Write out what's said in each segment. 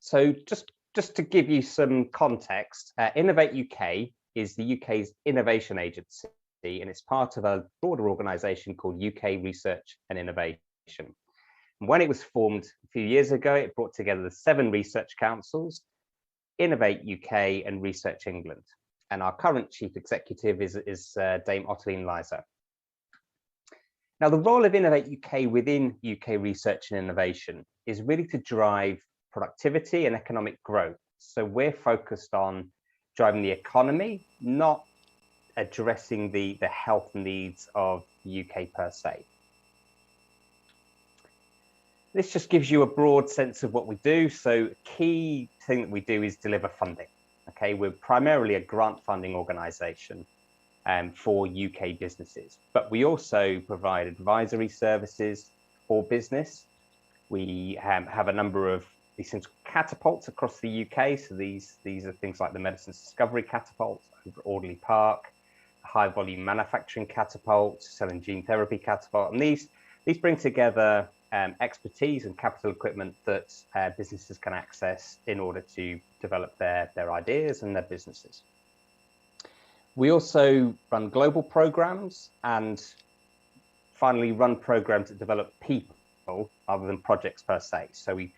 So just to give you some context, Innovate UK is the UK's innovation agency, and it's part of a broader organisation called UK Research and Innovation. And when it was formed a few years ago, it brought together the 7 research councils, Innovate UK and Research England. And our current chief executive is Dame Ottiline Liza. Now, the role of Innovate UK within UK Research and Innovation is really to drive productivity and economic growth. So we're focused on driving the economy, not addressing the health needs of the UK per se. This just gives you a broad sense of what we do. So key thing that we do is deliver funding. Okay, we're primarily a grant funding organisation for UK businesses, but we also provide advisory services for business. We have a number of these things catapults across the UK. So these are things like the Medicines Discovery Catapult over Audley Park, high volume manufacturing catapult, cell and gene therapy catapult, and these bring together expertise and capital equipment that businesses can access in order to develop their ideas and their businesses. We also run global programs and finally run programs that develop people rather than projects per se. So we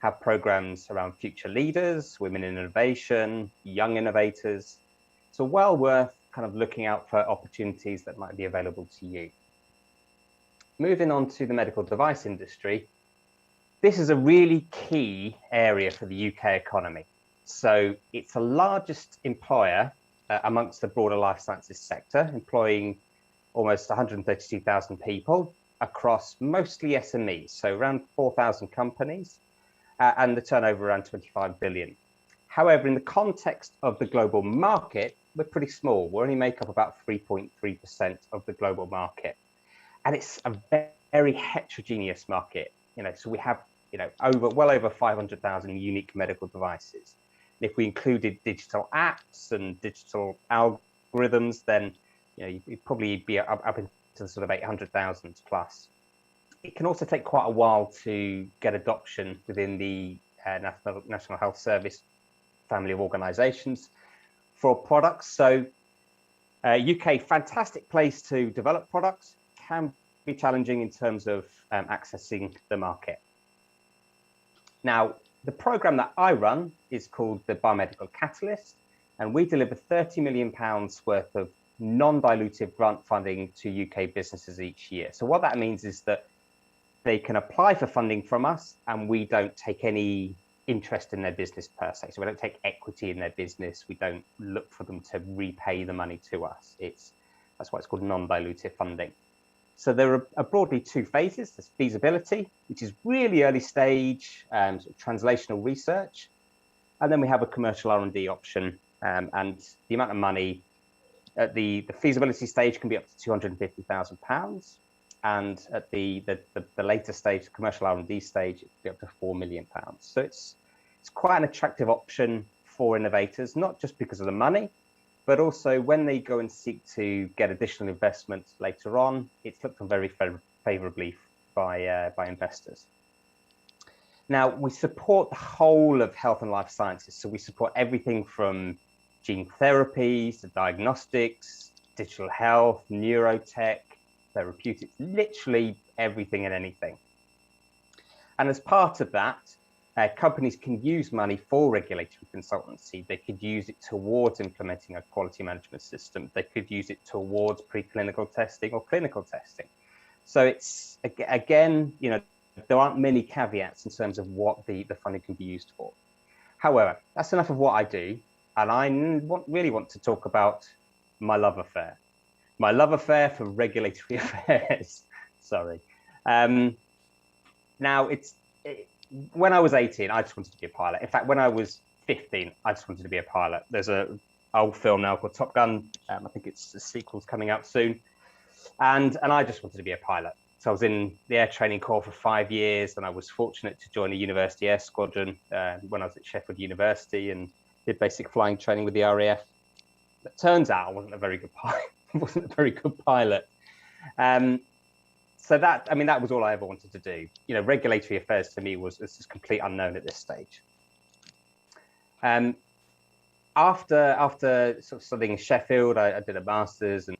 have programs around future leaders, women in innovation, young innovators. So well worth kind of looking out for opportunities that might be available to you. Moving on to the medical device industry, this is a really key area for the UK economy. So it's the largest employer amongst the broader life sciences sector, employing almost 132,000 people across mostly SMEs, so around 4,000 companies, and the turnover around 25 billion. However, in the context of the global market, we're pretty small. We only make up about 3.3% of the global market. And it's a very heterogeneous market, so we have, well over 500,000 unique medical devices. And if we included digital apps and digital algorithms, then, you'd probably be up into the sort of 800,000 plus. It can also take quite a while to get adoption within the National Health Service family of organisations for products. So UK, fantastic place to develop products, can be challenging in terms of accessing the market. Now, the programme that I run is called the Biomedical Catalyst, and we deliver £30 million worth of non-dilutive grant funding to UK businesses each year. So what that means is that they can apply for funding from us and we don't take any interest in their business per se. So we don't take equity in their business. We don't look for them to repay the money to us. That's why it's called non-dilutive funding. So there are broadly 2 phases. There's feasibility, which is really early stage sort of translational research. And then we have a commercial R&D option, and the amount of money at the feasibility stage can be up to £250,000. And at the later stage, the commercial R&D stage, it can be up to £4 million. So it's quite an attractive option for innovators, not just because of the money, but also when they go and seek to get additional investments later on, it's looked on very favourably by investors. Now, we support the whole of health and life sciences. So we support everything from gene therapies to diagnostics, digital health, neurotech, therapeutics, literally everything and anything. And as part of that, companies can use money for regulatory consultancy. They could use it towards implementing a quality management system. They could use it towards preclinical testing or clinical testing. So it's, again, there aren't many caveats in terms of what the funding can be used for. However, that's enough of what I do. And I really want to talk about my love affair. My love affair for regulatory affairs. Sorry. Now, when I was 18, I just wanted to be a pilot. In fact, when I was 15, I just wanted to be a pilot. There's an old film now called Top Gun. I think the sequel's coming out soon. And I just wanted to be a pilot. So I was in the Air Training Corps for 5 years, and I was fortunate to join a university air squadron when I was at Sheffield University and did basic flying training with the RAF. It turns out I wasn't a very good pilot. So that was all I ever wanted to do. Regulatory affairs to me was just complete unknown at this stage. After sort of studying in Sheffield, I did a master's and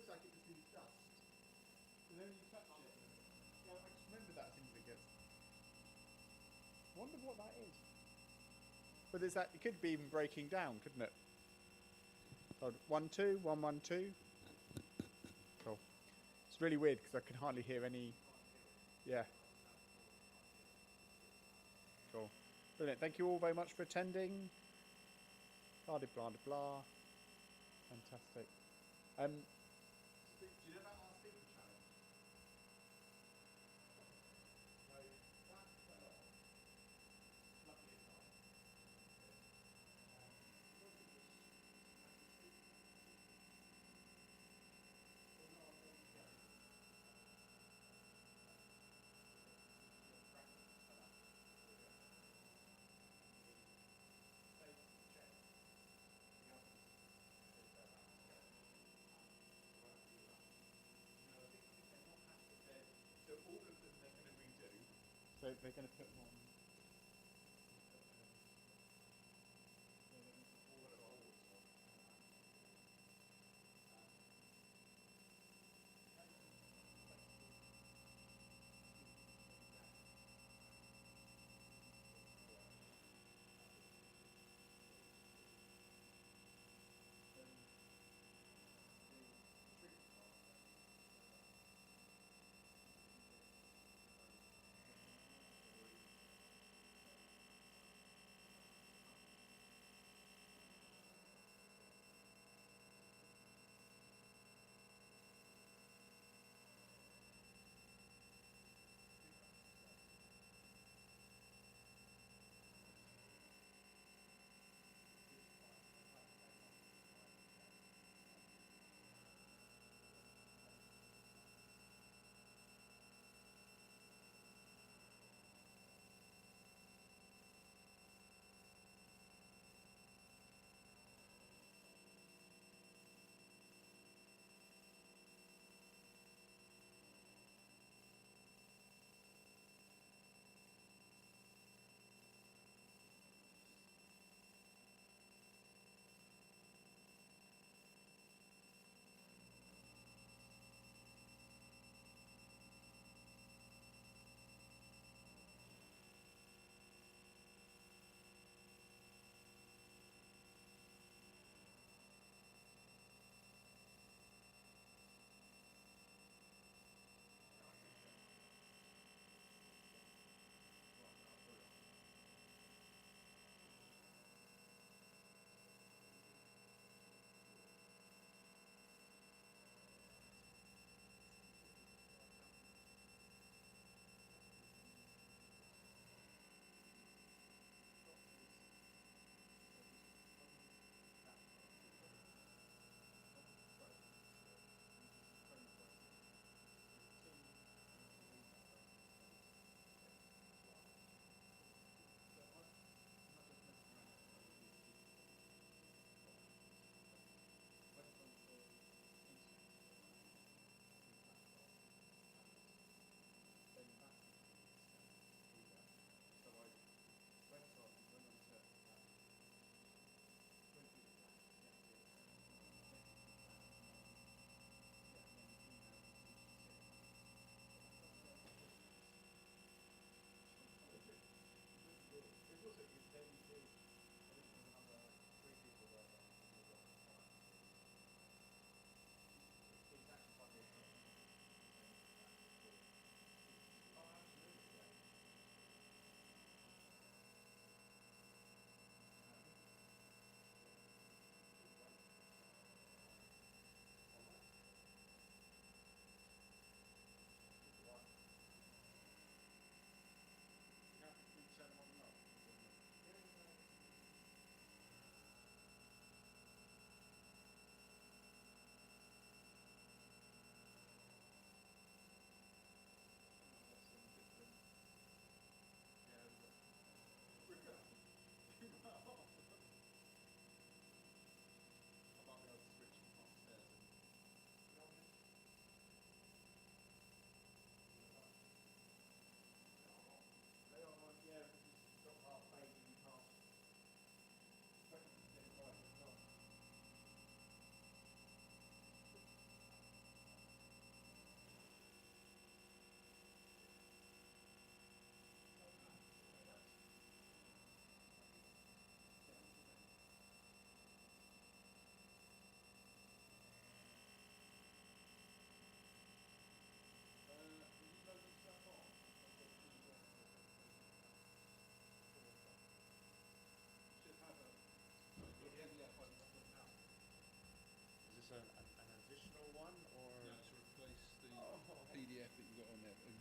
looks like it just needs dust. And then you touch it. Yeah, I just remember that thing that gets. I wonder what that is. But there's that. It could be even breaking down, couldn't it? Oh, 1 2 1 1 2. Cool. It's really weird because I can hardly hear any. Yeah. Cool. Brilliant. Thank you all very much for attending. Blah blah blah blah. Fantastic. Do you know about our speaker challenge? So that fell off. Luckily it's not. So all of them they're going to redo. So they're going to put them on. All of our awards on.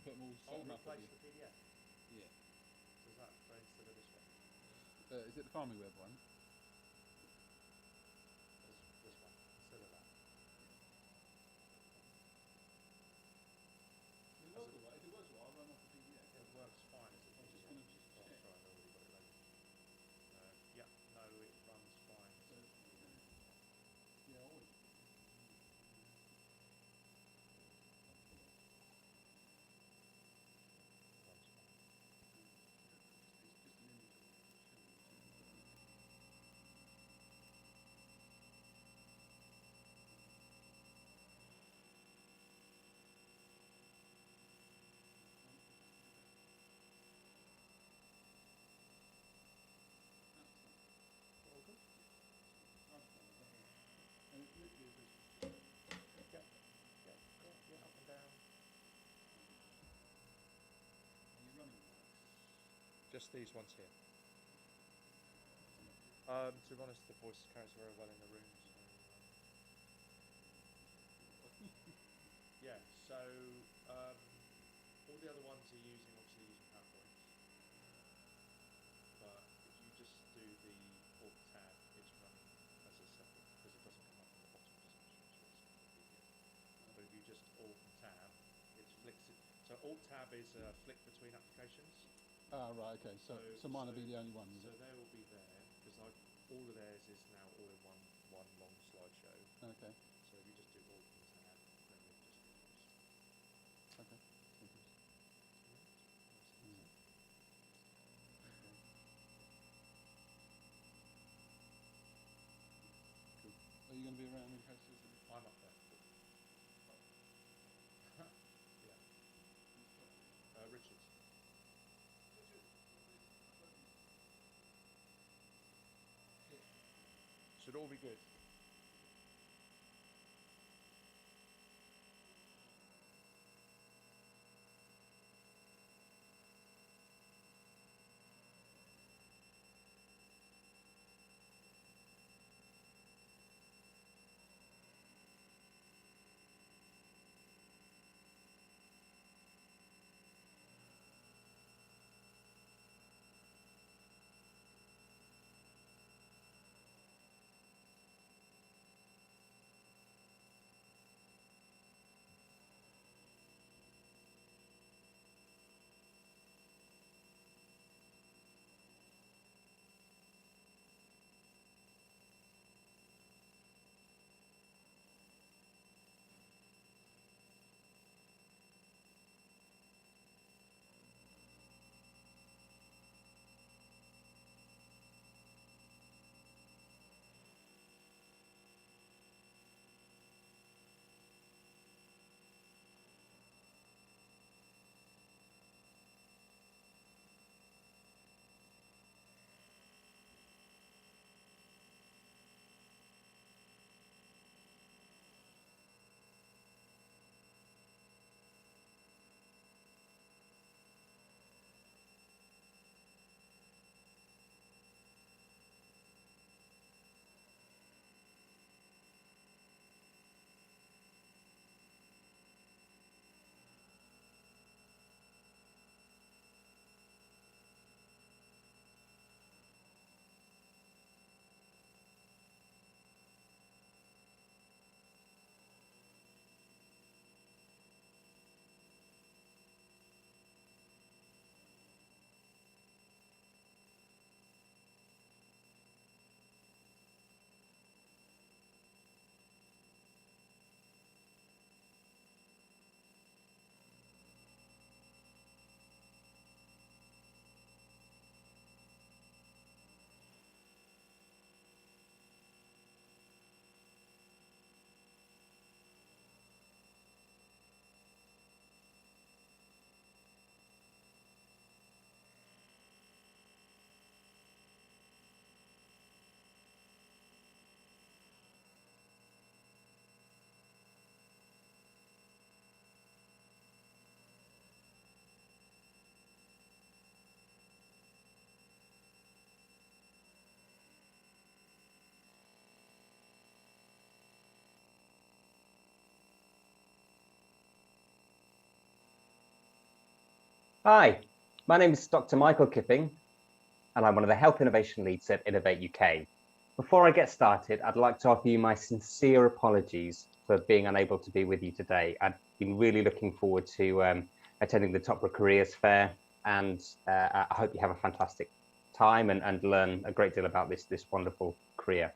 put them all, set I'll them up. replace the PDF. Yeah. So is that instead of this one? Is it the Farming Web one? This one instead of that. It works all right. If it works well, I'll run off the PDF. It works fine as a I'm just PDF. going to just Oh, check. sorry, I've already got it loaded. Yeah, no, it runs fine. So, yeah, I always. Runs fine. It's just an image of it. All good? And it literally is this. Yeah. Yeah, up and down. Are you running that? Just these ones here. To be honest, the voice carries very well in the room. So, yeah, so all the other ones are obviously using PowerPoint. But if you just do the Alt tab, it's running as a separate, because it doesn't come up on the bottom, it doesn't show it's in the PDF. But if you just Alt tab, it flicks it. So Alt tab is a flick between applications. Ah, right, okay. So mine will be the only one. So they will be there, because all of theirs is now all in one long slideshow. Okay. So if you just do Alt and tab, then it just goes. Okay. Cool. Are you going to be around in case there's any? I'm up there. Yeah. Richard. Should all be good. Hi, my name is Dr. Michael Kipping, and I'm one of the Health Innovation Leads at Innovate UK. Before I get started, I'd like to offer you my sincere apologies for being unable to be with you today. I've been really looking forward to attending the Topra Careers Fair, and I hope you have a fantastic time and learn a great deal about this wonderful career.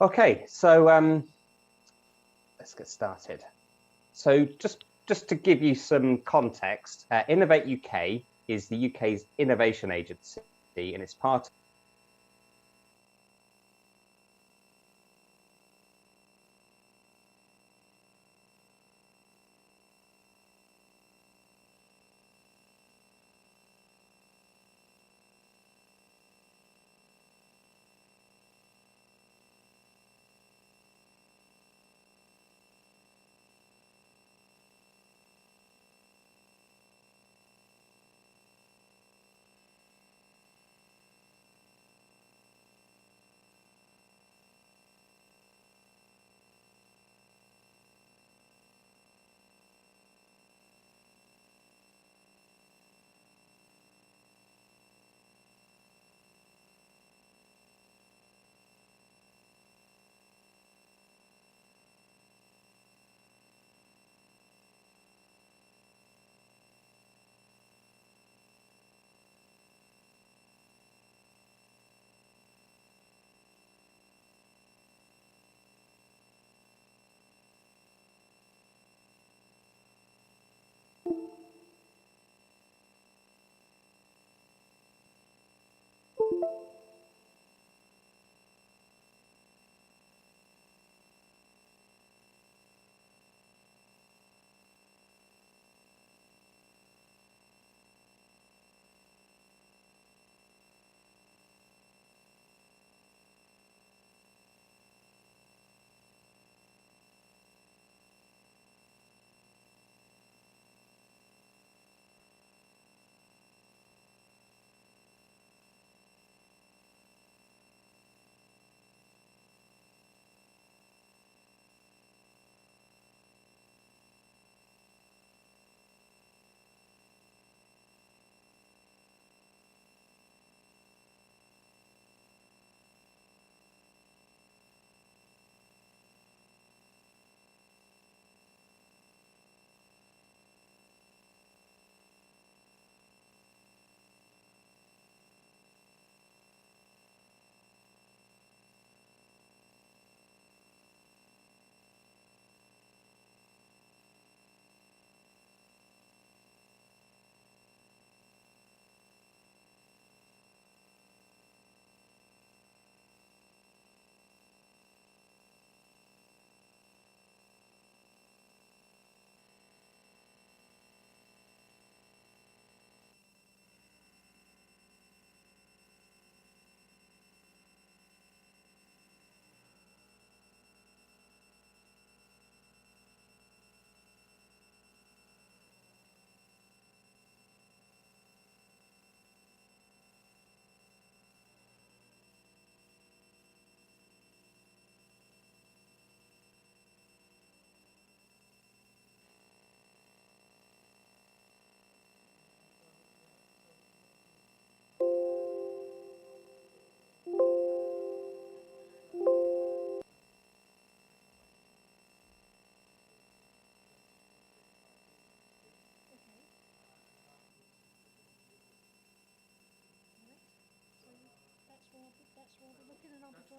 Okay, so let's get started. So just to give you some context, Innovate UK is the UK's innovation agency, and it's part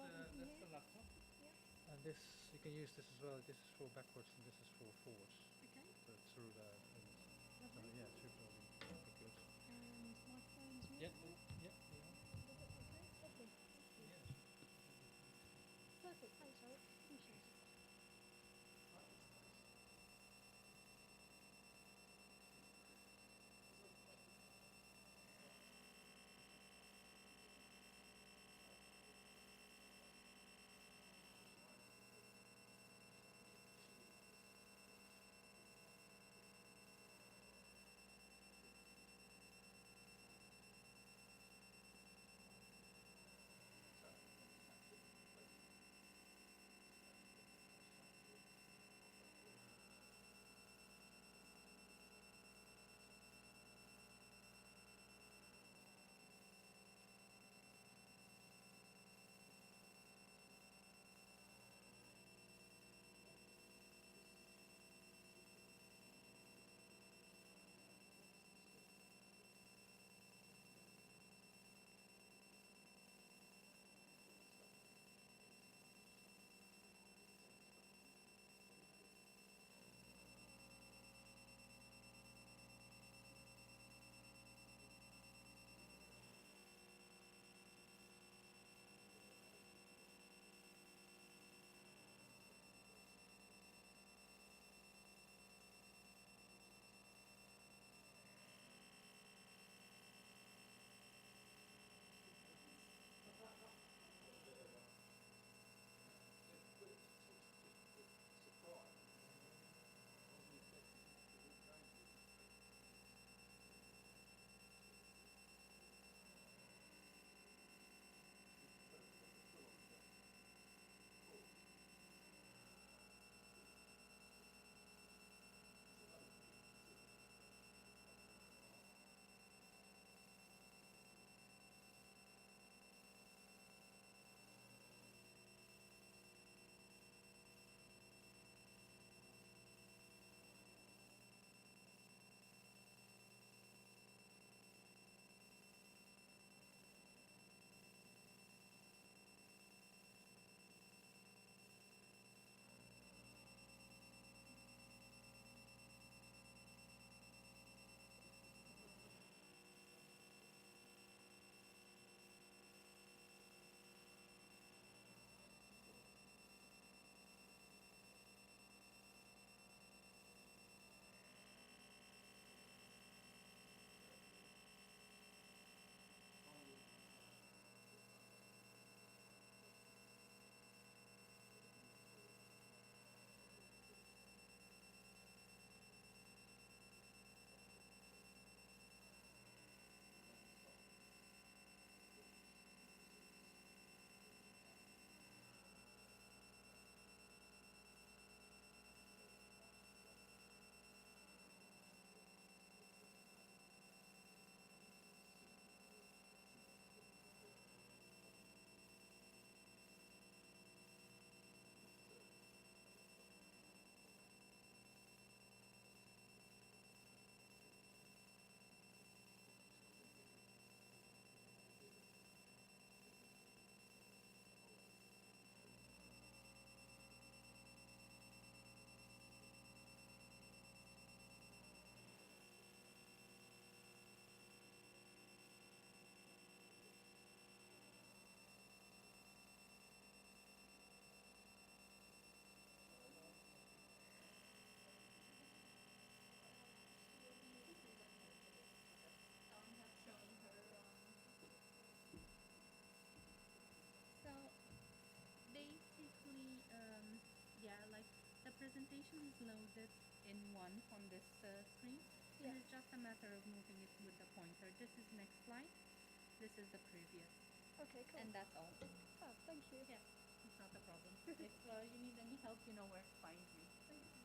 That's the laptop. And this, you can use this as well. This is for backwards and this is for forwards. Okay. But through the, so yeah, it should all be good. And microphones. Yeah, yeah, yeah. Okay, lovely. Yeah. Perfect. Thanks, Eric. Appreciate it. presentation is loaded in one on this screen, Yeah. and it's just a matter of moving it with the pointer. This is next slide. This is the previous, Okay, cool. and that's all. Fab, thank you. Yeah, it's not a problem. If you need any help, you know where to find me. Thank you.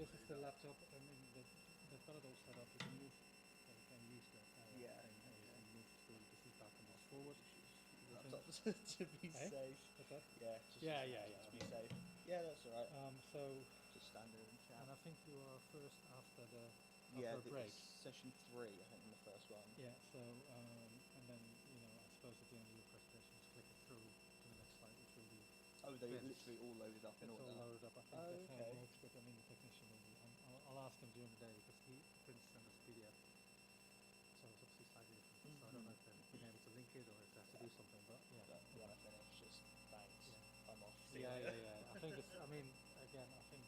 This is the laptop. I mean, they've got it all set up. You can move, you can use that Yeah, thing. And you can move through the seat back and move forward. Laptops to be Eh? safe. What's that? Yeah, just Yeah, as yeah, much yeah. to be safe. Yeah, that's all right. So, Just standard and chat. and I think you are first after the Yeah, after a break. session 3, I think, in the first one. Yeah. So, and then I suppose at the end of your presentation, just click it through to the next slide, which will be. Oh, they Yes. literally all loaded up in It's order. all loaded up. I think Oh, that's how okay. it works. But I mean, the technician will be. I'll ask him during the day because he prints them as PDF. So it's obviously slightly different. So I don't know if they've been able to link it or if they have to do something. But yeah. But when I finish, just thanks. Yeah. I'm off. See you Yeah, later. yeah, yeah. I think it's. I mean, again, I think.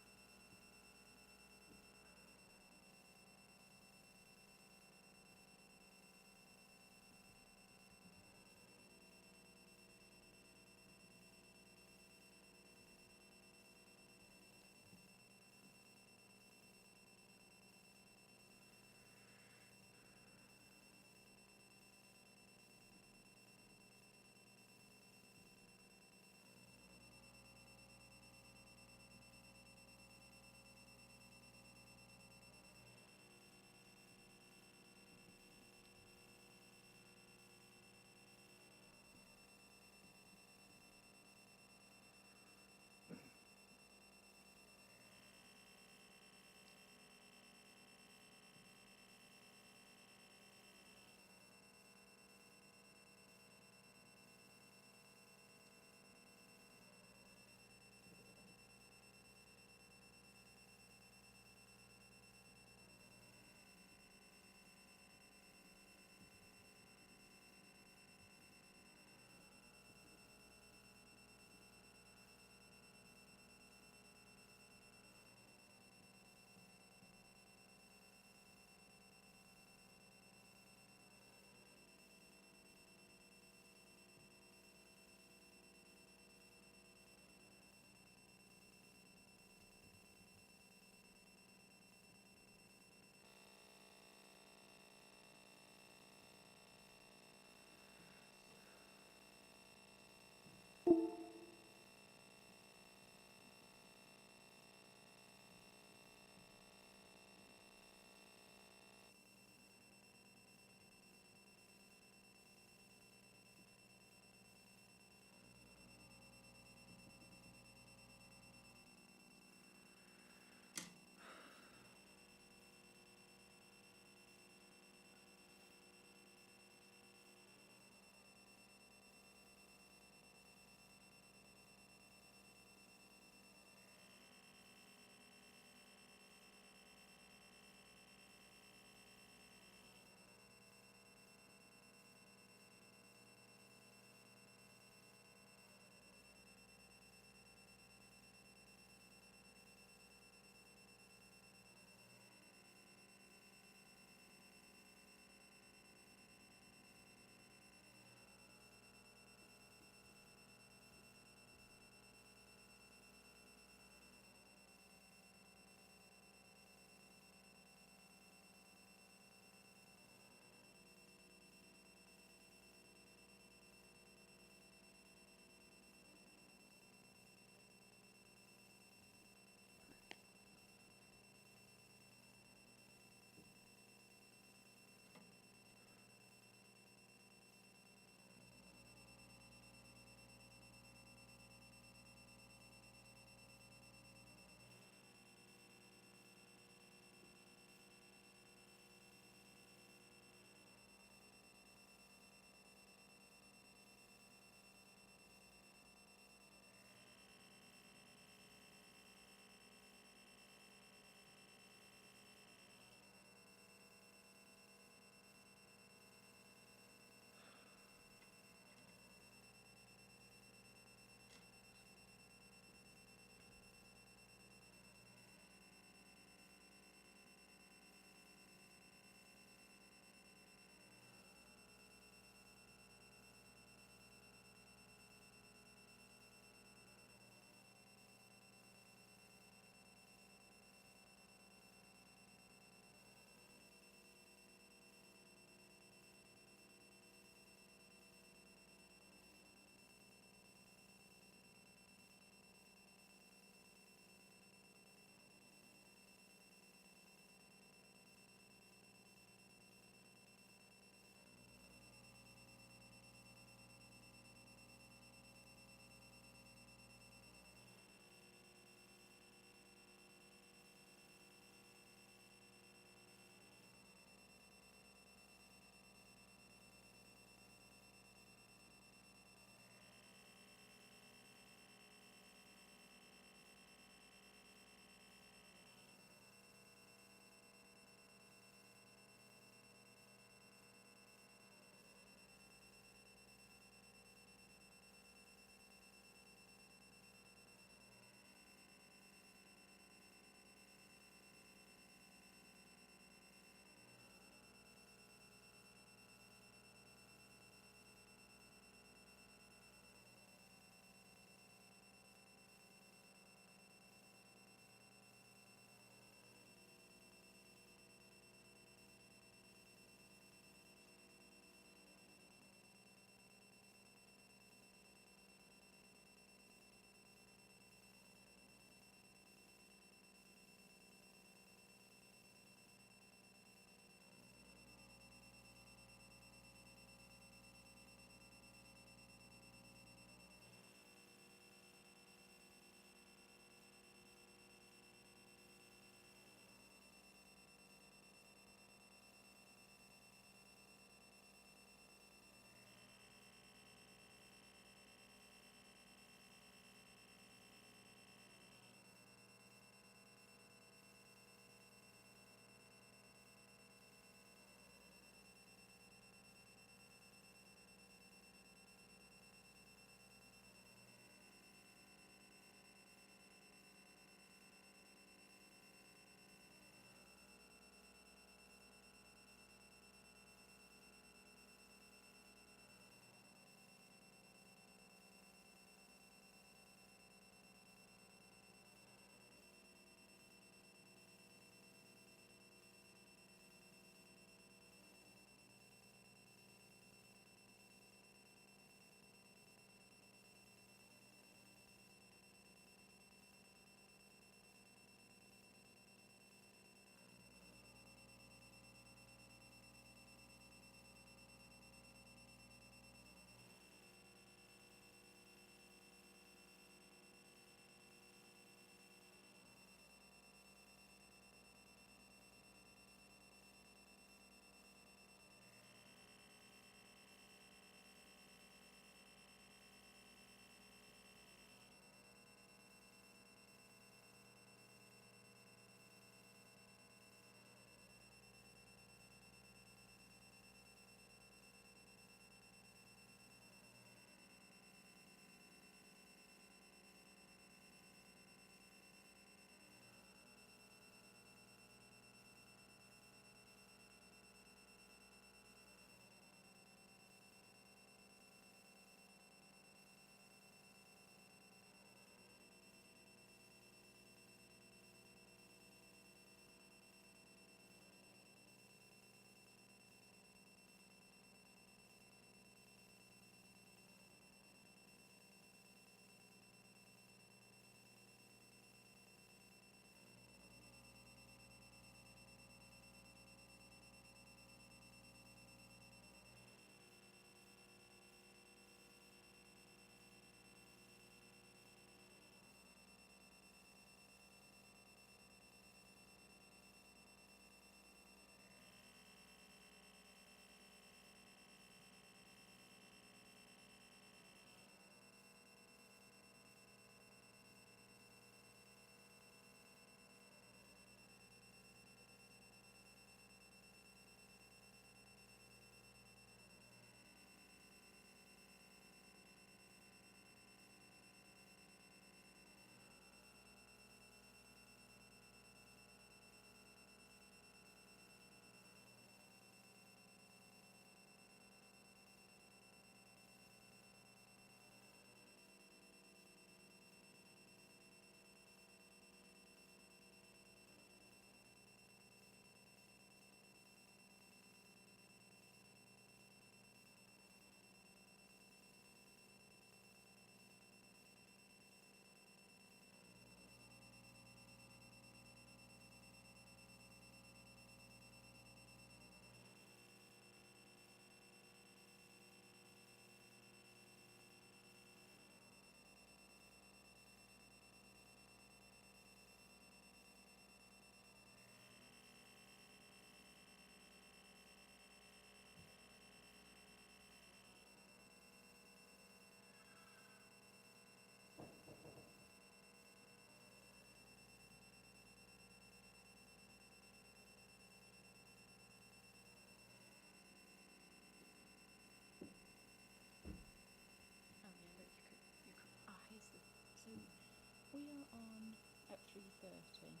you're on at 3:30.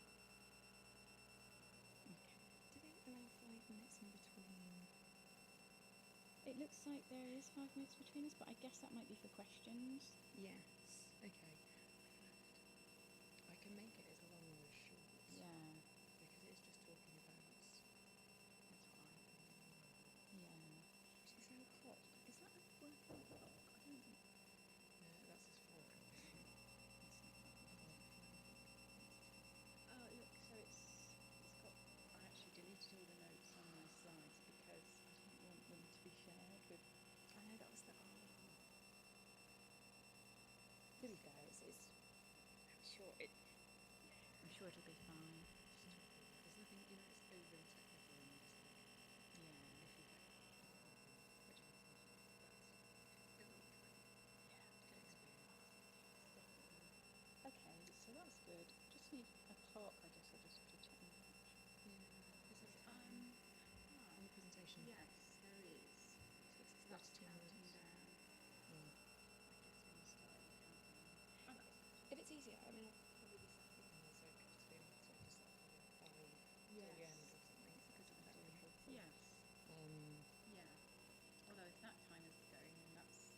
Okay. Do they allow 5 minutes in between? It looks like there is 5 minutes between us, but I guess that might be for questions. Yes. Okay. I can make it as long or as short. Yeah, Because it's just talking about. that's fine. Yeah. Is there a clock? Is that a working clock? I don't think. That's his 4 o'clock. That's not that bad. Oh, look, so it's got. I actually deleted all the notes on my slides because I didn't want them to be shared with. I know that was the. Oh. There we go. It's I'm sure it. I'm sure it'll be fine. There's nothing, it's overly technical and just like Yeah. if you get which I think that's it'll be fine. Yeah. Good experience. Definitely. Okay, so that's good. Just need a clock. I guess I'll just have to check my watch. Yeah. Is it on the presentation? Yes, there is. So it's That's 32 counting minutes. down. I guess when you start the countdown. If it's easier, I mean, I'll probably be sat thinking this, so it could just be on so just like 5 till the end or something. Because of That the would be helpful. Yes. Um, Yeah. Although if that time is going, then that's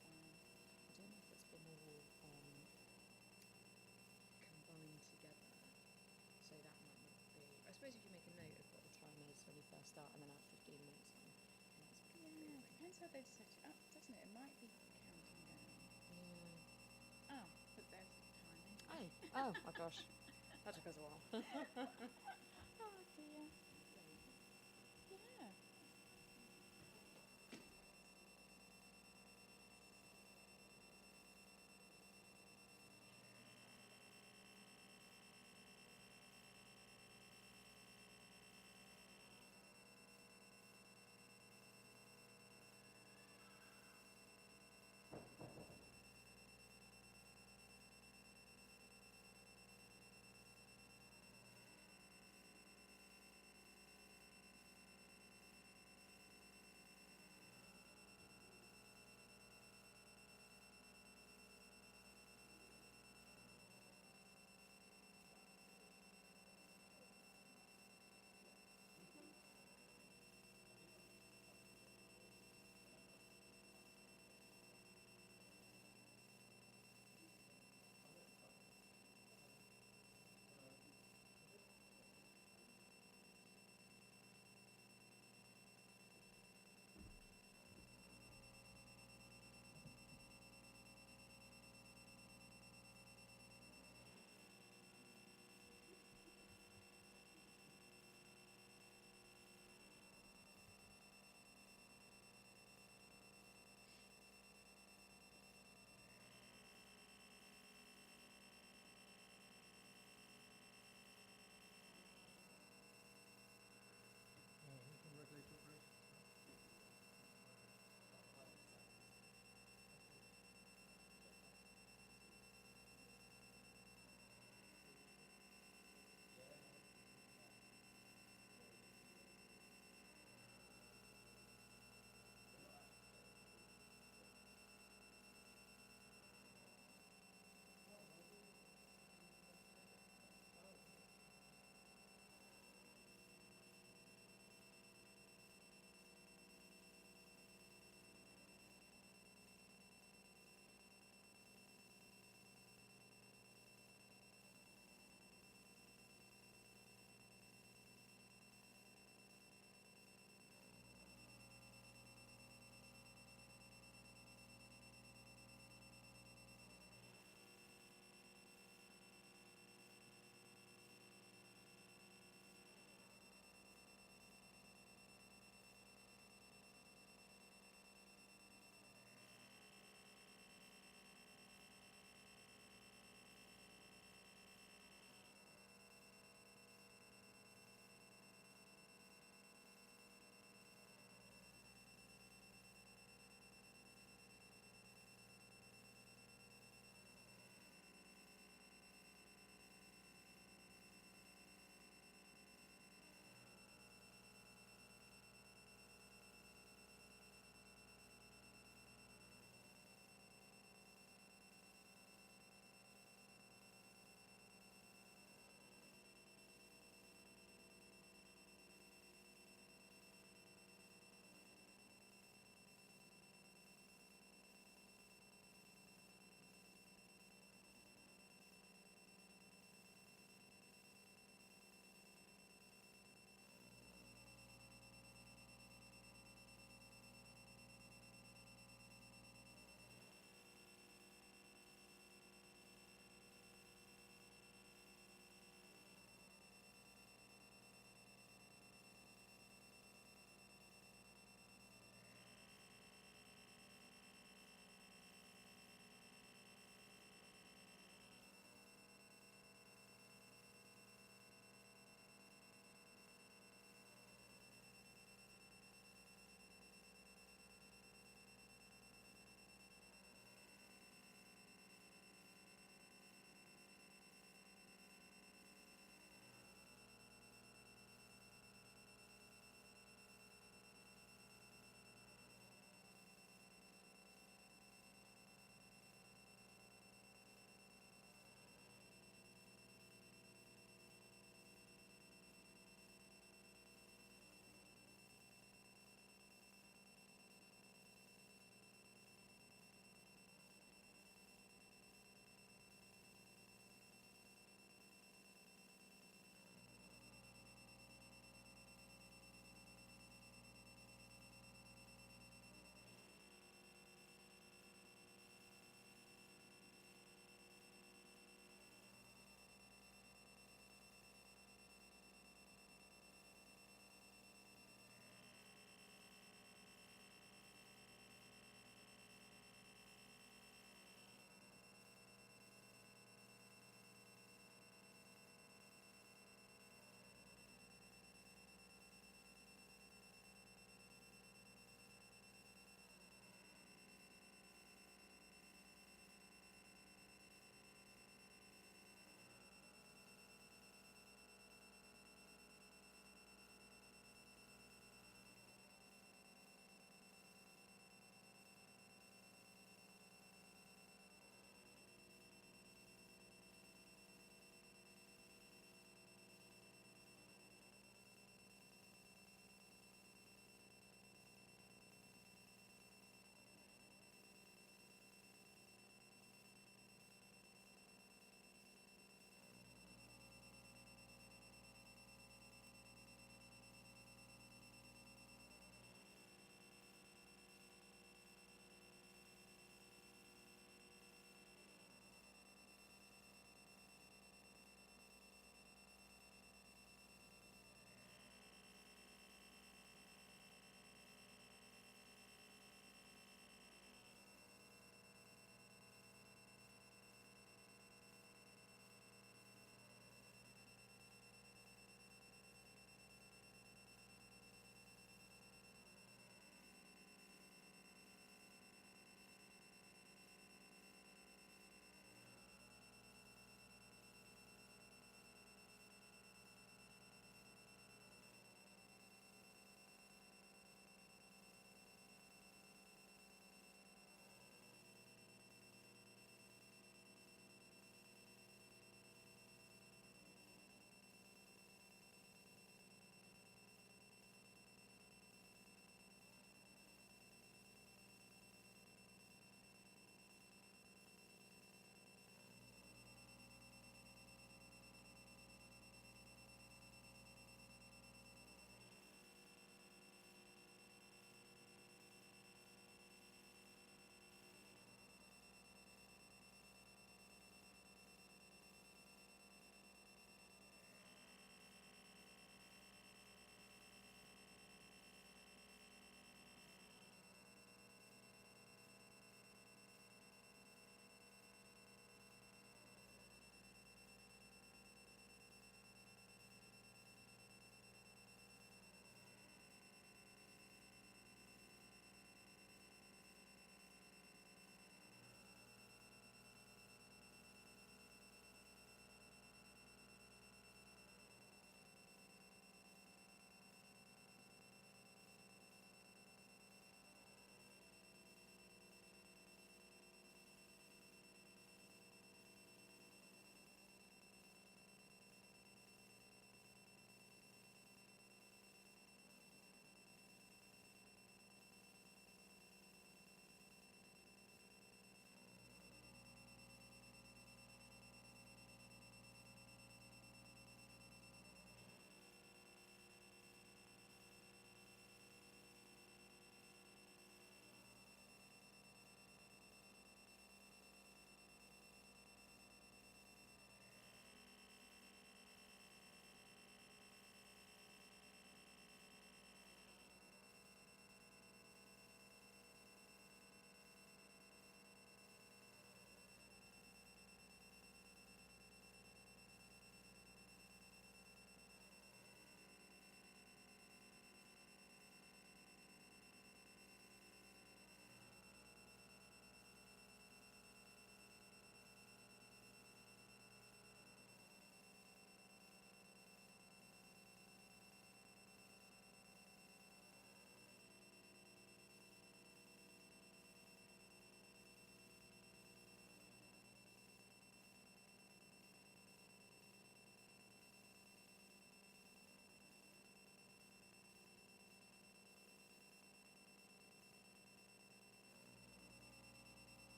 fine. I don't know if it's been all combined together, so that might not be. I suppose if you make a note of what the time is when you first start and then add 15 minutes on, that's probably. Yeah, depends how they've set it up, doesn't it? It might be counting down. Yeah. Oh, but there's the timing. Oh my gosh, that took us a while. Oh dear. Yeah.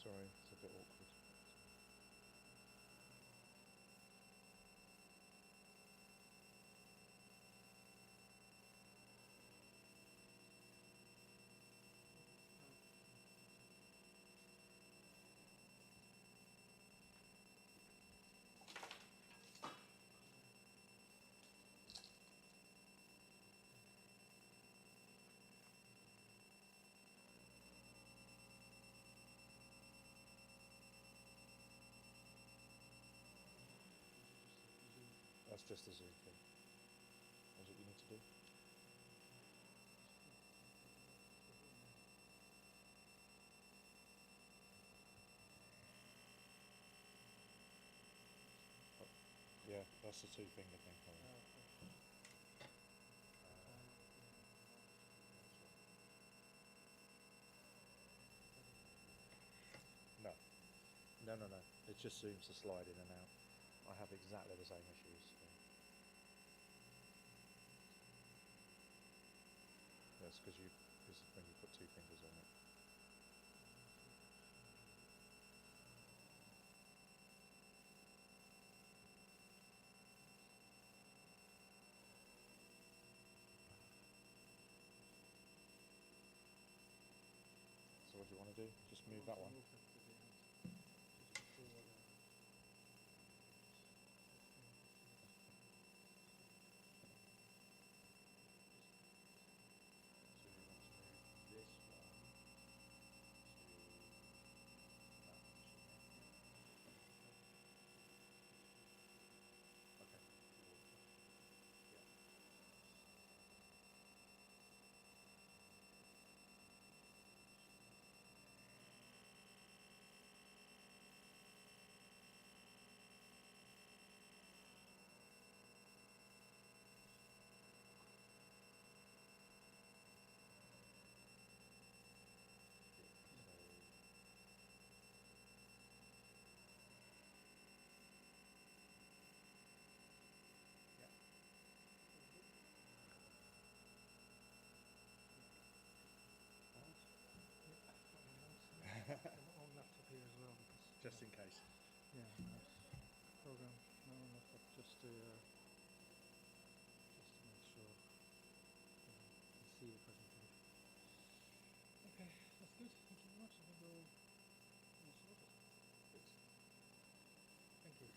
Sorry, it's a bit awkward. That's just a Zoom thing. That's what you need to do. Yeah, that's the two-finger thing. No. No. It just zooms the slide in and out. I have exactly the same issues. That's because when you put two fingers on it. So what do you want to do? Just move that one. On laptop here as well because Just in case. yeah, nice program. No, on laptop just to make sure you can see the presentation. Okay, that's good. Thank you very much. I think we're all sorted. Good. Thank you.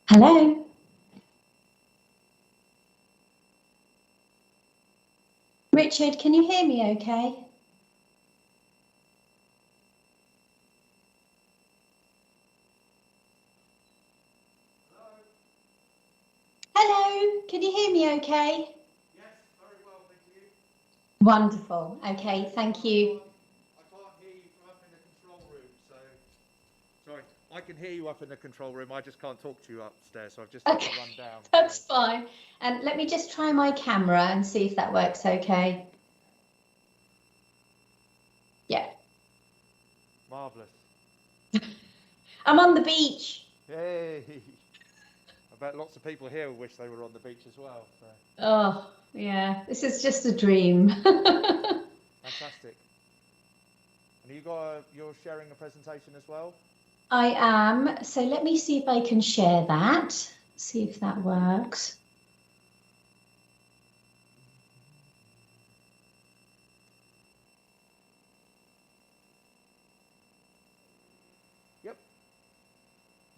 Hello? Richard, can you hear me okay? Hello, can you hear me okay? Yes, very well, thank you. Wonderful. Okay, thank you. I can't hear you from up in the control room, so... Sorry, I can hear you up in the control room, I just can't talk to you upstairs, so I've just had to run down. That's fine. And let me just try my camera and see if that works okay. Yeah. Marvellous. I'm on the beach. Yay! I bet lots of people here wish they were on the beach as well. So. Oh, yeah, this is just a dream. Fantastic. And you're sharing a presentation as well? I am. So let me see if I can share that. See if that works. Yep.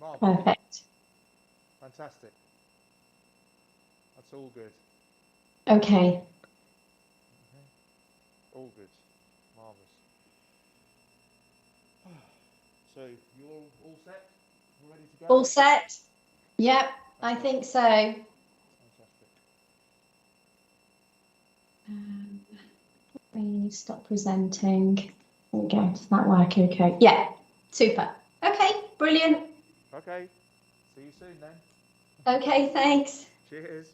Marvellous. Perfect. Fantastic. That's all good. Okay. All good. Marvellous. So you're all set? All ready to go? All set? Yep, I think so. Fantastic. Let me stop presenting. There we go. Does that work okay? Yeah, super. Okay, brilliant. Okay. See you soon then. Okay, thanks. Cheers.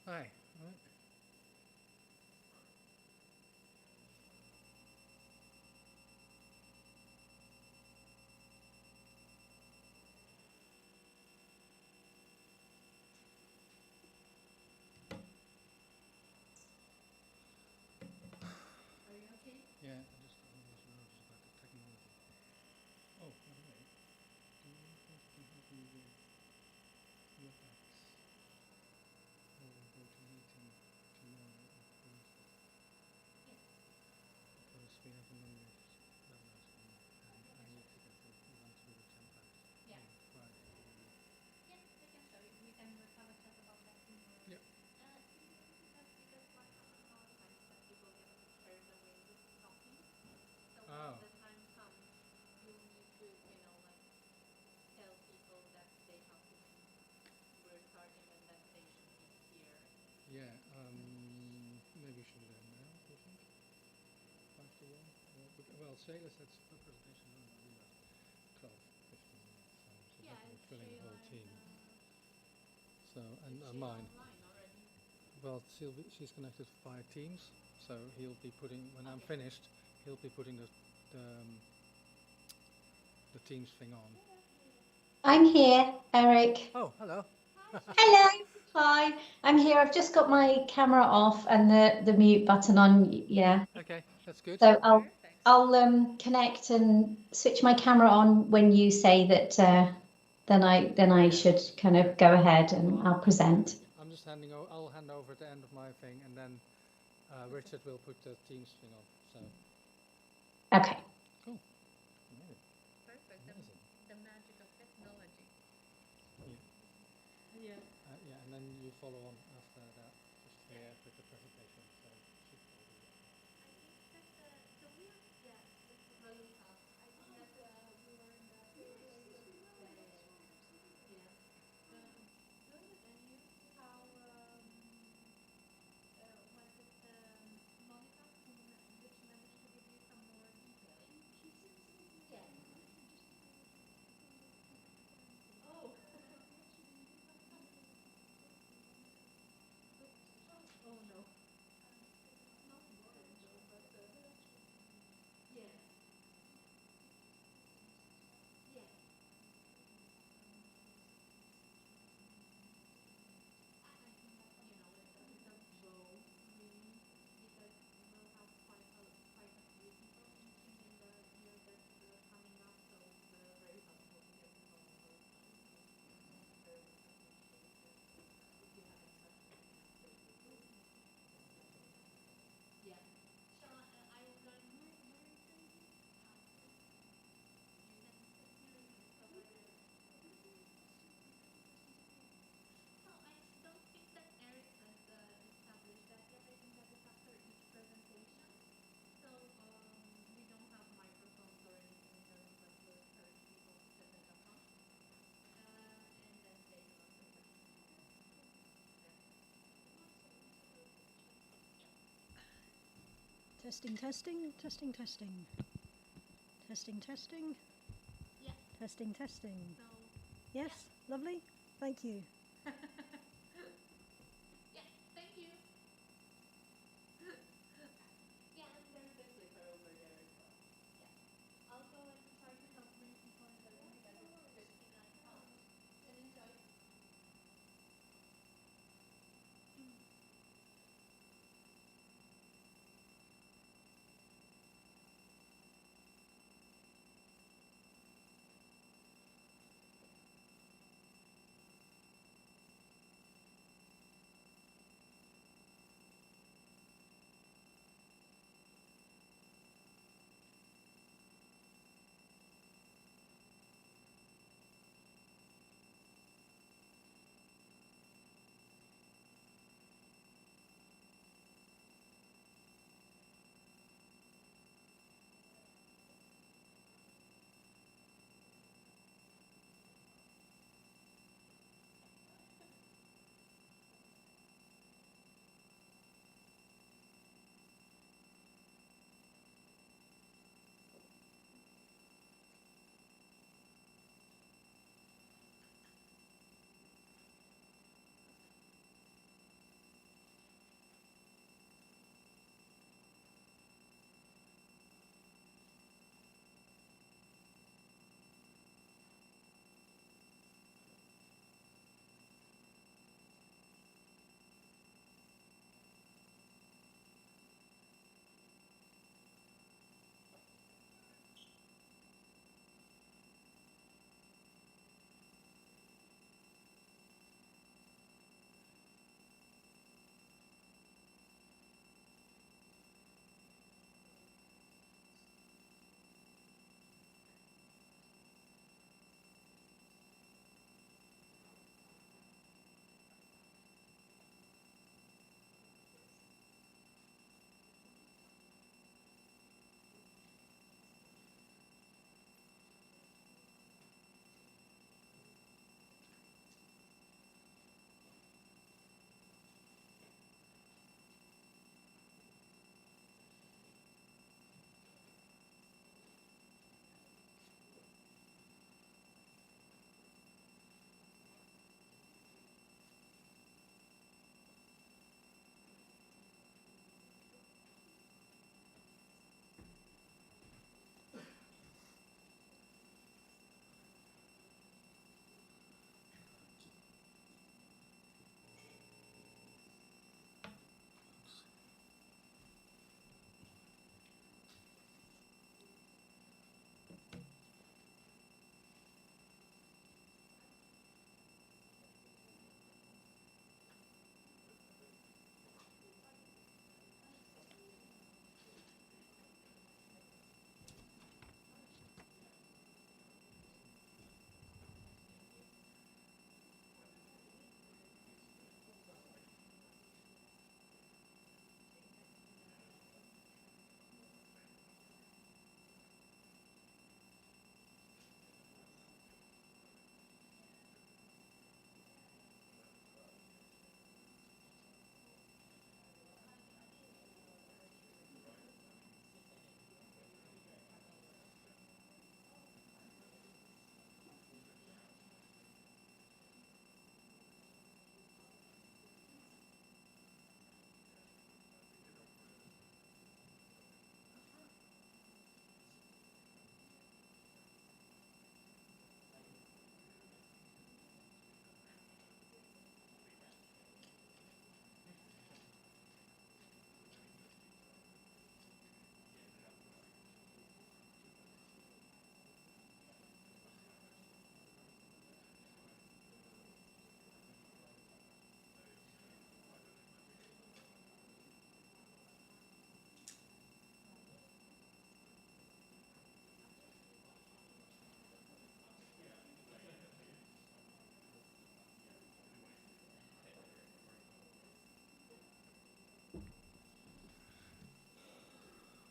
Hi. Right. Are you okay? Yeah, I just was nervous about the technology. Oh, by the way, do you think you can help me with WebEx or GoToMeeting tomorrow or Thursday? Yes. Because we have a number of webinars coming up and I need to get run through the template Yeah. on Friday. Yes, I can show you. We can have a chat about that tomorrow. Yep. Do you want to just because what a lot of times that people get a bit carried away with talking. So Oh. when the time comes, you need to, you know, like tell people that they have to be, we're starting and that they should be here. Yeah, maybe we should do that now, do you think? 5 to 1? Well, Shayla said the presentation only will be about 12, 15 minutes, so she's Yeah, not going is to fill in the whole Shayla team. and So, and is Shayla mine. online already? Well, she's connected via Teams, so he'll be putting, when I'm Okay. finished, he'll be putting the Teams thing on. I'm here, Eric. Oh, hello. Hello. Hi. I'm here. I've just got my camera off and the mute button on. Yeah. Okay, that's good. So Perfect. I'll connect and switch my camera on when you say that. Then I should kind of go ahead and I'll present. I'm just I'll hand over at the end of my thing, and then Richard will put the Teams thing on. So Okay. cool. Perfect. Amazing. The magic of technology. Yeah. Yeah. Yeah, and then you follow on after that, just here with the presentation. So should all be okay. I think that so we are this is really tough. I think that we were in the places. Yeah. Good. And you? How was it? Monica, did she manage to give you some more details? Yeah. Oh. Oh no. Not worried though, but yeah. Yeah. I think that it's a both really because we'll have quite a few people teaching in the year that's coming up, so it's very helpful to get people on both sides. So very much appreciated if you have any questions, you can feel free to contact me. Yeah. Shall I will join where are you sitting? You can sit here, you can stop over there. No, I don't think that Eric has established that yet. I think that is after each presentation. So we don't have microphones or anything in the room, but we'll encourage people to sit in the front. And then they have a presentation. Yeah. Testing, testing, testing, testing. Testing, testing. Yeah. Testing, testing. So. Yes, Yeah. lovely. Thank you. Yeah, thank you. Yeah, and there's the clicker over there as well. Yeah. I'll go and try to help bring people in the room because it's 59 pounds. And enjoy.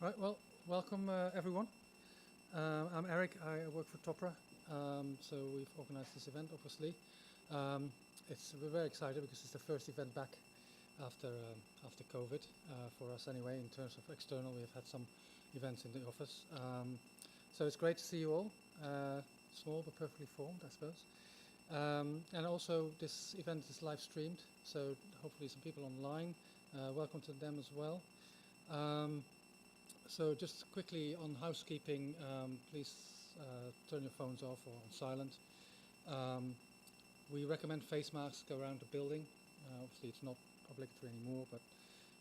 Right, well, welcome everyone. I'm Eric, I work for Topra. So we've organized this event, obviously. We're very excited because it's the first event back after COVID, for us anyway, in terms of external. We've had some events in the office. So it's great to see you all. Small but perfectly formed, I suppose. And also this event is live streamed, so hopefully some people online. Welcome to them as well. So just quickly on housekeeping, please turn your phones off or on silent. We recommend face masks around the building. Obviously it's not obligatory anymore, but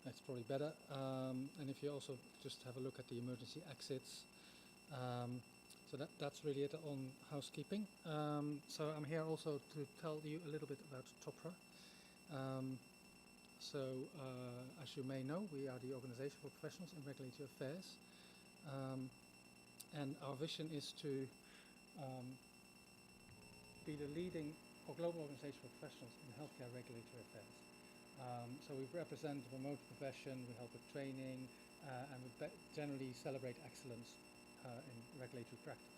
it's probably better. And if you also just have a look at the emergency exits. So that's really it on housekeeping. So I'm here also to tell you a little bit about Topra. As you may know, we are the Organization for Professionals in Regulatory Affairs. And our vision is to be the leading or global organization for professionals in healthcare regulatory affairs. So we represent the remote profession, we help with training, and we generally celebrate excellence in regulatory practice.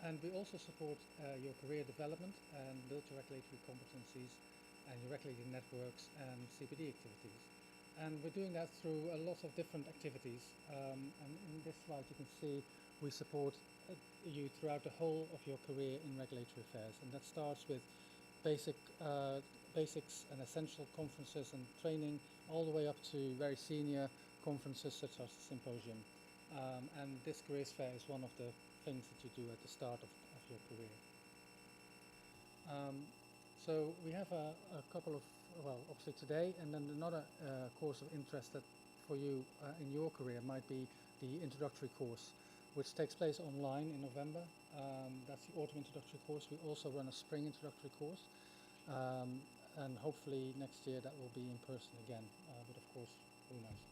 And we also support your career development and build your regulatory competencies and your regulatory networks and CPD activities. And we're doing that through a lot of different activities. And in this slide you can see we support you throughout the whole of your career in regulatory affairs. And that starts with basics and essential conferences and training, all the way up to very senior conferences such as the symposium. And this careers fair is one of the things that you do at the start of your career. So we have a couple of, well, obviously today, and then another course of interest that for you in your career might be the introductory course, which takes place online in November. That's the autumn introductory course. We also run a spring introductory course, and hopefully next year that will be in person again, but of course, who knows.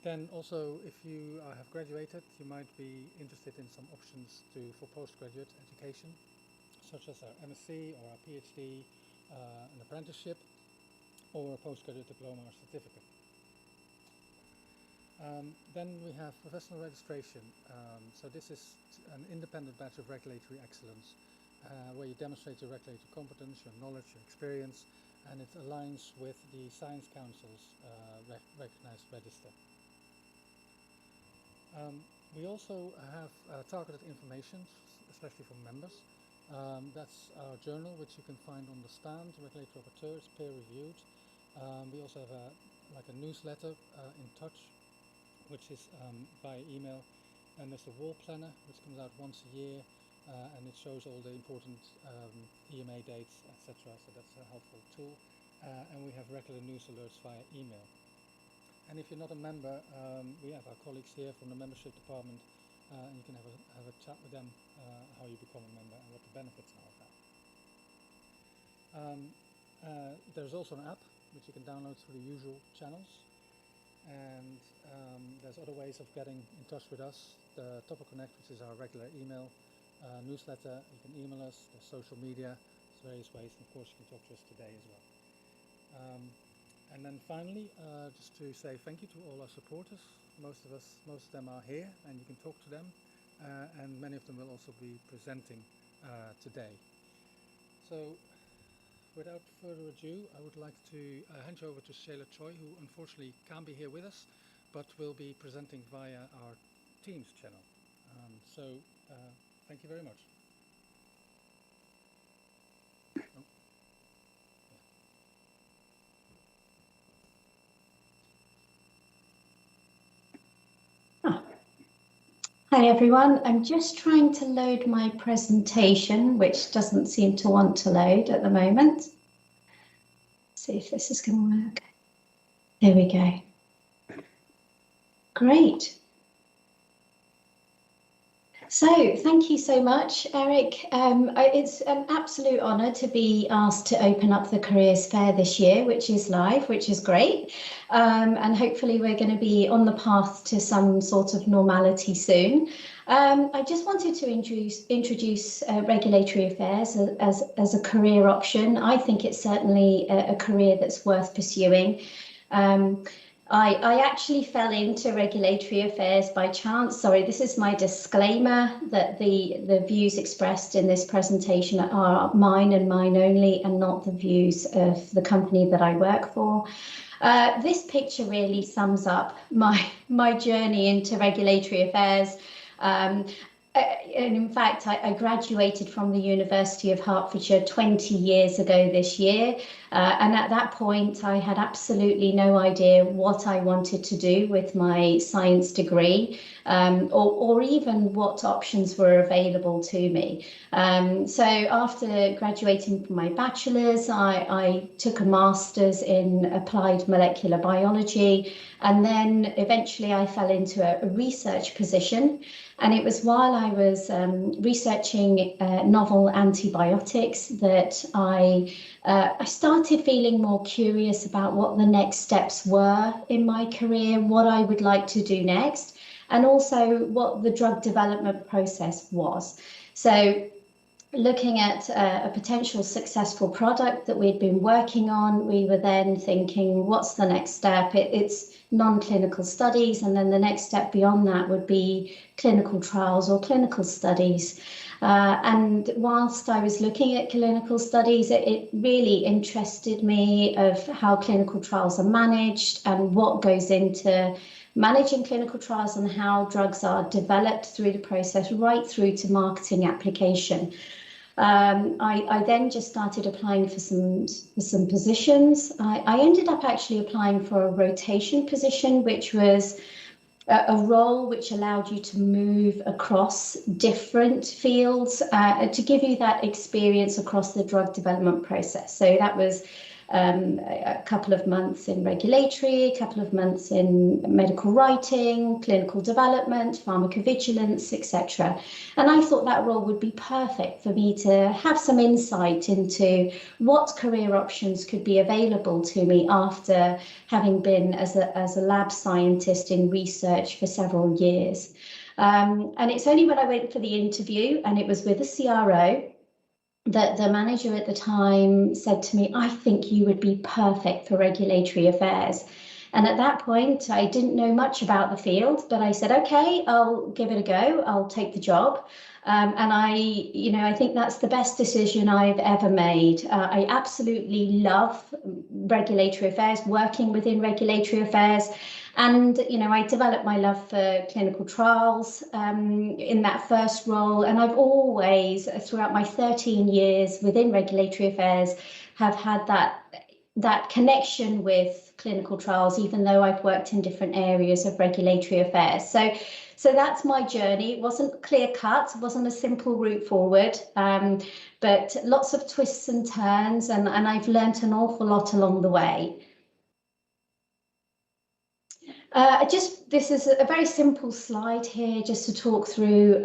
Then also, if you have graduated, you might be interested in some options for postgraduate education, such as our MSc or our PhD, an apprenticeship, or a postgraduate diploma or certificate. Then we have professional registration. So this is an independent badge of regulatory excellence, where you demonstrate your regulatory competence, your knowledge, your experience, and it aligns with the Science Council's recognized register. We also have targeted information, especially for members. That's our journal, which you can find on the stand, Regulatory Rapporteur, it's peer-reviewed. We also have a newsletter, In Touch, which is via email. And there's the wall planner, which comes out once a year, and it shows all the important EMA dates, etc. So that's a helpful tool. And we have regular news alerts via email. And if you're not a member, we have our colleagues here from the membership department, and you can have a chat with them how you become a member and what the benefits are of that. There's also an app which you can download through the usual channels, and there's other ways of getting in touch with us. The Topra Connect, which is our regular email newsletter, you can email us. There's social media, there's various ways, and of course you can talk to us today as well. And then finally, just to say thank you to all our supporters. Most of them are here, and you can talk to them, and many of them will also be presenting today. So, without further ado, I would like to hand you over to Shayla Choi, who unfortunately can't be here with us, but will be presenting via our Teams channel. Thank you very much. Hi everyone, I'm just trying to load my presentation, which doesn't seem to want to load at the moment. Let's see if this is going to work. There we go. Great. So thank you so much, Eric. It's an absolute honour to be asked to open up the Careers Fair this year, which is live, which is great. And hopefully we're going to be on the path to some sort of normality soon. I just wanted to introduce regulatory affairs as a career option. I think it's certainly a career that's worth pursuing. I actually fell into regulatory affairs by chance. Sorry, this is my disclaimer that the views expressed in this presentation are mine and mine only, and not the views of the company that I work for. This picture really sums up my journey into regulatory affairs. And in fact, I graduated from the University of Hertfordshire 20 years ago this year. And at that point, I had absolutely no idea what I wanted to do with my science degree, or even what options were available to me. So after graduating from my bachelor's, I took a master's in applied molecular biology, and then eventually I fell into a research position. And it was while I was researching novel antibiotics that I started feeling more curious about what the next steps were in my career, what I would like to do next, and also what the drug development process was. So looking at a potential successful product that we'd been working on, we were then thinking, what's the next step? It's non-clinical studies, and then the next step beyond that would be clinical trials or clinical studies. And whilst I was looking at clinical studies, it really interested me of how clinical trials are managed and what goes into managing clinical trials and how drugs are developed through the process right through to marketing application. I then just started applying for some positions. I ended up actually applying for a rotation position, which was a role which allowed you to move across different fields to give you that experience across the drug development process. So that was a couple of months in regulatory, a couple of months in medical writing, clinical development, pharmacovigilance, etc. And I thought that role would be perfect for me to have some insight into what career options could be available to me after having been as a lab scientist in research for several years. And it's only when I went for the interview, and it was with a CRO, that the manager at the time said to me, I think you would be perfect for regulatory affairs. And at that point, I didn't know much about the field, but I said, okay, I'll give it a go. I'll take the job. And I think that's the best decision I've ever made. I absolutely love regulatory affairs, working within regulatory affairs. And, I developed my love for clinical trials in that first role. And I've always, throughout my 13 years within regulatory affairs, have had that connection with clinical trials, even though I've worked in different areas of regulatory affairs. So that's my journey. It wasn't clear cut, it wasn't a simple route forward, but lots of twists and turns, and I've learnt an awful lot along the way. This is a very simple slide here just to talk through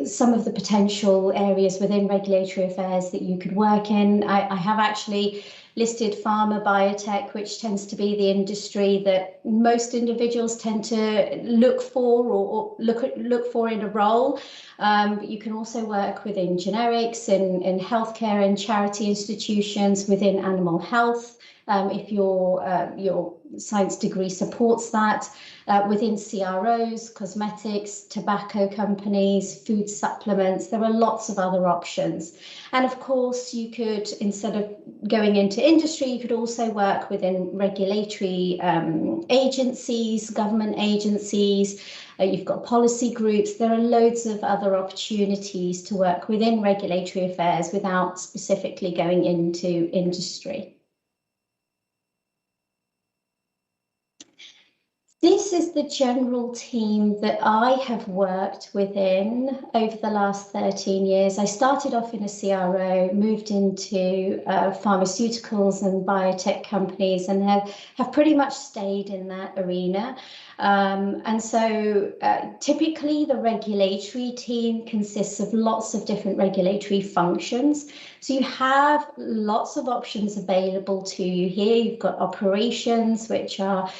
some of the potential areas within regulatory affairs that you could work in. I have actually listed pharma, biotech, which tends to be the industry that most individuals tend to look for or look for in a role. But you can also work within generics, in healthcare and charity institutions, within animal health, if your science degree supports that, within CROs, cosmetics, tobacco companies, food supplements. There are lots of other options. And of course, you could, instead of going into industry, you could also work within regulatory agencies, government agencies. You've got policy groups. There are loads of other opportunities to work within regulatory affairs without specifically going into industry. This is the general team that I have worked within over the last 13 years. I started off in a CRO, moved into pharmaceuticals and biotech companies, and have pretty much stayed in that arena. And so typically the regulatory team consists of lots of different regulatory functions. So you have lots of options available to you here. You've got operations, which are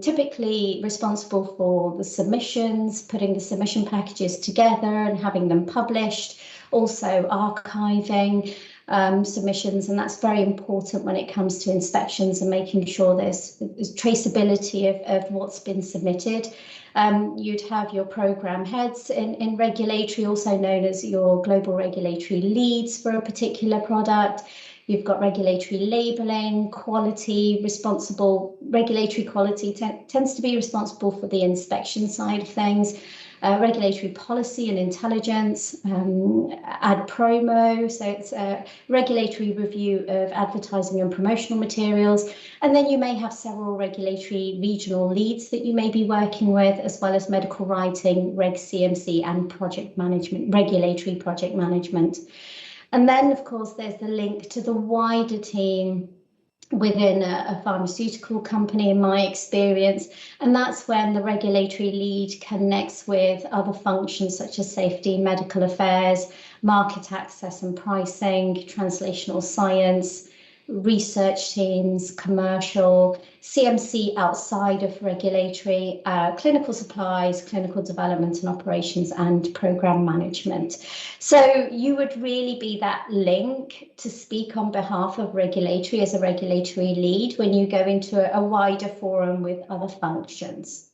typically responsible for the submissions, putting the submission packages together and having them published. Also archiving. submissions, and that's very important when it comes to inspections and making sure there's traceability of what's been submitted. You'd have your program heads in regulatory, also known as your global regulatory leads for a particular product. You've got regulatory labelling, quality, responsible. Regulatory quality tends to be responsible for the inspection side of things. Regulatory policy and intelligence, ad promo, so it's a regulatory review of advertising and promotional materials. And then you may have several regulatory regional leads that you may be working with, as well as medical writing, Reg CMC, and project management, regulatory project management. And then, of course, there's the link to the wider team within a pharmaceutical company, in my experience, and that's when the regulatory lead connects with other functions such as safety, medical affairs, market access and pricing, translational science, research teams, commercial, CMC outside of regulatory, clinical supplies, clinical development and operations, and program management. So you would really be that link to speak on behalf of regulatory as a regulatory lead when you go into a wider forum with other functions.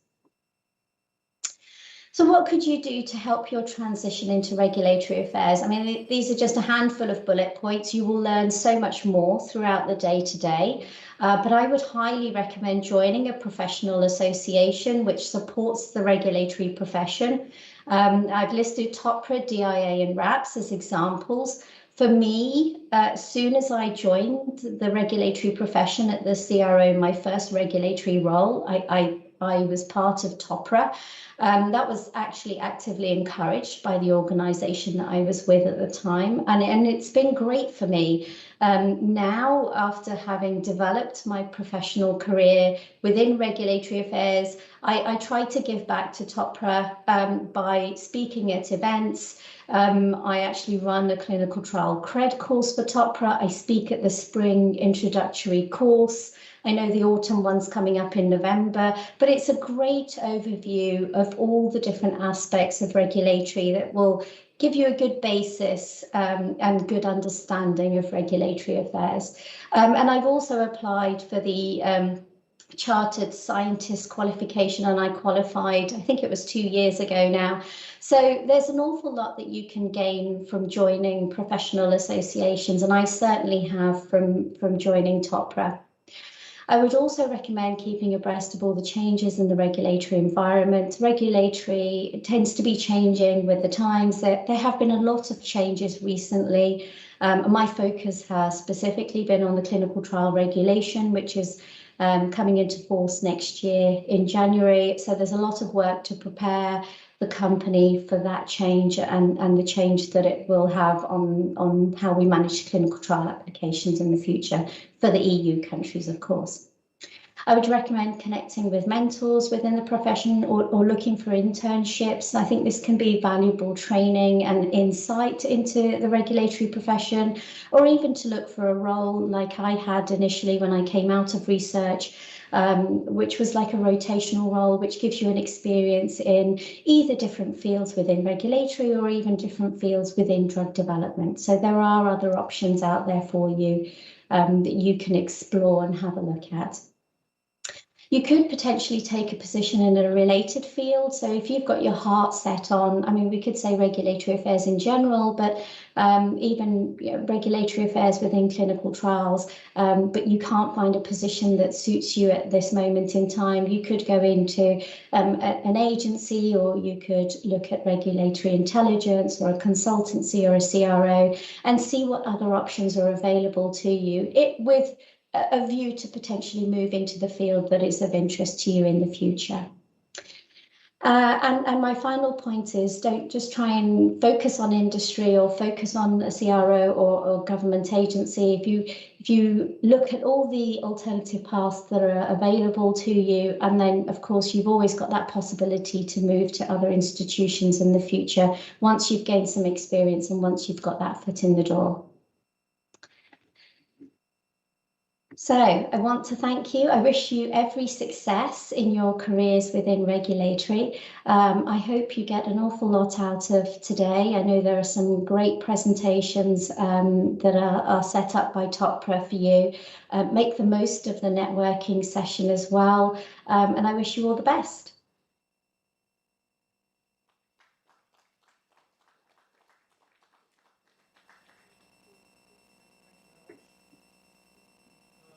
So what could you do to help your transition into regulatory affairs? I mean, these are just a handful of bullet points. You will learn so much more throughout the day-to-day, but I would highly recommend joining a professional association which supports the regulatory profession. I've listed Topra, DIA and RAPS as examples. For me, as soon as I joined the regulatory profession at the CRO, my first regulatory role, I was part of Topra. That was actually actively encouraged by the organisation that I was with at the time, and it's been great for me. Now, after having developed my professional career within regulatory affairs, I try to give back to Topra by speaking at events. I actually run a clinical trial cred course for Topra. I speak at the spring introductory course. I know the autumn one's coming up in November, but it's a great overview of all the different aspects of regulatory that will give you a good basis and good understanding of regulatory affairs. And I've also applied for the Chartered Scientist qualification, and I qualified, I think it was 2 years ago now. So there's an awful lot that you can gain from joining professional associations, and I certainly have from joining Topra. I would also recommend keeping abreast of all the changes in the regulatory environment. Regulatory tends to be changing with the times. There have been a lot of changes recently. My focus has specifically been on the clinical trial regulation, which is coming into force next year in January. So there's a lot of work to prepare the company for that change and the change that it will have on how we manage clinical trial applications in the future for the EU countries, of course. I would recommend connecting with mentors within the profession or looking for internships. I think this can be valuable training and insight into the regulatory profession, or even to look for a role like I had initially when I came out of research, which was like a rotational role, which gives you an experience in either different fields within regulatory or even different fields within drug development. So there are other options out there for you that you can explore and have a look at. You could potentially take a position in a related field. So if you've got your heart set on, I mean, we could say regulatory affairs in general, but even regulatory affairs within clinical trials, but you can't find a position that suits you at this moment in time, you could go into an agency, or you could look at regulatory intelligence or a consultancy or a CRO and see what other options are available to you, with a view to potentially move into the field that is of interest to you in the future. And my final point is, don't just try and focus on industry or focus on a CRO or government agency. If you look at all the alternative paths that are available to you, and then of course you've always got that possibility to move to other institutions in the future once you've gained some experience and once you've got that foot in the door. So I want to thank you. I wish you every success in your careers within regulatory. I hope you get an awful lot out of today. I know there are some great presentations that are set up by Topra for you. Make the most of the networking session as well. And I wish you all the best.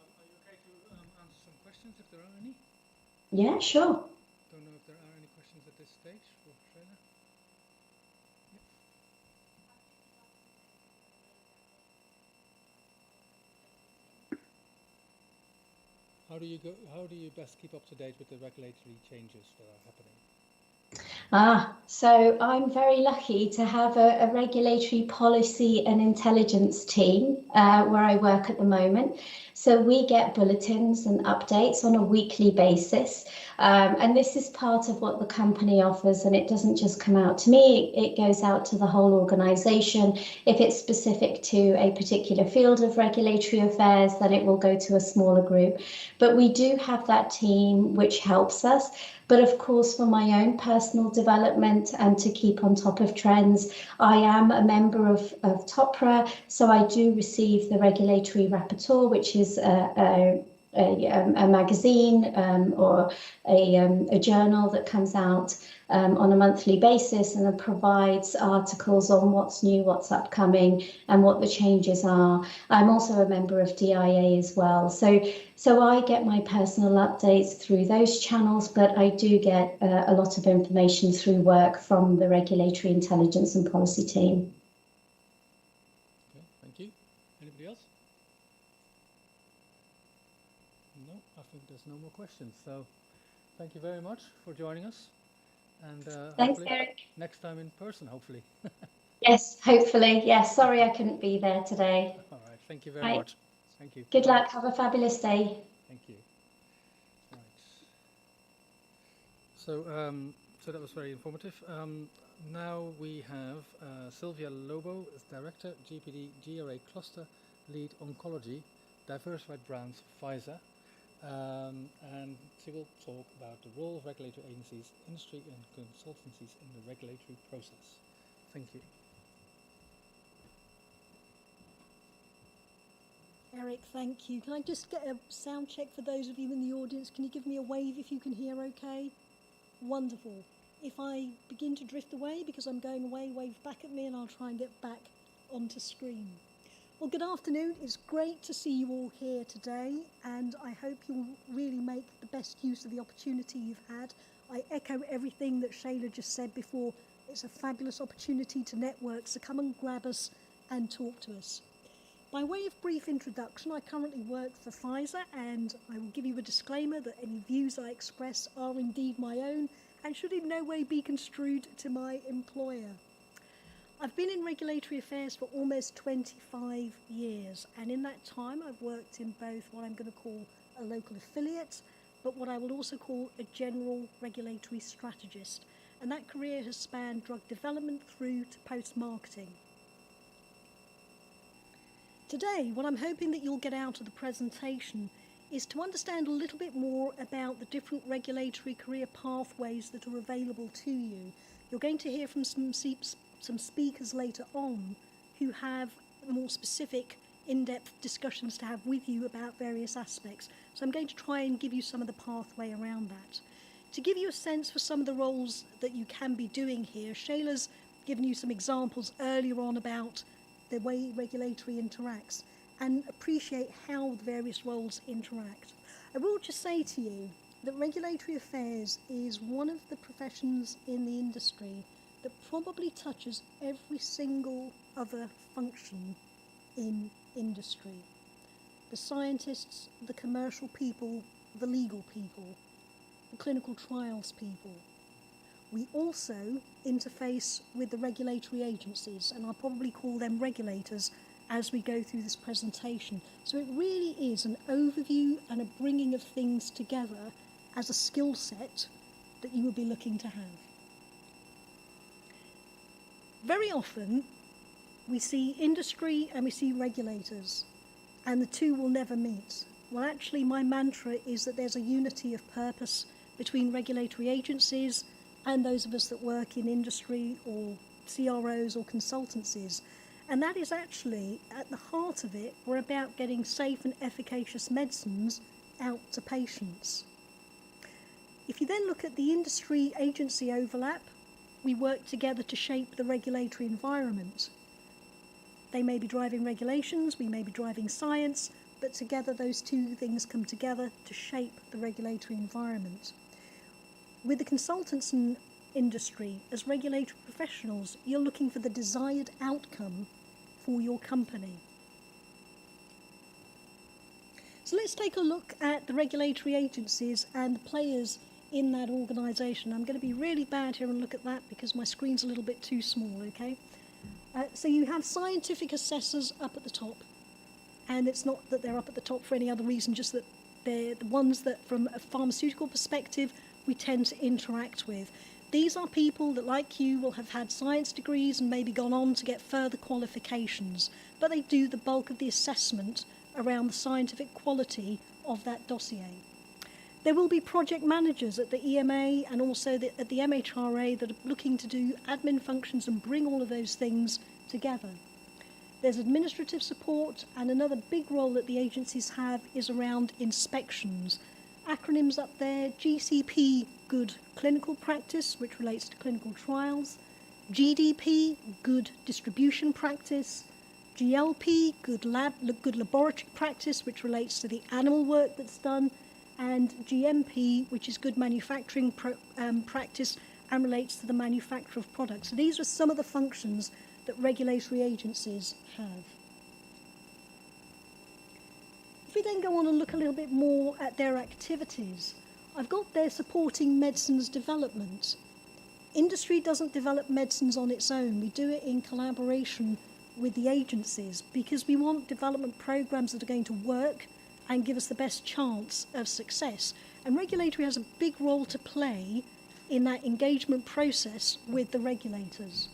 Are you okay to answer some questions if there are any? Yeah, sure. Don't know if there are any questions at this stage for Shayla. How do you best keep up to date with the regulatory changes that are happening? So I'm very lucky to have a regulatory policy and intelligence team where I work at the moment. So we get bulletins and updates on a weekly basis. And this is part of what the company offers, and it doesn't just come out to me, it goes out to the whole organisation. If it's specific to a particular field of regulatory affairs, then it will go to a smaller group. But we do have that team which helps us. But of course, for my own personal development and to keep on top of trends, I am a member of Topra, so I do receive the Regulatory Rapporteur, which is a magazine or a journal that comes out on a monthly basis, and it provides articles on what's new, what's upcoming, and what the changes are. I'm also a member of DIA as well. So I get my personal updates through those channels, but I do get a lot of information through work from the Regulatory Intelligence and Policy team. Okay, thank you. Anybody else? No, I think there's no more questions. So thank you very much for joining us. And Thanks, hopefully Eric. next time in person, hopefully. Yes, hopefully. Yes, sorry I couldn't be there today. All right, thank you very much. Thank you. Good luck. Have a fabulous day. Thank you. Right. So that was very informative. Now we have Sylvia Lobo as Director, GPD GRA Cluster Lead Oncology, Diversified Brands, Pfizer. And she will talk about the role of regulatory agencies, industry and consultancies in the regulatory process. Thank you. Eric, thank you. Can I just get a sound check for those of you in the audience? Can you give me a wave if you can hear okay? Wonderful. If I begin to drift away because I'm going away, wave back at me and I'll try and get back onto screen. Well, good afternoon. It's great to see you all here today, and I hope you'll really make the best use of the opportunity you've had. I echo everything that Shayla just said before. It's a fabulous opportunity to network, so come and grab us and talk to us. By way of brief introduction, I currently work for Pfizer, and I will give you a disclaimer that any views I express are indeed my own and should in no way be construed to my employer. I've been in regulatory affairs for almost 25 years, and in that time I've worked in both what I'm going to call a local affiliate, but what I will also call a general regulatory strategist. And that career has spanned drug development through to post-marketing. Today, what I'm hoping that you'll get out of the presentation is to understand a little bit more about the different regulatory career pathways that are available to you. You're going to hear from some speakers later on who have more specific in-depth discussions to have with you about various aspects. So I'm going to try and give you some of the pathway around that. To give you a sense for some of the roles that you can be doing here, Shayla's given you some examples earlier on about the way regulatory interacts, and appreciate how the various roles interact. I will just say to you that regulatory affairs is one of the professions in the industry that probably touches every single other function in industry. The scientists, the commercial people, the legal people, the clinical trials people. We also interface with the regulatory agencies, and I'll probably call them regulators as we go through this presentation. So it really is an overview and a bringing of things together as a skill set that you will be looking to have. Very often, we see industry and we see regulators, and the two will never meet. Well, actually, my mantra is that there's a unity of purpose between regulatory agencies and those of us that work in industry or CROs or consultancies. And that is actually, at the heart of it, we're about getting safe and efficacious medicines out to patients. If you then look at the industry-agency overlap, we work together to shape the regulatory environment. They may be driving regulations, we may be driving science, but together those two things come together to shape the regulatory environment. With the consultants and industry, as regulatory professionals, you're looking for the desired outcome for your company. So let's take a look at the regulatory agencies and the players in that organisation. I'm going to be really bad here and look at that because my screen's a little bit too small, okay? So you have scientific assessors up at the top, and it's not that they're up at the top for any other reason, just that they're the ones that, from a pharmaceutical perspective, we tend to interact with. These are people that, like you, will have had science degrees and maybe gone on to get further qualifications, but they do the bulk of the assessment around the scientific quality of that dossier. There will be project managers at the EMA and also at the MHRA that are looking to do admin functions and bring all of those things together. There's administrative support, and another big role that the agencies have is around inspections. Acronyms up there: GCP, good clinical practice, which relates to clinical trials; GDP, good distribution practice; GLP, good laboratory practice, which relates to the animal work that's done; and GMP, which is good manufacturing practice and relates to the manufacture of products. So these are some of the functions that regulatory agencies have. If we then go on and look a little bit more at their activities, I've got there supporting medicines development. Industry doesn't develop medicines on its own. We do it in collaboration with the agencies because we want development programs that are going to work and give us the best chance of success. And regulatory has a big role to play in that engagement process with the regulators.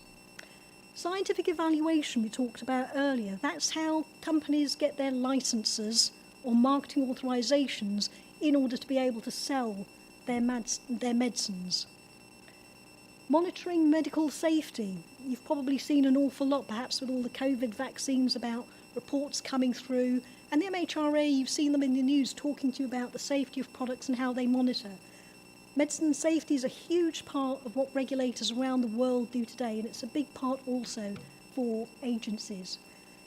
Scientific evaluation we talked about earlier. That's how companies get their licenses or marketing authorizations in order to be able to sell their medicines. Monitoring medical safety. You've probably seen an awful lot, perhaps with all the COVID vaccines, about reports coming through. And the MHRA, you've seen them in the news talking to you about the safety of products and how they monitor. Medicine safety is a huge part of what regulators around the world do today, and it's a big part also for agencies.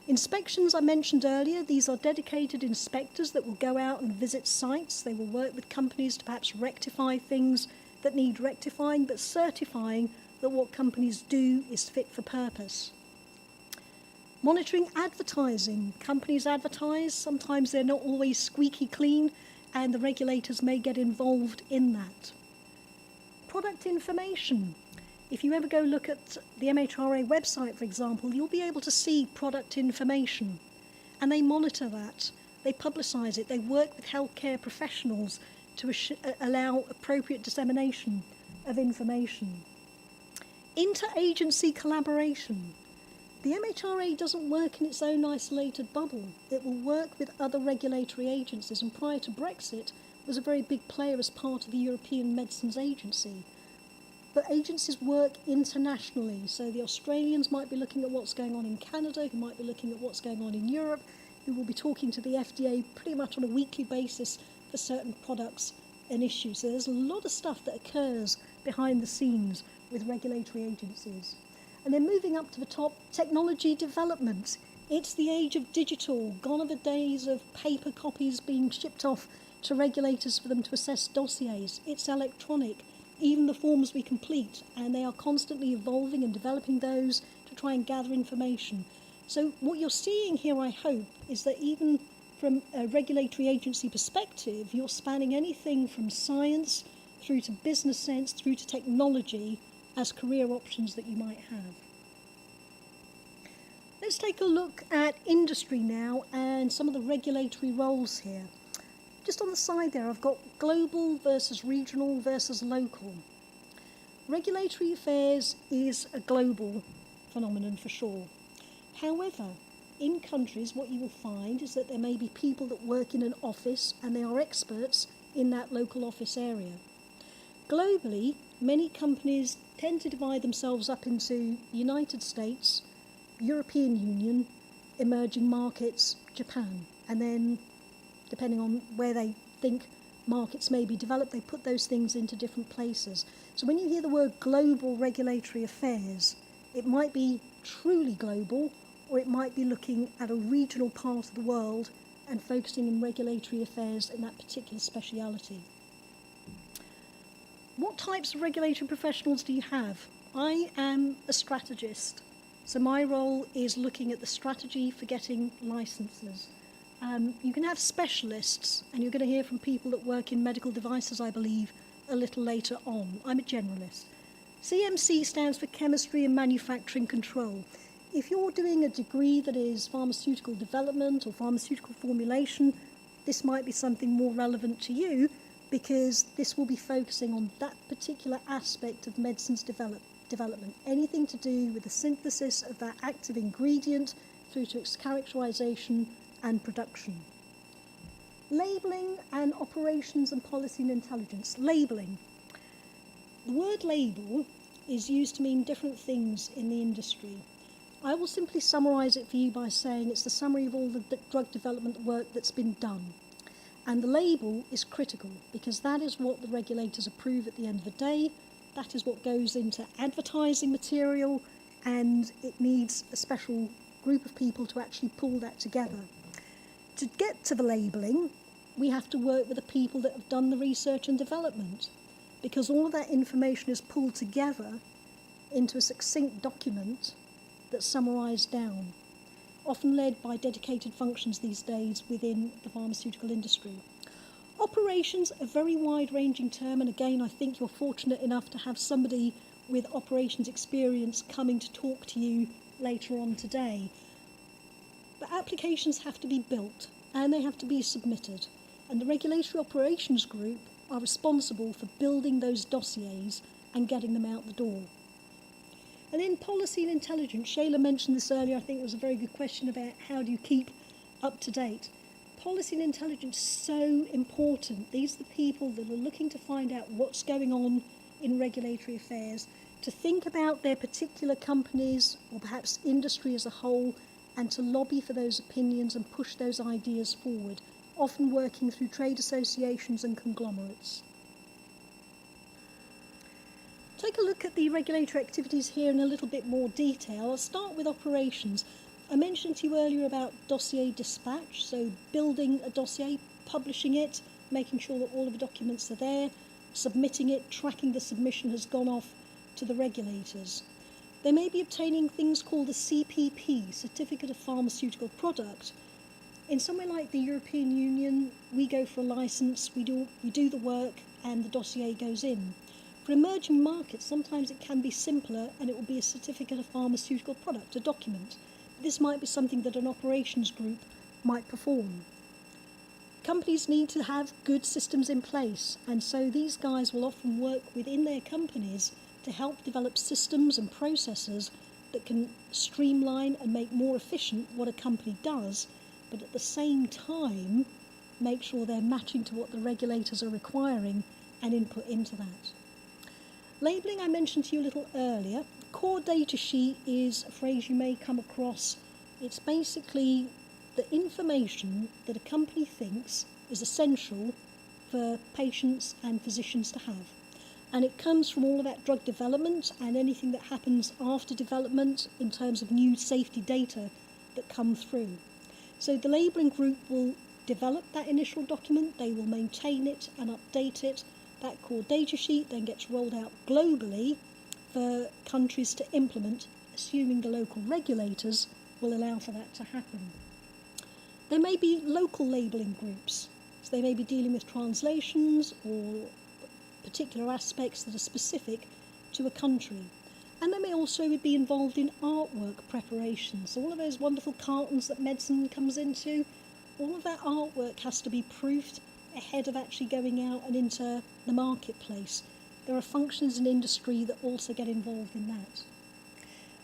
Inspections I mentioned earlier, these are dedicated inspectors that will go out and visit sites. They will work with companies to perhaps rectify things that need rectifying, but certifying that what companies do is fit for purpose. Monitoring advertising. Companies advertise, sometimes they're not always squeaky clean, and the regulators may get involved in that. Product information. If you ever go look at the MHRA website, for example, you'll be able to see product information, and they monitor that. They publicise it. They work with healthcare professionals to allow appropriate dissemination of information. Interagency collaboration. The MHRA doesn't work in its own isolated bubble. It will work with other regulatory agencies, and prior to Brexit was a very big player as part of the European Medicines Agency. But agencies work internationally, so the Australians might be looking at what's going on in Canada, who might be looking at what's going on in Europe, who will be talking to the FDA pretty much on a weekly basis for certain products and issues. So there's a lot of stuff that occurs behind the scenes with regulatory agencies. And then moving up to the top, technology development. It's the age of digital, gone are the days of paper copies being shipped off to regulators for them to assess dossiers. It's electronic, even the forms we complete, and they are constantly evolving and developing those to try and gather information. So what you're seeing here, I hope, is that even from a regulatory agency perspective, you're spanning anything from science through to business sense, through to technology, as career options that you might have. Let's take a look at industry now and some of the regulatory roles here. Just on the side there, I've got global versus regional versus local. Regulatory affairs is a global phenomenon for sure. However, in countries, what you will find is that there may be people that work in an office and they are experts in that local office area. Globally, many companies tend to divide themselves up into United States, European Union, emerging markets, Japan, and then depending on where they think markets may be developed, they put those things into different places. So when you hear the word global regulatory affairs, it might be truly global, or it might be looking at a regional part of the world and focusing on regulatory affairs in that particular speciality. What types of regulatory professionals do you have? I am a strategist, so my role is looking at the strategy for getting licenses. You can have specialists, and you're going to hear from people that work in medical devices, I believe, a little later on. I'm a generalist. CMC stands for Chemistry and Manufacturing Control. If you're doing a degree that is pharmaceutical development or pharmaceutical formulation, this might be something more relevant to you, because this will be focusing on that particular aspect of medicine's development. Anything to do with the synthesis of that active ingredient through to its characterization and production. Labelling and operations and policy and intelligence. Labelling. The word label is used to mean different things in the industry. I will simply summarise it for you by saying it's the summary of all the drug development work that's been done. And the label is critical, because that is what the regulators approve at the end of the day. That is what goes into advertising material, and it needs a special group of people to actually pull that together. To get to the labelling, we have to work with the people that have done the research and development, because all of that information is pulled together into a succinct document that's summarised down, often led by dedicated functions these days within the pharmaceutical industry. Operations, a very wide-ranging term, and again, I think you're fortunate enough to have somebody with operations experience coming to talk to you later on today. But applications have to be built, and they have to be submitted, and the Regulatory Operations Group are responsible for building those dossiers and getting them out the door. And then policy and intelligence. Shayla mentioned this earlier. I think it was a very good question about how do you keep up to date. Policy and intelligence is so important. These are the people that are looking to find out what's going on in regulatory affairs, to think about their particular companies or perhaps industry as a whole, and to lobby for those opinions and push those ideas forward, often working through trade associations and conglomerates. Take a look at the regulatory activities here in a little bit more detail. I'll start with operations. I mentioned to you earlier about dossier dispatch, so building a dossier, publishing it, making sure that all of the documents are there, submitting it, tracking the submission has gone off to the regulators. They may be obtaining things called the CPP, Certificate of Pharmaceutical Product. In somewhere like the European Union, we go for a licence, we do the work, and the dossier goes in. For emerging markets, sometimes it can be simpler, and it will be a certificate of pharmaceutical product, a document. This might be something that an operations group might perform. Companies need to have good systems in place, and so these guys will often work within their companies to help develop systems and processes that can streamline and make more efficient what a company does, but at the same time make sure they're matching to what the regulators are requiring and input into that. Labelling, I mentioned to you a little earlier. Core data sheet is a phrase you may come across. It's basically the information that a company thinks is essential for patients and physicians to have. And it comes from all of that drug development and anything that happens after development in terms of new safety data that come through. So the labelling group will develop that initial document, they will maintain it and update it. That core data sheet then gets rolled out globally for countries to implement, assuming the local regulators will allow for that to happen. There may be local labelling groups, so they may be dealing with translations or particular aspects that are specific to a country. And they may also be involved in artwork preparation. So all of those wonderful cartons that medicine comes into, all of that artwork has to be proofed ahead of actually going out and into the marketplace. There are functions in industry that also get involved in that.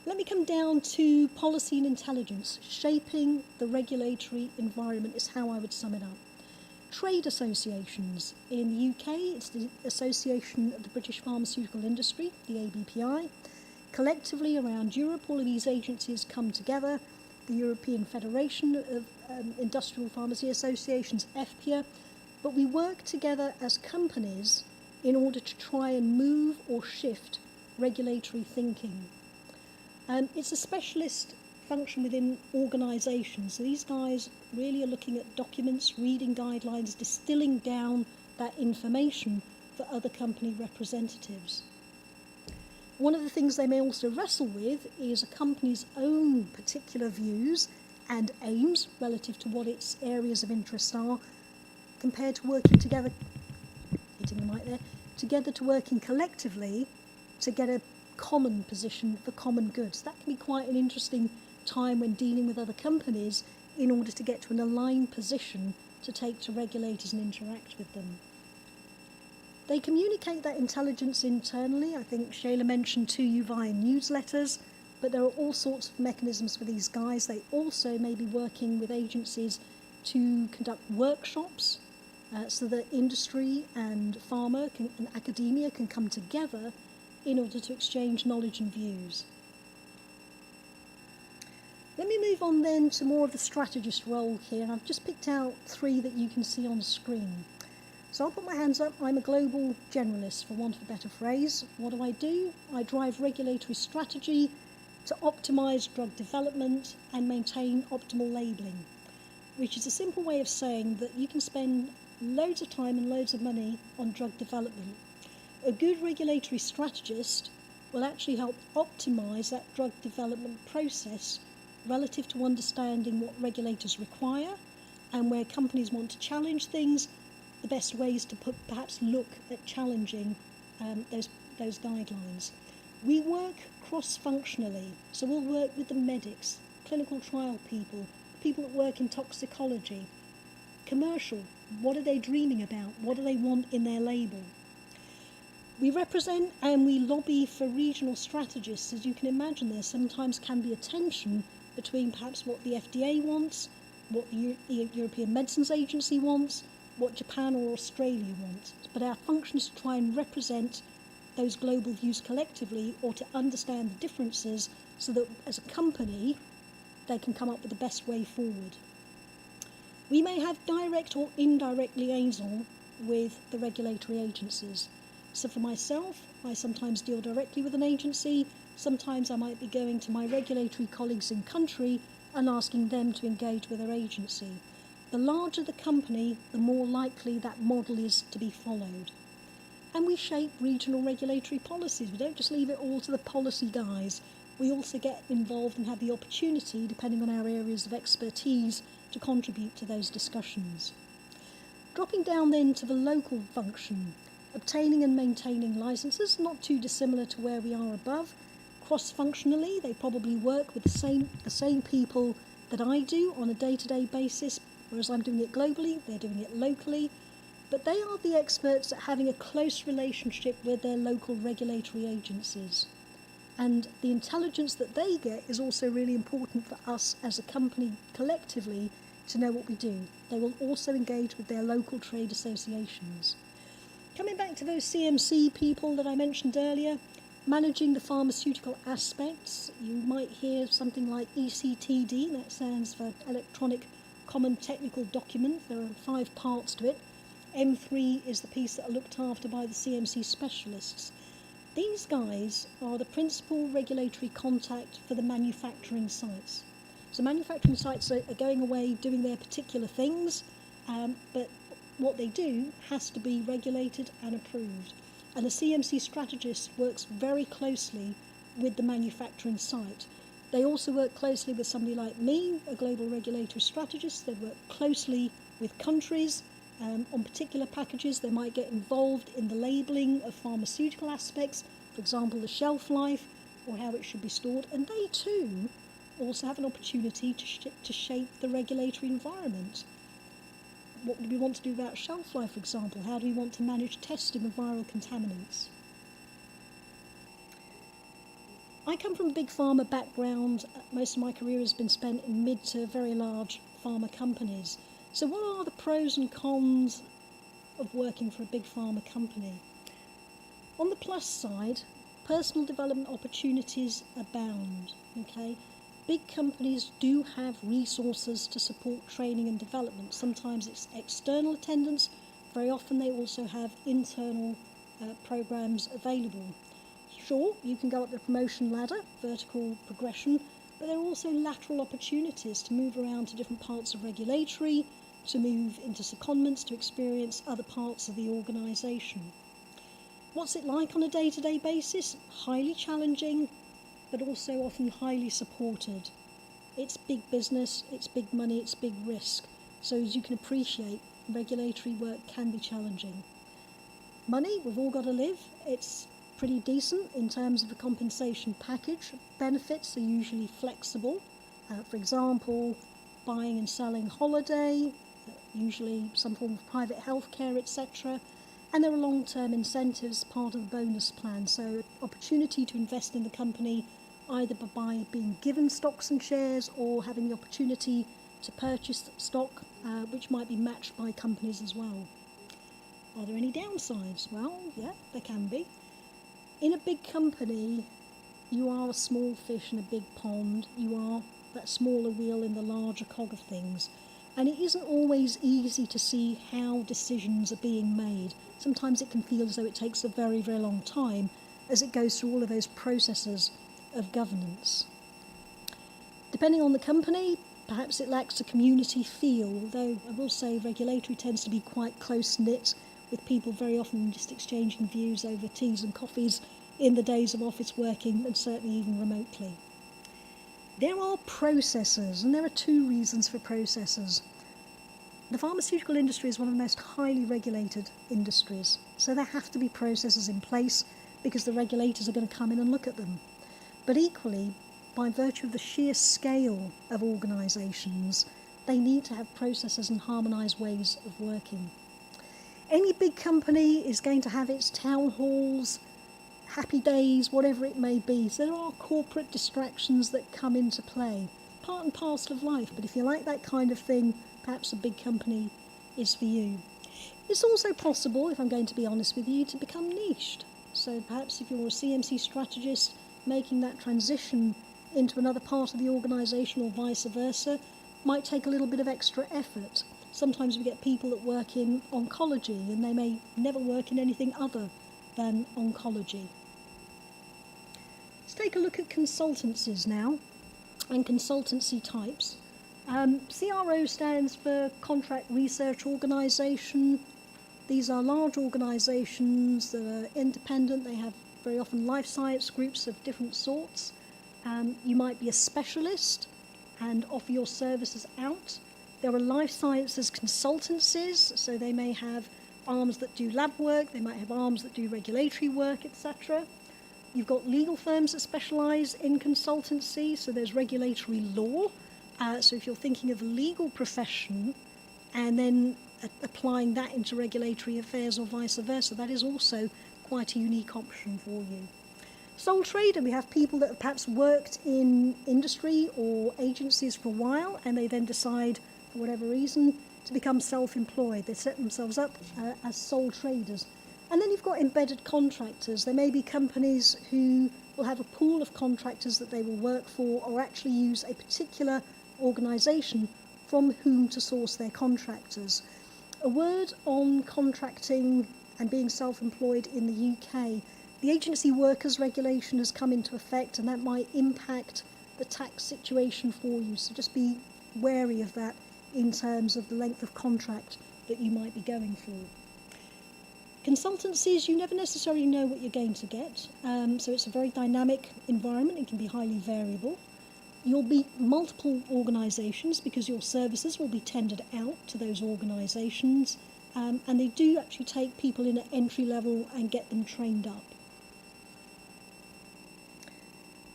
Let me come down to policy and intelligence. Shaping the regulatory environment is how I would sum it up. Trade associations. In the UK, it's the Association of the British Pharmaceutical Industry, the ABPI. Collectively around Europe, all of these agencies come together. The European Federation of Industrial Pharmacy Associations, EFPIA, but we work together as companies in order to try and move or shift regulatory thinking. It's a specialist function within organisations. So these guys really are looking at documents, reading guidelines, distilling down that information for other company representatives. One of the things they may also wrestle with is a company's own particular views and aims relative to what its areas of interest are, compared to working together, hitting the mic there, together to working collectively to get a common position for common goods. That can be quite an interesting time when dealing with other companies in order to get to an aligned position to take to regulators and interact with them. They communicate that intelligence internally. I think Shayla mentioned to you via newsletters, but there are all sorts of mechanisms for these guys. They also may be working with agencies to conduct workshops so that industry and pharma and academia can come together in order to exchange knowledge and views. Let me move on then to more of the strategist role here, and I've just picked out 3 that you can see on screen. So I'll put my hands up. I'm a global generalist, for want of a better phrase. What do? I drive regulatory strategy to optimise drug development and maintain optimal labelling, which is a simple way of saying that you can spend loads of time and loads of money on drug development. A good regulatory strategist will actually help optimise that drug development process relative to understanding what regulators require and where companies want to challenge things, the best ways to perhaps look at challenging those guidelines. We work cross-functionally, so we'll work with the medics, clinical trial people, people that work in toxicology, commercial, what are they dreaming about, what do they want in their label. We represent and we lobby for regional strategists. As you can imagine, there sometimes can be a tension between perhaps what the FDA wants, what the European Medicines Agency wants, what Japan or Australia wants. But our function is to try and represent those global views collectively, or to understand the differences so that as a company they can come up with the best way forward. We may have direct or indirect liaison with the regulatory agencies. So for myself, I sometimes deal directly with an agency. Sometimes I might be going to my regulatory colleagues in country and asking them to engage with their agency. The larger the company, the more likely that model is to be followed. And we shape regional regulatory policies. We don't just leave it all to the policy guys. We also get involved and have the opportunity, depending on our areas of expertise, to contribute to those discussions. Dropping down then to the local function, obtaining and maintaining licenses, not too dissimilar to where we are above. Cross-functionally, they probably work with the same people that I do on a day-to-day basis, whereas I'm doing it globally, they're doing it locally. But they are the experts at having a close relationship with their local regulatory agencies. And the intelligence that they get is also really important for us as a company collectively to know what we do. They will also engage with their local trade associations. Coming back to those CMC people that I mentioned earlier, managing the pharmaceutical aspects, you might hear something like ECTD, that stands for Electronic Common Technical Document. There are 5 parts to it. M3 is the piece that are looked after by the CMC specialists. These guys are the principal regulatory contact for the manufacturing sites. So manufacturing sites are going away doing their particular things, but what they do has to be regulated and approved. And the CMC strategist works very closely with the manufacturing site. They also work closely with somebody like me, a global regulatory strategist. They work closely with countries on particular packages. They might get involved in the labelling of pharmaceutical aspects, for example, the shelf life or how it should be stored. And they too also have an opportunity to shape the regulatory environment. What do we want to do about shelf life, for example? How do we want to manage testing of viral contaminants? I come from a big pharma background. Most of my career has been spent in mid to very large pharma companies. So what are the pros and cons of working for a big pharma company? On the plus side, personal development opportunities abound, okay? Big companies do have resources to support training and development. Sometimes it's external attendance. Very often they also have internal programs available. Sure, you can go up the promotion ladder, vertical progression, but there are also lateral opportunities to move around to different parts of regulatory, to move into secondments, to experience other parts of the organisation. What's it like on a day-to-day basis? Highly challenging, but also often highly supported. It's big business, it's big money, it's big risk. So as you can appreciate, regulatory work can be challenging. Money, we've all got to live. It's pretty decent in terms of the compensation package. Benefits are usually flexible. For example, buying and selling holiday, usually some form of private healthcare, etc. And there are long-term incentives, part of the bonus plan. So opportunity to invest in the company either by being given stocks and shares or having the opportunity to purchase stock, which might be matched by companies as well. Are there any downsides? Well, yeah, there can be. In a big company, you are a small fish in a big pond. You are that smaller wheel in the larger cog of things. And it isn't always easy to see how decisions are being made. Sometimes it can feel as though it takes a very, very long time as it goes through all of those processes of governance. Depending on the company, perhaps it lacks a community feel, although I will say regulatory tends to be quite close-knit, with people very often just exchanging views over teas and coffees in the days of office working, and certainly even remotely. There are processes, and there are two reasons for processes. The pharmaceutical industry is one of the most highly regulated industries, so there have to be processes in place because the regulators are going to come in and look at them. But equally, by virtue of the sheer scale of organisations, they need to have processes and harmonised ways of working. Any big company is going to have its town halls, happy days, whatever it may be. So there are corporate distractions that come into play. Part and parcel of life, but if you like that kind of thing, perhaps a big company is for you. It's also possible, if I'm going to be honest with you, to become niched. So perhaps if you're a CMC strategist, making that transition into another part of the organisation or vice versa might take a little bit of extra effort. Sometimes we get people that work in oncology and they may never work in anything other than oncology. Let's take a look at consultancies now and consultancy types. CRO stands for Contract Research Organisation. These are large organisations that are independent. They have very often life science groups of different sorts. You might be a specialist and offer your services out. There are life sciences consultancies, so they may have arms that do lab work, they might have arms that do regulatory work, etc. You've got legal firms that specialise in consultancy, so there's regulatory law. So if you're thinking of a legal profession and then applying that into regulatory affairs or vice versa, that is also quite a unique option for you. Sole trader, we have people that have perhaps worked in industry or agencies for a while and they then decide, for whatever reason, to become self-employed. They set themselves up as sole traders. And then you've got embedded contractors. There may be companies who will have a pool of contractors that they will work for or actually use a particular organisation from whom to source their contractors. A word on contracting and being self-employed in the UK. The agency workers regulation has come into effect and that might impact the tax situation for you. So just be wary of that in terms of the length of contract that you might be going for. Consultancies, you never necessarily know what you're going to get. So it's a very dynamic environment. It can be highly variable. You'll meet multiple organisations because your services will be tendered out to those organisations. And they do actually take people in at entry level and get them trained up.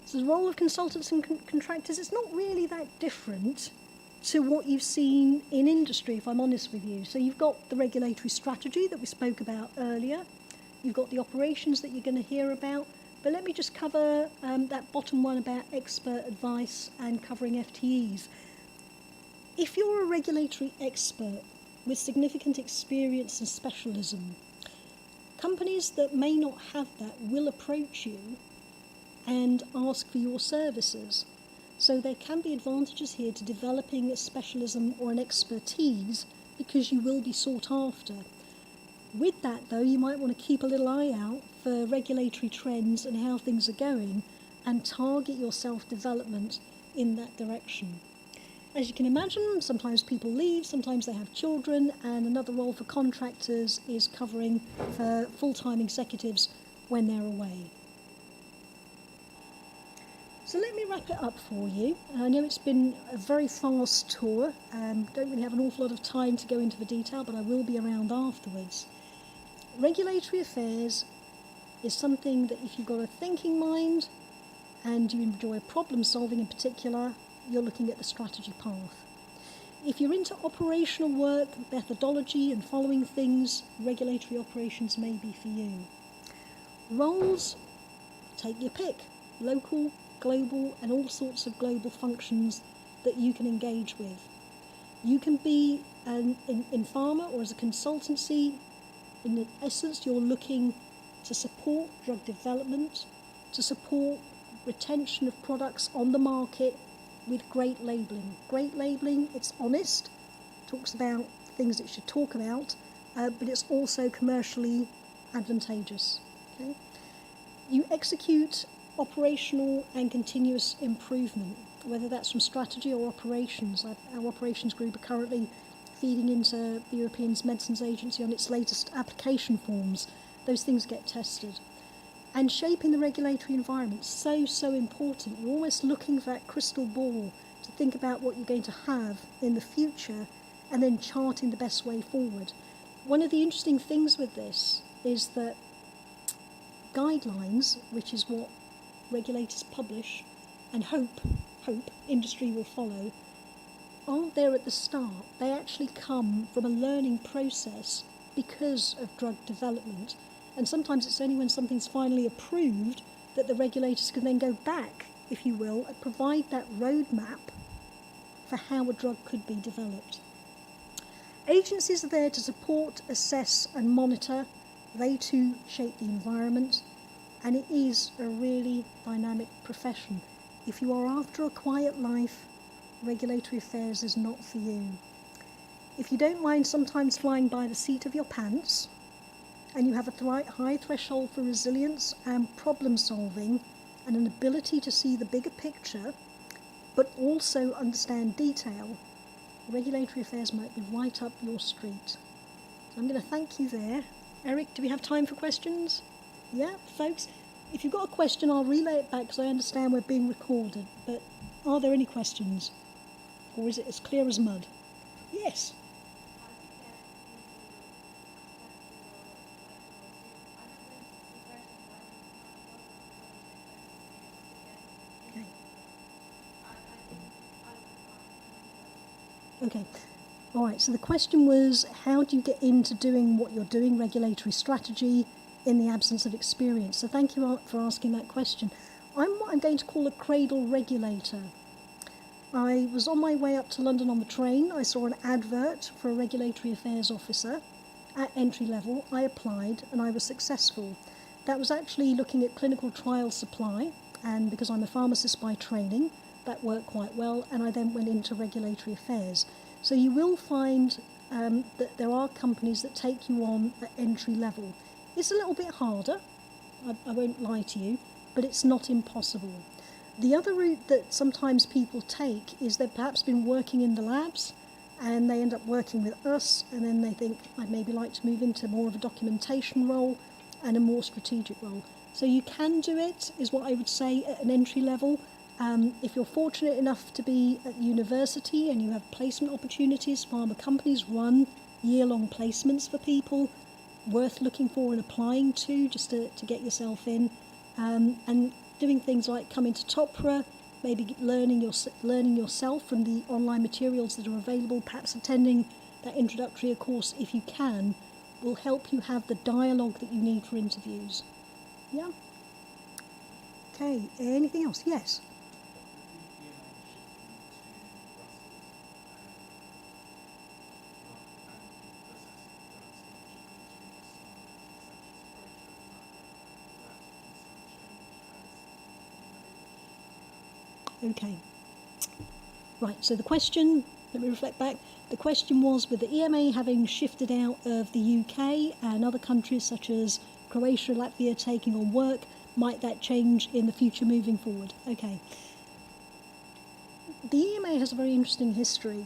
So the role of consultants and contractors, it's not really that different to what you've seen in industry, if I'm honest with you. So you've got the regulatory strategy that we spoke about earlier. You've got the operations that you're going to hear about. But let me just cover that bottom one about expert advice and covering FTEs. If you're a regulatory expert with significant experience and specialism, companies that may not have that will approach you and ask for your services. So there can be advantages here to developing a specialism or an expertise because you will be sought after. With that, though, you might want to keep a little eye out for regulatory trends and how things are going and target your self-development in that direction. As you can imagine, sometimes people leave, sometimes they have children, and another role for contractors is covering for full-time executives when they're away. So let me wrap it up for you. I know it's been a very fast tour. Don't really have an awful lot of time to go into the detail, but I will be around afterwards. Regulatory affairs is something that if you've got a thinking mind and you enjoy problem solving in particular, you're looking at the strategy path. If you're into operational work, methodology and following things, regulatory operations may be for you. Roles, take your pick. Local, global and all sorts of global functions that you can engage with. You can be in pharma or as a consultancy. In essence, you're looking to support drug development, to support retention of products on the market with great labelling. Great labelling, it's honest, talks about things it should talk about, but it's also commercially advantageous. Okay? You execute operational and continuous improvement, whether that's from strategy or operations. Our operations group are currently feeding into the European Medicines Agency on its latest application forms. Those things get tested. And shaping the regulatory environment, so important. You're almost looking for that crystal ball to think about what you're going to have in the future and then charting the best way forward. One of the interesting things with this is that guidelines, which is what regulators publish and hope industry will follow, aren't there at the start. They actually come from a learning process because of drug development. And sometimes it's only when something's finally approved that the regulators can then go back, if you will, and provide that roadmap for how a drug could be developed. Agencies are there to support, assess and monitor. They too shape the environment, and it is a really dynamic profession. If you are after a quiet life, regulatory affairs is not for you. If you don't mind sometimes flying by the seat of your pants, and you have a high threshold for resilience and problem solving and an ability to see the bigger picture, but also understand detail, regulatory affairs might be right up your street. So I'm going to thank you there. Eric, do we have time for questions? Yeah, folks? If you've got a question, I'll relay it back because I understand we're being recorded. But are there any questions? Or is it as clear as mud? Yes. Okay. All right, so the question was, how do you get into doing what you're doing, regulatory strategy, in the absence of experience? So thank you for asking that question. I'm what I'm going to call a cradle regulator. I was on my way up to London on the train. I saw an advert for a regulatory affairs officer at entry level. I applied and I was successful. That was actually looking at clinical trial supply, and because I'm a pharmacist by training, that worked quite well, and I then went into regulatory affairs. So you will find that there are companies that take you on at entry level. It's a little bit harder, I won't lie to you, but it's not impossible. The other route that sometimes people take is they've perhaps been working in the labs and they end up working with us, and then they think, I'd maybe like to move into more of a documentation role and a more strategic role. So you can do it, is what I would say, at an entry level. If you're fortunate enough to be at university and you have placement opportunities, pharma companies run year-long placements for people, worth looking for and applying to just to get yourself in. And doing things like coming to Topra, maybe learning yourself from the online materials that are available, perhaps attending that introductory course if you can, will help you have the dialogue that you need for interviews. Yeah? Okay, anything else? Yes. Okay. Right, so the question, let me reflect back. The question was, with the EMA having shifted out of the UK and other countries such as Croatia, Latvia taking on work, might that change in the future moving forward? Okay. The EMA has a very interesting history.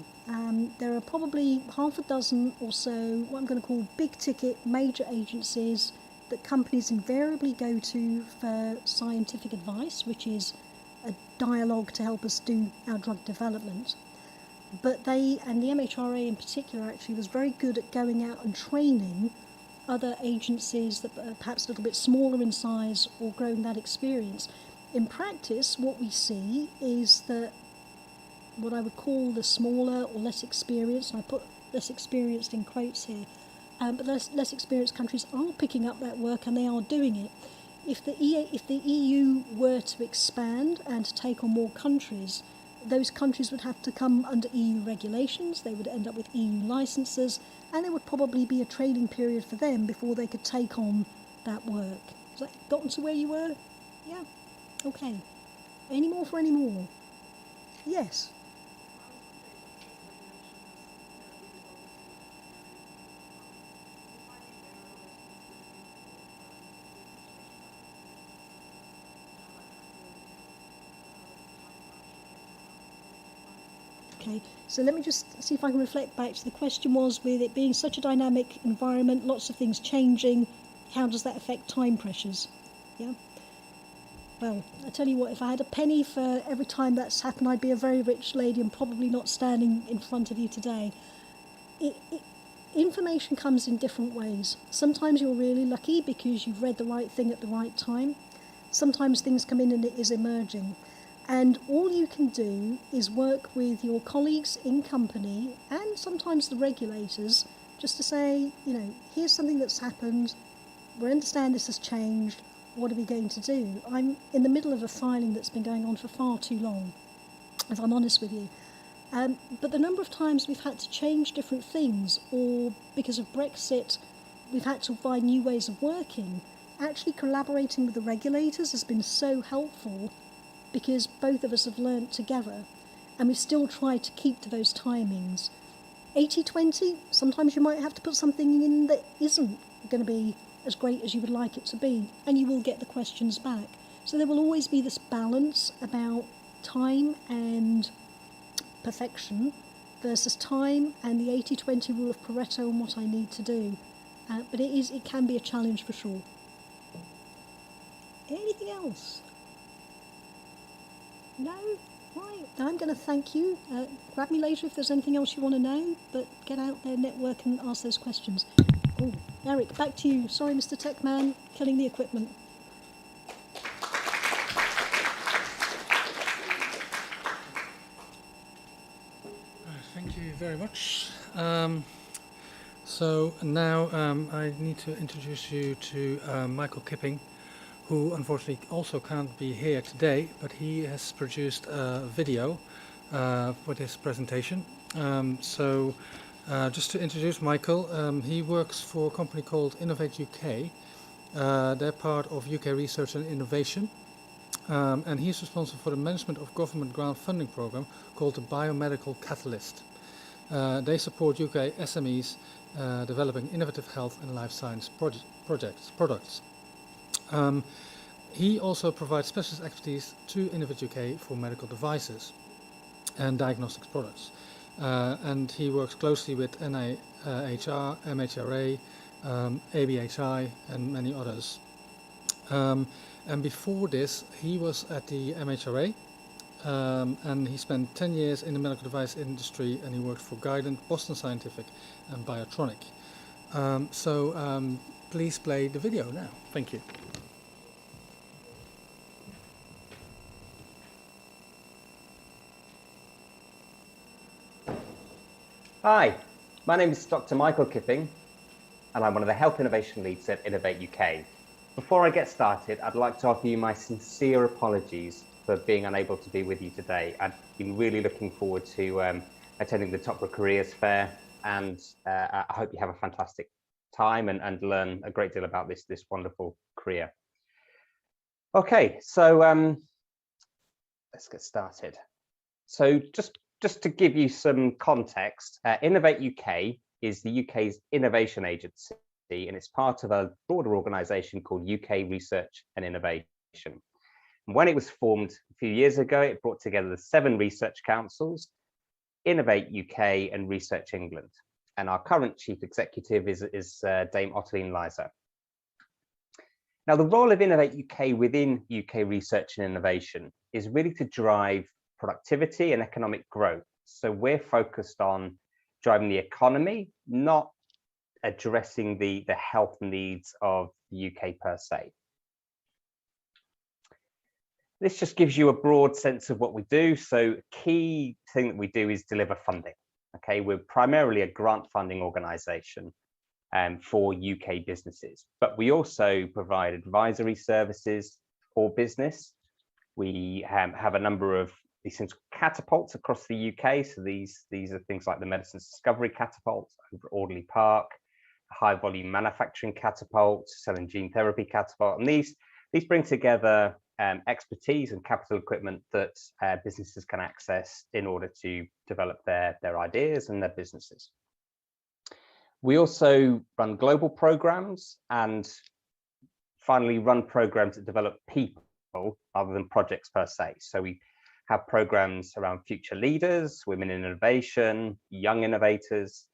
There are probably half a dozen or so what I'm going to call big ticket major agencies that companies invariably go to for scientific advice, which is a dialogue to help us do our drug development. But they, and the MHRA in particular actually, was very good at going out and training other agencies that are perhaps a little bit smaller in size or growing that experience. In practice, what we see is that what I would call the smaller or less experienced, and I put less experienced in quotes here, but less experienced countries are picking up that work and they are doing it. If the EU were to expand and to take on more countries, those countries would have to come under EU regulations, they would end up with EU licenses, and there would probably be a training period for them before they could take on that work. Has that gotten to where you were? Yeah? Okay. Any more for any more? Yes? Okay, so let me just see if I can reflect back to the question was, with it being such a dynamic environment, lots of things changing, how does that affect time pressures? Yeah? Well, I tell you what, if I had a penny for every time that's happened, I'd be a very rich lady and probably not standing in front of you today. Information comes in different ways. Sometimes you're really lucky because you've read the right thing at the right time. Sometimes things come in and it is emerging. And all you can do is work with your colleagues in company and sometimes the regulators just to say, you know, here's something that's happened, we understand this has changed, what are we going to do? I'm in the middle of a filing that's been going on for far too long, if I'm honest with you. But the number of times we've had to change different things, or because of Brexit, we've had to find new ways of working, actually collaborating with the regulators has been so helpful because both of us have learnt together and we've still tried to keep to those timings. 80-20, sometimes you might have to put something in that isn't going to be as great as you would like it to be, and you will get the questions back. So there will always be this balance about time and perfection versus time and the 80-20 rule of Pareto and what I need to do. But it can be a challenge for sure. Anything else? No? Right. I'm going to thank you. Grab me later if there's anything else you want to know, but get out there, network and ask those questions. Oh, Eric, back to you. Sorry, Mr. Techman, killing the equipment. Thank you very much. So now I need to introduce you to Michael Kipping, who unfortunately also can't be here today, but he has produced a video for this presentation. Just to introduce Michael, he works for a company called Innovate UK. They're part of UK Research and Innovation, and he's responsible for the management of government grant funding program called the Biomedical Catalyst. They support UK SMEs developing innovative health and life science products. He also provides specialist expertise to Innovate UK for medical devices and diagnostics products. And he works closely with NIHR, MHRA, ABHI and many others. And before this, he was at the MHRA, and he spent 10 years in the medical device industry, and he worked for Guidant, Boston Scientific and Biotronic. Please play the video now. Thank you. Hi, my name is Dr. Michael Kipping, and I'm one of the Health Innovation Leads at Innovate UK. Before I get started, I'd like to offer you my sincere apologies for being unable to be with you today. I've been really looking forward to attending the Topra Careers Fair, and I hope you have a fantastic time and learn a great deal about this wonderful career. Okay, so let's get started. So just to give you some context, Innovate UK is the UK's innovation agency, and it's part of a broader organisation called UK Research and Innovation. And when it was formed a few years ago, it brought together the 7 research councils, Innovate UK and Research England. And our current chief executive is Dame Ottiline Liza. Now, the role of Innovate UK within UK research and innovation is really to drive productivity and economic growth. So we're focused on driving the economy, not addressing the health needs of the UK per se. This just gives you a broad sense of what we do. So a key thing that we do is deliver funding. Okay, we're primarily a grant funding organisation for UK businesses, but we also provide advisory services for business. We have a number of these things catapults across the UK. So these are things like the Medicines Discovery Catapult over Audley Park, high volume manufacturing catapult, cell and gene therapy catapult, and these bring together expertise and capital equipment that businesses can access in order to develop their ideas and their businesses. We also run global programs and finally run programs that develop people rather than projects per se. So we have programs around future leaders, women in innovation, young innovators.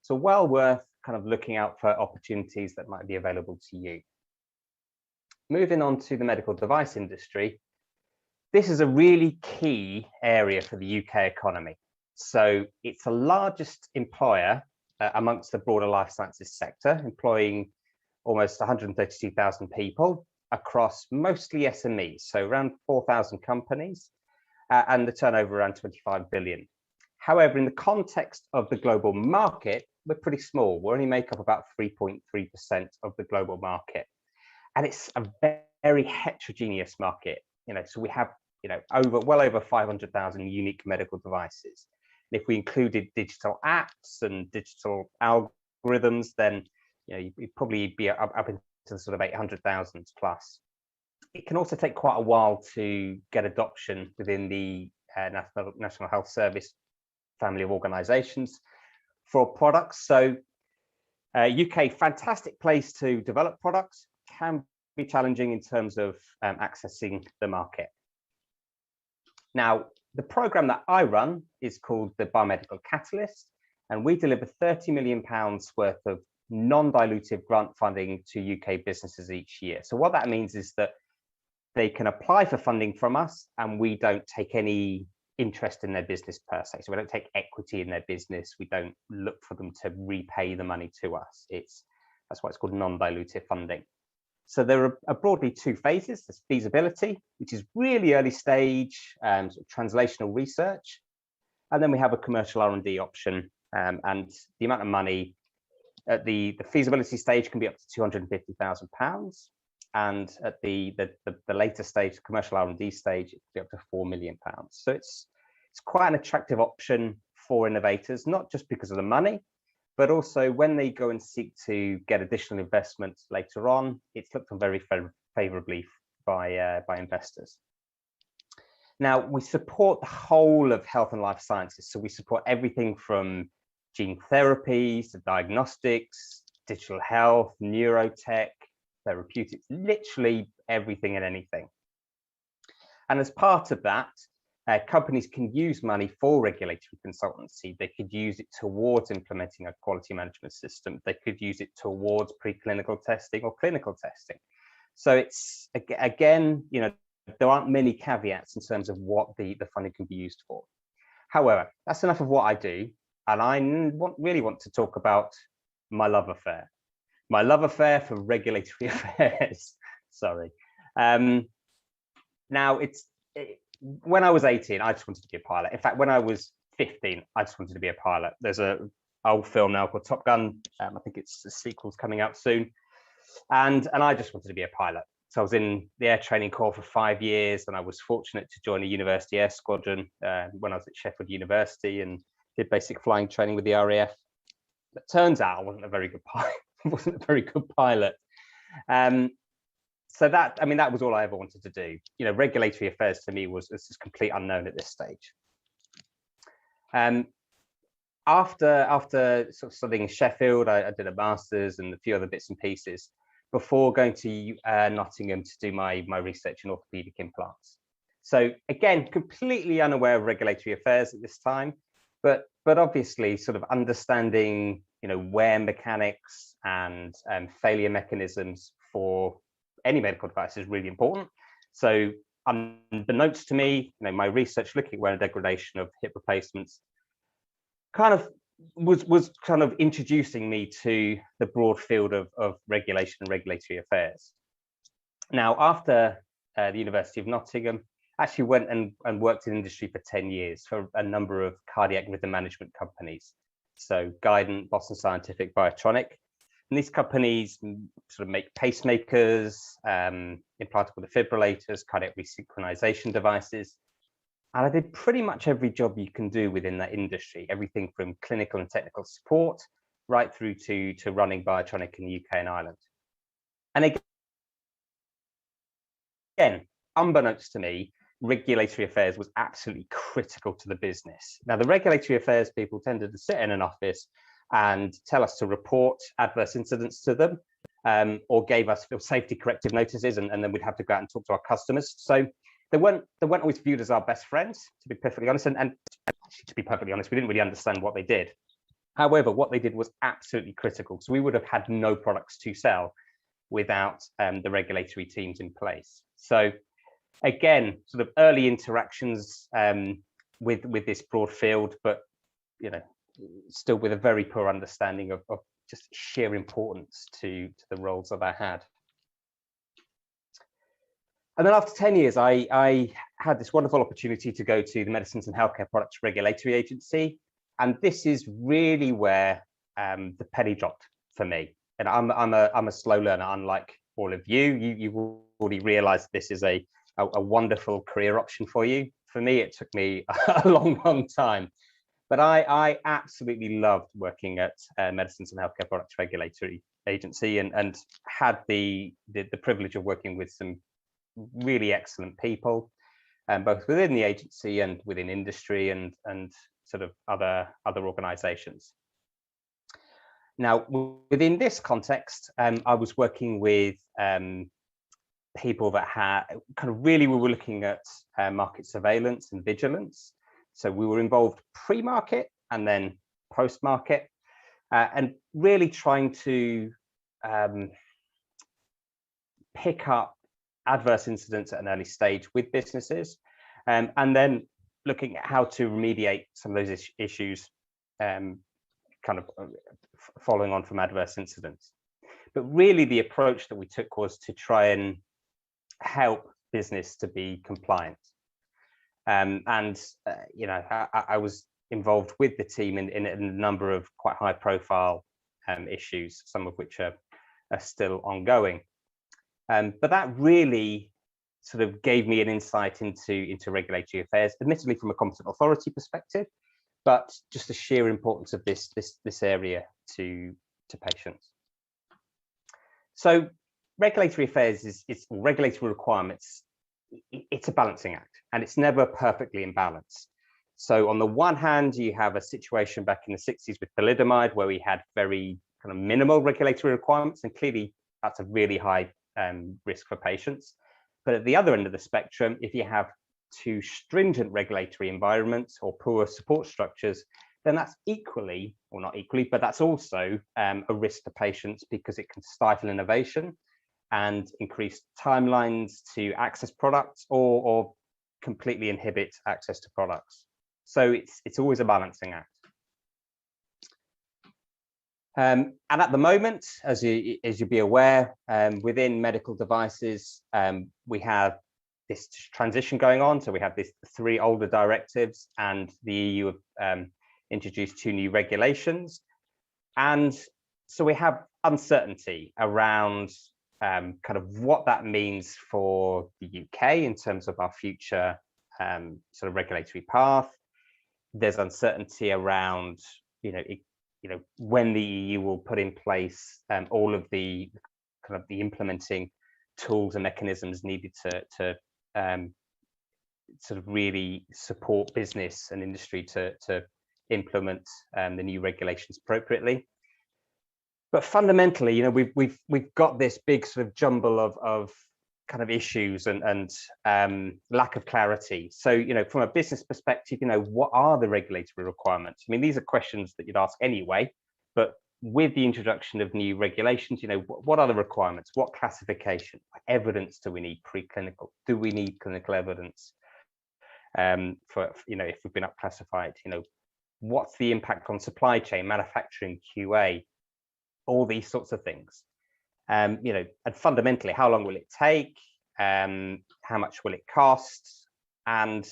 So well worth kind of looking out for opportunities that might be available to you. Moving on to the medical device industry, this is a really key area for the UK economy. So it's the largest employer amongst the broader life sciences sector, employing almost 132,000 people across mostly SMEs, so around 4,000 companies, and the turnover around 25 billion. However, in the context of the global market, we're pretty small. We only make up about 3.3% of the global market. And it's a very heterogeneous market. So we have, well over 500,000 unique medical devices. And if we included digital apps and digital algorithms, then you'd probably be up into the sort of 800,000 plus. It can also take quite a while to get adoption within the National Health Service family of organisations for products. So UK, fantastic place to develop products, can be challenging in terms of accessing the market. Now, the programme that I run is called the Biomedical Catalyst, and we deliver £30 million worth of non-dilutive grant funding to UK businesses each year. So what that means is that they can apply for funding from us and we don't take any interest in their business per se. So we don't take equity in their business. We don't look for them to repay the money to us. That's why it's called non-dilutive funding. So there are broadly 2 phases. There's feasibility, which is really early stage sort of translational research. And then we have a commercial R&D option, and the amount of money at the feasibility stage can be up to £250,000. And at the later stage, the commercial R&D stage, it can be up to £4 million. So it's quite an attractive option for innovators, not just because of the money, but also when they go and seek to get additional investments later on, it's looked on very favourably by investors. Now, we support the whole of health and life sciences. So we support everything from gene therapies to diagnostics, digital health, neurotech, therapeutics, literally everything and anything. And as part of that, companies can use money for regulatory consultancy. They could use it towards implementing a quality management system. They could use it towards preclinical testing or clinical testing. So it's, again, there aren't many caveats in terms of what the funding can be used for. However, that's enough of what I do. And I really want to talk about my love affair. My love affair for regulatory affairs. Sorry. Now, when I was 18, I just wanted to be a pilot. In fact, when I was 15, I just wanted to be a pilot. There's an old film now called Top Gun. I think the sequel's coming out soon. And I just wanted to be a pilot. So I was in the Air Training Corps for 5 years, and I was fortunate to join a university air squadron when I was at Sheffield University and did basic flying training with the RAF. But turns out I wasn't a very good pilot. wasn't a very good pilot. So that, I mean, that was all I ever wanted to do. You know, regulatory affairs to me was just complete unknown at this stage. After sort of studying in Sheffield, I did a master's and a few other bits and pieces before going to Nottingham to do my research in orthopedic implants. So again, completely unaware of regulatory affairs at this time, but obviously sort of understanding, you know, wear mechanics and failure mechanisms for any medical device is really important. So unbeknownst to me, you know, my research looking at wear and degradation of hip replacements kind of was kind of introducing me to the broad field of regulation and regulatory affairs. Now, after the University of Nottingham, I actually went and worked in industry for 10 years for a number of cardiac rhythm management companies. So Guidant, Boston Scientific, Biotronic. And these companies sort of make pacemakers, implantable defibrillators, cardiac resynchronization devices. And I did pretty much every job you can do within that industry, everything from clinical and technical support right through to running Biotronic in the UK and Ireland. And again, unbeknownst to me, regulatory affairs was absolutely critical to the business. Now, the regulatory affairs people tended to sit in an office and tell us to report adverse incidents to them, or gave us safety corrective notices, and then we'd have to go out and talk to our customers. So they weren't always viewed as our best friends, to be perfectly honest. And to be perfectly honest, we didn't really understand what they did. However, what they did was absolutely critical. So we would have had no products to sell without the regulatory teams in place. So again, sort of early interactions with this broad field, but you know, still with a very poor understanding of just sheer importance to the roles that I had. And then after 10 years, I had this wonderful opportunity to go to the Medicines and Healthcare Products Regulatory Agency. And this is really where the penny dropped for me. And I'm a slow learner, unlike all of you. You've already realized this is a wonderful career option for you. For me, it took me a long time. But I absolutely loved working at Medicines and Healthcare Products Regulatory Agency and had the privilege of working with some really excellent people, both within the agency and within industry and sort of other organizations. Now, within this context, I was working with people that had kind of really, we were looking at market surveillance and vigilance. So we were involved pre-market and then post-market, and really trying to pick up adverse incidents at an early stage with businesses, and then looking at how to remediate some of those issues, kind of following on from adverse incidents. But really the approach that we took was to try and help business to be compliant. You know, I was involved with the team in a number of quite high profile issues, some of which are still ongoing. But that really sort of gave me an insight into regulatory affairs, admittedly from a competent authority perspective, but just the sheer importance of this area to patients. So regulatory affairs is regulatory requirements. It's a balancing act, and it's never perfectly in balance. So on the one hand, you have a situation back in the 60s with thalidomide, where we had very kind of minimal regulatory requirements, and clearly that's a really high risk for patients. But at the other end of the spectrum, if you have too stringent regulatory environments or poor support structures, then that's equally, or not equally, but that's also a risk to patients, because it can stifle innovation and increase timelines to access products or completely inhibit access to products. So it's always a balancing act. And at the moment, as you'll be aware, within medical devices, we have this transition going on. So we have these 3 older directives, and the EU have introduced 2 new regulations. And so we have uncertainty around kind of what that means for the UK in terms of our future sort of regulatory path. There's uncertainty around, when the EU will put in place all of the kind of the implementing tools and mechanisms needed to sort of really support business and industry to implement the new regulations appropriately. But fundamentally, we've got this big sort of jumble of kind of issues and lack of clarity. So, from a business perspective, what are the regulatory requirements? I mean, these are questions that you'd ask anyway, but with the introduction of new regulations, what are the requirements? What classification? Evidence do we need? Preclinical? Do we need clinical evidence? For if we've been up classified, what's the impact on supply chain, manufacturing, QA, all these sorts of things. And fundamentally, how long will it take? How much will it cost? And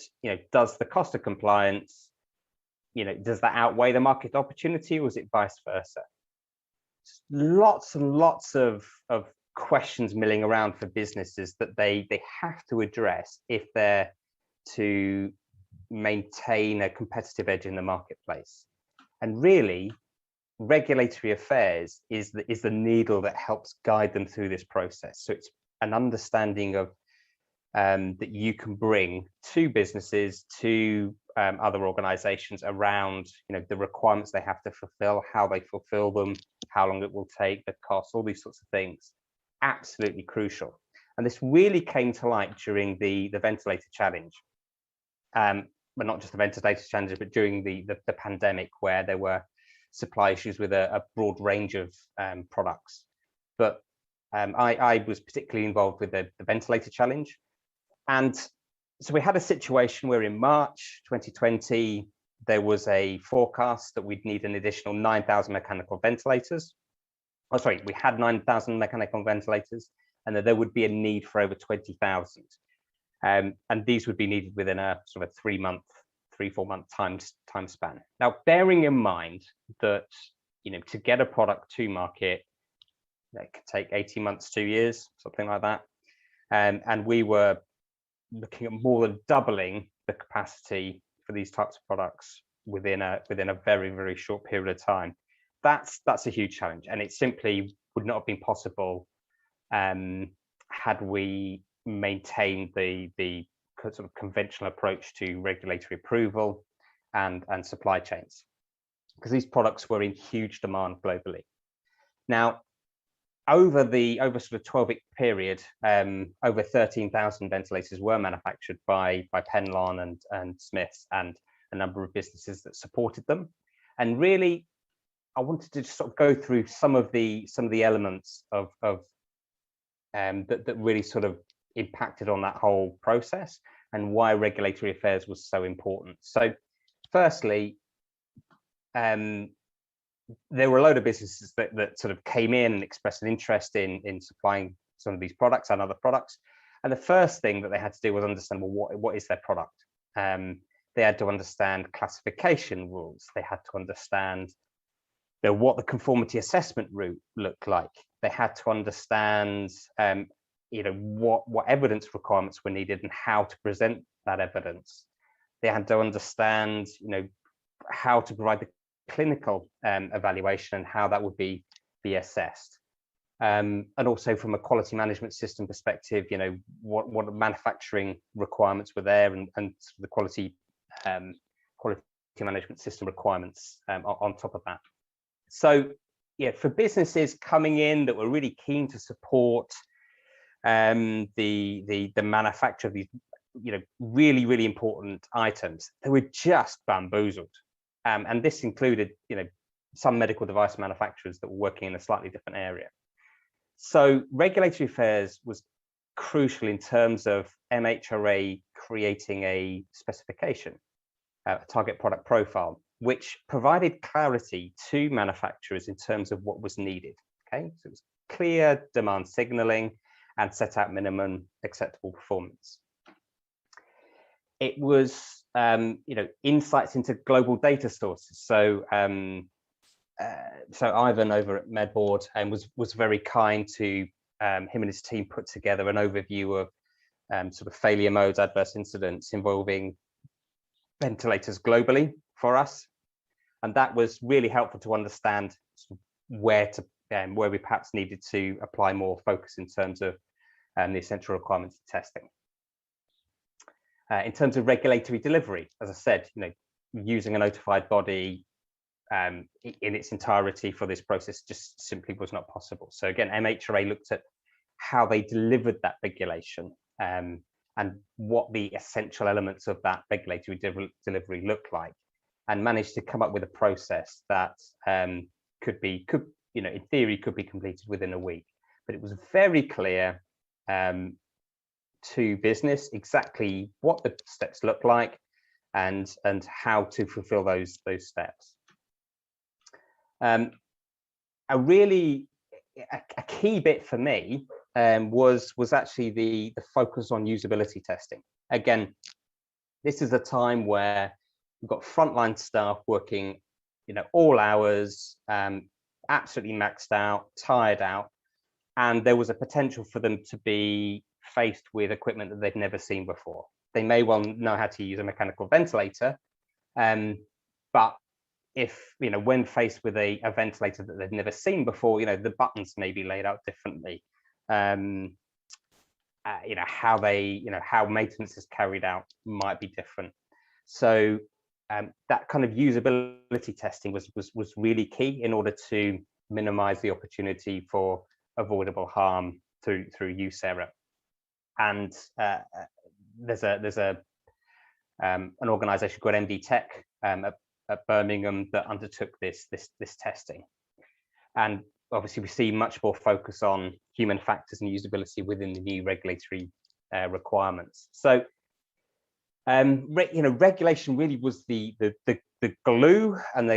does the cost of compliance, does that outweigh the market opportunity, or is it vice versa? Lots and lots of questions milling around for businesses that they have to address if they're to maintain a competitive edge in the marketplace. And really, regulatory affairs is the needle that helps guide them through this process. So it's an understanding of that you can bring to businesses, to other organizations around the requirements they have to fulfill, how they fulfill them, how long it will take, the cost, all these sorts of things. Absolutely crucial. And this really came to light during the ventilator challenge. But not just the ventilator challenge, but during the pandemic, where there were supply issues with a broad range of products. But I was particularly involved with the ventilator challenge. And so we had a situation where in March 2020, there was a forecast that we'd need an additional 9,000 mechanical ventilators. Oh, sorry, we had 9,000 mechanical ventilators, and that there would be a need for over 20,000. And these would be needed within a sort of 3-4 month time span. Now, bearing in mind that to get a product to market, it could take 18 months, 2 years, something like that. And we were looking at more than doubling the capacity for these types of products within a very, very short period of time. That's a huge challenge, and it simply would not have been possible had we maintained the sort of conventional approach to regulatory approval and supply chains, because these products were in huge demand globally. Now, over sort of 12-week period, over 13,000 ventilators were manufactured by Penlon and Smiths and a number of businesses that supported them. And really, I wanted to just sort of go through some of the elements of that really sort of impacted on that whole process and why regulatory affairs was so important. So firstly, there were a load of businesses that sort of came in and expressed an interest in supplying some of these products and other products. And the first thing that they had to do was understand, well, what is their product? They had to understand classification rules. They had to understand what the conformity assessment route looked like. They had to understand what evidence requirements were needed and how to present that evidence. They had to understand how to provide the clinical evaluation and how that would be assessed. And also from a quality management system perspective, what manufacturing requirements were there and the quality management system requirements on top of that. So yeah, for businesses coming in that were really keen to support the manufacture of these really, really important items, they were just bamboozled. And this included some medical device manufacturers that were working in a slightly different area. So regulatory affairs was crucial in terms of MHRA creating a specification, a target product profile, which provided clarity to manufacturers in terms of what was needed. Okay, so it was clear demand signaling and set out minimum acceptable performance. It was insights into global data sources. So so Ivan over at Medboard was very kind to him and his team put together an overview of sort of failure modes, adverse incidents involving ventilators globally for us, and that was really helpful to understand where we perhaps needed to apply more focus in terms of the essential requirements of testing. In terms of regulatory delivery, as I said, using a notified body in its entirety for this process just simply was not possible. So again, MHRA looked at how they delivered that regulation and what the essential elements of that regulatory delivery look like, and managed to come up with a process that could in theory could be completed within a week. But it was very clear to business exactly what the steps look like and how to fulfill those steps. A key bit for me was actually the focus on usability testing. Again, this is a time where we've got frontline staff working, all hours, absolutely maxed out, tired out, and there was a potential for them to be faced with equipment that they've never seen before. They may well know how to use a mechanical ventilator, but if when faced with a ventilator that they've never seen before, the buttons may be laid out differently. How maintenance is carried out might be different. So that kind of usability testing was really key in order to minimize the opportunity for avoidable harm through use error. And there's an organization called MD Tech at Birmingham that undertook this testing, and obviously we see much more focus on human factors and usability within the new regulatory requirements. So regulation really was the glue and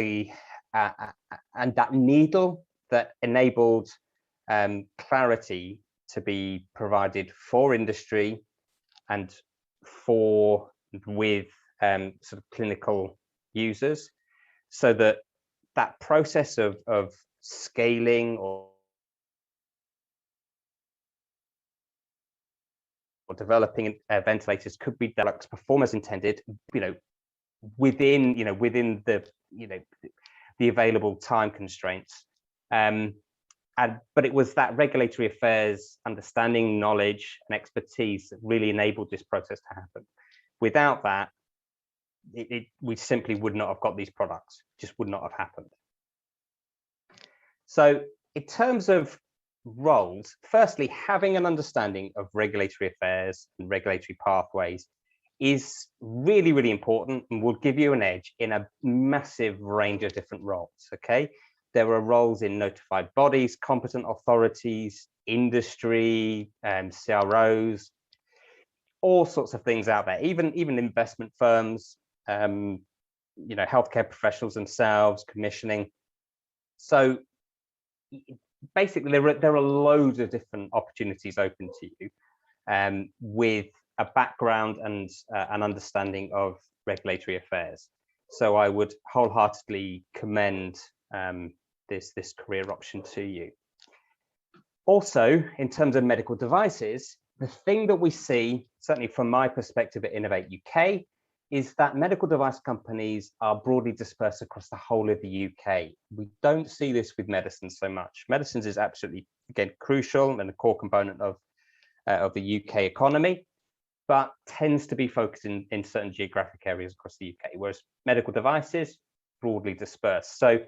and that needle that enabled clarity to be provided for industry and with sort of clinical users, so that process of scaling or developing ventilators could be developed, perform as intended, within the available time constraints. But it was that regulatory affairs understanding, knowledge, and expertise that really enabled this process to happen. Without that, we simply would not have got these products, just would not have happened. So in terms of roles, firstly, having an understanding of regulatory affairs and regulatory pathways is really, really important and will give you an edge in a massive range of different roles, okay? There are roles in notified bodies, competent authorities, industry, CROs, all sorts of things out there, even investment firms, healthcare professionals themselves, commissioning. So basically, there are loads of different opportunities open to you with a background and an understanding of regulatory affairs. So I would wholeheartedly commend this career option to you. Also, in terms of medical devices, the thing that we see, certainly from my perspective at Innovate UK, is that medical device companies are broadly dispersed across the whole of the UK. We don't see this with medicines so much. Medicines is absolutely, again, crucial and a core component of the UK economy, but tends to be focused in certain geographic areas across the UK, whereas medical devices, broadly dispersed. So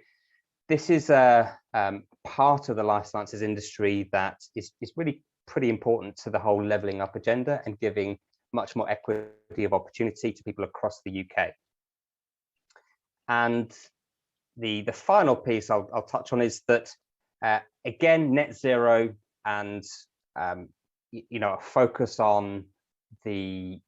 this is a part of the life sciences industry that is really pretty important to the whole levelling up agenda and giving much more equity of opportunity to people across the UK. And the final piece I'll touch on is that, again, net zero and a focus on the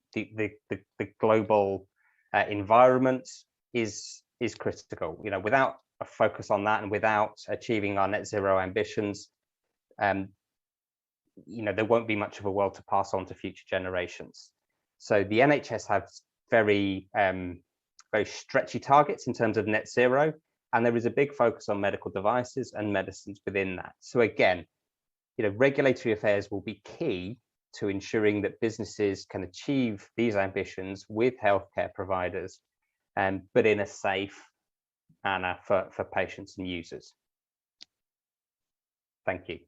global environment is critical. Without a focus on that and without achieving our net zero ambitions, there won't be much of a world to pass on to future generations. So the NHS has very stretchy targets in terms of net zero, And there is a big focus on medical devices and medicines within that. So again, regulatory affairs will be key to ensuring that businesses can achieve these ambitions with healthcare providers, but in a safe manner for patients and users. Thank you.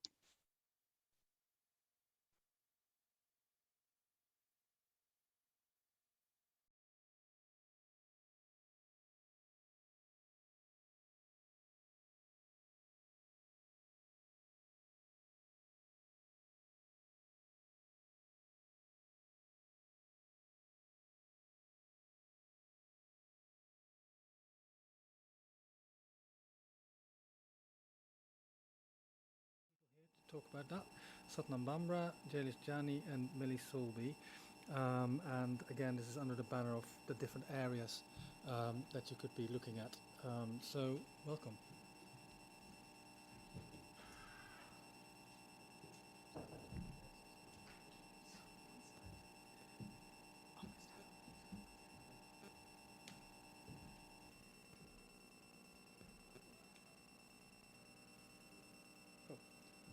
Talk about that. Satnam Bamra, Jailis Jani and Millie Solby. And again, this is under the banner of the different areas that you could be looking at. So welcome.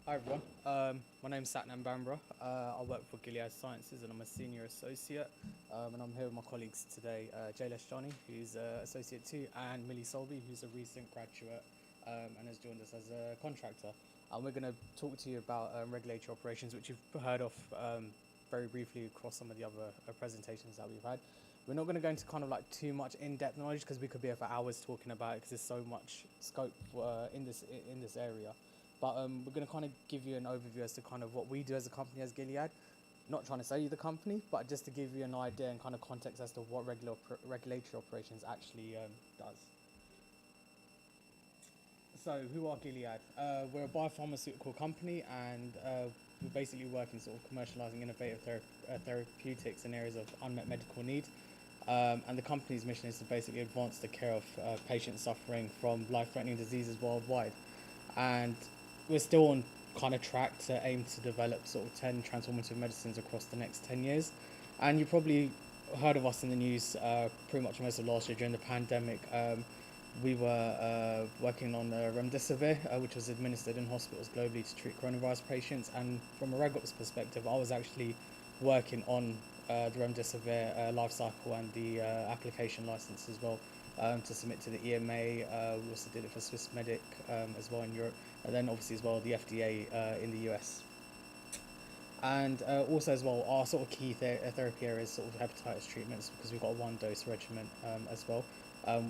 Hi everyone, my name is Satnam Bamra. I work for Gilead Sciences and I'm a senior associate. And I'm here with my colleagues today, Jailis Jani, who's associate 2, and Millie Solby, who's a recent graduate and has joined us as a contractor. And we're going to talk to you about regulatory operations, which you've heard of very briefly across some of the other presentations that we've had. We're not going to go into kind of like too much in-depth knowledge because we could be here for hours talking about it because there's so much scope in this area. But we're going to kind of give you an overview as to kind of what we do as a company as Gilead. Not trying to sell you the company, but just to give you an idea and kind of context as to what regulatory operations actually does. So who are Gilead? We're a biopharmaceutical company and we basically work in sort of commercializing innovative therapeutics in areas of unmet medical need. And the company's mission is to basically advance the care of patients suffering from life-threatening diseases worldwide. And we're still on kind of track to aim to develop sort of 10 transformative medicines across the next 10 years. And you probably heard of us in the news pretty much most of last year during the pandemic. We were working on remdesivir, which was administered in hospitals globally to treat coronavirus patients. And from a RegOps perspective, I was actually working on the remdesivir life cycle and the application license as well to submit to the EMA. We also did it for Swissmedic as well in Europe, and then obviously as well the FDA in the US. And also as well, our sort of key therapy areas sort of hepatitis treatments because we've got a 1-dose regimen as well,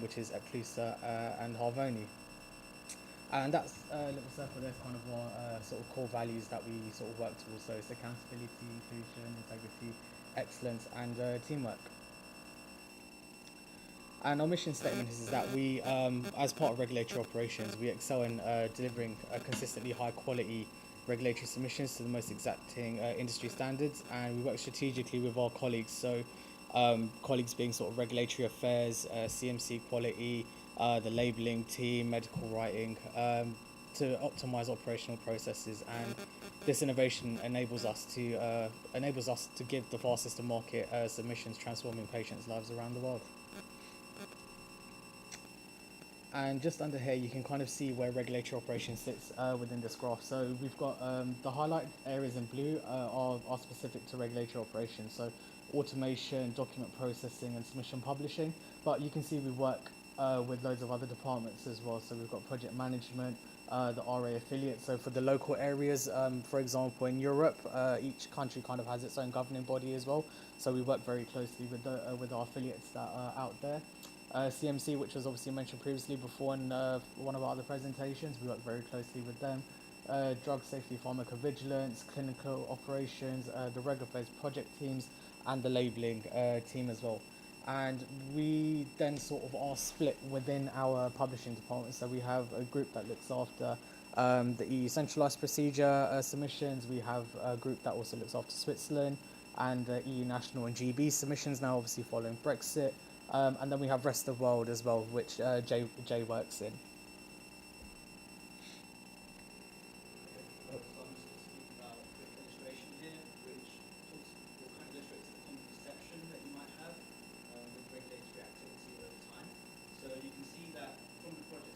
which is Epclusa and Harvoni. And that's a little circle there, kind of our sort of core values that we sort of work towards. So it's accountability, inclusion, integrity, excellence, and teamwork. And our mission statement is that we, as part of regulatory operations, we excel in delivering consistently high quality regulatory submissions to the most exacting industry standards, and we work strategically with our colleagues. So colleagues being sort of regulatory affairs, CMC quality, the labeling team, medical writing, to optimize operational processes. And this innovation enables us to give the fastest to market submissions, transforming patients' lives around the world. And just under here, you can kind of see where regulatory operations sits within this graph. So we've got the highlight areas in blue are specific to regulatory operations. So automation, document processing, and submission publishing. But you can see we work with loads of other departments as well. So we've got project management, the RA affiliate. So for the local areas, for example, in Europe, each country kind of has its own governing body as well. So we work very closely with our affiliates that are out there. CMC, which was obviously mentioned previously before in one of our other presentations, we work very closely with them. Drug safety, pharmacovigilance, clinical operations, the reg affairs project teams, and the labeling team as well. And we then sort of are split within our publishing department. So we have a group that looks after the EU centralised procedure submissions. We have a group that also looks after Switzerland and EU national and GB submissions now, obviously following Brexit. And then we have rest of the world as well, which Jay works in. So I'm just going to speak about a quick illustration here, which kind of illustrates the common perception that you might have with regulatory activity over time. So you can see that from the project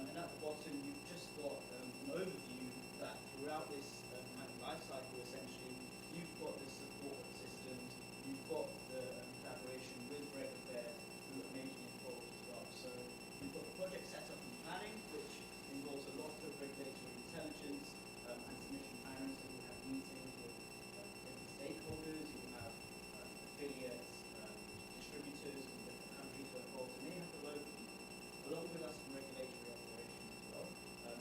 And at the bottom, you've just got an overview that throughout this kind of life cycle, essentially, you've got the support systems, you've got the collaboration with Reg Affairs, who are majorly involved as well. So you've got the project setup and planning, which involves a lot of regulatory intelligence and submission planning. So you have meetings with different stakeholders, you have affiliates, distributors from different countries who are involved, and they have the local people. Along with us in regulatory operations as well,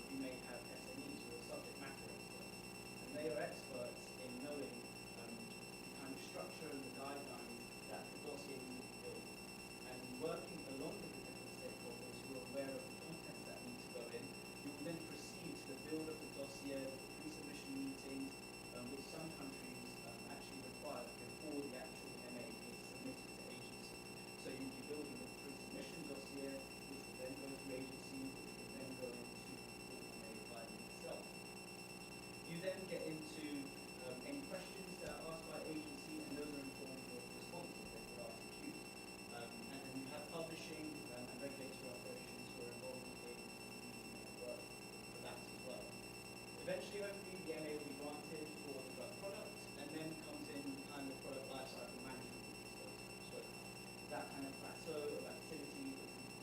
you may have SMEs who are subject matter experts, and they are experts in knowing the kind of structure and the guidelines that the dossier needs to be built, and working along with the different stakeholders who are aware of the contents that need to go in. You will then proceed to the build of the dossier, the pre-submission meetings, which some countries actually require before the actual MA is submitted to agency. So you'll be building the pre-submission dossier, which will then go to agency, which will then go into the full MA filing itself. You then get into any questions that are asked by agency, and those are informed of responses that you ask to queue. And then you have publishing and regulatory operations who are involved in the work for that as well. Eventually, hopefully, the MA will be granted for the drug product, and then comes in kind of product lifecycle management, which is so that kind of plateau of activity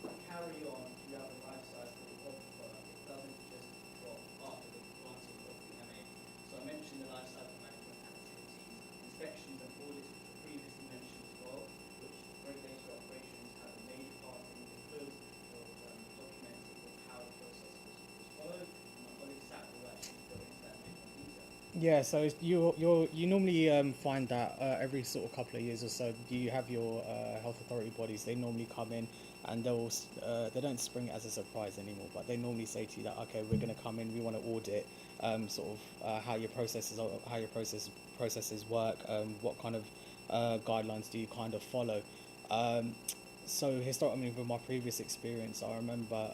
will carry on throughout the life cycle of the product. It doesn't just drop after the granting of the MA. So I mentioned the life cycle management activities, inspections and audits, which were previously mentioned as well, which regulatory operations have a major part in because of documenting of how the process was followed. And my colleague Sat will actually go into that in a bit more detail. Yeah, so you normally find that every sort of couple of years or so, you have your health authority bodies. They normally come in and they don't spring it as a surprise anymore, but they normally say to you that, okay, we're going to come in, we want to audit sort of how your processes work, what kind of guidelines do you kind of follow. So historically, with my previous experience, I remember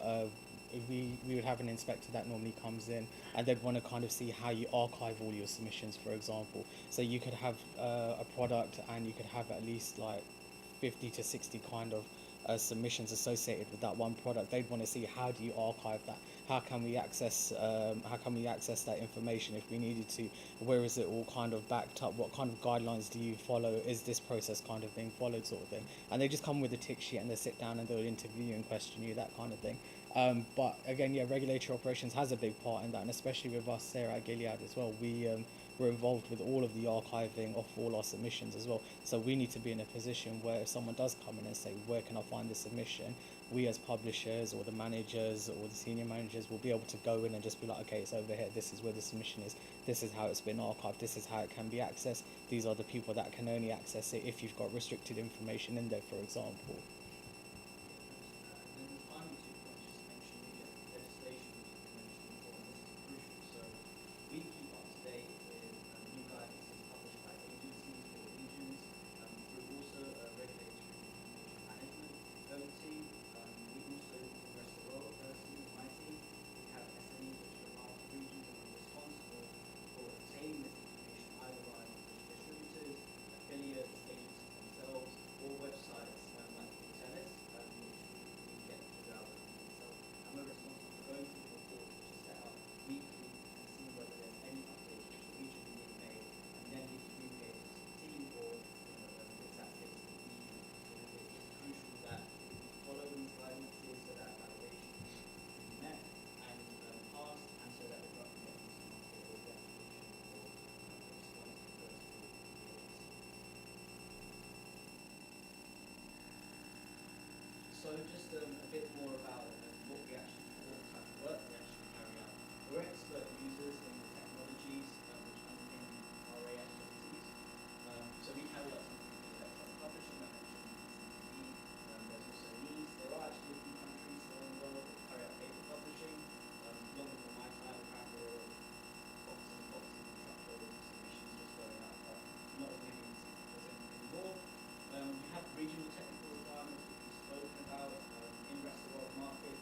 we would have an inspector that normally comes in, and they'd want to kind of see how you archive all your submissions, for example. So you could have a product, and you could have at least like 50 to 60 kind of submissions associated with that one product. They'd want to see, how do you archive that? How can we access that information if we needed to? Where is it all kind of backed up? What kind of guidelines do you follow? Is this process kind of being followed, sort of thing? And they just come with a tick sheet, and they sit down and they'll interview you and question you, that kind of thing. But again, yeah, regulatory operations has a big part in that, and especially with us here at Gilead as well. We're involved with all of the archiving of all our submissions as well. So we need to be in a position where if someone does come in and say, where can I find this submission? We as publishers or the managers or the senior managers will be able to go in and just be like, okay, it's over here. This is where the submission is. This is how it's been archived. This is how it can be accessed. These are the people that can only access it if you've got restricted information in there, for example. And then the final 2 points, just to mention the legislation which has been mentioned before, and this is crucial. So we keep up to date with new guidances published by agencies or regions through also regulatory information management OT. We also, the rest of the world, personally, my team, we have SMEs which are after regions, and we're responsible for obtaining this information either via distributors, affiliates, agencies themselves, or websites like Fortellis, which we get throughout the company itself. And we're responsible for going through the reports which are set up weekly and seeing whether there's any updates which are regionally being made, and then be communicated to the team or it's that case to the EU. So it is crucial that we follow these guidances so that validation can be met and passed, and so that the drug can get into market or the application for response goes through the agency. So just a bit more about what type of work we actually carry out. We're expert users in the technologies which underpin RA activities. So we carry out something called electronic publishing. I mentioned ECTD. There's also NEES. There are actually a few countries still in the world that carry out paper publishing. Long before my time, apparently there were boxes and boxes and truckloads of submissions just going out, but not as many as anymore. We have regional technical requirements which we've spoken about in rest of the world markets.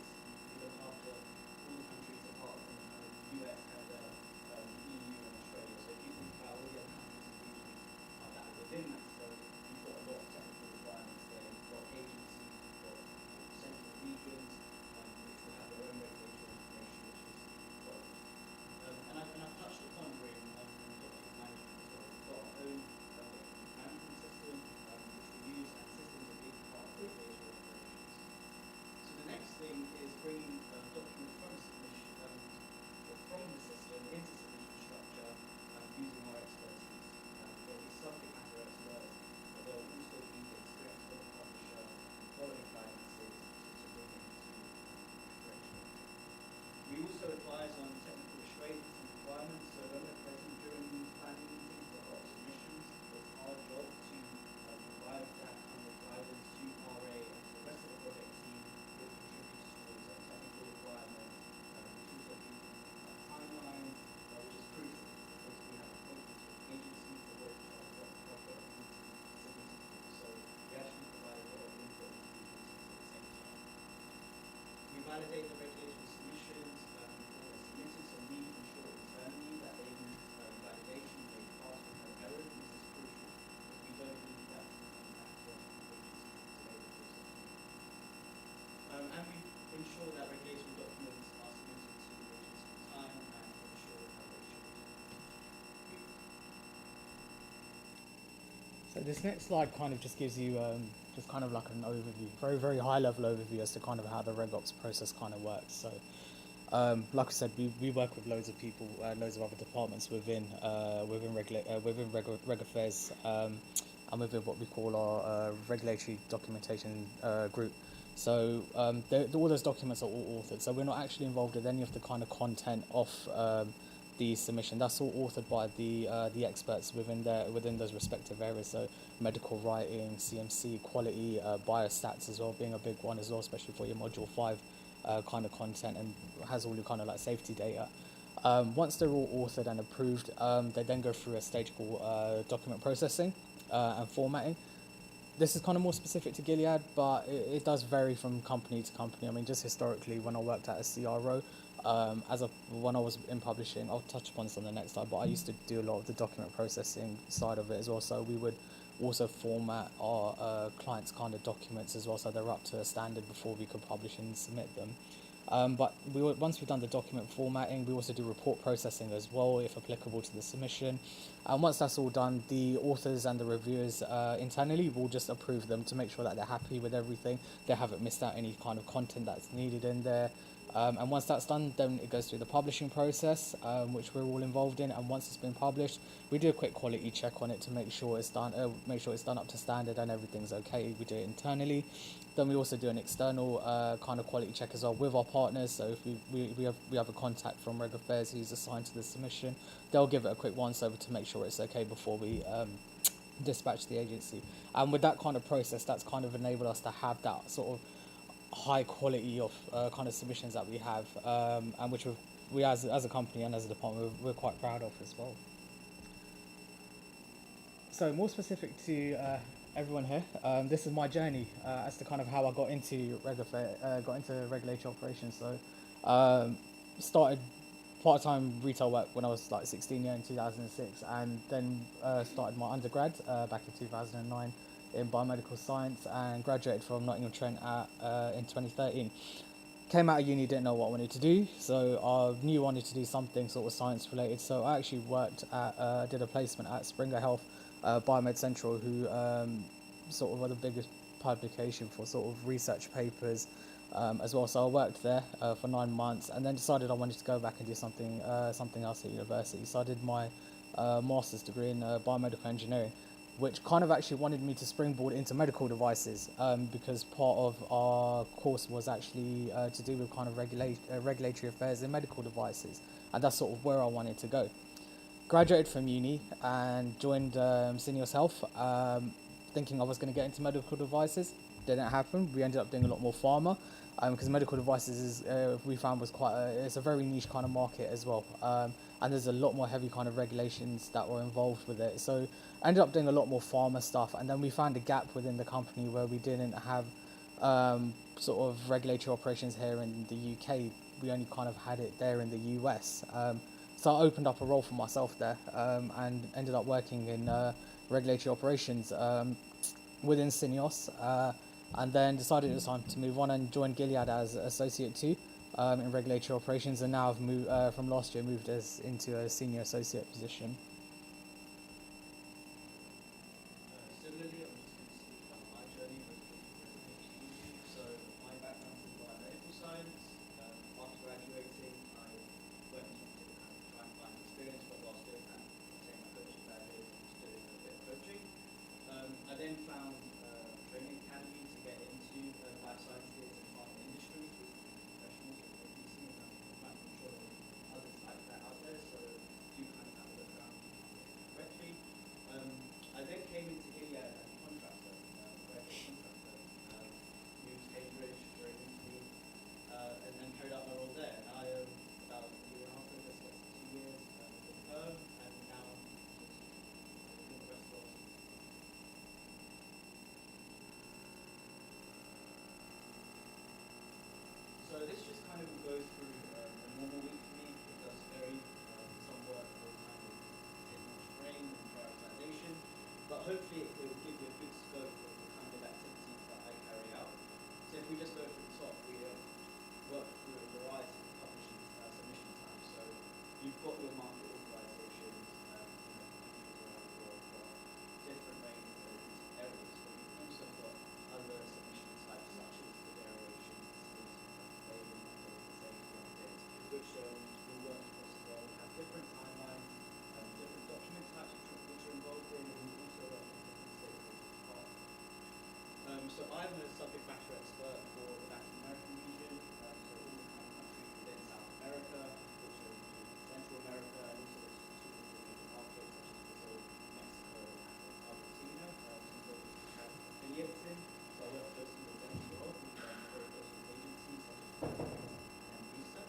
validate the regulatory submissions before they're submitted, so we ensure internally that they meet validation, they pass with no errors, and this is crucial because we don't need that to impact on agencies to delay the process. And we ensure that regulatory documents are submitted to the agency on time and ensure how they should. So this next slide kind of just gives you just kind of like an overview, very, very high level overview as to kind of how the reg ops process kind of works. So like I said, we work with loads of people, loads of other departments within reg affairs, and within what we call our regulatory documentation group. So all those documents are all authored. So we're not actually involved with any of the kind of content of the submission. That's all authored by the experts within those respective areas. So medical writing, CMC, quality, biostats as well being a big one as well, especially for your module 5 kind of content, and has all your kind of like safety data. Once they're all authored and approved, they then go through a stage called document processing and formatting. This is kind of more specific to Gilead, but it does vary from company to company. I mean, just historically, when I worked at a CRO, when I was in publishing, I'll touch upon this on the next slide, but I used to do a lot of the document processing side of it as well. So we would also format our clients' kind of documents as well, so they're up to a standard before we could publish and submit them. But once we've done the document formatting, we also do report processing as well, if applicable to the submission. And once that's all done, the authors and the reviewers internally will just approve them to make sure that they're happy with everything. They haven't missed out any kind of content that's needed in there. And once that's done, then it goes through the publishing process, which we're all involved in. And once it's been published, we do a quick quality check on it to make sure it's done up to standard and everything's okay. We do it internally. Then we also do an external kind of quality check as well with our partners. So if we have a contact from Reg Affairs who's assigned to the submission, they'll give it a quick once over to make sure it's okay before we dispatch the agency. And with that kind of process, that's kind of enabled us to have that sort of high quality of kind of submissions that we have, and which we as a company and as a department we're quite proud of as well. So more specific to everyone here, this is my journey as to kind of how I got into regulatory operations. So started part-time retail work when I was like 16 in 2006, and then started my undergrad back in 2009 in biomedical science, and graduated from Nottingham Trent in 2013. Came out of uni, didn't know what I wanted to do, so I knew I wanted to do something sort of science related. So I actually did a placement at Springer Health, Biomed Central, who sort of are the biggest publication for sort of research papers as well. So I worked there for 9 months, and then decided I wanted to go back and do something else at university. So I did my master's degree in biomedical engineering, which kind of actually wanted me to springboard into medical devices, because part of our course was actually to do with kind of regulatory affairs in medical devices, and that's sort of where I wanted to go. Graduated from uni and joined Syneos Health, thinking I was going to get into medical devices. Didn't happen. We ended up doing a lot more pharma, because medical devices we found was it's a very niche kind of market as well, and there's a lot more heavy kind of regulations that were involved with it. So I ended up doing a lot more pharma stuff, and then we found a gap within the company where we didn't have sort of regulatory operations here in the UK. We only kind of had it there in the US. So I opened up a role for myself there, and ended up working in regulatory operations within Syneos, and then decided it was time to move on and join Gilead as Associate 2 in regulatory operations, and now I've moved from last year into a senior associate position. Similarly, I'm just going to speak about my journey with presentation. So my background is in biomedical science. After graduating, I went to kind of try and find experience, but whilst doing that, obtain my coaching badges and just doing a bit of coaching. I then found a training academy to get into life sciences and pharma industry through professionals with APC, and I'm sure there are others like that out there, so do kind of have a look around Topra expert for the Latin American region, so all the kind of countries within South America, also Central America, and also two of the major markets such as Brazil, Mexico, and Argentina. Some of those we have affiliates in, so I work closely with them as well. We work very close with agencies such as and Visa.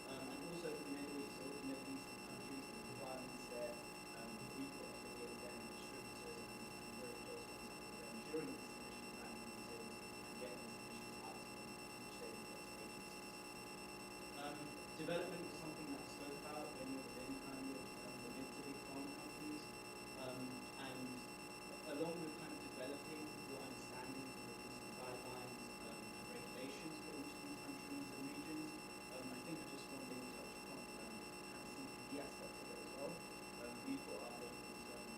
And also for the Middle East, all the Middle Eastern countries and the requirements there, we've got affiliates there and distributors and very close contact with them during the submission planning meetings and getting the submissions out to them each day with those agencies. Development is something that I spoke about when you're within kind of the mid to big pharma companies. And along with kind of developing your understanding of the recent guidelines and regulations for each of these countries and regions, I think I just want to touch upon kind of CPD aspect of it as well. We've got our own internal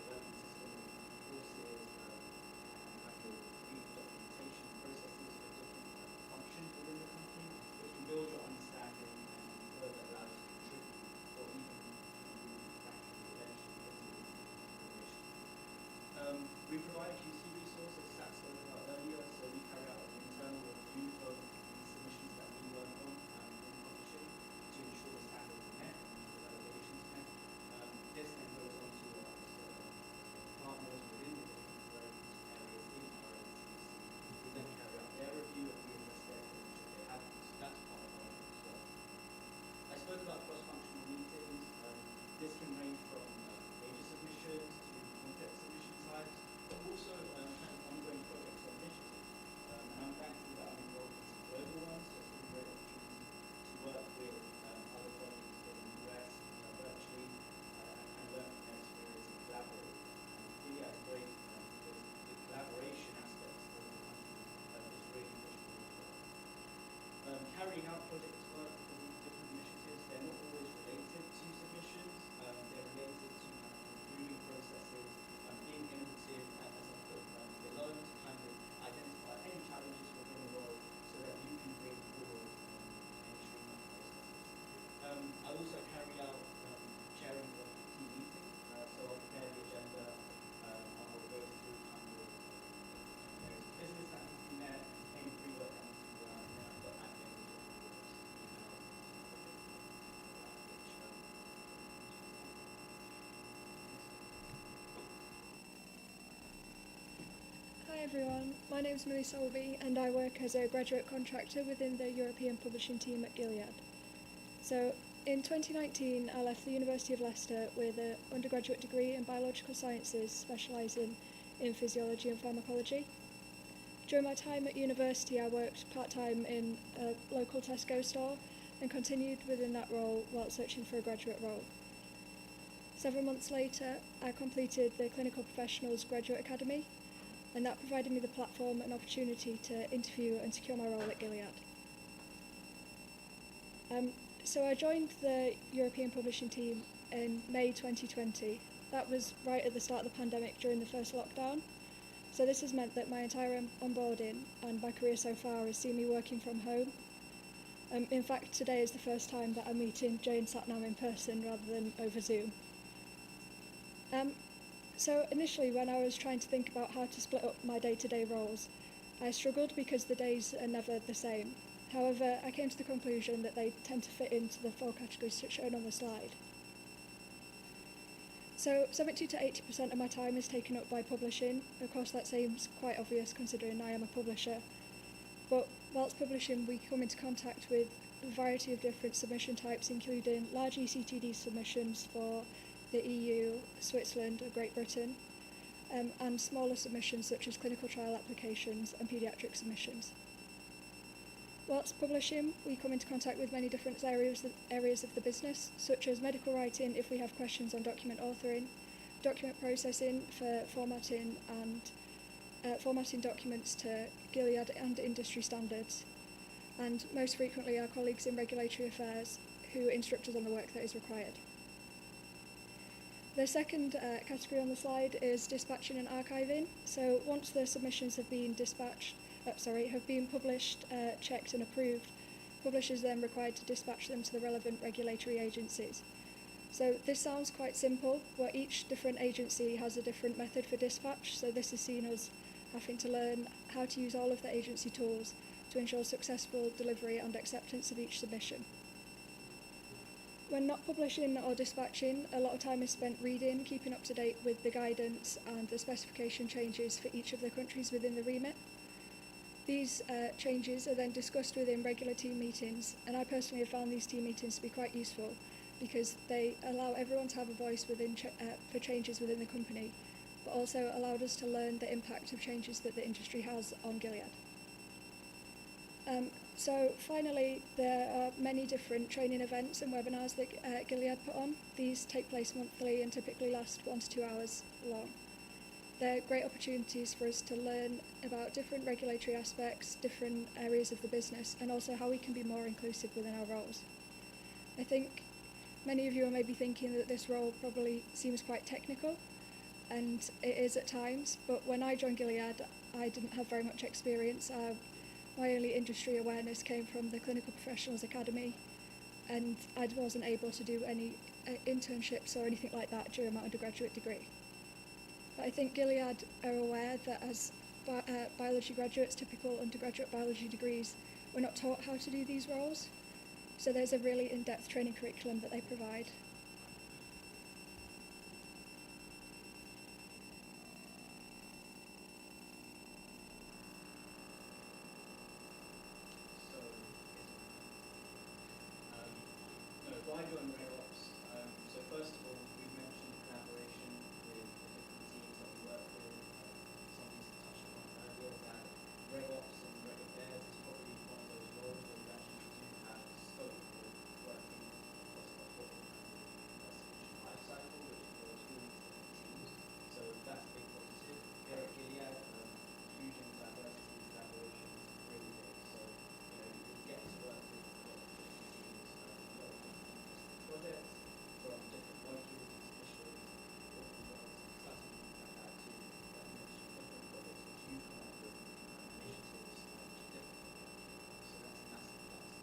development system with courses and kind of documentation processes for different functions within the company, which can build your understanding and further allow you to contribute or even factory eventually into the information. We provide a QC resource, as Sat spoke about earlier, so we carry out an internal review of the submissions that we work on in publishing to ensure the standards are met and the validations met. This then goes on to our partners within the different therapeutic areas in our LCC, who then carry out their review and we assess their to ensure they have it. So that's part of our work as well. I spoke about cross-functional meetings. This can range from major submissions to complex submission types, but also kind of ongoing projects or initiatives. And I'm thankful that I'm involved in some global ones, so it's been a great opportunity to work with other colleagues in the US virtually and learn from their experience and collaborate. And Gilead is great because the collaboration aspects of the company is really pushed forward as well. Carrying out project work for these different initiatives, they're not always related to submissions, they're related to kind of improving processes, being innovative, as I put below, to kind of identify any challenges within the role so that you can bring forward any streamlined processes. I also carry out chairing of team meetings, so I'll prepare the agenda, I'll go through kind of areas of business that need to be met, any pre-work that needs to be done, and then I've got admin, which are emails, Hi everyone, my name is Millie Solby and I work as a graduate contractor within the European publishing team at Gilead. So in 2019 I left the University of Leicester with an undergraduate degree in biological sciences specialising in physiology and pharmacology. During my time at university I worked part-time in a local Tesco store and continued within that role while searching for a graduate role. Several months later I completed the Clinical Professionals Graduate Academy, and that provided me the platform and opportunity to interview and secure my role at Gilead. So I joined the European publishing team in May 2020. That was right at the start of the pandemic during the first lockdown. So this has meant that my entire onboarding and my career so far has seen me working from home. In fact, today is the first time that I'm meeting Jay and Satnam in person rather than over Zoom. So initially, when I was trying to think about how to split up my day-to-day roles, I struggled because the days are never the same. However, I came to the conclusion that they tend to fit into the 4 categories shown on the slide. So 70 to 80% of my time is taken up by publishing. Of course, that seems quite obvious considering I am a publisher. But whilst publishing, we come into contact with a variety of different submission types, including large ECTD submissions for the EU, Switzerland, or Great Britain, and smaller submissions such as clinical trial applications and paediatric submissions. Whilst publishing, we come into contact with many different areas of the business, such as medical writing if we have questions on document authoring, document processing for formatting and formatting documents to Gilead and industry standards, and most frequently our colleagues in regulatory affairs who instruct us on the work that is required. The second category on the slide is dispatching and archiving. So once the submissions have been published, checked and approved, publishers then required to dispatch them to the relevant regulatory agencies. So this sounds quite simple, where each different agency has a different method for dispatch, so this is seen as having to learn how to use all of the agency tools to ensure successful delivery and acceptance of each submission. When not publishing or dispatching, a lot of time is spent reading, keeping up to date with the guidance and the specification changes for each of the countries within the remit. These changes are then discussed within regular team meetings, and I personally have found these team meetings to be quite useful because they allow everyone to have a voice within for changes within the company, but also allowed us to learn the impact of changes that the industry has on Gilead. So finally, there are many different training events and webinars that Gilead put on. These take place monthly and typically last 1 to 2 hours long. They're great opportunities for us to learn about different regulatory aspects, different areas of the business, and also how we can be more inclusive within our roles. I think many of you are maybe thinking that this role probably seems quite technical, and it is at times, but when I joined Gilead, I didn't have very much experience. My only industry awareness came from the Clinical Professionals Academy, and I wasn't able to do any internships or anything like that during my undergraduate degree. But I think Gilead are aware that as biology graduates, typical undergraduate biology degrees, we're not taught how to do these roles. So there's a really in-depth training curriculum that they provide. Why join RegOps? So first of all, we've mentioned collaboration with the different teams that we work with. Something's touched upon earlier that RegOps and Reg Affairs is probably one of those roles where you actually do have scope for working across the whole solution lifecycle, which involves all these different teams. So that's a big positive. Here at Gilead, fusion, diversity, collaboration is really big. So you get to work with a lot of different teams, a lot of different projects from different molecules and specialists, orphan drugs, exciting things like that too. That you mentioned different projects which you come up with initiatives which are different from the other. So that's a massive plus.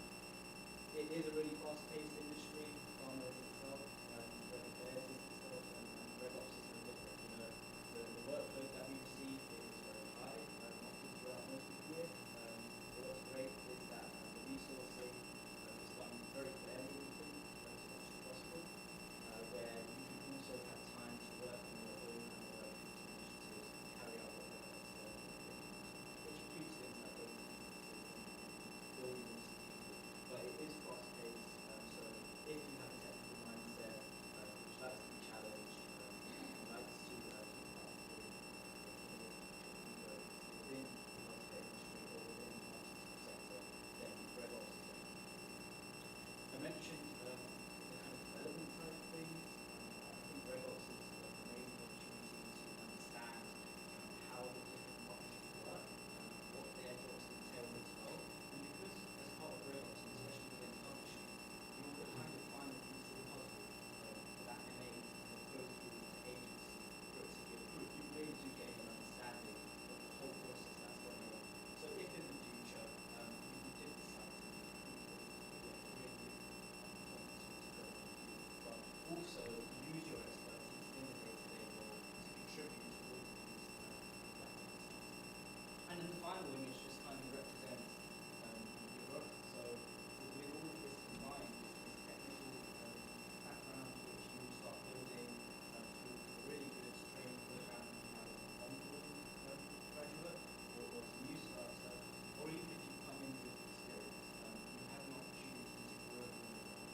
It is a really fast-paced industry. Pharma is itself, Reg Affairs is itself, and RegOps is no different. The workload that we receive is very high, often throughout most of the year. But what's great is that the resourcing is done very fairly within as much as possible, where you can also have time to work on your own analytics initiatives and carry out whatever external activities, which includes things like open conferences and building into people. But it is fast-paced, so if you have a technical mindset which likes to be challenged, likes to keep up with within the healthcare industry or within the pharmaceutical sector, then RegOps is definitely. I mentioned the kind of development side of things. I think RegOps is an amazing opportunity to understand how the different partnerships work, what their jobs entail as well. And because as part of RegOps, and especially within publishing, you're the kind of final piece of the puzzle for that MA to kind of go through the agency for it to be approved. You really do gain an understanding of the whole process that's going on. So if in the future you did decide to be approved, you have a really good performance to go on to, but also use your expertise in the day-to-day role to contribute towards these activities. And then the final image just kind of represents your growth. So with all of this combined, this technical background which you start building through a really good training program you have onboarding graduate or as a new starter, or even if you come in with experience, you have an opportunity to grow in your role.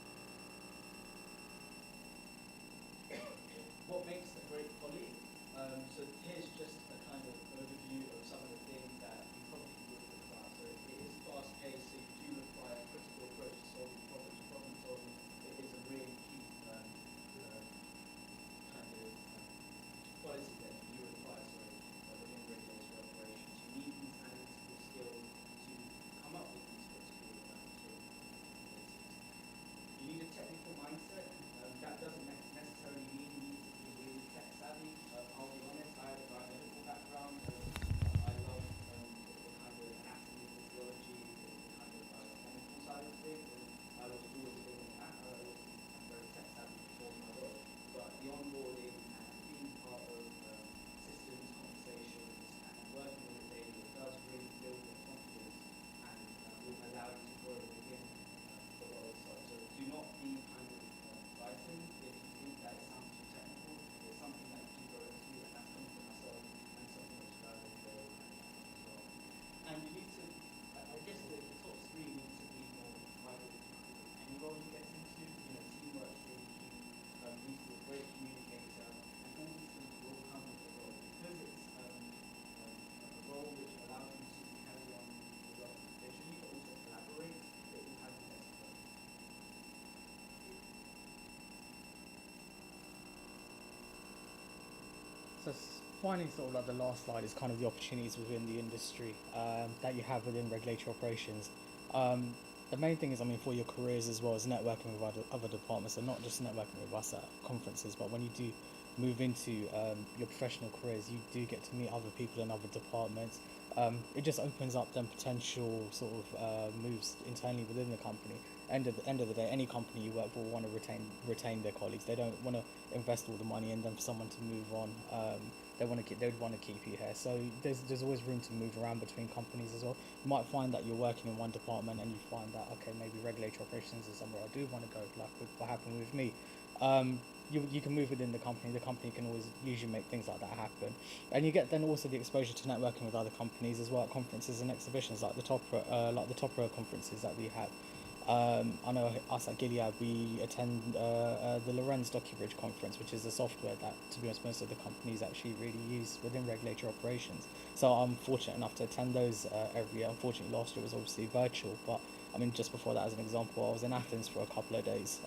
So finding sort of like the last slide is kind of the opportunities within the industry that you have within regulatory operations. The main thing is, I mean, for your careers as well as networking with other departments, and not just networking with us at conferences, but when you do move into your professional careers, you do get to meet other people in other departments. It just opens up them potential sort of moves internally within the company. End of the day, any company you work for will want to retain their colleagues. They don't want to invest all the money in them for someone to move on. They would want to keep you here. So there's always room to move around between companies as well. You might find that you're working in one department and you find that, okay, maybe regulatory operations is somewhere I do want to go, like what happened with me. You can move within the company can always usually make things like that happen. And you get then also the exposure to networking with other companies as well at conferences and exhibitions like the Topra conferences that we have. I know us at Gilead, we attend the Lorenz DocuBridge conference, which is a software that, to be honest, most of the companies actually really use within regulatory operations. So I'm fortunate enough to attend those every year. Unfortunately, last year was obviously virtual, but I mean, just before that, as an example, I was in Athens for a couple of days.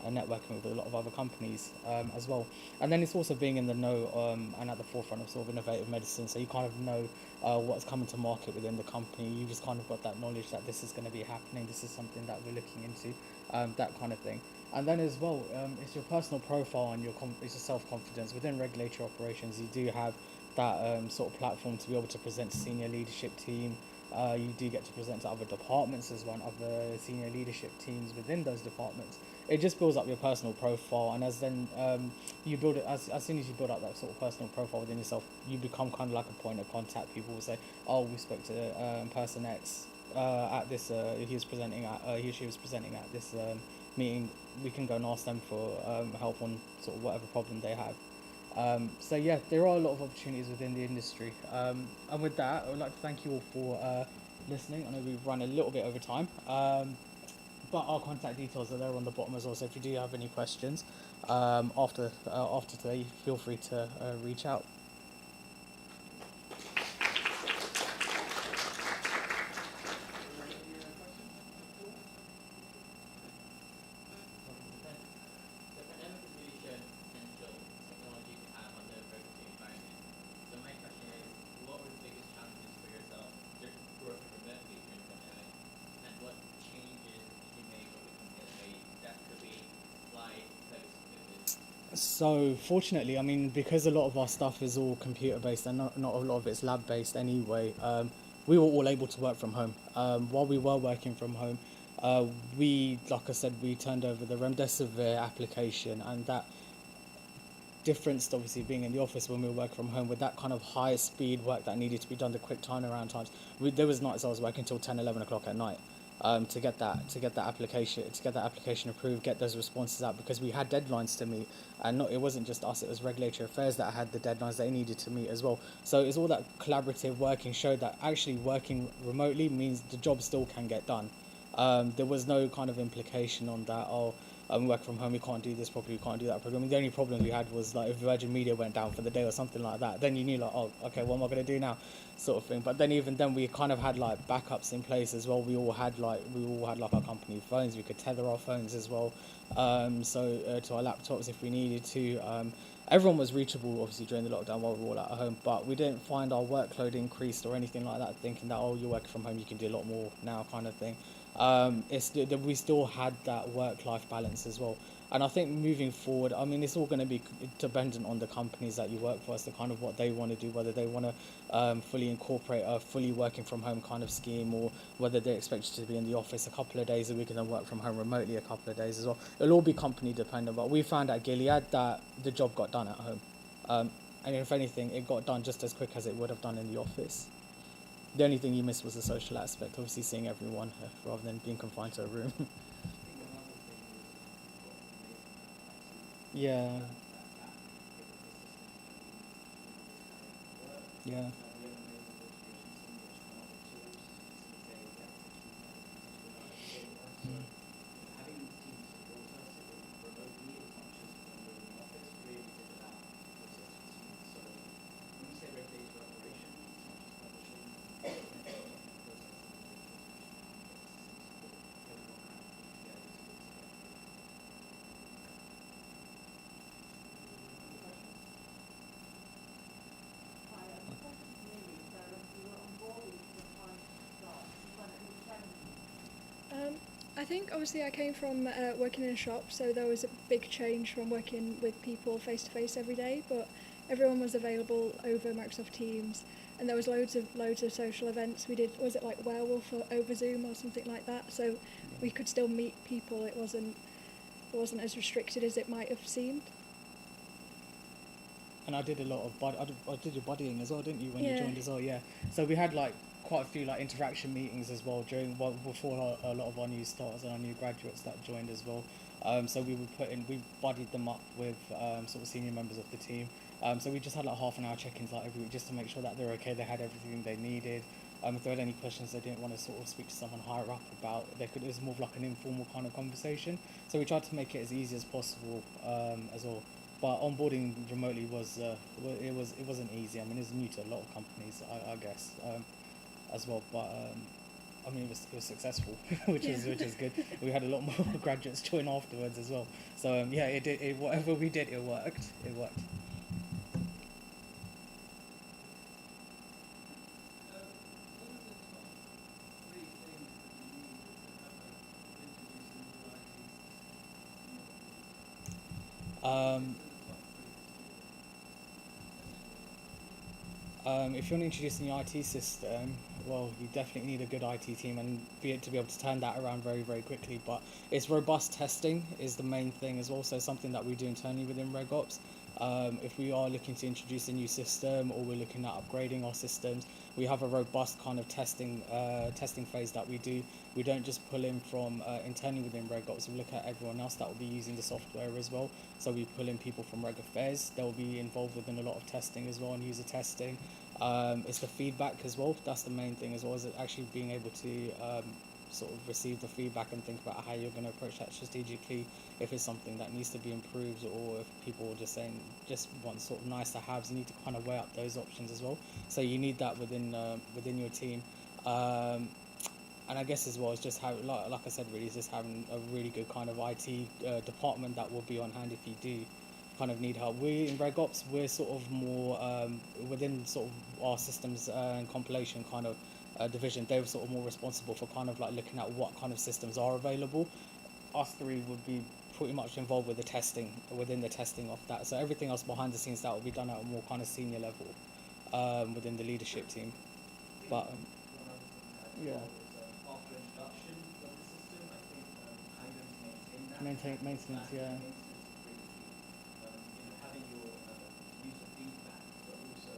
And networking with a lot of other companies as well. And then it's also being in the know and at the forefront of sort of innovative medicine, so you kind of know what's coming to market within the company. You just kind of got that knowledge that this is going to be happening, this is something that we're looking into, that kind of thing. And then as well, it's your personal profile and it's your self-confidence. Within regulatory operations, you do have that sort of platform to be able to present to senior leadership team. You do get to present to other departments as well, and other senior leadership teams within those departments. It just builds up your personal profile, and as then you build it, as soon as you build up that sort of personal profile within yourself, you become kind of like a point of contact. People will say, "Oh, we spoke to person X at this. He or she was presenting at this meeting. We can go and ask them for help on sort of whatever problem they have." So yeah, there are a lot of opportunities within the industry. And with that, I would like to thank you all for listening. I know we've run a little bit over time. But our contact details are there on the bottom as well. So if you do have any questions after today, feel free to reach out. So fortunately, I mean, because a lot of our stuff is all computer based and not a lot of it's lab based anyway, we were all able to work from home. While we were working from home, like I said, we turned over the remdesivir application, and that difference, obviously being in the office when we were working from home, with that kind of high speed work that needed to be done, the quick turnaround times. There was nights I was working till 10, 11 o'clock at night. To get that application approved, get those responses out, because we had deadlines to meet, and it wasn't just us, it was regulatory affairs that had the deadlines they needed to meet as well. So it's all that collaborative working showed that actually working remotely means the job still can get done. There was no kind of implication on that, work from home, we can't do this properly, we can't do that properly. I mean, the only problem we had was like if Virgin Media went down for the day or something like that, then you knew like, oh, okay, what am I going to do now, sort of thing. But then even then we kind of had like backups in place as well. We all had like our company phones, we could tether our phones as well, to our laptops if we needed to. Everyone was reachable obviously during the lockdown while we were all at home, but we didn't find our workload increased or anything like that, thinking that, oh, you're working from home, you can do a lot more now kind of thing. We still had that work-life balance as well. And I think moving forward, I mean, it's all going to be dependent on the companies that you work for as to kind of what they want to do, whether they want to fully incorporate a fully working from home kind of scheme, or whether they expect you to be in the office a couple of days a week and then work from home remotely a couple of days as well. It'll all be company dependent, but we found at Gilead that the job got done at home. And if anything, it got done just as quick as it would have done in the office. The only thing you missed was the social aspect, obviously seeing everyone rather than being confined to a room. Yeah. Yeah. think obviously I came from working in a shop, so there was a big change from working with people face to face every day, but everyone was available over Microsoft Teams, and there was loads of social events. We did, was it like Werewolf or over Zoom or something like that, so we could still meet people. It wasn't as restricted as it might have seemed. And I did a lot of I did your buddying as well, didn't you, when you Yeah. joined as well? Yeah. So we had like quite a few like interaction meetings as well before a lot of our new starters and our new graduates that joined as well. So we buddied them up with sort of senior members of the team. So we just had like half an hour check-ins like every week just to make sure that they're okay, they had everything they needed. If they had any questions they didn't want to sort of speak to someone higher up about, it was more of like an informal kind of conversation. So we tried to make it as easy as possible as well. But onboarding remotely it wasn't easy. I mean, it's new to a lot of companies, I guess, as well. But I mean, it was successful, which is good. We had a lot more graduates join afterwards as well. So yeah, it did. Whatever we did, it worked. It worked. If you want to introduce a new IT system, well, you definitely need a good IT team and to be able to turn that around very, very quickly. But it's robust testing is the main thing as well. So something that we do internally within RegOps. If we are looking to introduce a new system or we're looking at upgrading our systems, we have a robust kind of testing phase that we do. We don't just pull in from internally within RegOps. We look at everyone else that will be using the software as well. So we pull in people from Reg Affairs. They'll be involved within a lot of testing as well and user testing. It's the feedback as well. That's the main thing as well, is it actually being able to sort of receive the feedback and think about how you're going to approach that strategically, if it's something that needs to be improved or if people are just want sort of nice to haves. You need to kind of weigh up those options as well. So you need that within your team. And I guess as well, it's just how, like I said, really, it's just having a really good kind of IT department that will be on hand if you do kind of need help. We in RegOps, we're sort of more within sort of our systems and compilation kind of division. They're sort of more responsible for kind of like looking at what kind of systems are available. Us three would be pretty much involved with the testing, within the testing of that. So everything else behind the scenes, that will be done at a more kind of senior level within the leadership team. But yeah. After introduction of the system, I think how you're going to maintain that. Maintenance, yeah. Maintenance is really key. Having your user feedback, but also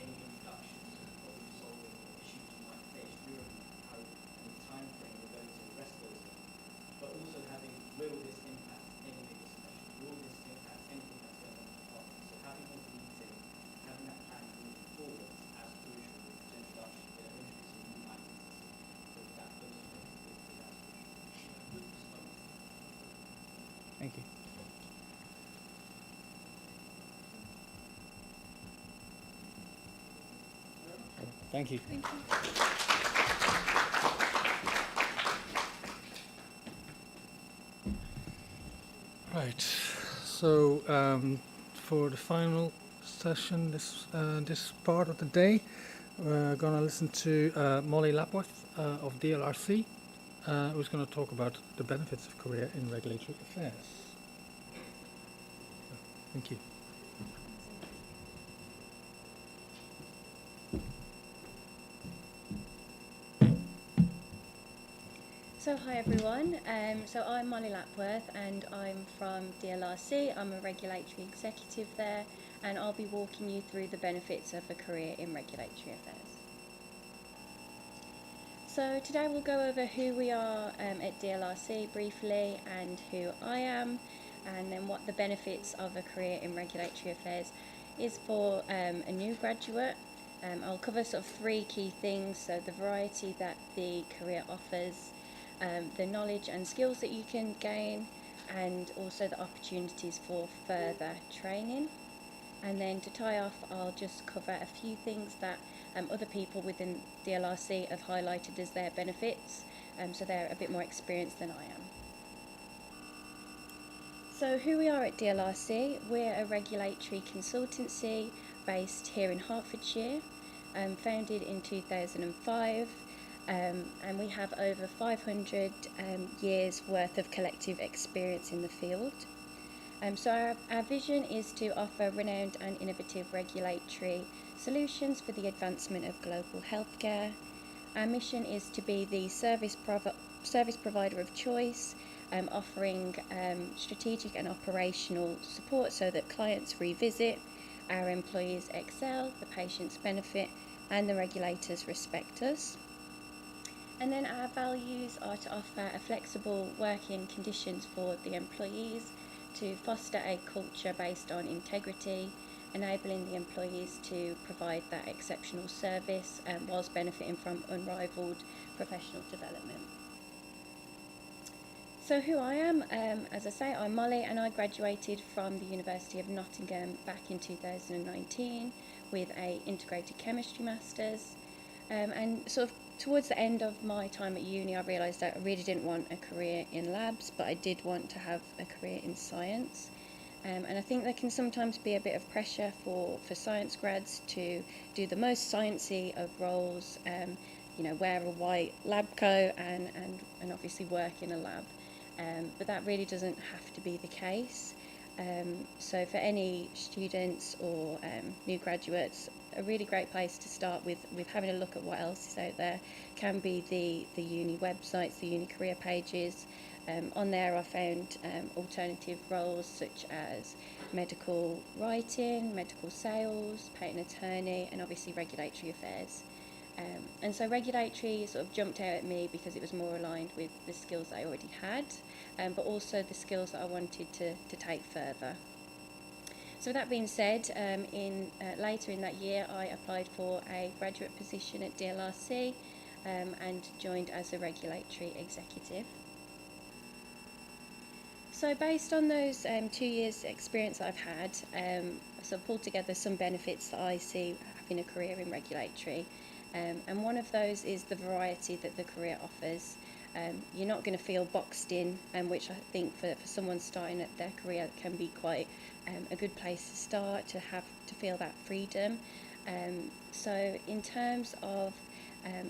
any introductions and problem solving or issues you might face during how any time frame you're going to address those in. But also having, will this impact any bigger session? Will this impact anything that's going on in the department? So having those meetings, having that plan moving forward as crucial to introduction, introducing new IT systems. So that those things is as crucial. Thank you. Thank you. Thank you. Right. So for the final session, this part of the day, we're going to listen to Molly Lapworth of DLRC, who's going to talk about the benefits of career in regulatory affairs. Thank you. So hi everyone, so I'm Molly Lapworth and I'm from DLRC. I'm a regulatory executive there and I'll be walking you through the benefits of a career in regulatory affairs. So today we'll go over who we are at DLRC briefly and who I am, and then what the benefits of a career in regulatory affairs is for a new graduate. I'll cover sort of three key things, so the variety that the career offers, the knowledge and skills that you can gain, and also the opportunities for further training. And then to tie off, I'll just cover a few things that other people within DLRC have highlighted as their benefits, so they're a bit more experienced than I am. So who we are at DLRC, we're a regulatory consultancy based here in Hertfordshire, founded in 2005. and we have over 500 years worth of collective experience in the field. So our vision is to offer renowned and innovative regulatory solutions for the advancement of global healthcare. Our mission is to be the service provider of choice, offering strategic and operational support so that clients revisit, our employees excel, the patients benefit, and the regulators respect us. And then our values are to offer a flexible working conditions for the employees, to foster a culture based on integrity, enabling the employees to provide that exceptional service whilst benefiting from unrivaled professional development. So who I am, as I say, I'm Molly, and I graduated from the University of Nottingham back in 2019 with a integrated chemistry masters, and sort of towards the end of my time at uni, I realised that I really didn't want a career in labs, but I did want to have a career in science. And I think there can sometimes be a bit of pressure for science grads to do the most sciencey of roles, you know, wear a white lab coat and obviously work in a lab. But that really doesn't have to be the case. So for any students or new graduates, a really great place to start with having a look at what else is out there can be the uni websites, the uni career pages. On there I found alternative roles such as medical writing, medical sales, patent attorney, and obviously regulatory affairs. And so regulatory sort of jumped out at me because it was more aligned with the skills that I already had, but also the skills that I wanted to take further. So with that being said, later in that year I applied for a graduate position at DLRC and joined as a regulatory executive. So based on those 2 years experience that I've had, I sort of pulled together some benefits that I see having a career in regulatory. And one of those is the variety that the career offers. You're not going to feel boxed in, which I think for someone starting at their career can be quite a good place to start, to feel that freedom. So in terms of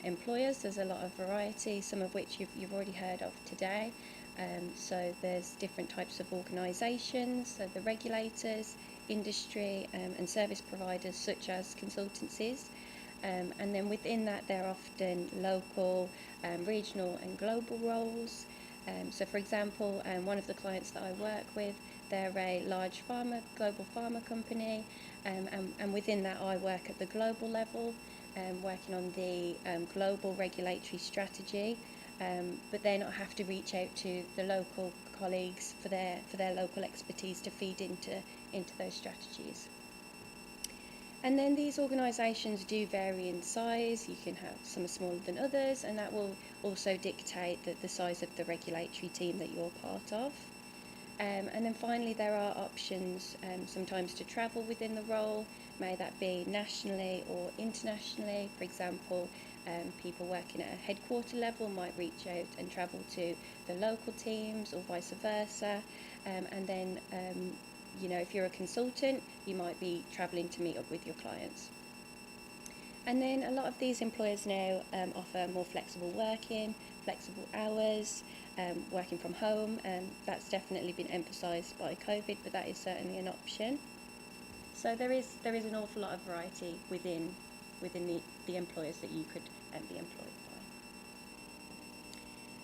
employers, there's a lot of variety, some of which you've already heard of today. So there's different types of organisations, so the regulators, industry and service providers such as consultancies. And then within that there are often local, regional and global roles. So for example, one of the clients that I work with, they're a large global pharma company, and within that I work at the global level, working on the global regulatory strategy, but then I have to reach out to the local colleagues for their local expertise to feed into those strategies. And then these organisations do vary in size. You can have some are smaller than others, and that will also dictate the size of the regulatory team that you're part of. And then finally there are options sometimes to travel within the role, may that be nationally or internationally. For example, people working at a headquarter level might reach out and travel to the local teams or vice versa. And then you know, if you're a consultant, you might be travelling to meet up with your clients. And then a lot of these employers now offer more flexible working, flexible hours, working from home, and that's definitely been emphasised by COVID, but that is certainly an option. So there is an awful lot of variety within the employers that you could be employed by.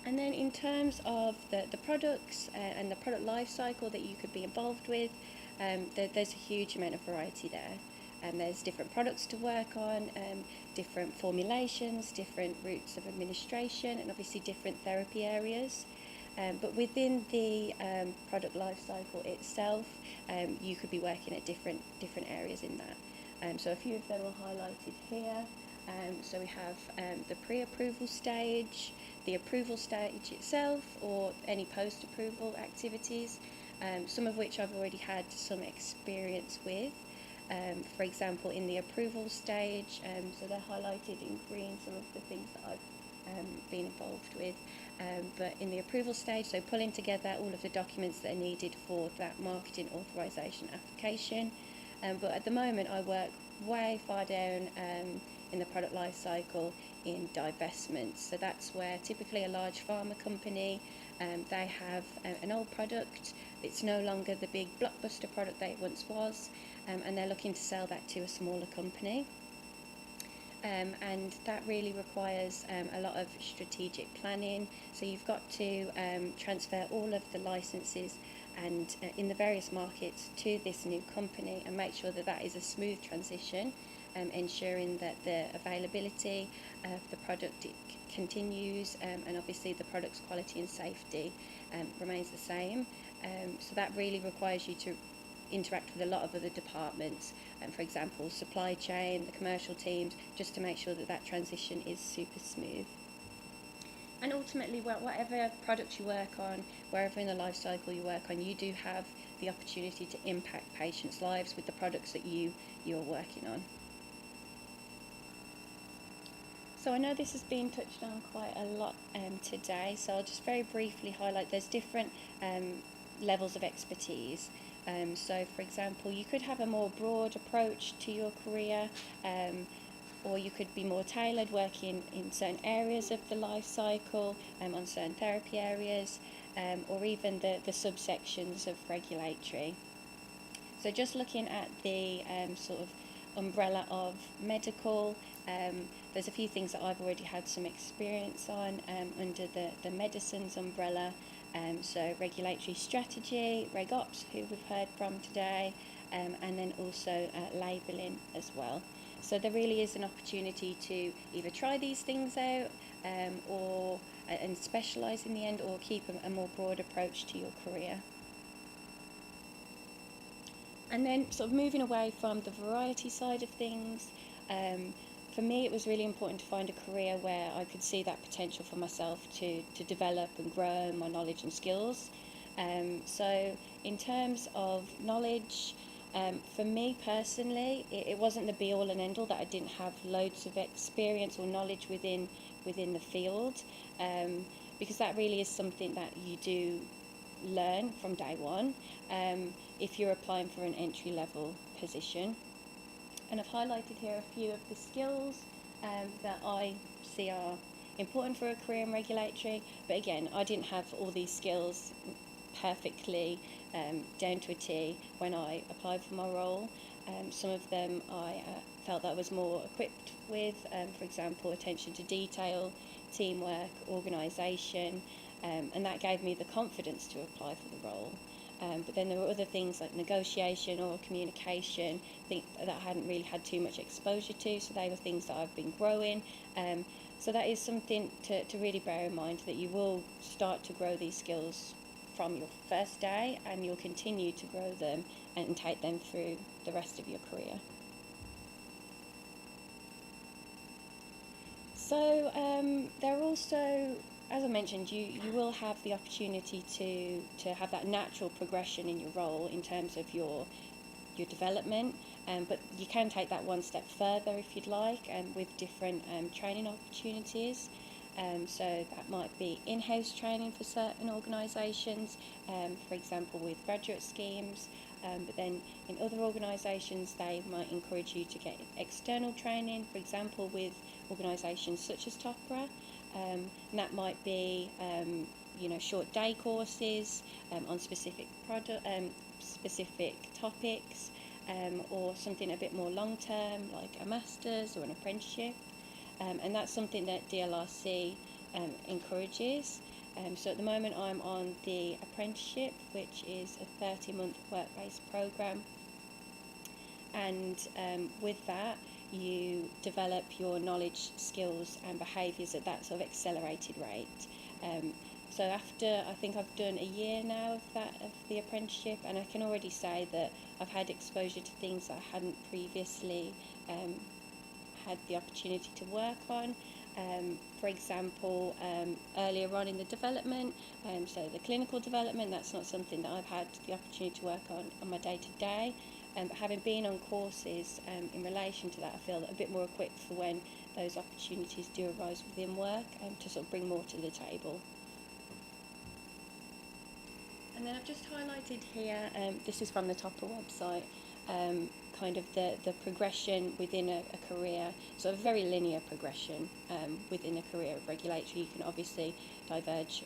And then in terms of the products and the product life cycle that you could be involved with, there's a huge amount of variety there. There's different products to work on, different formulations, different routes of administration, and obviously different therapy areas. But within the product life cycle itself, you could be working at different areas in that. So a few of them are highlighted here. So we have the pre-approval stage, the approval stage itself, or any post-approval activities, some of which I've already had some experience with. For example, in the approval stage, so they're highlighted in green, some of the things that I've been involved with. But in the approval stage, so pulling together all of the documents that are needed for that marketing authorisation application. But at the moment I work way far down in the product life cycle in divestments. So that's where typically a large pharma company, they have an old product. It's no longer the big blockbuster product that it once was, and they're looking to sell that to a smaller company. And that really requires a lot of strategic planning. So you've got to transfer all of the licenses and in the various markets to this new company and make sure that that is a smooth transition, ensuring that the availability of the product continues, and obviously the product's quality and safety remains the same. So that really requires you to interact with a lot of other departments, for example supply chain, the commercial teams, just to make sure that that transition is super smooth. And ultimately, whatever product you work on, wherever in the life cycle you work on, you do have the opportunity to impact patients' lives with the products that you're working on. So I know this has been touched on quite a lot today, so I'll just very briefly highlight there's different levels of expertise. So for example, you could have a more broad approach to your career, or you could be more tailored, working in certain areas of the life cycle, on certain therapy areas, or even the subsections of regulatory. So just looking at the sort of umbrella of medical, there's a few things that I've already had some experience on under the medicines umbrella. So regulatory strategy, reg ops, who we've heard from today, and then also labelling as well. So there really is an opportunity to either try these things out and specialise in the end, or keep a more broad approach to your career. And then sort of moving away from the variety side of things, for me it was really important to find a career where I could see that potential for myself to develop and grow my knowledge and skills. So in terms of knowledge, for me personally, it wasn't the be-all and end-all that I didn't have loads of experience or knowledge within the field, because that really is something that you do learn from day one if you're applying for an entry-level position. And I've highlighted here a few of the skills that I see are important for a career in regulatory, but again, I didn't have all these skills perfectly down to a T when I applied for my role. Some of them I felt that I was more equipped with, for example, attention to detail, teamwork, organisation, and that gave me the confidence to apply for the role. But then there were other things like negotiation or communication that I hadn't really had too much exposure to, so they were things that I've been growing. So that is something to really bear in mind, that you will start to grow these skills from your first day, and you'll continue to grow them and take them through the rest of your career. So there are also, as I mentioned, you will have the opportunity to have that natural progression in your role in terms of your development, but you can take that one step further if you'd like, and with different training opportunities. So that might be in-house training for certain organisations, for example with graduate schemes, but then in other organisations they might encourage you to get external training, for example with organisations such as Topra, and that might be short day courses on specific specific topics, or something a bit more long-term like a master's or an apprenticeship. And that's something that DLRC encourages. So at the moment I'm on the apprenticeship, which is a 30-month work-based programme, and with that you develop your knowledge, skills and behaviours at that sort of accelerated rate. So after, I think I've done a year now of the apprenticeship, and I can already say that I've had exposure to things that I hadn't previously had the opportunity to work on. For example, earlier on in the development, so the clinical development, that's not something that I've had the opportunity to work on my day-to-day. But having been on courses in relation to that, I feel a bit more equipped for when those opportunities do arise within work, to sort of bring more to the table. And then I've just highlighted here, this is from the Topra website, kind of the progression within a career, so a very linear progression within a career of regulatory. You can obviously diverge,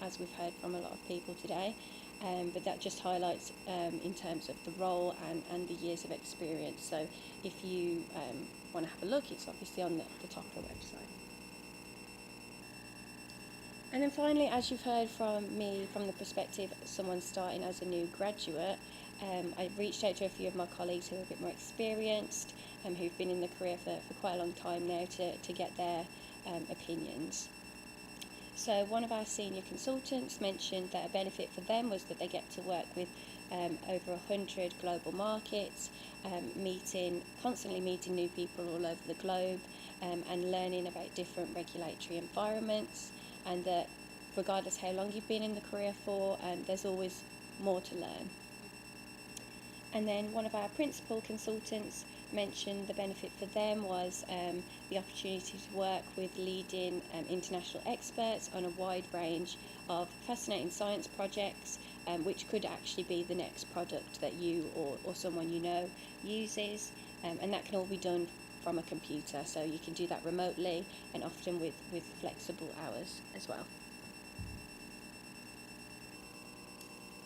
as we've heard from a lot of people today, but that just highlights in terms of the role and the years of experience. So if you want to have a look, it's obviously on the Topra website. And then finally, as you've heard from me, from the perspective of someone starting as a new graduate, I reached out to a few of my colleagues who are a bit more experienced, who've been in the career for quite a long time now, to get their opinions. So one of our senior consultants mentioned that a benefit for them was that they get to work with over 100 global markets, constantly meeting new people all over the globe, and learning about different regulatory environments, and that regardless how long you've been in the career for, there's always more to learn. And then one of our principal consultants mentioned the benefit for them was the opportunity to work with leading international experts on a wide range of fascinating science projects, which could actually be the next product that you or someone you know uses, and that can all be done from a computer, so you can do that remotely and often with flexible hours as well.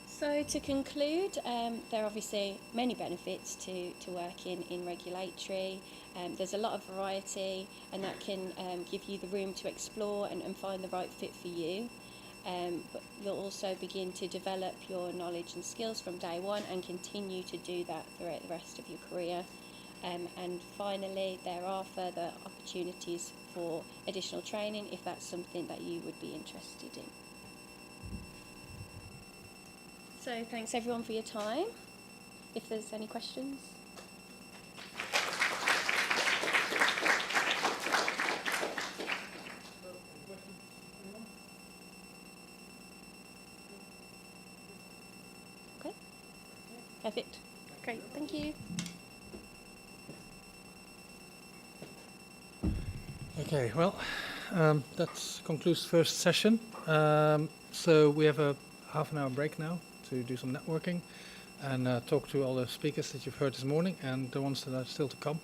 So to conclude, there are obviously many benefits to working in regulatory. There's a lot of variety, and that can give you the room to explore and find the right fit for you. But you'll also begin to develop your knowledge and skills from day one and continue to do that throughout the rest of your career. And finally, there are further opportunities for additional training if that's something that you would be interested in. So thanks everyone for your time. If there's any questions. Okay. Perfect. Great. Thank you. Okay, well, that concludes the first session. So we have a half an hour break now to do some networking and talk to all the speakers that you've heard this morning and the ones that are still to come.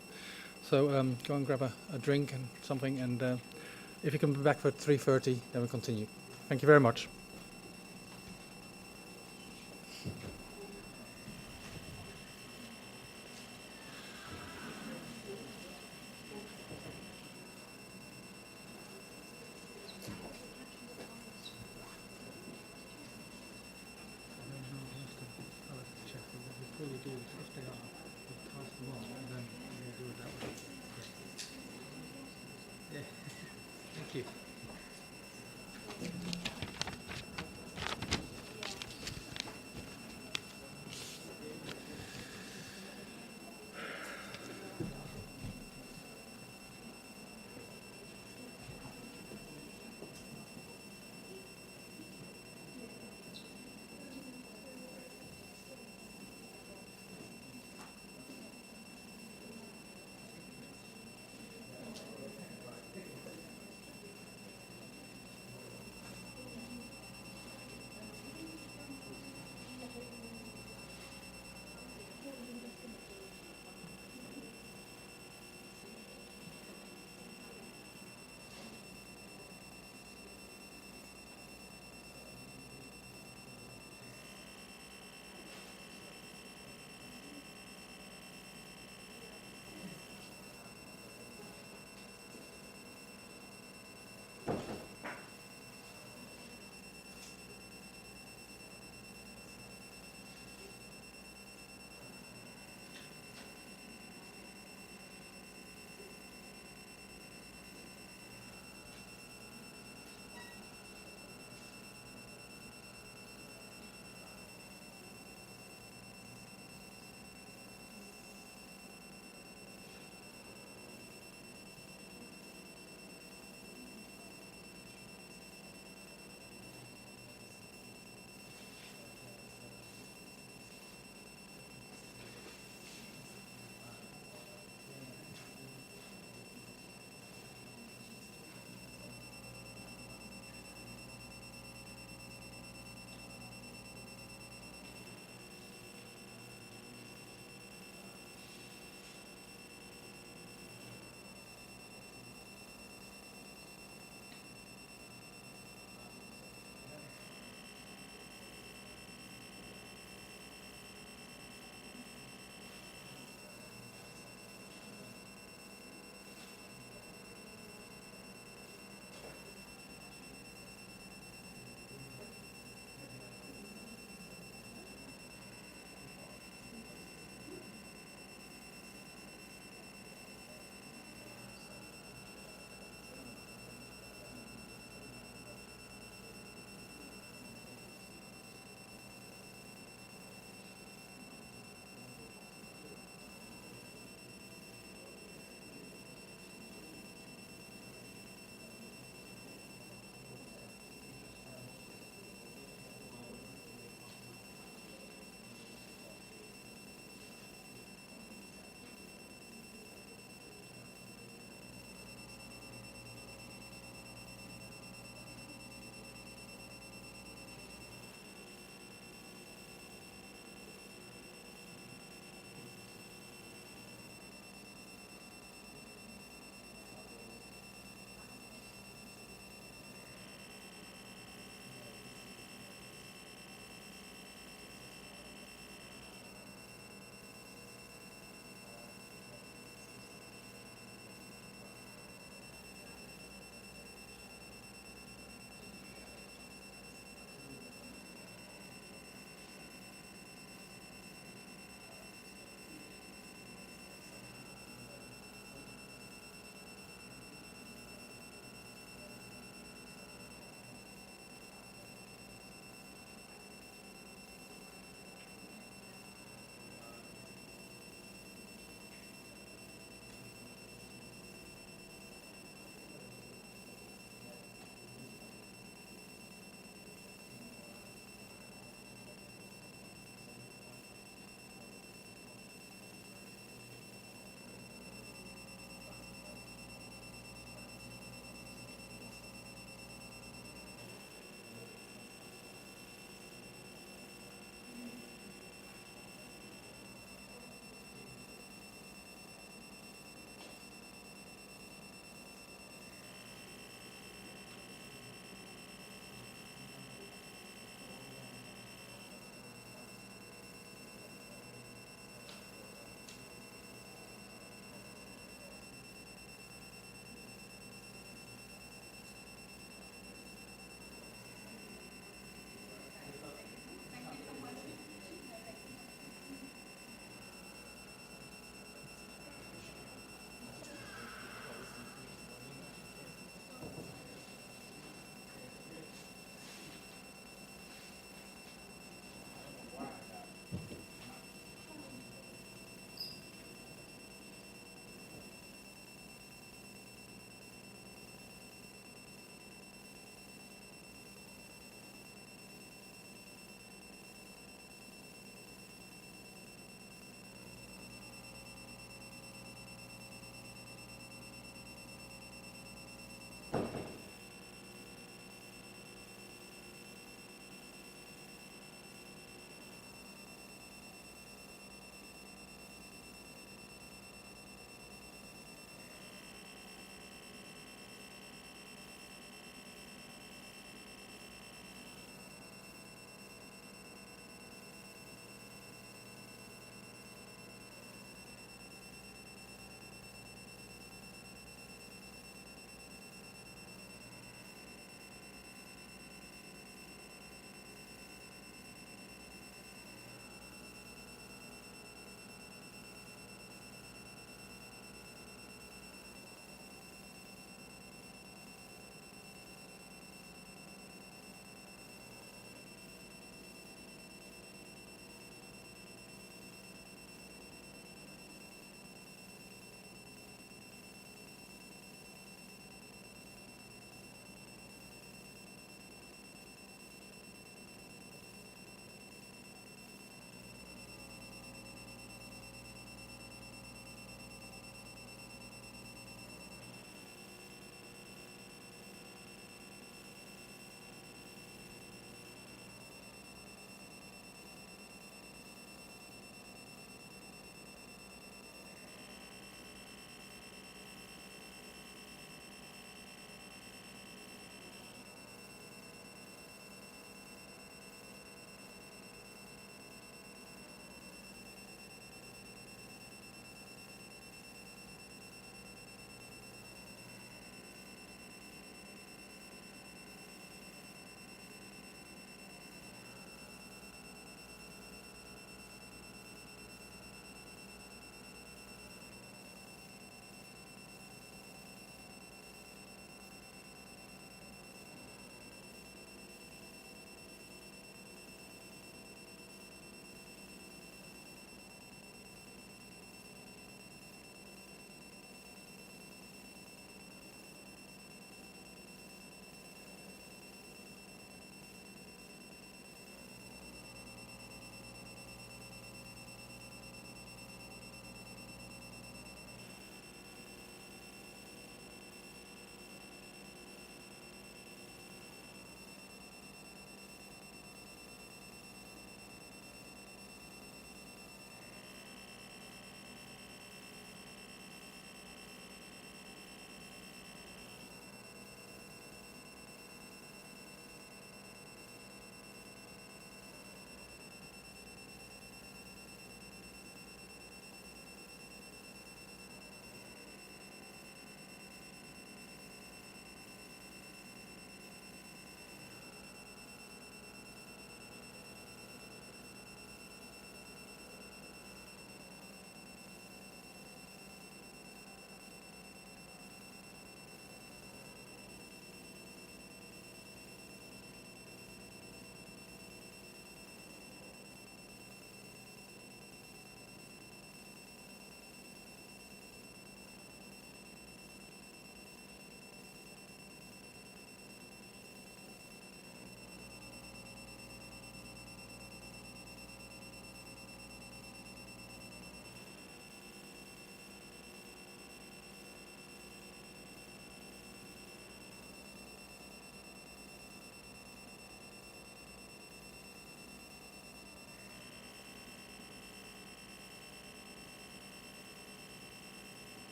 So go and grab a drink and something, and if you can be back for 3:30, then we'll continue. Thank you very much. Thank you.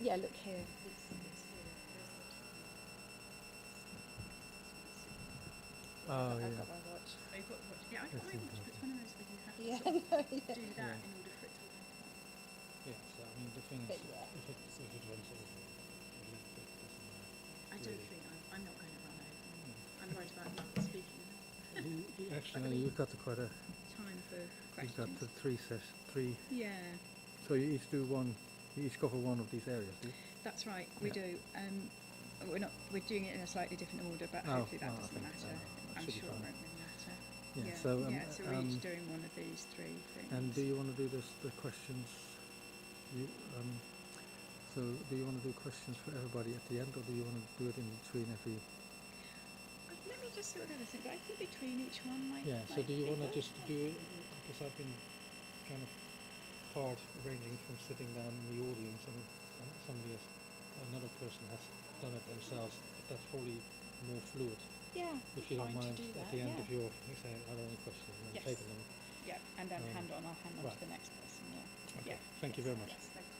Yeah, look here. It's here. Oh, I've yeah. got my watch. Oh, you've got to watch. Yeah, I've got That's my watch, but it's one of those where you have to Yeah, sort of no, yeah. do that Yeah. in order for it to work out. Yeah, so I mean, the thing But is, yeah. if it runs over a little bit, doesn't matter. I don't Really. think I'm not going to run over. No. I'm worried about not speaking Actually, no, you've got quite a. time for You've got questions. the three. Yeah, So you each do one. You each cover one of these areas, do you? that's right. We Yeah. do. We're doing it in a slightly different order, but Oh, hopefully that well, I doesn't think, matter. that I'm should be sure it fine. won't really matter. Yeah. Yeah. So So we're each doing one of these three things. and do you want to do the questions? You So do you want to do questions for everybody at the end, or do you want to do it in between every? Let me just sort of think. I think between each one might. Yeah. So might do you be want to good. just do it? Because I've been kind of hard arranging from sitting down in the audience, and another person has done it themselves. But that's probably more fluid. Yeah. If you don't fine to mind, do at that, the end yeah. of your, you say, are there any questions? And then Yes. taking them. Yeah, and then Um, I'll hand on right. to the next person. Yeah. Okay. Yeah. Thank you very much. Yes, thank you.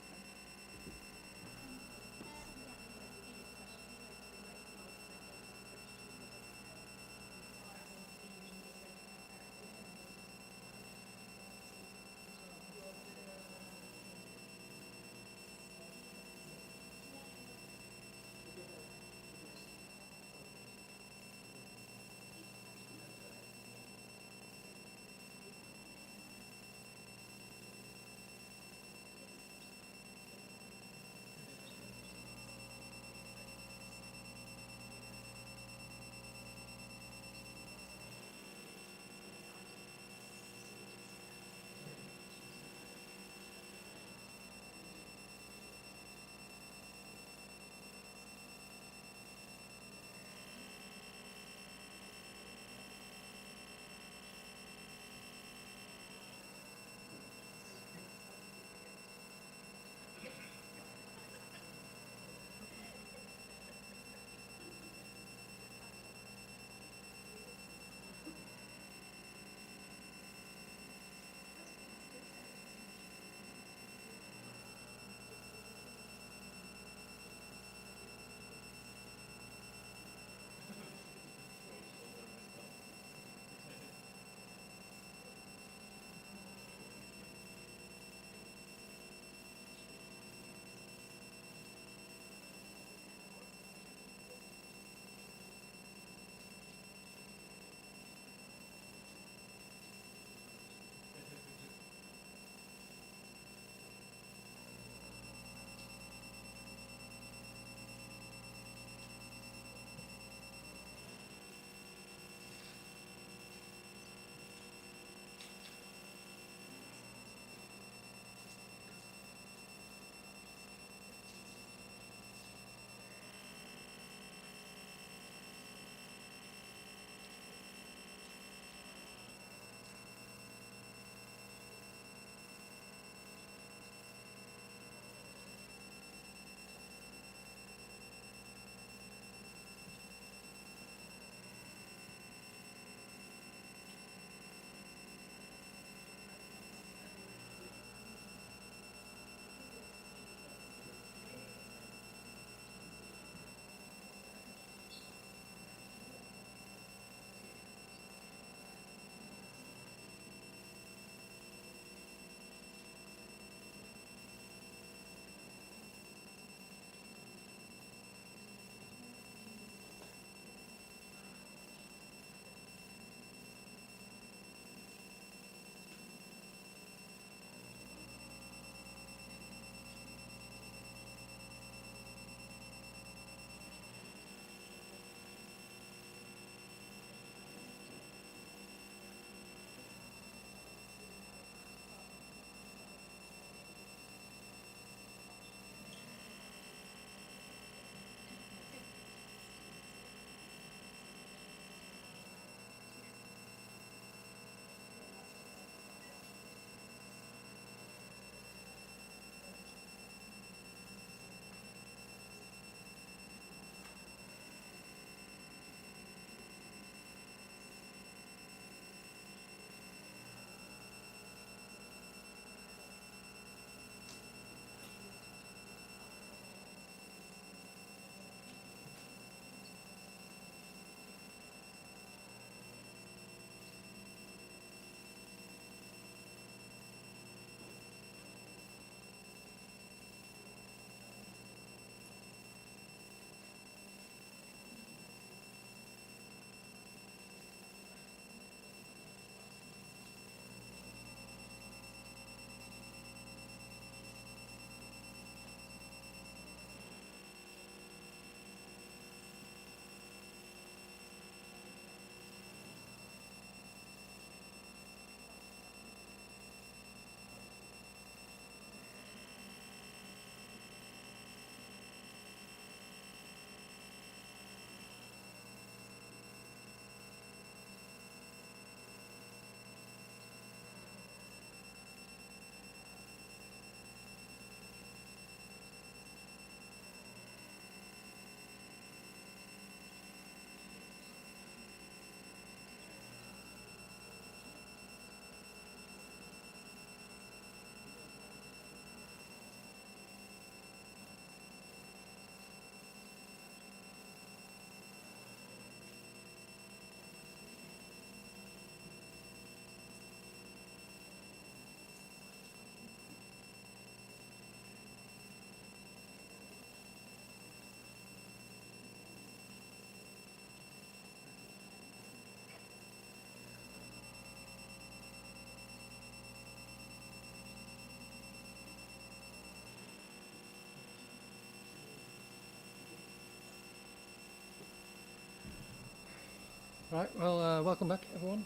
Right, well, welcome back, everyone.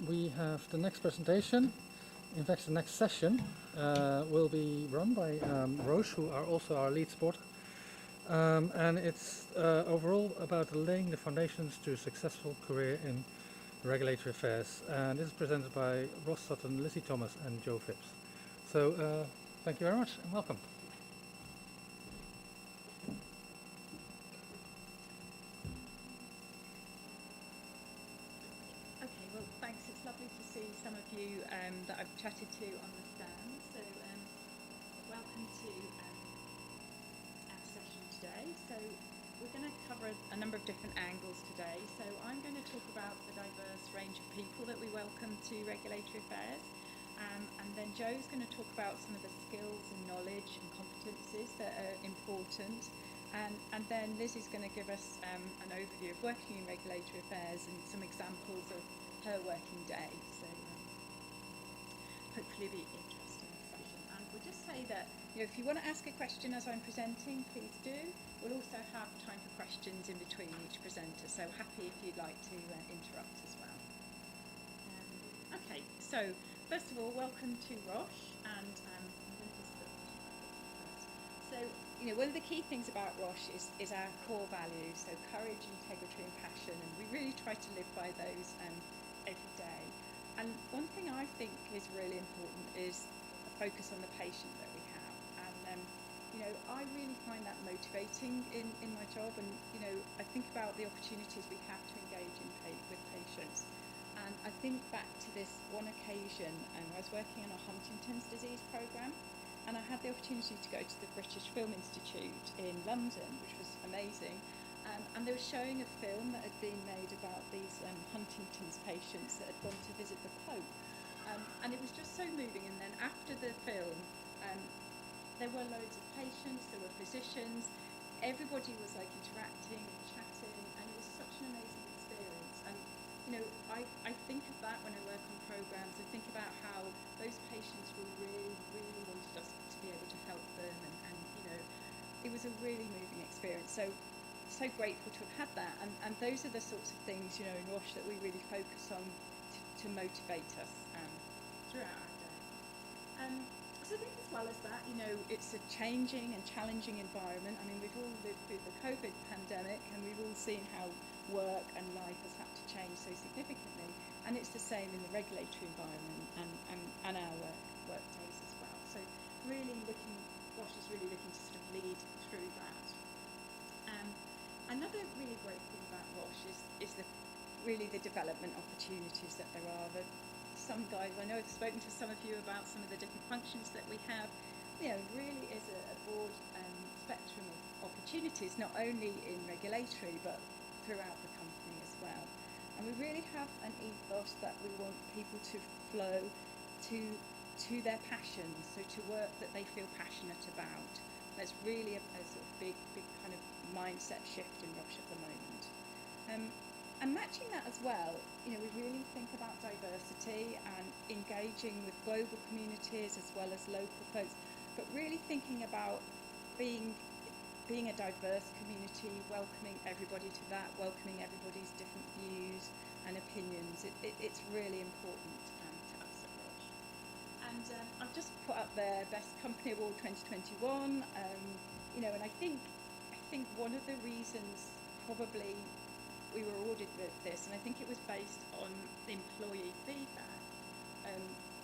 We have the next presentation. In fact, the next session will be run by Roche, who are also our lead supporter. And it's overall about laying the foundations to a successful career in regulatory affairs. And this is presented by Ross Sutton, Lizzie Thomas, and Joe Phipps. So thank you very much and welcome. Okay, well, thanks. It's lovely to see some of you that I've chatted to on the stand. So, welcome to our session today. So, we're going to cover a number of different angles today. So, I'm going to talk about the diverse range of people that we welcome to regulatory affairs. And then Joe's going to talk about some of the skills and knowledge and competencies that are important. And then Liz is going to give us an overview of working in regulatory affairs and some examples of her working day. So hopefully it'll be an interesting session. And we'll just say that if you want to ask a question as I'm presenting, please do. We'll also have time for questions in between each presenter. So happy if you'd like to interrupt as well. Okay, so first of all, welcome to Roche. And I'm going to just put so, one of the key things about Roche is our core values, so courage, integrity and passion, and we really try to live by those every day. And one thing I think is really important is a focus on the patient that we have. And, I really find that motivating in my job, and, I think about the opportunities we have to engage with patients. And I think back to this one occasion, I was working on a Huntington's disease programme, and I had the opportunity to go to the British Film Institute in London, which was amazing. And they were showing a film that had been made about these Huntington's patients that had gone to visit the Pope. And it was just so moving. And then after the film, there were loads of patients, there were physicians, everybody was like interacting and chatting, and it was such an amazing experience. And I think of that when I work on programs. I think about how those patients were really, really wanted us to be able to help them, and it was a really moving experience. So grateful to have had that, and those are the sorts of things in Roche that we really focus on to motivate us throughout our day. So I think as well as that, it's a changing and challenging environment. I mean, we've all lived through the COVID pandemic, and we've all seen how work and life has had to change so significantly, and it's the same in the regulatory environment and our work days as well. So Roche is really looking to sort of lead through that. Another really great thing about Roche is the development opportunities that there are. Some guys, I know I've spoken to some of you about some of the different functions that we have. Really is a broad spectrum of opportunities, not only in regulatory but throughout the company as well. And we really have an ethos that we want people to flow to their passions, so to work that they feel passionate about. That's really a sort of big kind of mindset shift in Roche at the moment. And matching that as well, we really think about diversity and engaging with global communities as well as local folks, but really thinking about being a diverse community, welcoming everybody to that, welcoming everybody's different views and opinions. It's really important to us at Roche. And I've just put up there Best Company Award 2021, and I think one of the reasons probably we were awarded with this, and I think it was based on employee feedback,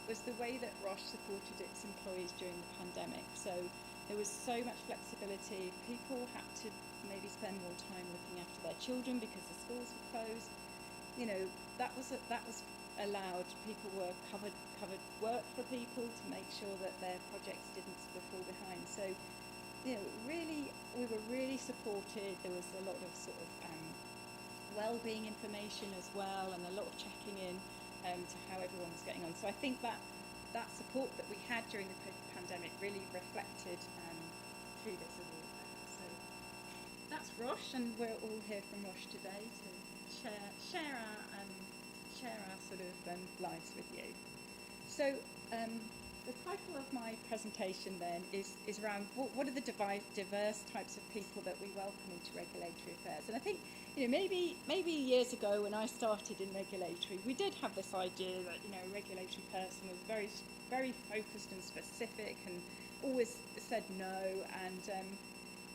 was the way that Roche supported its employees during the pandemic. So there was so much flexibility. People had to maybe spend more time looking after their children because the schools were closed. That was allowed. People were covered work for people to make sure that their projects didn't sort of fall behind. So really, we were really supported. There was a lot of sort of well-being information as well, and a lot of checking in to how everyone was getting on. So I think that support that we had during the pandemic really reflected through this award. So that's Roche, and we're all here from Roche today to share our sort of lives with you. So the title of my presentation then is around what are the diverse types of people that we welcome into regulatory affairs. And I think you know, maybe years ago when I started in regulatory, we did have this idea that, you know, a regulatory person was very focused and specific and always said no. And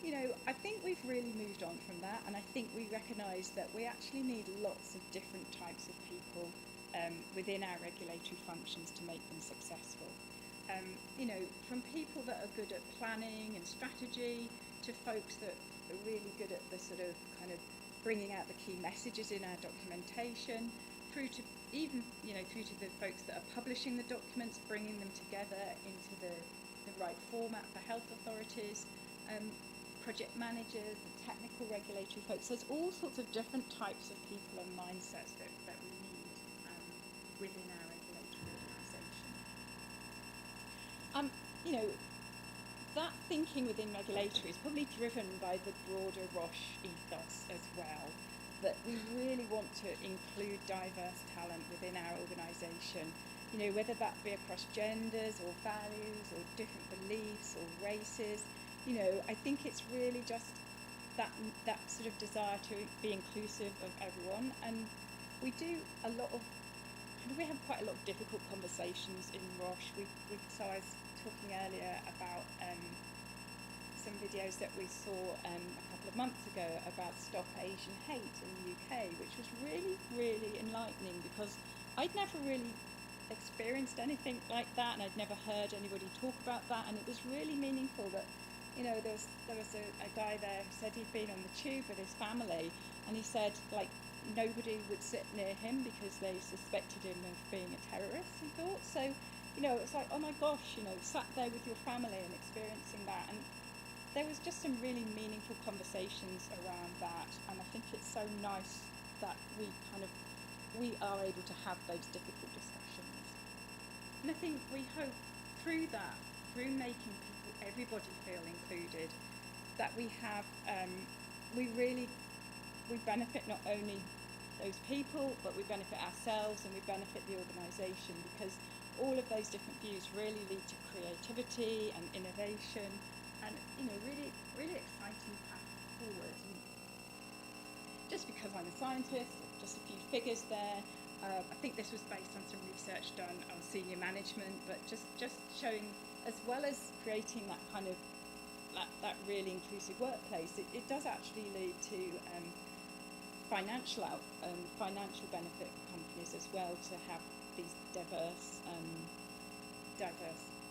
you know, I think we've really moved on from that, and I think we recognise that we actually need lots of different types of people within our regulatory functions to make them successful. You know, from people that are good at planning and strategy to folks that are really good at the sort of kind of bringing out the key messages in our documentation, through to even, you know, through to the folks that are publishing the documents, bringing them together into the right format for health authorities, project managers, the technical regulatory folks. There's all sorts of different types of people and mindsets that we need within our regulatory organisation. You know, that thinking within regulatory is probably driven by the broader Roche ethos as well, that we really want to include diverse talent within our organisation, you know, whether that be across genders or values or different beliefs or races. You know, I think it's really just that sort of desire to be inclusive of everyone, and we do a lot of, we have quite a lot of difficult conversations in Roche. So I was talking earlier about some videos that we saw a couple of months ago about Stop Asian Hate in the UK, which was really, really enlightening, because I'd never really experienced anything like that, and I'd never heard anybody talk about that, and it was really meaningful that, you know, there was a guy there who said he'd been on the tube with his family, and he said, like, nobody would sit near him because they suspected him of being a terrorist, he thought. So, you know, it's like, oh my gosh, you know, sat there with your family and experiencing that, and there was just some really meaningful conversations around that, and I think it's so nice that we are able to have those difficult discussions. And I think we hope through that, through making everybody feel included, that we have, we benefit not only those people, but we benefit ourselves and we benefit the organisation, because all of those different views really lead to creativity and innovation, and, you know, really, really exciting path forward. And just because I'm a scientist, just a few figures there. I think this was based on some research done on senior management, but just showing, as well as creating that kind of that really inclusive workplace, it does actually lead to financial benefit for companies as well, to have these diverse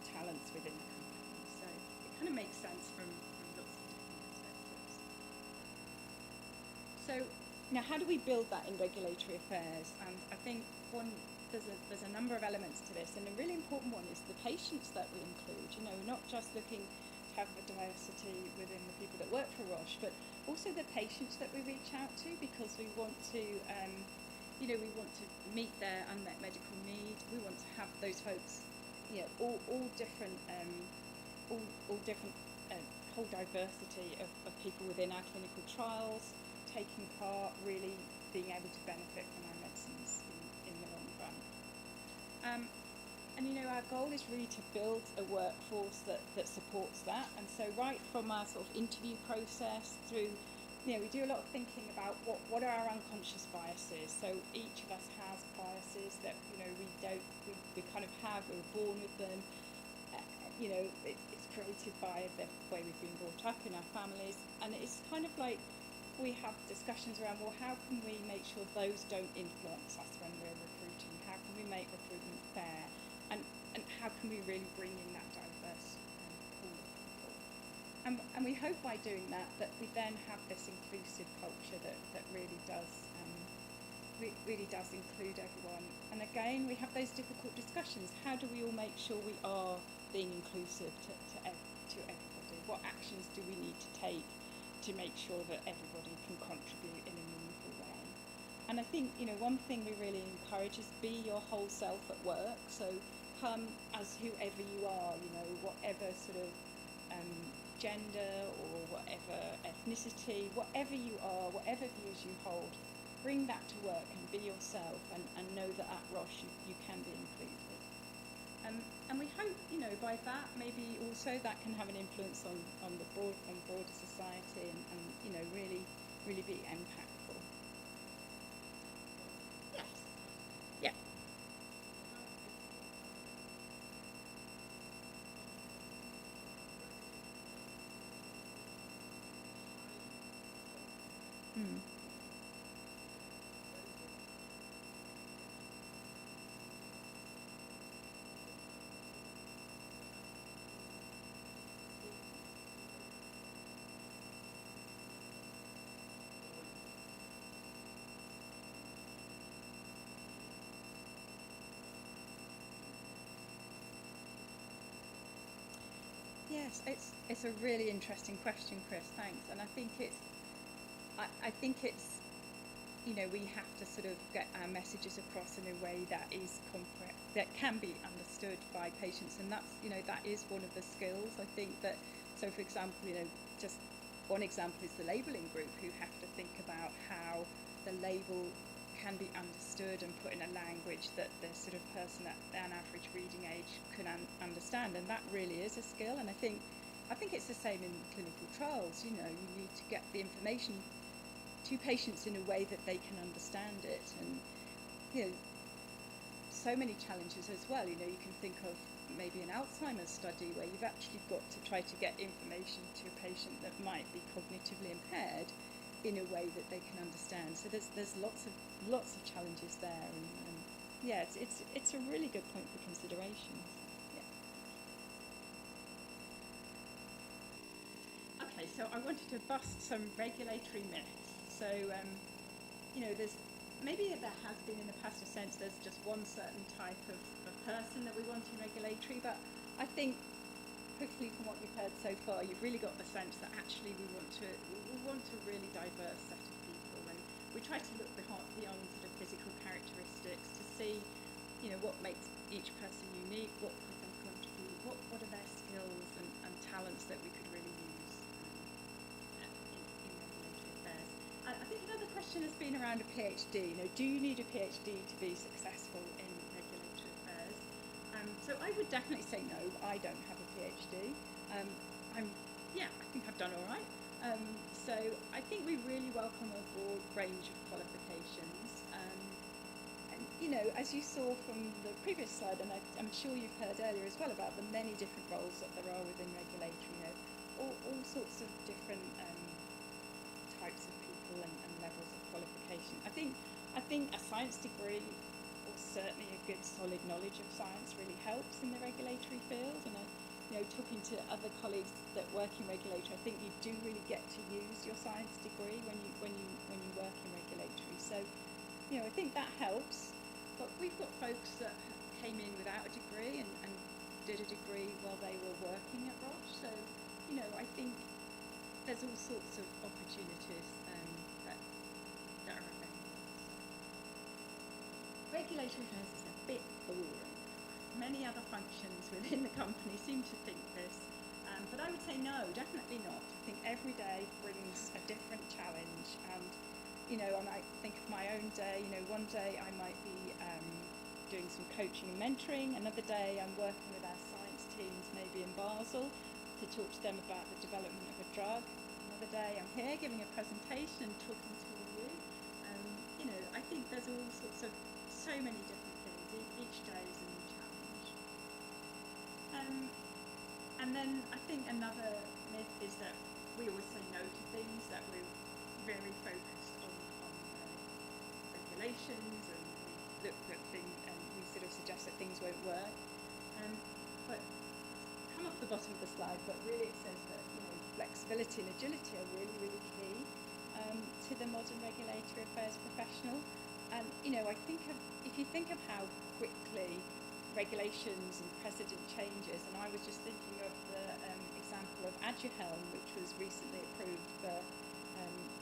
talents within the company. So it kind of makes sense from lots of different perspectives. So now, how do we build that in regulatory affairs? And I think there's a number of elements to this, and a really important one is the patients that we include. You know, not just looking to have a diversity within the people that work for Roche, but also the patients that we reach out to, because we want to, you know, we want to meet their unmet medical need. We want to have those folks, you know, all different, whole diversity of people within our clinical trials, taking part, really being able to benefit from our medicines in the long run. And, you know, our goal is really to build a workforce that supports that. And so right from our sort of interview process through, you know, we do a lot of thinking about what are our unconscious biases. So each of us has biases that, you know, we kind of have, we were born with them. You know, it's created by the way we've been brought up in our families. And it's kind of like, we have discussions around, well, how can we make sure those don't influence us when we're recruiting? How can we make recruitment fair? And how can we really bring in that diverse pool of people? And we hope by doing that we then have this inclusive culture that really does include everyone. And again, we have those difficult discussions. How do we all make sure we are being inclusive to everybody? What actions do we need to take to make sure that everybody can contribute in a meaningful way? And I think, you know, one thing we really encourage is be your whole self at work. So come as whoever you are, you know, whatever sort of gender or whatever ethnicity, whatever you are, whatever views you hold, bring that to work and be yourself, and know that at Roche you can be included. And we hope, you know, by that maybe also that can have an influence on broader society, and you know, really be impactful. Yes, it's a really interesting question, Chris. Thanks. And I think it's you know, we have to sort of get our messages across in a way that is that can be understood by patients, and that's, you know, that is one of the skills. I think that, so for example, you know, just one example is the labelling group, who have to think about how the label can be understood and put in a language that the sort of person at an average reading age can understand, and that really is a skill. And I think it's the same in clinical trials. You know, you need to get the information to patients in a way that they can understand it, and you know, so many challenges as well. You know, you can think of maybe an Alzheimer's study where you've actually got to try to get information to a patient that might be cognitively impaired in a way that they can understand. So there's lots of challenges there, and yeah, it's a really good point for consideration. Yeah. Okay, so I wanted to bust some regulatory myths. So you know, maybe there has been in the past a sense there's just one certain type of person that we want in regulatory, but I think hopefully from what you've heard so far, you've really got the sense that actually we want a really diverse set of people, and we try to look beyond sort of physical characteristics to see, you know, what makes each person unique, what could they contribute, what are their skills and talents that we could really use in regulatory affairs. I think another question has been around a PhD. You know, do you need a PhD to be successful in regulatory affairs? So I would definitely say no. I don't have a PhD. I think I've done all right. So I think we really welcome a broad range of qualifications. And you know, as you saw from the previous slide, and I'm sure you've heard earlier as well about the many different roles that there are within regulatory. You know, all sorts of different types of people and levels of qualification. I think a science degree, or certainly a good solid knowledge of science, really helps in the regulatory field. And you know, talking to other colleagues that work in regulatory, I think you do really get to use your science degree when you work in regulatory. So, you know, I think that helps. But we've got folks that came in without a degree and did a degree while they were working at Roche. So, you know, I think there's all sorts of opportunities that are available. Regulatory affairs is a bit boring. Many other functions within the company seem to think this, but I would say no, definitely not. I think every day brings a different challenge, and you know, I might think of my own day. You know, one day I might be doing some coaching and mentoring. Another day I'm working with our science teams, maybe in Basel, to talk to them about the development of a drug. Another day I'm here giving a presentation and talking to you. You know, I think there's all sorts of so many different things. Each day is a new challenge. And then I think another myth is that we always say no to things, that we're very focused on regulations, and we look at things and we sort of suggest that things won't work. But come off the bottom of the slide, but really it says that, you know, flexibility and agility are really, really key to the modern regulatory affairs professional. And you know, if you think of how quickly regulations and precedent changes, and I was just thinking of the example of Aduhelm, which was recently approved for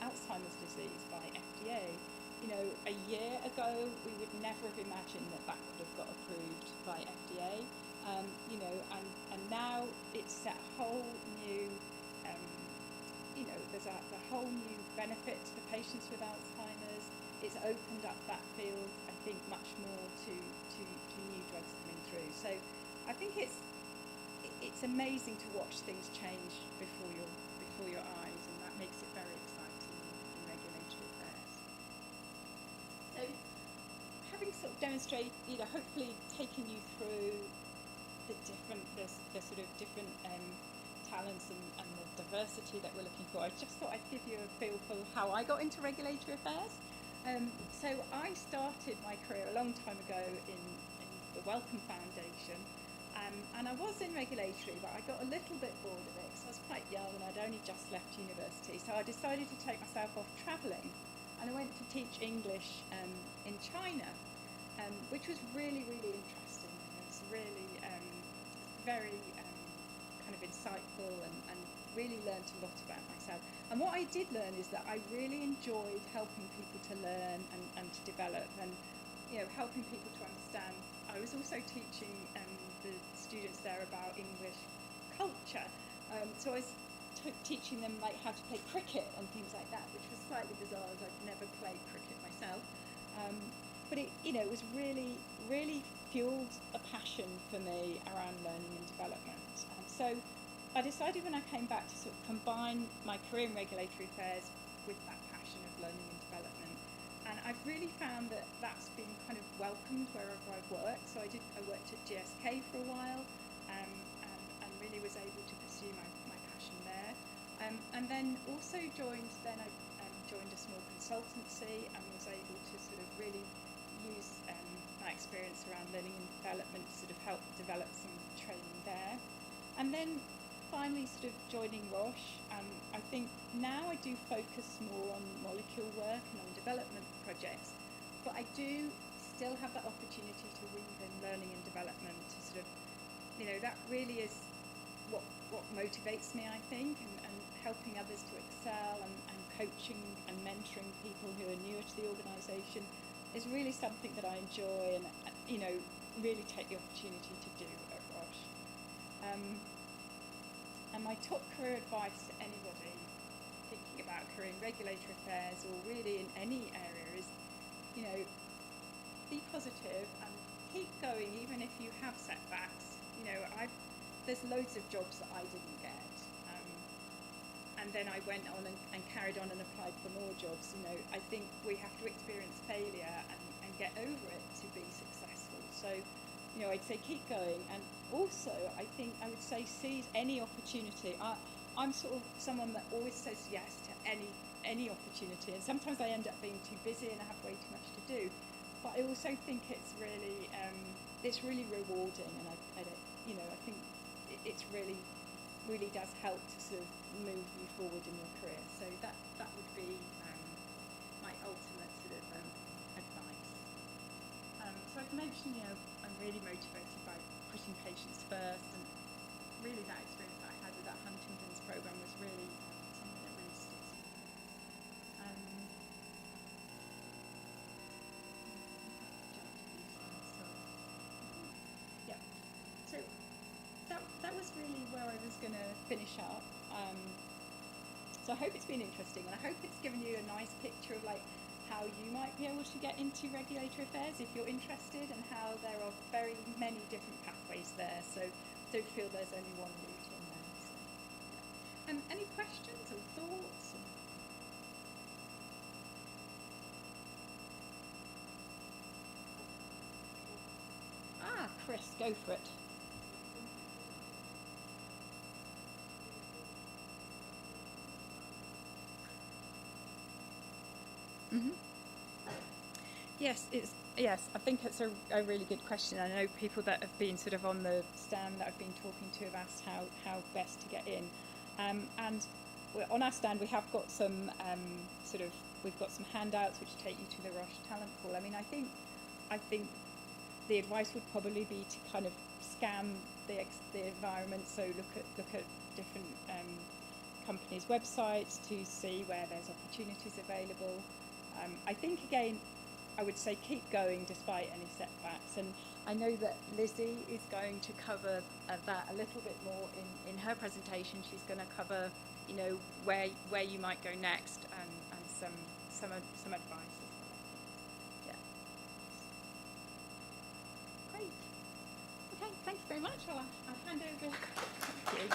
Alzheimer's disease by FDA. You know, a year ago we would never have imagined that could have got approved by FDA. You know, and now it's set a whole new, you know, there's a whole new benefits for patients with Alzheimer's. It's opened up that field, I think, much more to new drugs coming through. So I think it's amazing to watch things change before your eyes, and that makes it very exciting in regulatory affairs. So having sort of demonstrated, you know, hopefully taken you through the sort of different talents and the diversity that we're looking for, I just thought I'd give you a feel for how I got into regulatory affairs. So I started my career a long time ago in the Wellcome Foundation, and I was in regulatory, but I got a little bit bored of it because I was quite young and I'd only just left university. So I decided to take myself off travelling, and I went to teach English in China, which was really, really interesting. It's really very kind of insightful and really learned a lot about myself. And what I did learn is that I really enjoyed helping people to learn and to develop, and helping people to understand. I was also teaching the students there about English culture, so I was teaching them like how to play cricket and things like that, which was slightly bizarre as I'd never played cricket myself. But it was really fueled a passion for me around learning and development. And so I decided when I came back to sort of combine my career in regulatory affairs with that passion of learning and development. And I've really found that that's been kind of welcomed wherever I've worked. So I worked at GSK for a while, and really was able to pursue my passion there. And then also joined a small consultancy and was able to sort of really use my experience around learning and development to sort of help develop some training there. And then finally sort of joining Roche, I think now I do focus more on molecule work and on development projects, but I do still have that opportunity to weave in learning and development to sort of, that really is what motivates me, I think, and helping others to excel and coaching and mentoring people who are newer to the organisation is really something that I enjoy and, really take the opportunity to do at Roche. And my top career advice to anybody thinking about career in regulatory affairs or really in any area is, be positive and keep going even if you have setbacks. There's loads of jobs that I didn't get. And then I went on and carried on and applied for more jobs. I think we have to experience failure and get over it to be successful. So, I'd say keep going. And also, I think I would say seize any opportunity. I'm sort of someone that always says yes to any opportunity. And sometimes I end up being too busy and I have way too much to do. But I also think it's really rewarding. And I think it's really does help to sort of move you forward in your career. So that would be my ultimate sort of advice. So I've mentioned, I'm really motivated by putting patients first, and really that experience that I had with that Huntington's program was really something that really sticks with me. Yeah. So that was really where I was going to finish up. So I hope it's been interesting, and I hope it's given you a nice picture of how you might be able to get into regulatory affairs if you're interested, and how there are very many different pathways there. So don't feel there's only one route in there. So, yeah. Any questions or thoughts? Chris, go for it. Mm-hmm. Yes, I think it's a really good question. I know people that have been sort of on the stand that I've been talking to have asked how best to get in. And on our stand we have got some we've got some handouts which take you to the Roche talent pool. I mean, I think the advice would probably be to kind of scan the environment, so look at different companies' websites to see where there's opportunities available. I think again, I would say keep going despite any setbacks, and I know that Lizzie is going to cover that a little bit more in her presentation. She's going to cover, where you might go next, and some advice as well. Yeah. Great. Okay, thanks very much. I'll hand over. Thank you.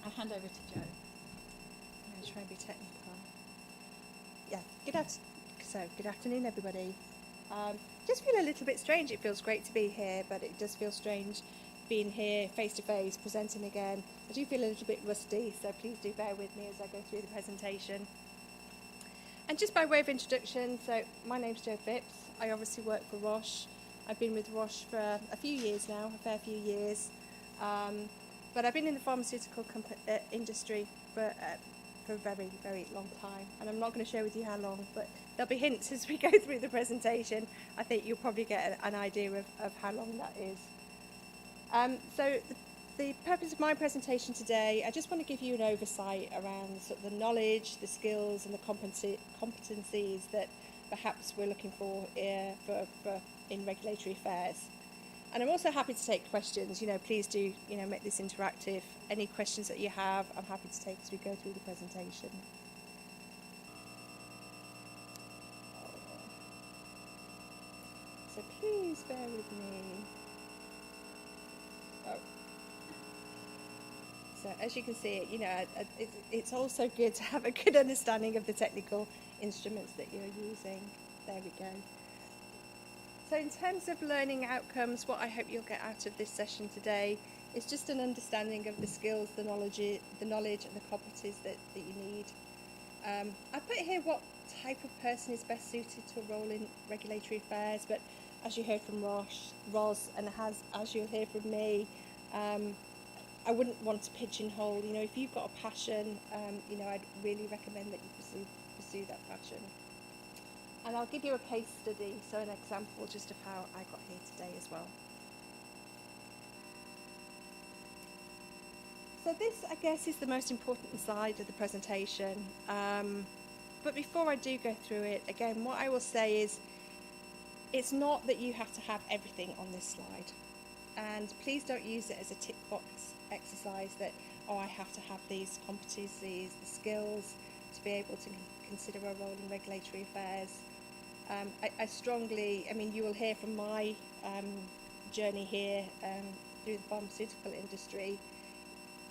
I'll hand over to Jo. I'm going to try and be technical. Yeah, good afternoon, everybody. Just feel a little bit strange. It feels great to be here, but it does feel strange being here face to face, presenting again. I do feel a little bit rusty, so please do bear with me as I go through the presentation. And just by way of introduction, so my name's Jo Phipps. I obviously work for Roche. I've been with Roche for a few years now, a fair few years. But I've been in the pharmaceutical industry for a very, very long time, and I'm not going to share with you how long, but there'll be hints as we go through the presentation. I think you'll probably get an idea of how long that is. So the purpose of my presentation today, I just want to give you an oversight around sort of the knowledge, the skills and the competencies that perhaps we're looking for, in regulatory affairs. And I'm also happy to take questions. Please do, make this interactive. Any questions that you have, I'm happy to take as we go through the presentation. So please bear with me. Oh. So as you can see, it's also good to have a good understanding of the technical instruments that you're using. There we go. So in terms of learning outcomes, what I hope you'll get out of this session today is just an understanding of the skills, the knowledge and the competencies that you need. I put here what type of person is best suited to a role in regulatory affairs, but as you heard from Ros, and as you'll hear from me, I wouldn't want to pigeonhole. If you've got a passion, I'd really recommend that you pursue that passion. And I'll give you a case study, so an example just of how I got here today as well. So this, I guess, is the most important side of the presentation. But before I do go through it, again, what I will say is, it's not that you have to have everything on this slide. And please don't use it as a tick box exercise that, I have to have these competencies, the skills to be able to consider a role in regulatory affairs. I strongly, you will hear from my journey here through the pharmaceutical industry.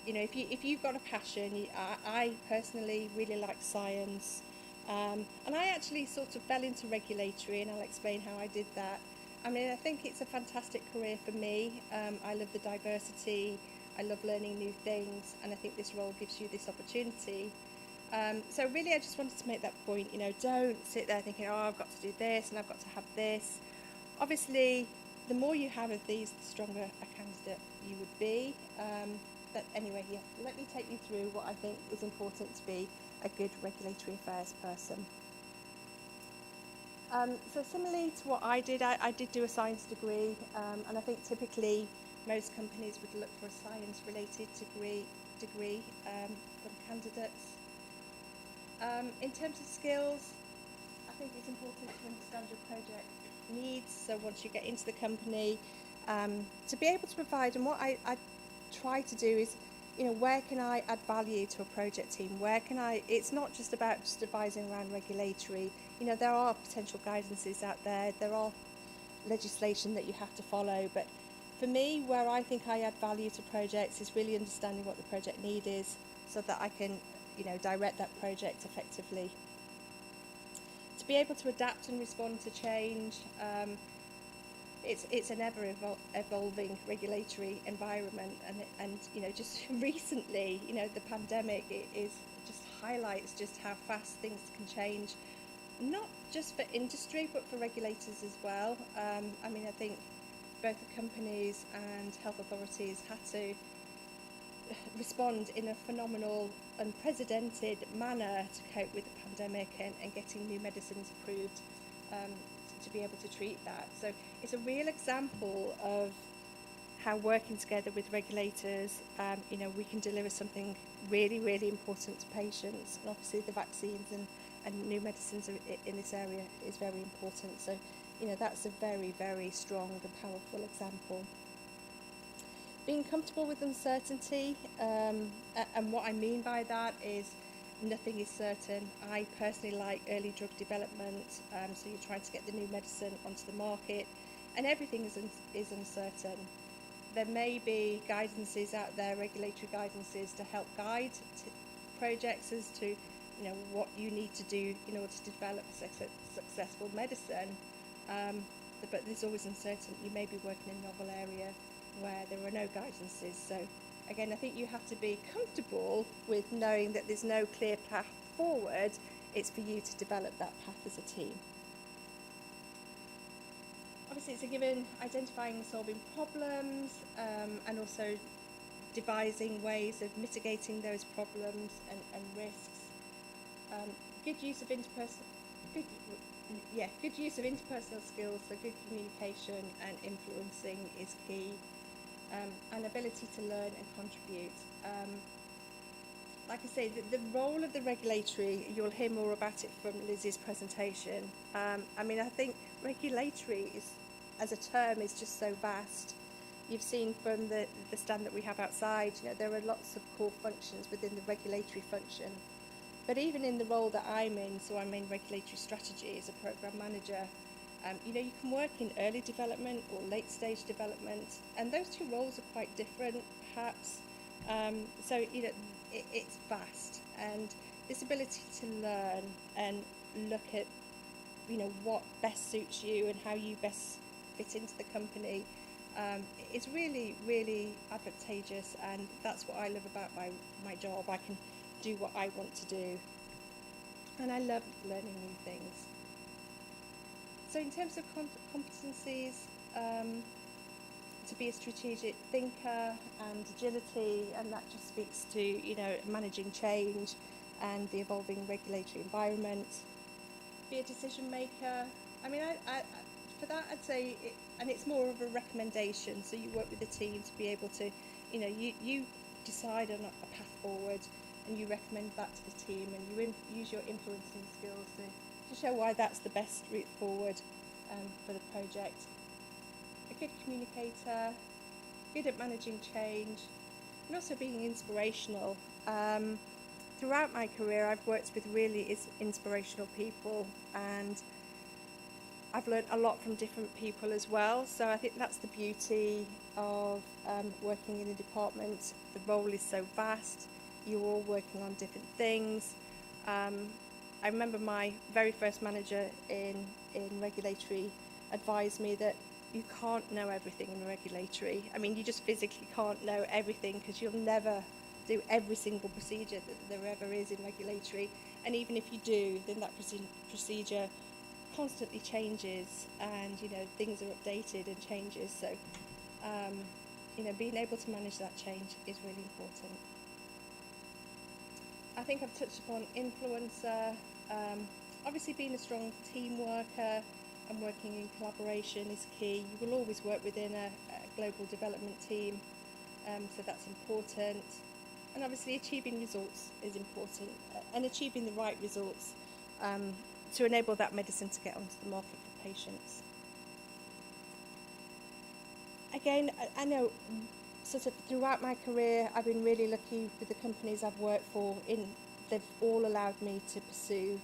If you've got a passion, I personally really like science, and I actually sort of fell into regulatory, and I'll explain how I did that. I think it's a fantastic career for me. I love the diversity, I love learning new things, and I think this role gives you this opportunity. So really I just wanted to make that point, don't sit there thinking, I've got to do this and I've got to have this. Obviously, the more you have of these, the stronger a candidate you would be. But anyway, let me take you through what I think is important to be a good regulatory affairs person. So similarly to what I did do a science degree, and I think typically most companies would look for a science-related degree from candidates. In terms of skills, I think it's important to understand your project needs. So once you get into the company, to be able to provide, and what I try to do is, where can I add value to a project team? It's not just about just advising around regulatory. There are potential guidances out there. There are legislation that you have to follow. But for me, where I think I add value to projects is really understanding what the project need is, so that I can direct that project effectively. To be able to adapt and respond to change, it's an ever-evolving regulatory environment, and just recently, the pandemic just highlights just how fast things can change, not just for industry but for regulators as well. I think both the companies and health authorities had to respond in a phenomenal, unprecedented manner to cope with the pandemic and getting new medicines approved to be able to treat that. So it's a real example of how working together with regulators, we can deliver something really, really important to patients. And obviously the vaccines and new medicines in this area is very important. So, that's a very, very strong and powerful example. Being comfortable with uncertainty, and what I mean by that is nothing is certain. I personally like early drug development, so you're trying to get the new medicine onto the market, and everything is uncertain. There may be guidances out there, regulatory guidances, to help guide projects as to what you need to do in order to develop a successful medicine, but there's always uncertainty. You may be working in a novel area where there are no guidances. So again, I think you have to be comfortable with knowing that there's no clear path forward. It's for you to develop that path as a team. Obviously, it's a given identifying and solving problems, and also devising ways of mitigating those problems and risks. Good use of interpersonal skills, so good communication and influencing is key. and ability to learn and contribute. Like I say, the role of the regulatory, you'll hear more about it from Lizzie's presentation. I mean, I think regulatory is, as a term, is just so vast. You've seen from the stand that we have outside, you know, there are lots of core functions within the regulatory function. But even in the role that I'm in, so I'm in regulatory strategy as a program manager, you know, you can work in early development or late stage development, and those two roles are quite different, perhaps. So, you know, it's vast, and this ability to learn and look at, you know, what best suits you and how you best fit into the company is really, really advantageous, and that's what I love about my job. I can do what I want to do, and I love learning new things. So in terms of competencies, to be a strategic thinker and agility, and that just speaks to, you know, managing change and the evolving regulatory environment. Be a decision maker. I mean, I for that I'd say, and it's more of a recommendation, so you work with the team to be able to, you know, you decide on a path forward and you recommend that to the team, and you use your influencing skills to show why that's the best route forward for the project. A good communicator, good at managing change, and also being inspirational. Throughout my career, I've worked with really inspirational people, and I've learned a lot from different people as well. So I think that's the beauty of working in a department. The role is so vast. You're all working on different things. I remember my very first manager in regulatory advised me that you can't know everything in regulatory. I mean, you just physically can't know everything, because you'll never do every single procedure that there ever is in regulatory. And even if you do, then that procedure constantly changes, and, you know, things are updated and changes. So, you know, being able to manage that change is really important. I think I've touched upon influencer. Obviously, being a strong team worker and working in collaboration is key. You will always work within a global development team, so that's important. And obviously, achieving results is important, and achieving the right results to enable that medicine to get onto the market for patients. Again, I know sort of throughout my career, I've been really lucky with the companies I've worked for. They've all allowed me to pursue,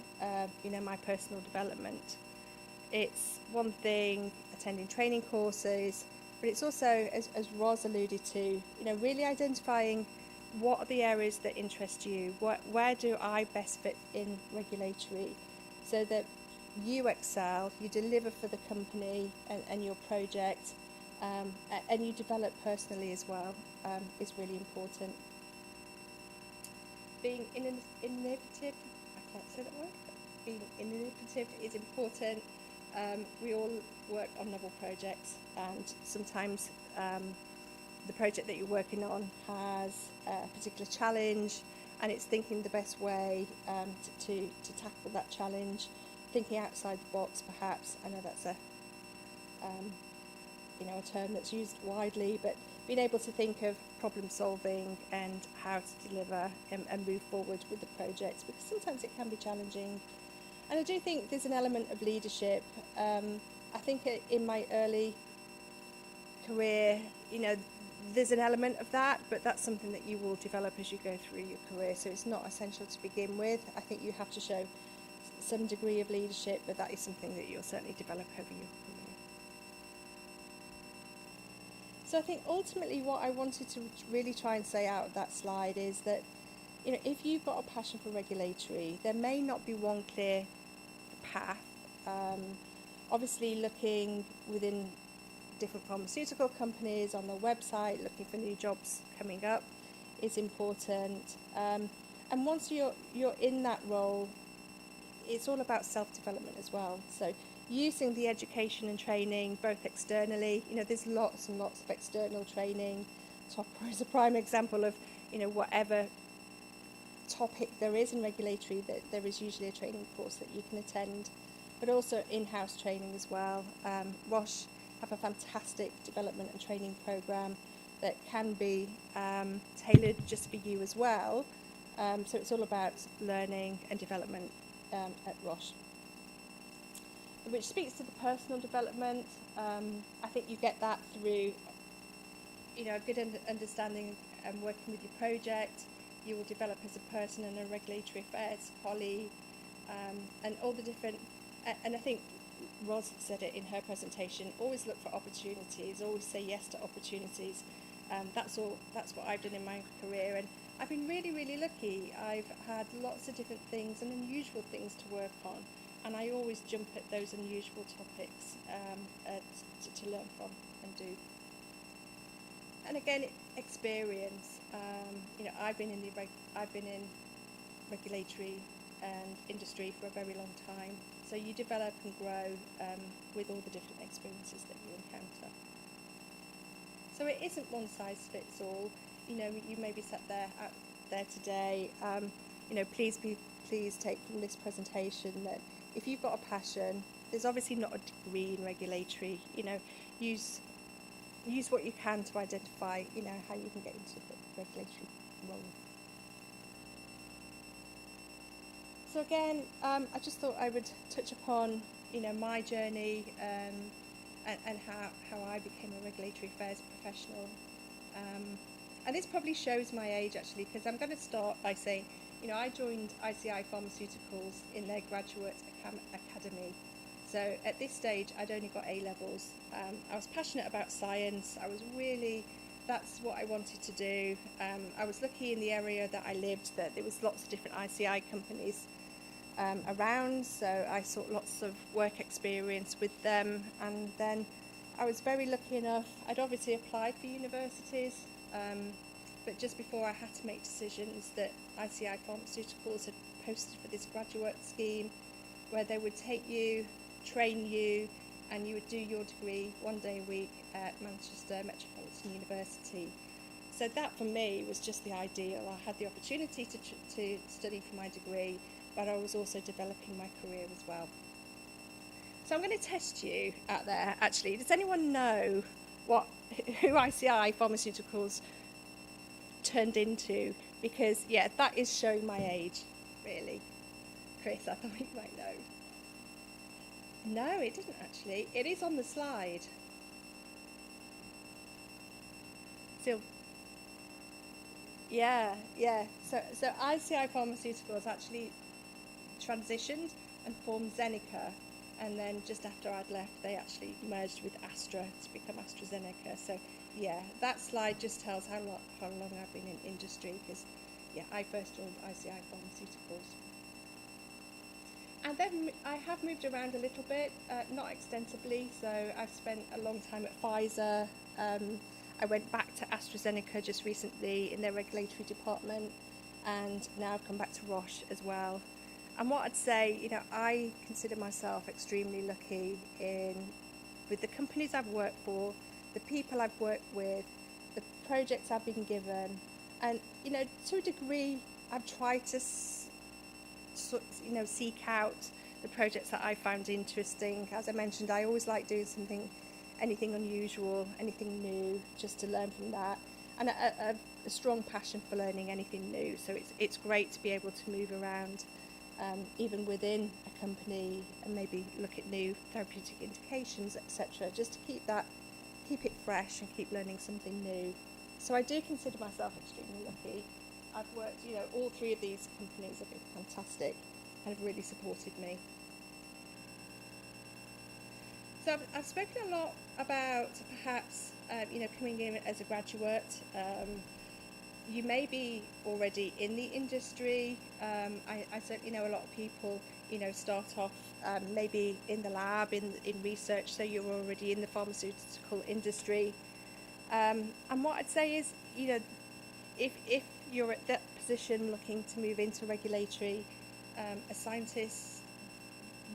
you know, my personal development. It's one thing attending training courses, but it's also, as Roz alluded to, you know, really identifying what are the areas that interest you, where do I best fit in regulatory, so that you excel, you deliver for the company and your project, and you develop personally as well, is really important. Being innovative, I can't say that word, but being innovative is important. We all work on novel projects, and sometimes the project that you're working on has a particular challenge, and it's thinking the best way to tackle that challenge, thinking outside the box perhaps. I know that's a you know, a term that's used widely, but being able to think of problem solving and how to deliver and move forward with the project, because sometimes it can be challenging. And I do think there's an element of leadership. I think in my early career, you know, there's an element of that, but that's something that you will develop as you go through your career, so it's not essential to begin with. I think you have to show some degree of leadership, but that is something that you'll certainly develop over your career. So I think ultimately what I wanted to really try and say out of that slide is that, you know, if you've got a passion for regulatory, there may not be one clear path. Obviously, looking within different pharmaceutical companies on their website, looking for new jobs coming up is important. And once you're in that role, it's all about self-development as well. So using the education and training both externally, you know, there's lots and lots of external training. Topra is a prime example of, you know, whatever topic there is in regulatory, that there is usually a training course that you can attend, but also in-house training as well. Roche have a fantastic development and training program that can be tailored just for you as well. So it's all about learning and development at Roche, which speaks to the personal development. I think you get that through, you know, a good understanding and working with your project. You will develop as a person and a regulatory affairs colleague, and all the different. And I think Ros said it in her presentation. Always look for opportunities. Always say yes to opportunities. That's what I've done in my career, and I've been really, really lucky. I've had lots of different things and unusual things to work on, and I always jump at those unusual topics to learn from and do. And again, experience. You know, I've been in regulatory and industry for a very long time. So you develop and grow with all the different experiences that you encounter. So it isn't one size fits all. You know, you may be sat there out there today. You know, please take from this presentation that if you've got a passion, there's obviously not a degree in regulatory. You know, use what you can to identify, you know, how you can get into the regulatory role. So again, I just thought I would touch upon, you know, my journey and how I became a regulatory affairs professional. And this probably shows my age actually, because I'm going to start by saying, you know, I joined ICI Pharmaceuticals in their graduate academy. So at this stage, I'd only got A-levels. I was passionate about science. That's what I wanted to do. I was lucky in the area that I lived that there was lots of different ICI companies around, so I sought lots of work experience with them. And then I was very lucky enough, I'd obviously applied for universities, but just before I had to make decisions, that ICI Pharmaceuticals had posted for this graduate scheme where they would take you, train you, and you would do your degree 1 day a week at Manchester Metropolitan University. So that for me was just the ideal. I had the opportunity to study for my degree, but I was also developing my career as well. So I'm going to test you out there actually. Does anyone know who ICI Pharmaceuticals turned into? Because yeah, that is showing my age, really. Chris, I thought you might know. No, it didn't actually. It is on the slide. So, yeah. So ICI Pharmaceuticals actually transitioned and formed Zeneca, and then just after I'd left, they actually merged with Astra to become AstraZeneca. So, yeah, that slide just tells how long I've been in industry, because, yeah, I first joined ICI Pharmaceuticals. And then I have moved around a little bit, not extensively. So I've spent a long time at Pfizer. I went back to AstraZeneca just recently in their regulatory department, and now I've come back to Roche as well. And what I'd say, you know, I consider myself extremely lucky with the companies I've worked for, the people I've worked with, the projects I've been given, and, you know, to a degree, I've tried to seek out the projects that I found interesting. As I mentioned, I always like doing anything unusual, anything new, just to learn from that, and a strong passion for learning anything new. So it's great to be able to move around, even within a company, and maybe look at new therapeutic indications, etc. Just to keep it fresh and keep learning something new. So I do consider myself extremely lucky. I've worked, you know, all three of these companies have been fantastic and have really supported me. So I've spoken a lot about perhaps, you know, coming in as a graduate. You may be already in the industry. I certainly know a lot of people, you know, start off maybe in the lab, in research, so you're already in the pharmaceutical industry. And what I'd say is, you know, if you're at that position looking to move into regulatory, as scientists,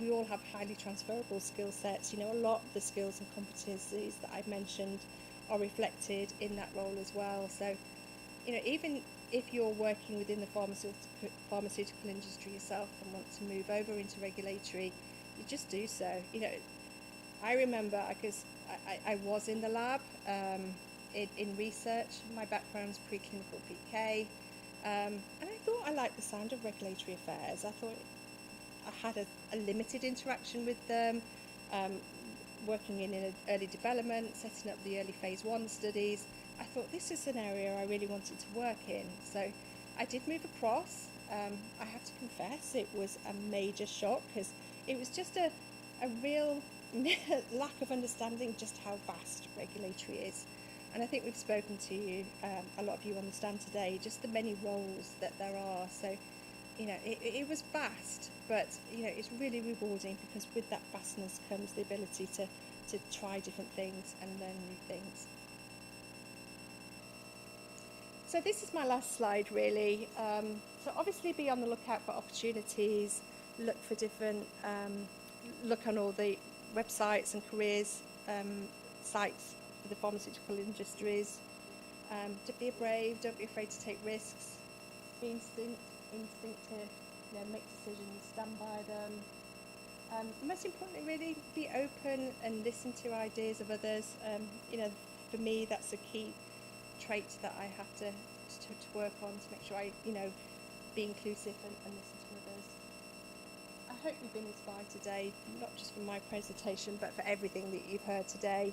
we all have highly transferable skill sets. You know, a lot of the skills and competencies that I've mentioned are reflected in that role as well. So, you know, even if you're working within the pharmaceutical industry yourself and want to move over into regulatory, you just do so. You know, I remember, because I was in the lab in research. My background's preclinical PK, and I thought I liked the sound of regulatory affairs. I thought I had a limited interaction with them, working in early development, setting up the early phase 1 studies. I thought this is an area I really wanted to work in. So I did move across. I have to confess it was a major shock because it was just a real lack of understanding just how vast regulatory is. And I think we've spoken to you, a lot of you understand today, just the many roles that there are. So, you know, it was vast, but, you know, it's really rewarding because with that vastness comes the ability to try different things and learn new things. So this is my last slide, really. So obviously be on the lookout for opportunities, look for different, look on all the websites and careers sites for the pharmaceutical industries. Don't be brave, don't be afraid to take risks, be instinctive, you know, make decisions, stand by them. Most importantly, really be open and listen to ideas of others. You know, for me, that's a key trait that I have to work on to make sure I, you know, be inclusive and listen to others. I hope you've been inspired today, not just from my presentation, but for everything that you've heard today,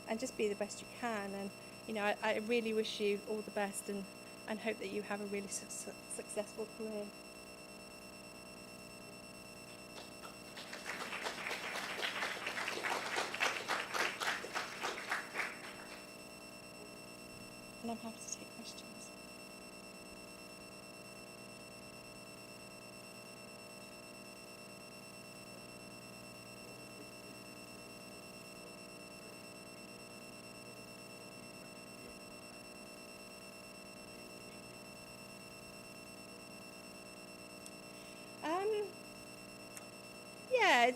and just be the best you can. And, you know, I really wish you all the best and hope that you have a really successful career. And I'm happy to take questions. Yeah,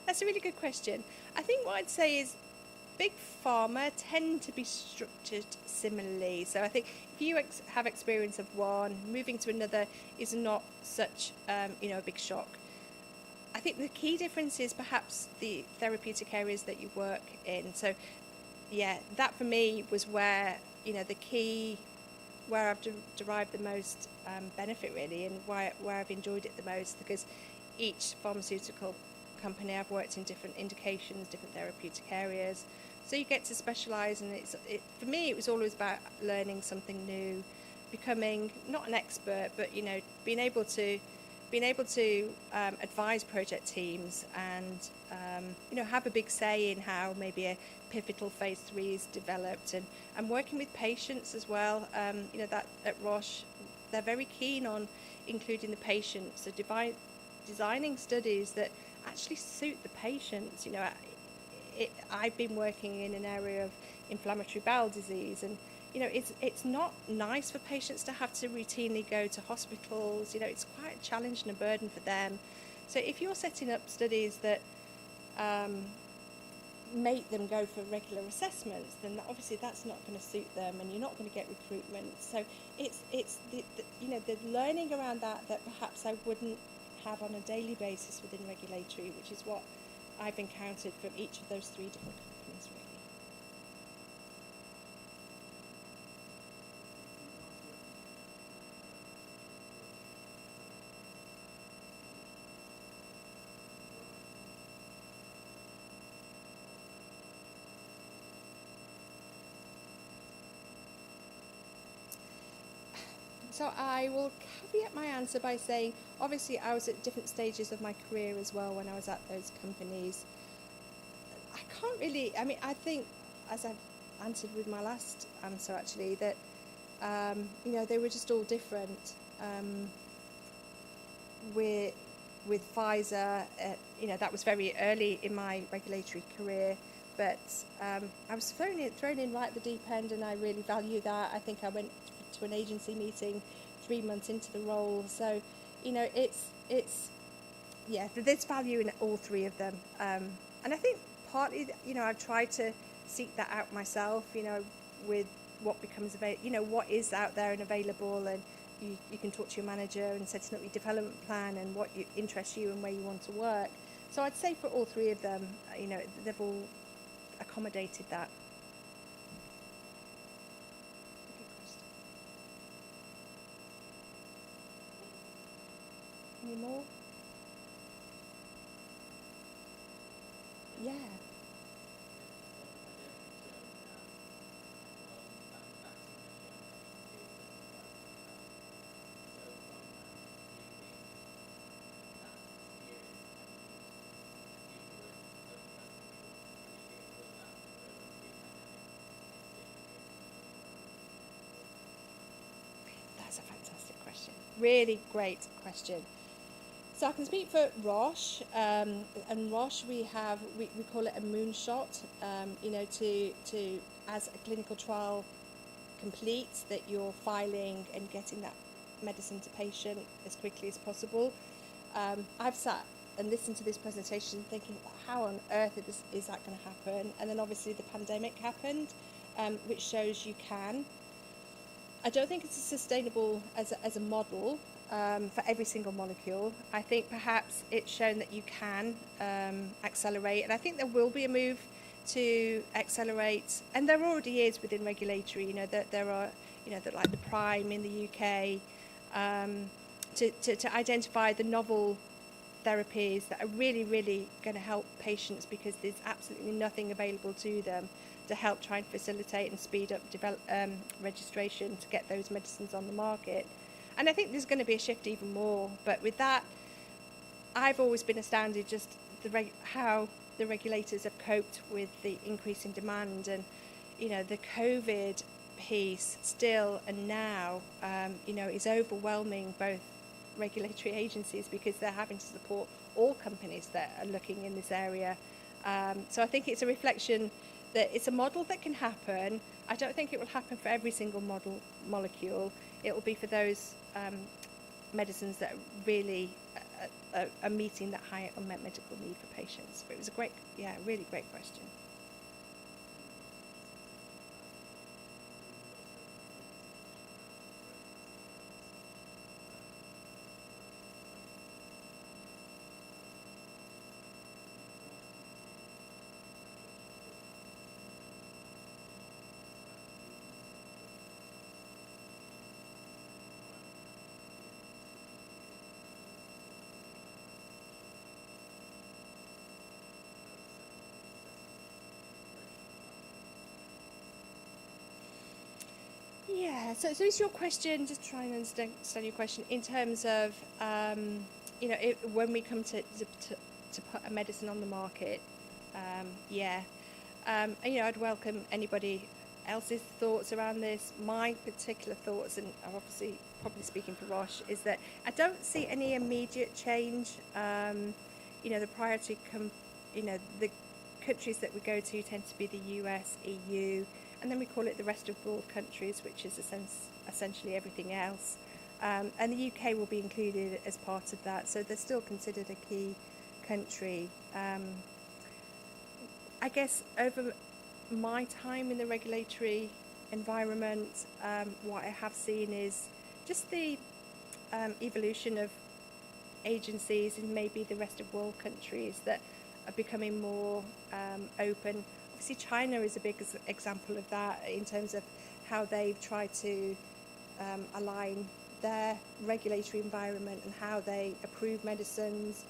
that's a really good question. I think what I'd say is big pharma tend to be structured similarly. So I think if you have experience of one, moving to another is not such you know, a big shock. I think the key difference is perhaps the therapeutic areas that you work in. So yeah, that for me was where, you know, the key, where I've derived the most benefit really, and where I've enjoyed it the most, because each pharmaceutical company I've worked in different indications, different therapeutic areas. So you get to specialise, and for me it was always about learning something new, becoming not an expert, but, you know, being able to advise project teams and you know, have a big say in how maybe a pivotal phase 3 is developed, and working with patients as well. You know, that at Roche they're very keen on including the patients, so designing studies that actually suit the patients. You know, I've been working in an area of inflammatory bowel disease, and, you know, it's not nice for patients to have to routinely go to hospitals. You know, it's quite a challenge and a burden for them. So if you're setting up studies that make them go for regular assessments, then obviously that's not going to suit them, and you're not going to get recruitment. So it's the you know, the learning around that perhaps I wouldn't have on a daily basis within regulatory, which is what I've encountered from each of those 3 different companies, really. So I will caveat my answer by saying, obviously I was at different stages of my career as well when I was at those companies. I can't really, I mean, I think, as I've answered with my last answer actually, that, you know, they were just all different. With Pfizer, you know, that was very early in my regulatory career, but I was thrown in right at the deep end, and I really value that. I think I went to an agency meeting 3 months into the role, so, you know, it's yeah, there's value in all 3 of them, and I think partly, you know, I've tried to seek that out myself, you know, with what becomes available, you know, what is out there and available, and you can talk to your manager and setting up your development plan and what interests you and where you want to work. So I'd say for all 3 of them, you know, they've all accommodated that. Any more? Yeah. That's a fantastic question. Really great question. So I can speak for Roche, and Roche we call it a moonshot. To as a clinical trial completes, that you're filing and getting that medicine to patient as quickly as possible. I've sat and listened to this presentation thinking, how on earth is that going to happen? And then obviously the pandemic happened, which shows you can. I don't think it's sustainable as a model for every single molecule. I think perhaps it's shown that you can accelerate, and I think there will be a move to accelerate, and there already is within regulatory. That there are, that like the Prime in the UK, to identify the novel therapies that are really, really going to help patients, because there's absolutely nothing available to them to help try and facilitate and speed up registration to get those medicines on the market. And I think there's going to be a shift even more. But with that, I've always been astounded just how the regulators have coped with the increase in demand. And, the COVID piece still and now, is overwhelming both regulatory agencies, because they're having to support all companies that are looking in this area. So I think it's a reflection that it's a model that can happen. I don't think it will happen for every single molecule. It will be for those medicines that really are meeting that high unmet medical need for patients. But it was a really great question. Yeah, so is your question, just trying to understand your question, in terms of, when we come to put a medicine on the market, I'd welcome anybody else's thoughts around this. My particular thoughts, and I'm obviously probably speaking for Roche, is that I don't see any immediate change. The priority, the countries that we go to tend to be the US, EU, and then we call it the rest of world countries, which is essentially everything else. And the UK will be included as part of that, so they're still considered a key country. I guess over my time in the regulatory environment, what I have seen is just the evolution of agencies in maybe the rest of world countries that are becoming more open. Obviously, China is a big example of that in terms of how they've tried to align their regulatory environment and how they approve medicines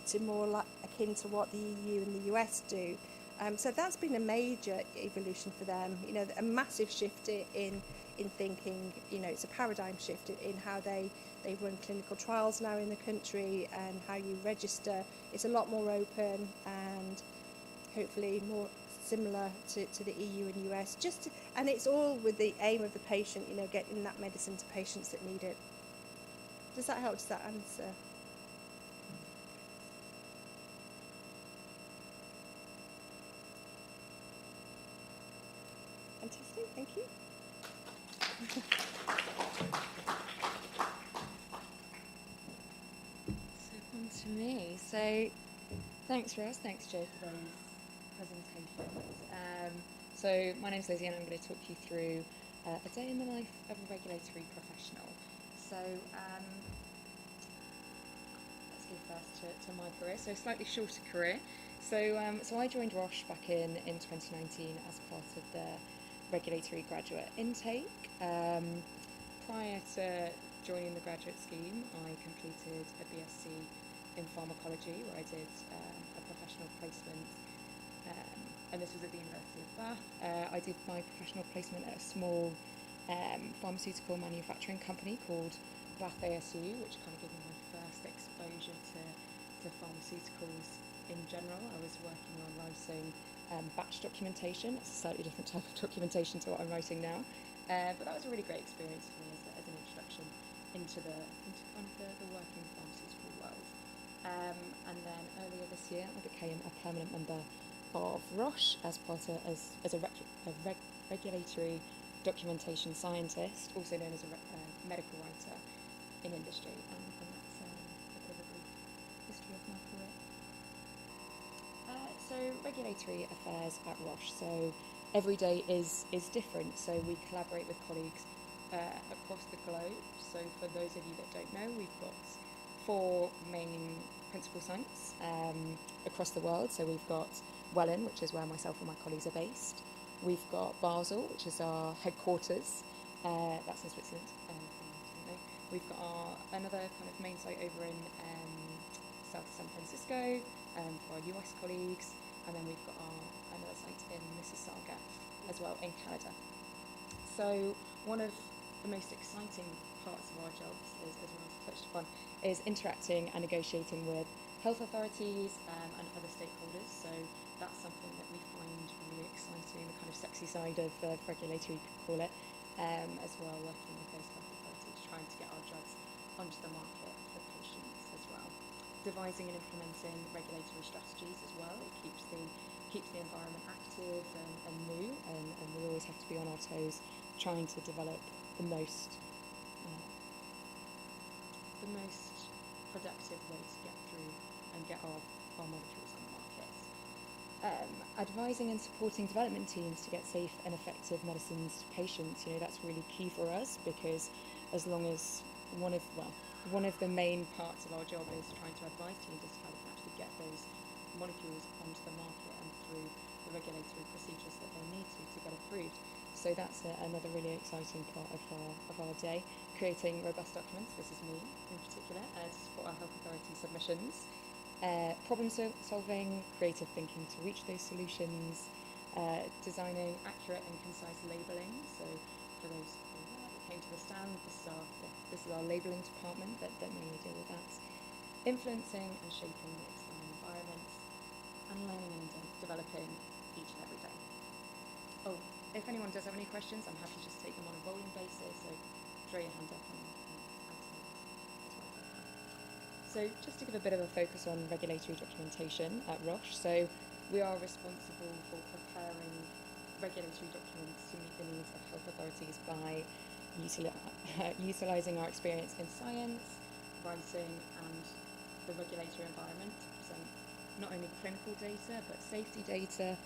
to more akin to what the EU and the US do. So that's been a major evolution for them. A massive shift in thinking. It's a paradigm shift in how they run clinical trials now in the country and how you register. It's a lot more open and hopefully more similar to the EU and US. And it's all with the aim of the patient, getting that medicine to patients that need it. Does that help? Does that answer? Fantastic, thank you. So on to me. So thanks Ross, thanks Joe for those presentations. So my name's Lizzie and I'm going to talk you through a day in the life of a regulatory professional. So let's go first to my career. So a slightly shorter career. So I joined Roche back in 2019 as part of the regulatory graduate intake. Prior to joining the graduate scheme, I completed a BSc in pharmacology, where I did a professional placement, and this was at the University of Bath. I did my professional placement at a small pharmaceutical manufacturing company called Bath ASU, which kind of gave me my first exposure to pharmaceuticals in general. I was working on writing batch documentation. It's a slightly different type of documentation to what I'm writing now, but that was a really great experience for me as an introduction into kind of the working pharmaceutical world. And then earlier this year, I became a permanent member of Roche as a regulatory documentation scientist, also known as a medical writer in industry, and that's a bit of a brief history of my career. So regulatory affairs at Roche. So every day is different. So we collaborate with colleagues across the globe. So for those of you that don't know, we've got 4 main principal sites across the world. So we've got Welland, which is where myself and my colleagues are based. We've got Basel, which is our headquarters. That's in Switzerland. We've got another kind of main site over in South San Francisco for our US colleagues, and then we've got another site in Mississauga as well in Canada. So one of the most exciting parts of our jobs, as Ross touched upon, is interacting and negotiating with health authorities and other stakeholders. So that's something that we find really exciting, the kind of sexy side of regulatory, you could call it, as well, working with those health authorities, trying to get our drugs onto the market for patients as well. Devising and implementing regulatory strategies as well. It keeps the environment active and new, and we always have to be on our toes, trying to develop the most productive way to get through and get our molecules on the market. Advising and supporting development teams to get safe and effective medicines to patients, that's really key for us, because as long as one of the main parts of our job is trying to advise teams as to how they can actually get those molecules onto the market and through the regulatory procedures that they need to get approved. So that's another really exciting part of our day. Creating robust documents, this is me in particular, to support our health authority submissions. Problem solving, creative thinking to reach those solutions. Designing accurate and concise labelling. So for those that came to the stand, this is our labelling department that mainly deal with that. Influencing and shaping the external environment, and learning and developing each and every day. Oh, if anyone does have any questions, I'm happy to just take them on a rolling basis, so throw your hand up and answer as well. So just to give a bit of a focus on regulatory documentation at Roche, so we are responsible for preparing regulatory documents to meet the needs of health authorities by utilising our experience in science, writing and the regulatory environment to present not only clinical data but safety data,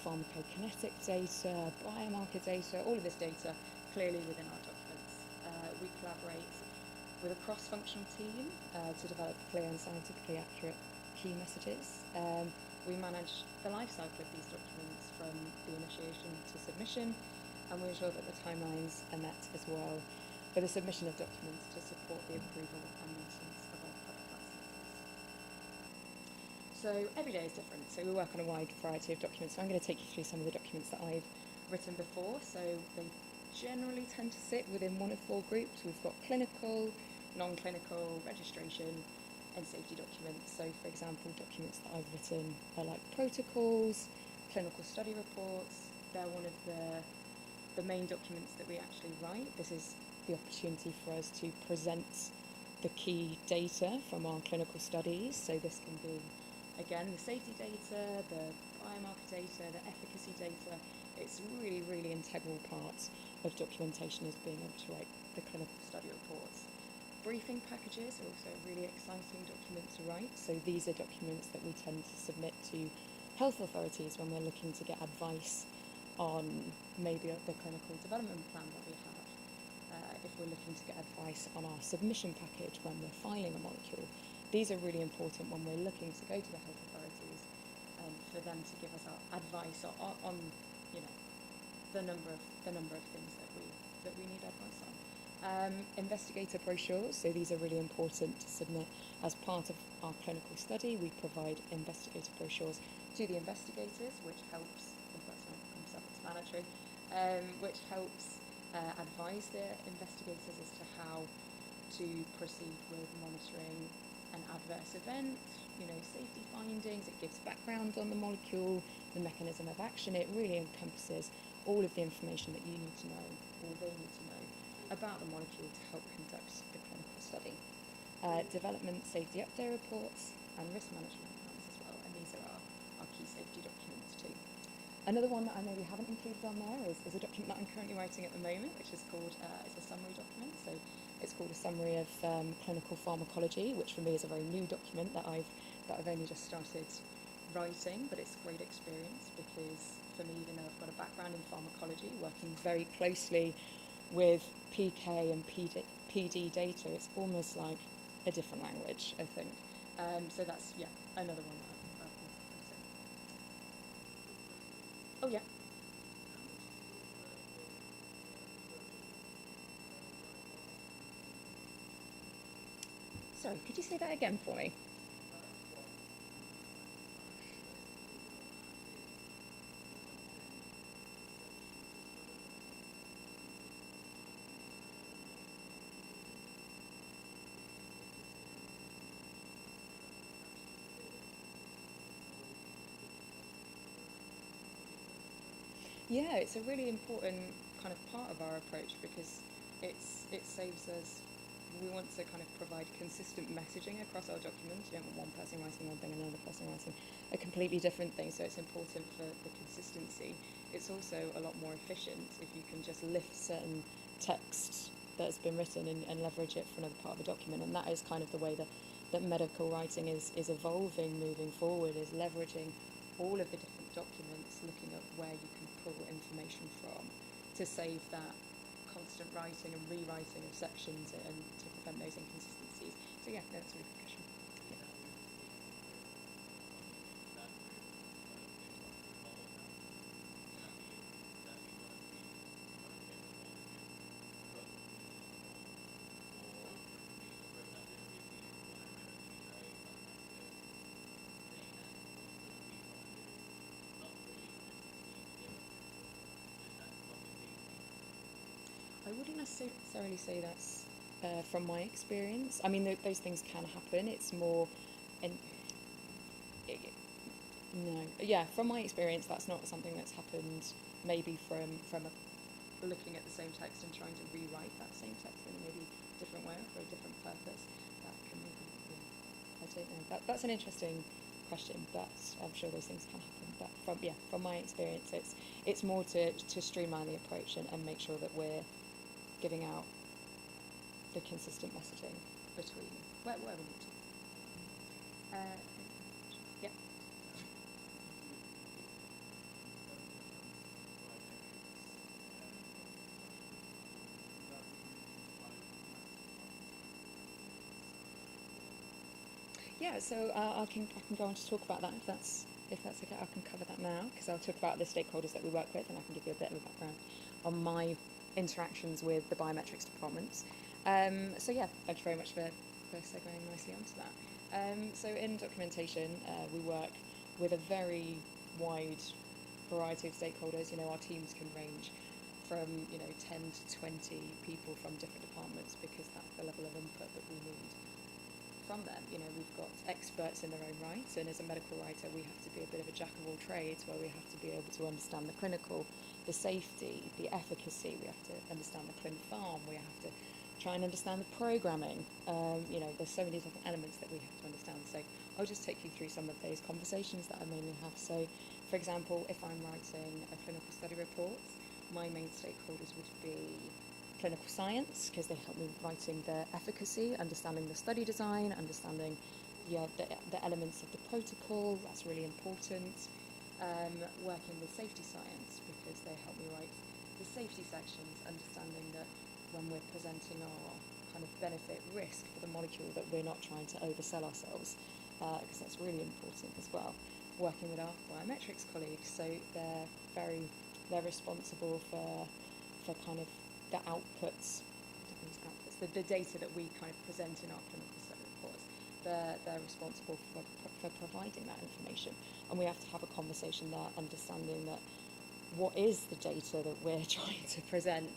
pharmacokinetic data, biomarker data, all of this data clearly within our documents. We collaborate with a cross-functional team to develop clear and scientifically accurate key messages. We manage the life cycle of these documents from the initiation to submission, and we ensure that the timelines are met as well for the submission of documents to support the approval and maintenance of our product licenses. So every day is different, so we work on a wide variety of documents. So I'm going to take you through some of the documents that I've written before. So they generally tend to sit within one of 4 groups. We've got clinical, non-clinical, registration and safety documents. So for example, documents that I've written are like protocols, clinical study reports. They're one of the main documents that we actually write. This is the opportunity for us to present the key data from our clinical studies. So this can be, again, the safety data, the biomarker data, the efficacy data. It's really, really integral part of documentation is being able to write the clinical study reports. Briefing packages are also a really exciting document to write. So these are documents that we tend to submit to health authorities when we're looking to get advice on maybe the clinical development plan that we have. If we're looking to get advice on our submission package when we're filing a molecule. These are really important when we're looking to go to the health authorities and for them to give us our advice on the number of things that we need advice on. Investigator brochures, so these are really important to submit as part of our clinical study. We provide investigator brochures to the investigators, which helps, self-explanatory, which helps advise the investigators as to how to proceed with monitoring an adverse event, safety findings. It gives background on the molecule, the mechanism of action. It really encompasses all of the information that you need to know, or they need to know, about the molecule to help conduct the clinical study. Development safety update reports and risk management plans as well, and these are our key safety documents too. Another one that I maybe haven't included on there is a document that I'm currently writing at the moment, which is called, it's a summary document, so it's called a summary of clinical pharmacology, which for me is a very new document that I've only just started writing, but it's a great experience because for me, even though I've got a background in pharmacology, working very closely with PK and PD data, it's almost like a different language, I think. So that's, another one that I've written. Oh, yeah. Sorry, could you say that again for me? Yeah, it's a really important kind of part of our approach because it saves us. We want to kind of provide consistent messaging across our documents. You don't want one person writing one thing and another person writing a completely different thing, so it's important for the consistency. It's also a lot more efficient if you can just lift certain text that has been written and leverage it for another part of the document, and that is kind of the way that medical writing is evolving moving forward, is leveraging all of the different documents, looking at where you can pull information from to save that constant writing and rewriting of sections and to prevent those inconsistencies. So yeah, that's a really good question. Yeah. I wouldn't necessarily say that's from my experience. I mean, those things can happen. It's more, no, yeah. From my experience, that's not something that's happened. Maybe from looking at the same text and trying to rewrite that same text in a maybe different way or for a different purpose. That can maybe, I don't know. That's an interesting question, but I'm sure those things can happen. But from my experience, it's more to streamline the approach and make sure that we're giving out the consistent messaging between where we need to. Yeah. Yeah, so I can go on to talk about that if that's okay. I can cover that now because I'll talk about the stakeholders that we work with, and I can give you a bit of a background on my interactions with the biometrics departments. So yeah, thank you very much for segueing nicely onto that. So in documentation, we work with a very wide variety of stakeholders. Our teams can range from 10 to 20 people from different departments because that's the level of input that we need from them. We've got experts in their own right, and as a medical writer, we have to be a bit of a jack of all trades, where we have to be able to understand the clinical, the safety, the efficacy. We have to understand the clin pharm. We have to try and understand the programming. There's so many different elements that we have to understand. So I'll just take you through some of those conversations that I mainly have. So, for example, if I'm writing a clinical study report, my main stakeholders would be clinical science, because they help me writing the efficacy, understanding the study design, understanding the elements of the protocol. That's really important. Working with safety science, because they help me write the safety sections, understanding that when we're presenting our kind of benefit risk for the molecule, that we're not trying to oversell ourselves, because that's really important as well. Working with our biometrics colleagues, so they're responsible for kind of the outputs. I don't use the data that we kind of present in our clinical study reports. They're responsible for providing that information, and we have to have a conversation there, understanding that what is the data that we're trying to present.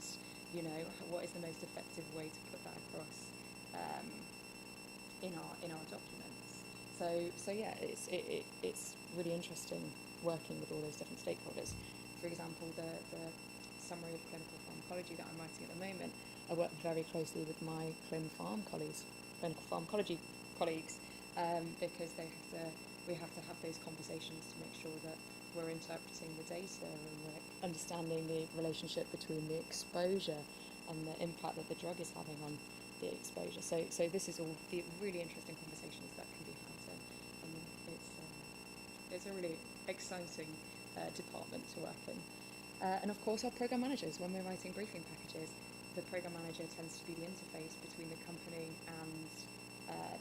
You know, what is the most effective way to put that across in our documents. So yeah, it's really interesting working with all those different stakeholders. For example, the summary of clinical pharmacology that I'm writing at the moment, I work very closely with my clinical pharmacology colleagues, because we have to have those conversations to make sure that we're interpreting the data and we're understanding the relationship between the exposure and the impact that the drug is having on the exposure. So this is all the really interesting conversations that can be had, and it's a really exciting department to work in. And of course, our program managers, when we're writing briefing packages, the program manager tends to be the interface between the company and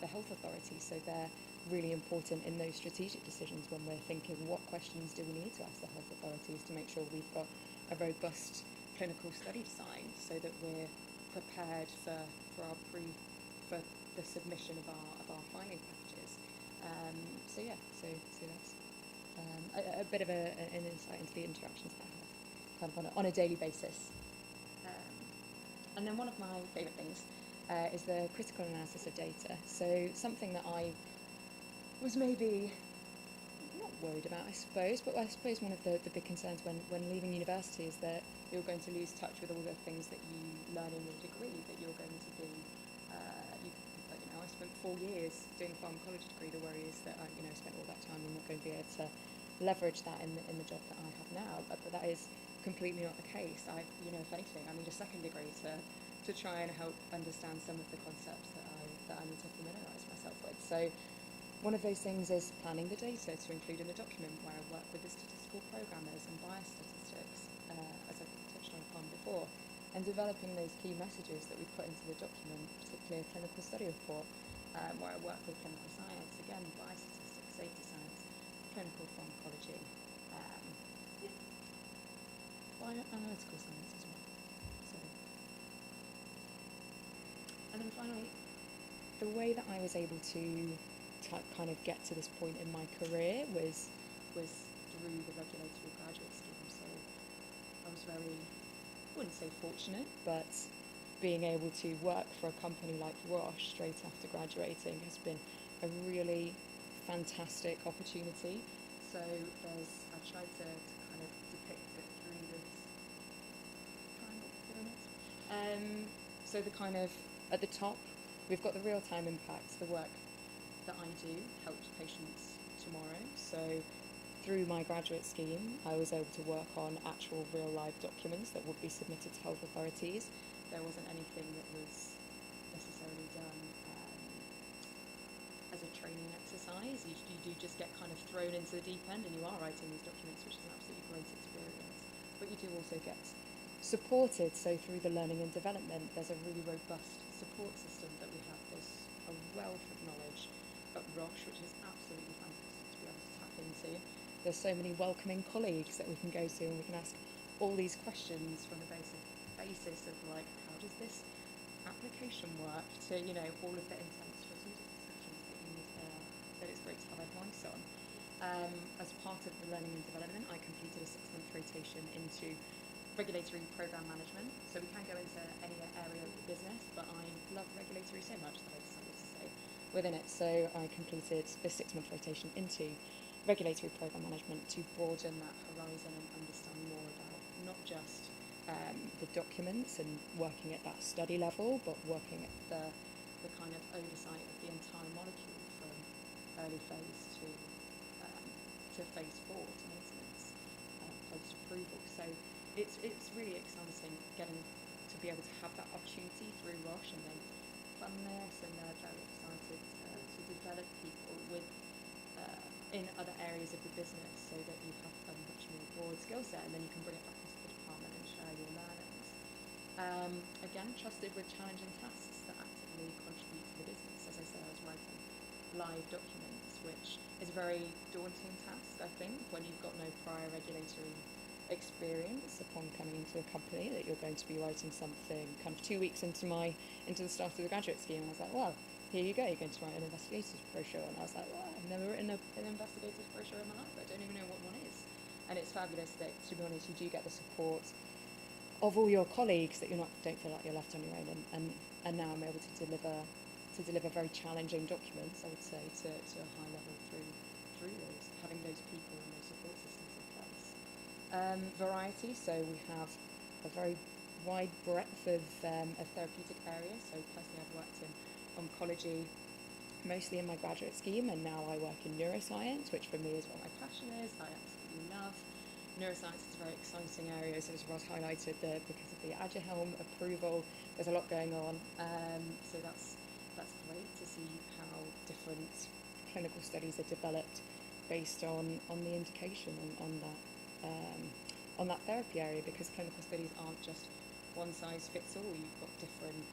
the health authority. So they're really important in those strategic decisions when we're thinking what questions do we need to ask the health authorities to make sure we've got a robust clinical study design, so that we're prepared for the submission of our filing packages. So that's a bit of an insight into the interactions that I have kind of on a daily basis. And then one of my favourite things is the critical analysis of data. So something that I was maybe not worried about, I suppose, but I suppose one of the big concerns when leaving university is that you're going to lose touch with all the things that you learn in your degree, that you're going to be, I spent 4 years doing a pharmacology degree. The worry is that I spent all that time, I'm not going to be able to leverage that in the job that I have now, but that is completely not the case. If anything, I need a second degree to try and help understand some of the concepts that I need to familiarise myself with. So one of those things is planning the data to include in the document, where I work with the statistical programmers and biostatistics, as I touched on before, and developing those key messages that we put into the document, particularly a clinical study report, where I work with clinical science, again, biostatistics, safety science, clinical pharmacology, bioanalytical science as well. And then finally, the way that I was able to kind of get to this point in my career was through the regulatory graduate scheme. So I was very, I wouldn't say fortunate, but being able to work for a company like Roche straight after graduating has been a really fantastic opportunity. So I tried to kind of depict it through this triangle pyramid. So the kind of, at the top, we've got the real-time impacts, the work that I do helps patients tomorrow. So through my graduate scheme, I was able to work on actual real-life documents that would be submitted to health authorities. There wasn't anything that was necessarily done as a training exercise. You do just get kind of thrown into the deep end, and you are writing these documents, which is an absolutely great experience. But you do also get supported. So through the learning and development, there's a really robust support system that we have. There's a wealth of knowledge at Roche, which is absolutely fantastic to be able to tap into. There's so many welcoming colleagues that we can go to, and we can ask all these questions from the basis of, like, how does this application work, to all of the intense strategic discussions that you need, that it's great to have advice on. As part of the learning and development, I completed a 6-month rotation into regulatory program management. So we can go into any area of the business, but I love regulatory so much that I decided to stay within it. So I completed a 6-month rotation into regulatory program management to broaden that horizon and understand more about not just the documents and working at that study level, but working at the kind of oversight of the entire molecule from early phase to phase 4 to maintenance, post-approval. So it's really exciting getting to be able to have that opportunity through Roche, and they fund this, and they're very excited to develop people with in other areas of the business, so that you have a much more broad skill set, and then you can bring it back into the department and share your learnings. Again, trusted with challenging tasks that actively contribute to the business. As I said, I was writing live documents, which is a very daunting task, I think, when you've got no prior regulatory experience upon coming into a company that you're going to be writing something kind of 2 weeks into the start of the graduate scheme. I was like, well, here you go, you're going to write an investigators brochure. And I was like, well, I've never written an investigators brochure in my life. I don't even know what one is. And it's fabulous that, to be honest, you do get the support of all your colleagues, that don't feel like you're left on your own. And now I'm able to deliver very challenging documents, I would say, to a high level through those, having those people and those support systems in place. Variety, so we have a very wide breadth of therapeutic areas. So personally, I've worked in oncology mostly in my graduate scheme, and now I work in neuroscience, which for me is what my passion is. I absolutely love neuroscience. It's a very exciting area, as Ross highlighted, because of the Aduhelm approval. There's a lot going on, so that's great to see how different clinical studies are developed based on the indication on that therapy area, because clinical studies aren't just one size fits all. You've got different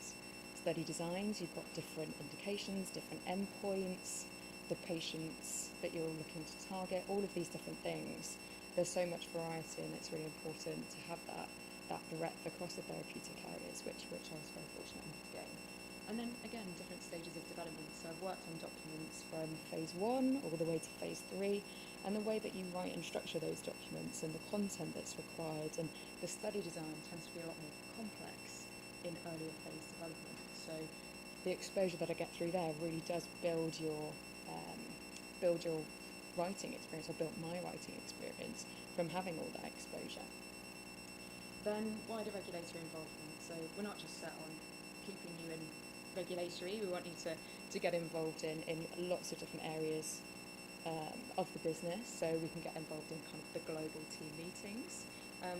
study designs, you've got different indications, different endpoints, the patients that you're looking to target, all of these different things. There's so much variety, and it's really important to have that breadth across the therapeutic areas, which I was very fortunate enough to gain. And then again, different stages of development. So I've worked on documents from phase 1 all the way to phase 3, and the way that you write and structure those documents and the content that's required and the study design tends to be a lot more complex in earlier phase development. So the exposure that I get through there really does build your writing experience, or built my writing experience from having all that exposure. Then wider regulatory involvement. So we're not just set on keeping you in regulatory, we want you to get involved in lots of different areas of the business, so we can get involved in kind of the global team meetings,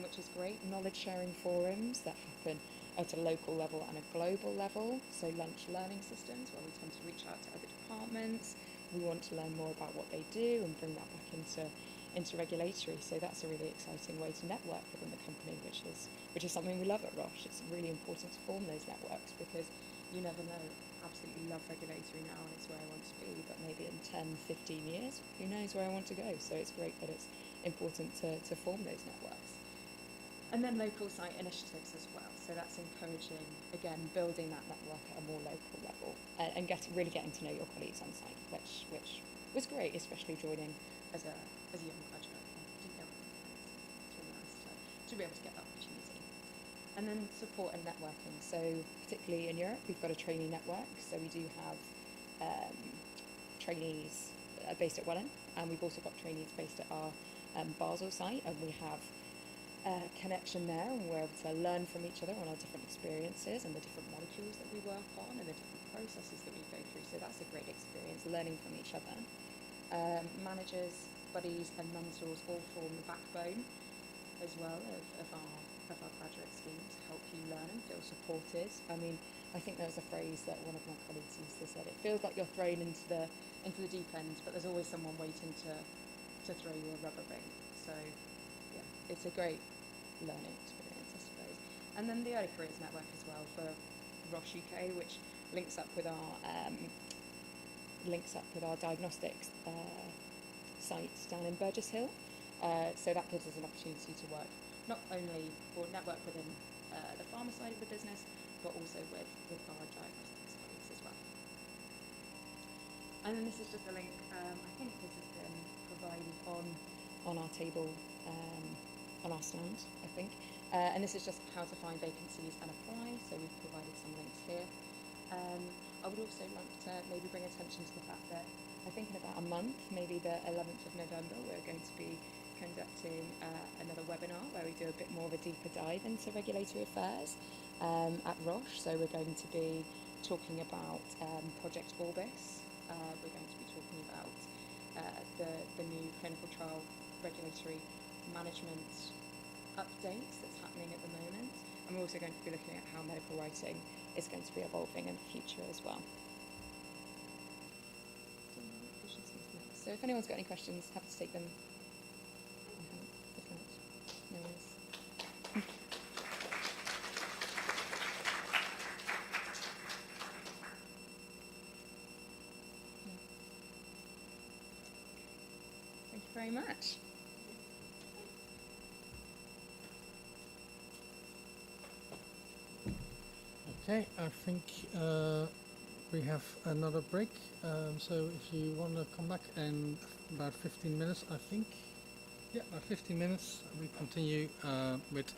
which is great. Knowledge sharing forums that happen at a local level and a global level, so lunch learning systems where we tend to reach out to other departments. We want to learn more about what they do and bring that back into regulatory. So that's a really exciting way to network within the company, which is something we love at Roche. It's really important to form those networks, because you never know. Absolutely love regulatory now, and it's where I want to be, but maybe in 10, 15 years, who knows where I want to go. So it's great that it's important to form those networks. And then local site initiatives as well. So that's encouraging, again, building that network at a more local level, and really getting to know your colleagues on site, which was great, especially joining as a young graduate. I didn't know what it's really nice to be able to get that opportunity. And then support and networking. So particularly in Europe, we've got a trainee network. So we do have trainees based at Welland, and we've also got trainees based at our Basel site, and we have connection there, and we're able to learn from each other on our different experiences and the different molecules that we work on and the different processes that we go through. So that's a great experience, learning from each other. Managers, buddies and mentors all form the backbone as well of our graduate scheme to help you learn and feel supported. I mean, I think there was a phrase that one of my colleagues used to say, it feels like you're thrown into the deep end, but there's always someone waiting to throw you a rubber ring. So yeah, it's a great learning experience, I suppose. And then the Early Careers Network as well for Roche UK, which links up with our diagnostics site down in Burgess Hill. So that gives us an opportunity to work not only or network within the pharma side of the business, but also with our diagnostics colleagues as well. And then this is just a link. I think this has been provided on our table, on our stand, I think. And this is just how to find vacancies and apply. So we've provided some links here. I would also like to maybe bring attention to the fact that I think in about a month, maybe the 11th of November, we're going to be conducting another webinar where we do a bit more of a deeper dive into regulatory affairs at Roche. So we're going to be talking about Project Orbis. We're going to be talking about the new clinical trial regulatory management updates that's happening at the moment. And we're also going to be looking at how medical writing is going to be evolving in the future as well. So if anyone's got any questions, happy to take them. If not, no worries. Thank you very much. Okay, I think we have another break. So if you want to come back in about 15 minutes, I think. Yeah, about 15 minutes, we continue with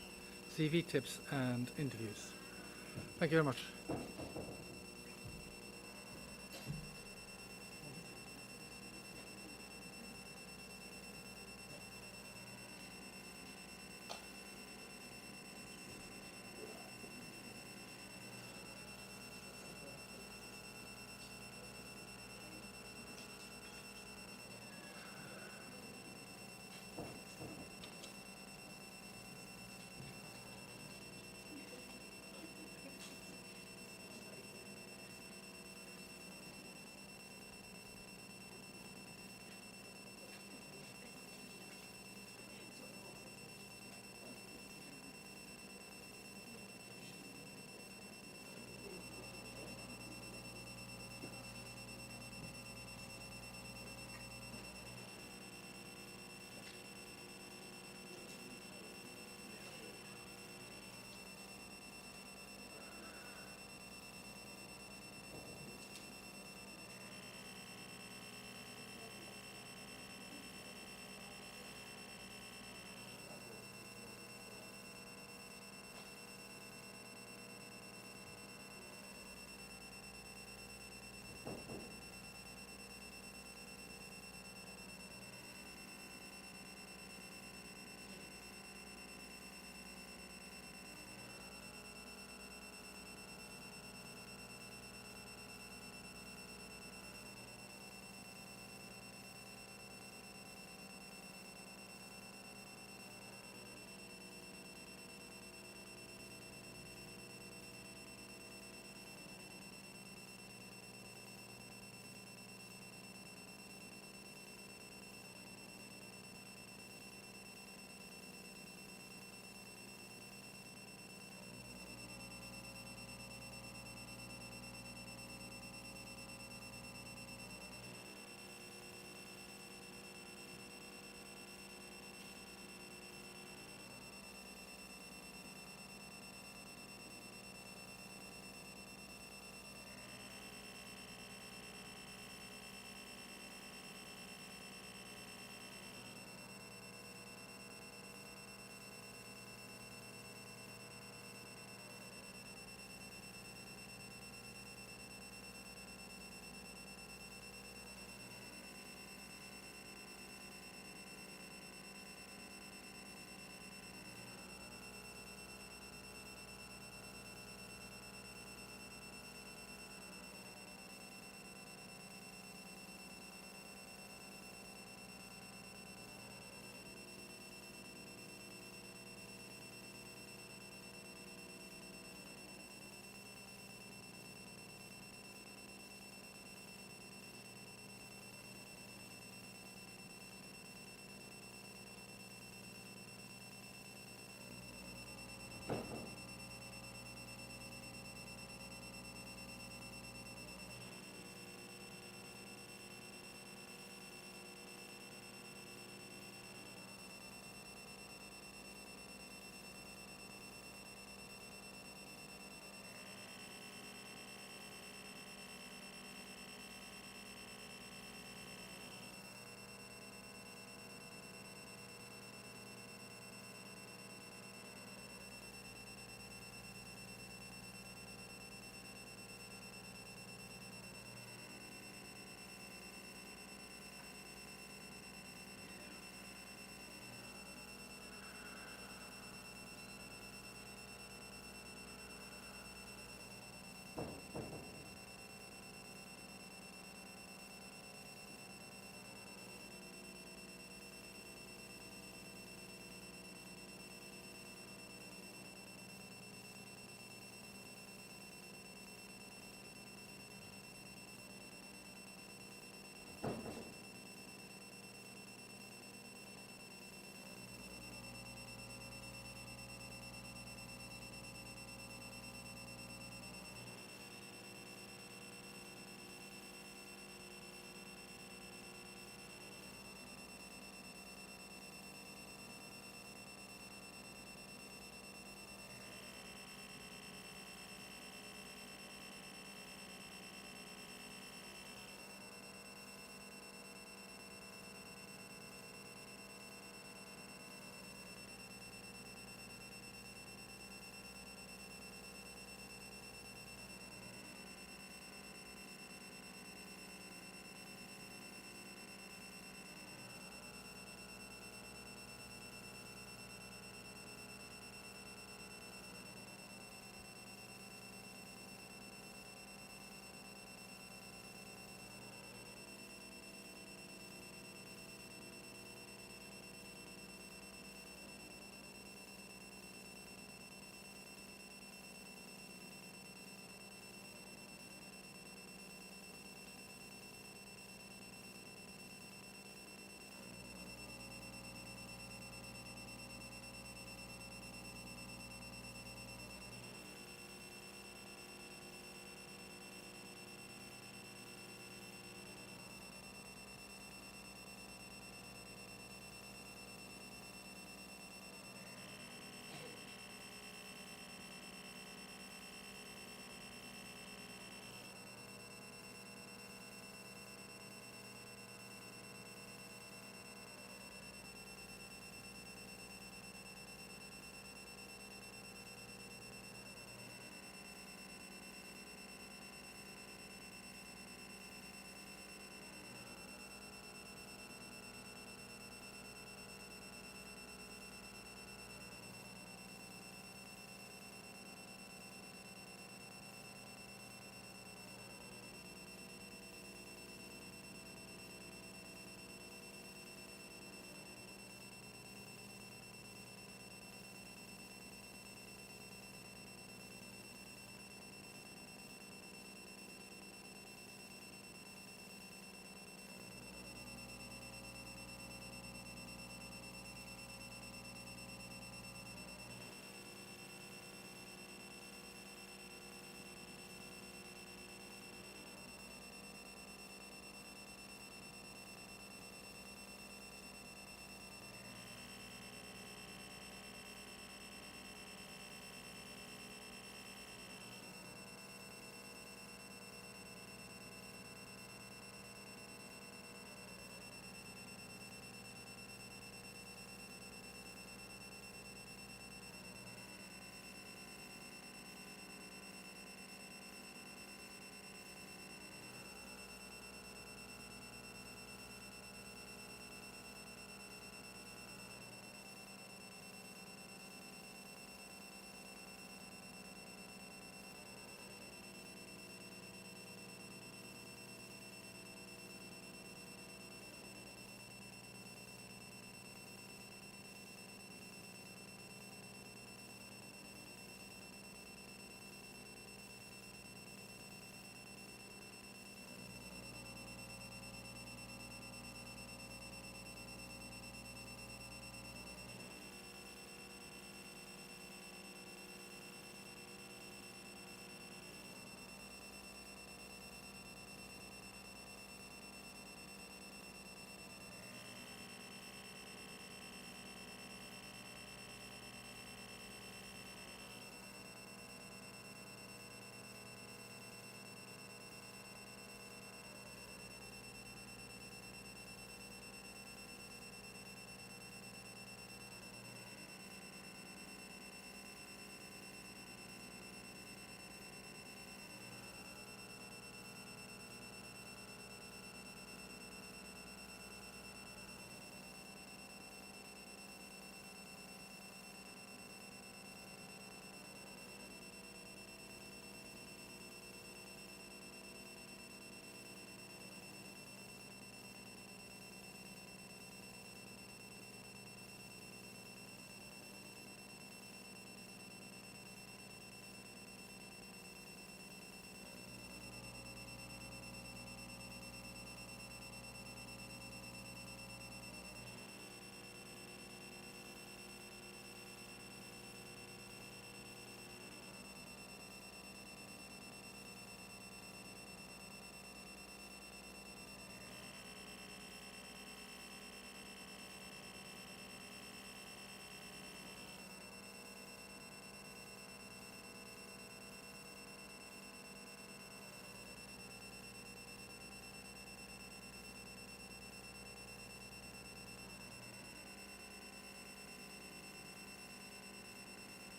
CV tips and interviews. Thank you very much.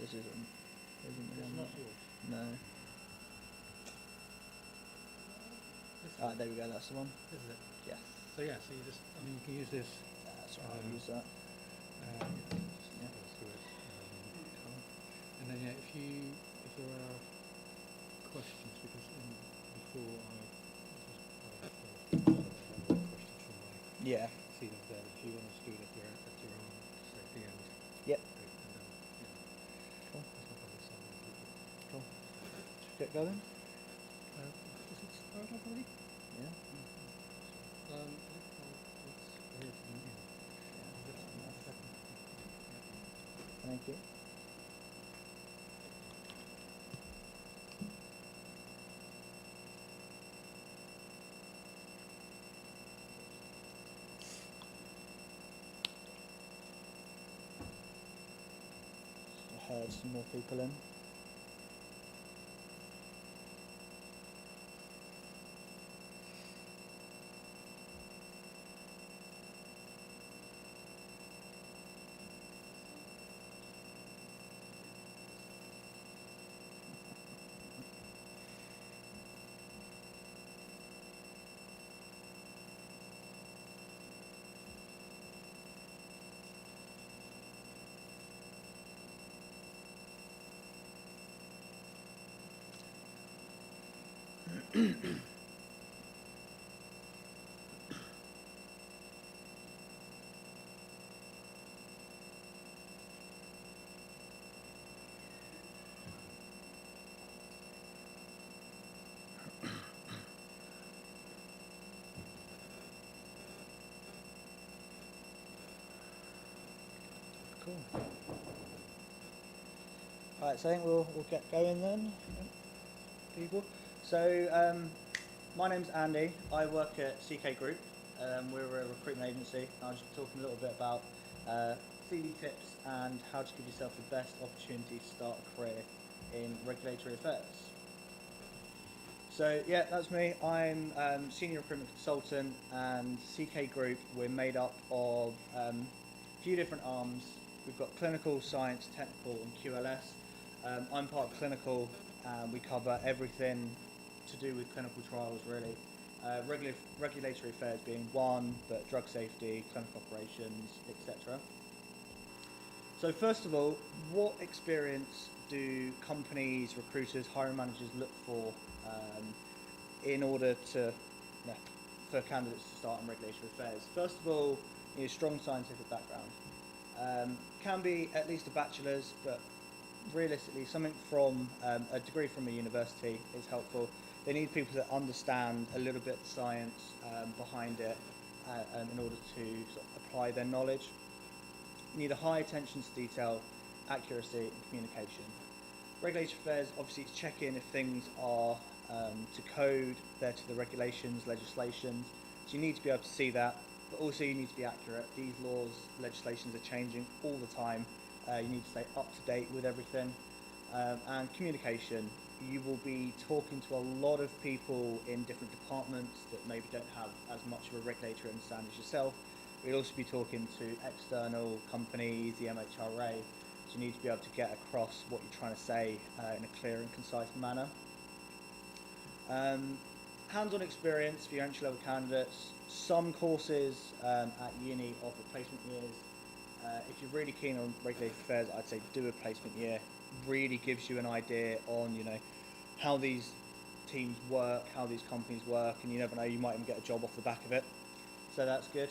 this isn't the It's one. not yours. No. This Ah, there we go. That's the one. This is it. Yeah. So yeah, so you just, I mean, you can use this. That's right. I'll use that. Yeah. Go through it. And then yeah, if there are questions, because before I questions from my Yeah. see them there. If you want to do it at your own, say at the end. Yep. And then Cool. that's not probably some people. Cool. Should we get going? Does it start off already? Yeah. Let's hear it from you. Thank you. I heard some more people in. Cool. Alright, so I think we'll get going then, people. So my name's Andy. I work at CK Group. We're a recruitment agency. I was just talking a little bit about CV tips and how to give yourself the best opportunity to start a career in regulatory affairs. So yeah, that's me. I'm senior recruitment consultant, and CK Group, we're made up of a few different arms. We've got clinical, science, technical and QLS. I'm part of clinical, and we cover everything to do with clinical trials really. Regulatory affairs being one, but drug safety, clinical operations, etc. So first of all, what experience do companies, recruiters, hiring managers look for in order to, for candidates to start in regulatory affairs? First of all, strong scientific background. Can be at least a bachelor's, but realistically something from a degree from a university is helpful. They need people that understand a little bit of the science behind it in order to sort of apply their knowledge. You need a high attention to detail, accuracy and communication. Regulatory affairs, obviously, it's checking if things are to code, they're to the regulations, legislations. So you need to be able to see that, but also you need to be accurate. These laws, legislations are changing all the time. You need to stay up to date with everything. And communication, you will be talking to a lot of people in different departments that maybe don't have as much of a regulatory understanding as yourself. You'll also be talking to external companies, the MHRA, so you need to be able to get across what you're trying to say in a clear and concise manner. Hands-on experience for your entry-level candidates. Some courses at uni offer placement years. If you're really keen on regulatory affairs, I'd say do a placement year. Really gives you an idea on, how these teams work, how these companies work, and you never know, you might even get a job off the back of it. So that's good.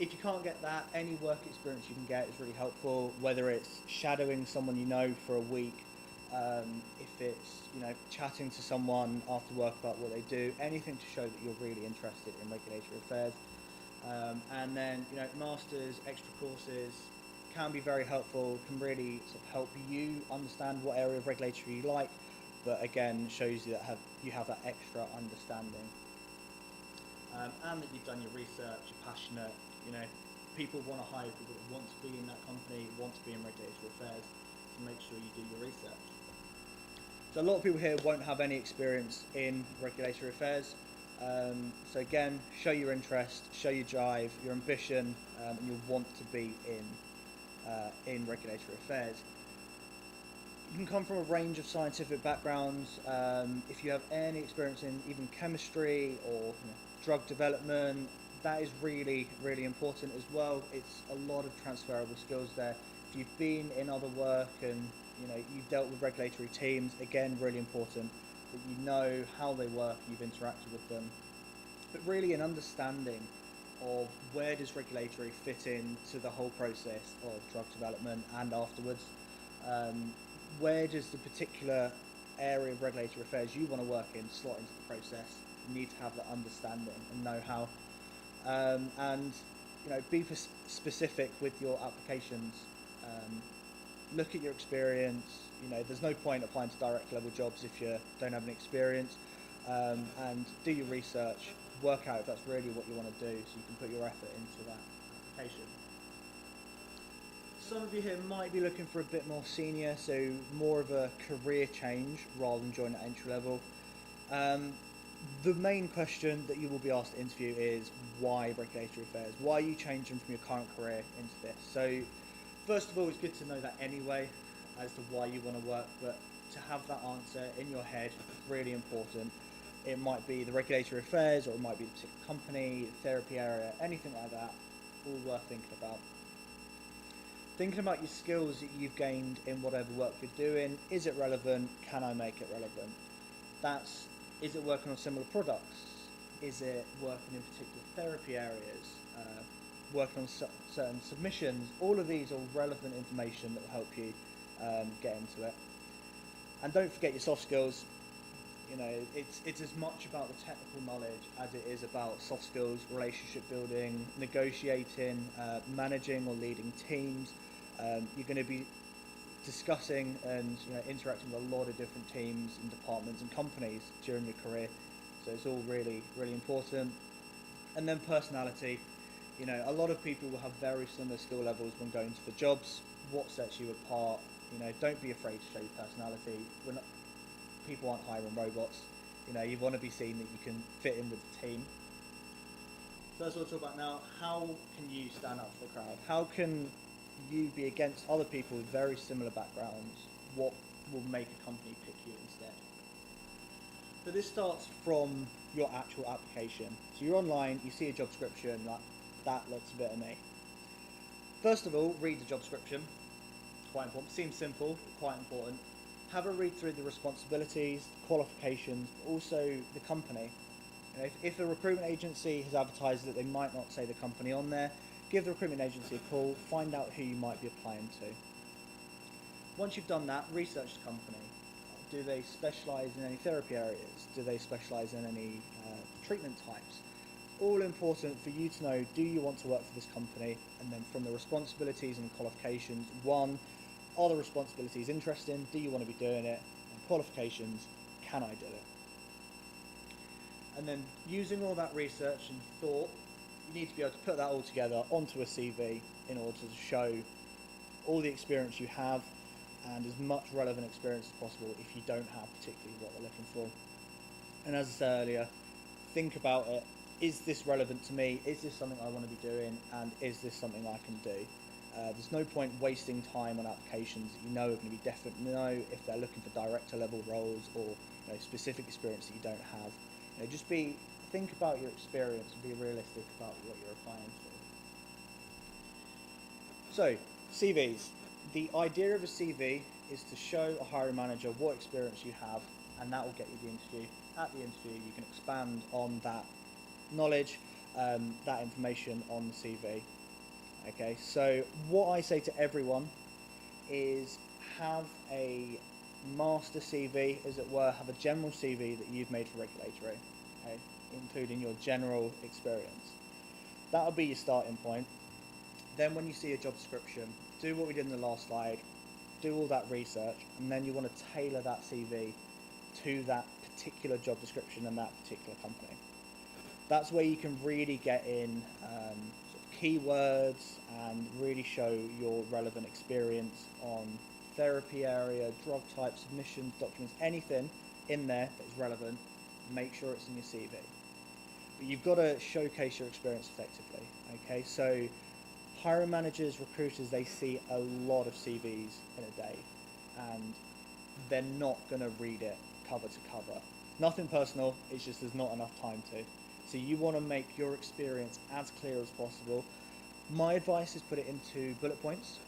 If you can't get that, any work experience you can get is really helpful, whether it's shadowing someone you know for a week, if it's chatting to someone after work about what they do, anything to show that you're really interested in regulatory affairs. And then masters, extra courses can be very helpful, can really sort of help you understand what area of regulatory you like, but again shows you that you have that extra understanding. And that you've done your research, you're passionate. People want to hire people that want to be in that company, want to be in regulatory affairs, so make sure you do your research. So a lot of people here won't have any experience in regulatory affairs. So again, show your interest, show your drive, your ambition, and you'll want to be in regulatory affairs. You can come from a range of scientific backgrounds. If you have any experience in even chemistry or drug development, that is really, really important as well. It's a lot of transferable skills there. If you've been in other work and you've dealt with regulatory teams, again, really important that you know how they work, you've interacted with them. But really an understanding of where does regulatory fit into the whole process of drug development and afterwards. Where does the particular area of regulatory affairs you want to work in slot into the process? You need to have that understanding and know-how. And be specific with your applications. Look at your experience. There's no point applying to direct level jobs if you don't have any experience. And do your research. Work out if that's really what you want to do, so you can put your effort into that application. Some of you here might be looking for a bit more senior, so more of a career change rather than join at entry level. The main question that you will be asked to interview is why regulatory affairs? Why are you changing from your current career into this? So first of all, it's good to know that anyway as to why you want to work, but to have that answer in your head is really important. It might be the regulatory affairs, or it might be the particular company, the therapy area, anything like that, all worth thinking about. Thinking about your skills that you've gained in whatever work you're doing. Is it relevant? Can I make it relevant? Is it working on similar products? Is it working in particular therapy areas? Working on certain submissions? All of these are relevant information that will help you get into it. And don't forget your soft skills. It's as much about the technical knowledge as it is about soft skills, relationship building, negotiating, managing or leading teams. You're going to be discussing and interacting with a lot of different teams and departments and companies during your career, so it's all really, really important. And then personality. A lot of people will have very similar skill levels when going for jobs. What sets you apart? Don't be afraid to show your personality. People aren't hiring robots. You want to be seen that you can fit in with the team. So that's what we'll talk about now. How can you stand out for the crowd? How can you be against other people with very similar backgrounds? What will make a company pick you instead? So this starts from your actual application. So you're online, you see a job description, like, that looks a bit of me. First of all, read the job description. Quite important. Seems simple, but quite important. Have a read through the responsibilities, the qualifications, but also the company. If a recruitment agency has advertised that they might not say the company on there, give the recruitment agency a call, find out who you might be applying to. Once you've done that, research the company. Do they specialise in any therapy areas? Do they specialise in any treatment types? All important for you to know, do you want to work for this company? And then from the responsibilities and qualifications, one, are the responsibilities interesting? Do you want to be doing it? And qualifications, can I do it? And then using all that research and thought, you need to be able to put that all together onto a CV in order to show all the experience you have and as much relevant experience as possible if you don't have particularly what they're looking for. And as I said earlier, think about it. Is this relevant to me? Is this something I want to be doing? And is this something I can do? There's no point wasting time on applications that you know are going to be definite no if they're looking for director level roles or specific experience that you don't have. Think about your experience and be realistic about what you're applying for. So, CVs. The idea of a CV is to show a hiring manager what experience you have, and that will get you the interview. At the interview, you can expand on that knowledge, that information on the CV. Okay, so what I say to everyone is have a master CV, as it were, have a general CV that you've made for regulatory, okay, including your general experience. That'll be your starting point. Then when you see a job description, do what we did in the last slide, do all that research, and then you want to tailor that CV to that particular job description and that particular company. That's where you can really get in keywords and really show your relevant experience on therapy area, drug type, submissions, documents, anything in there that is relevant. Make sure it's in your CV. But you've got to showcase your experience effectively. Okay, so hiring managers, recruiters, they see a lot of CVs in a day, and they're not going to read it cover to cover. Nothing personal, it's just there's not enough time to. So you want to make your experience as clear as possible. My advice is put it into bullet points.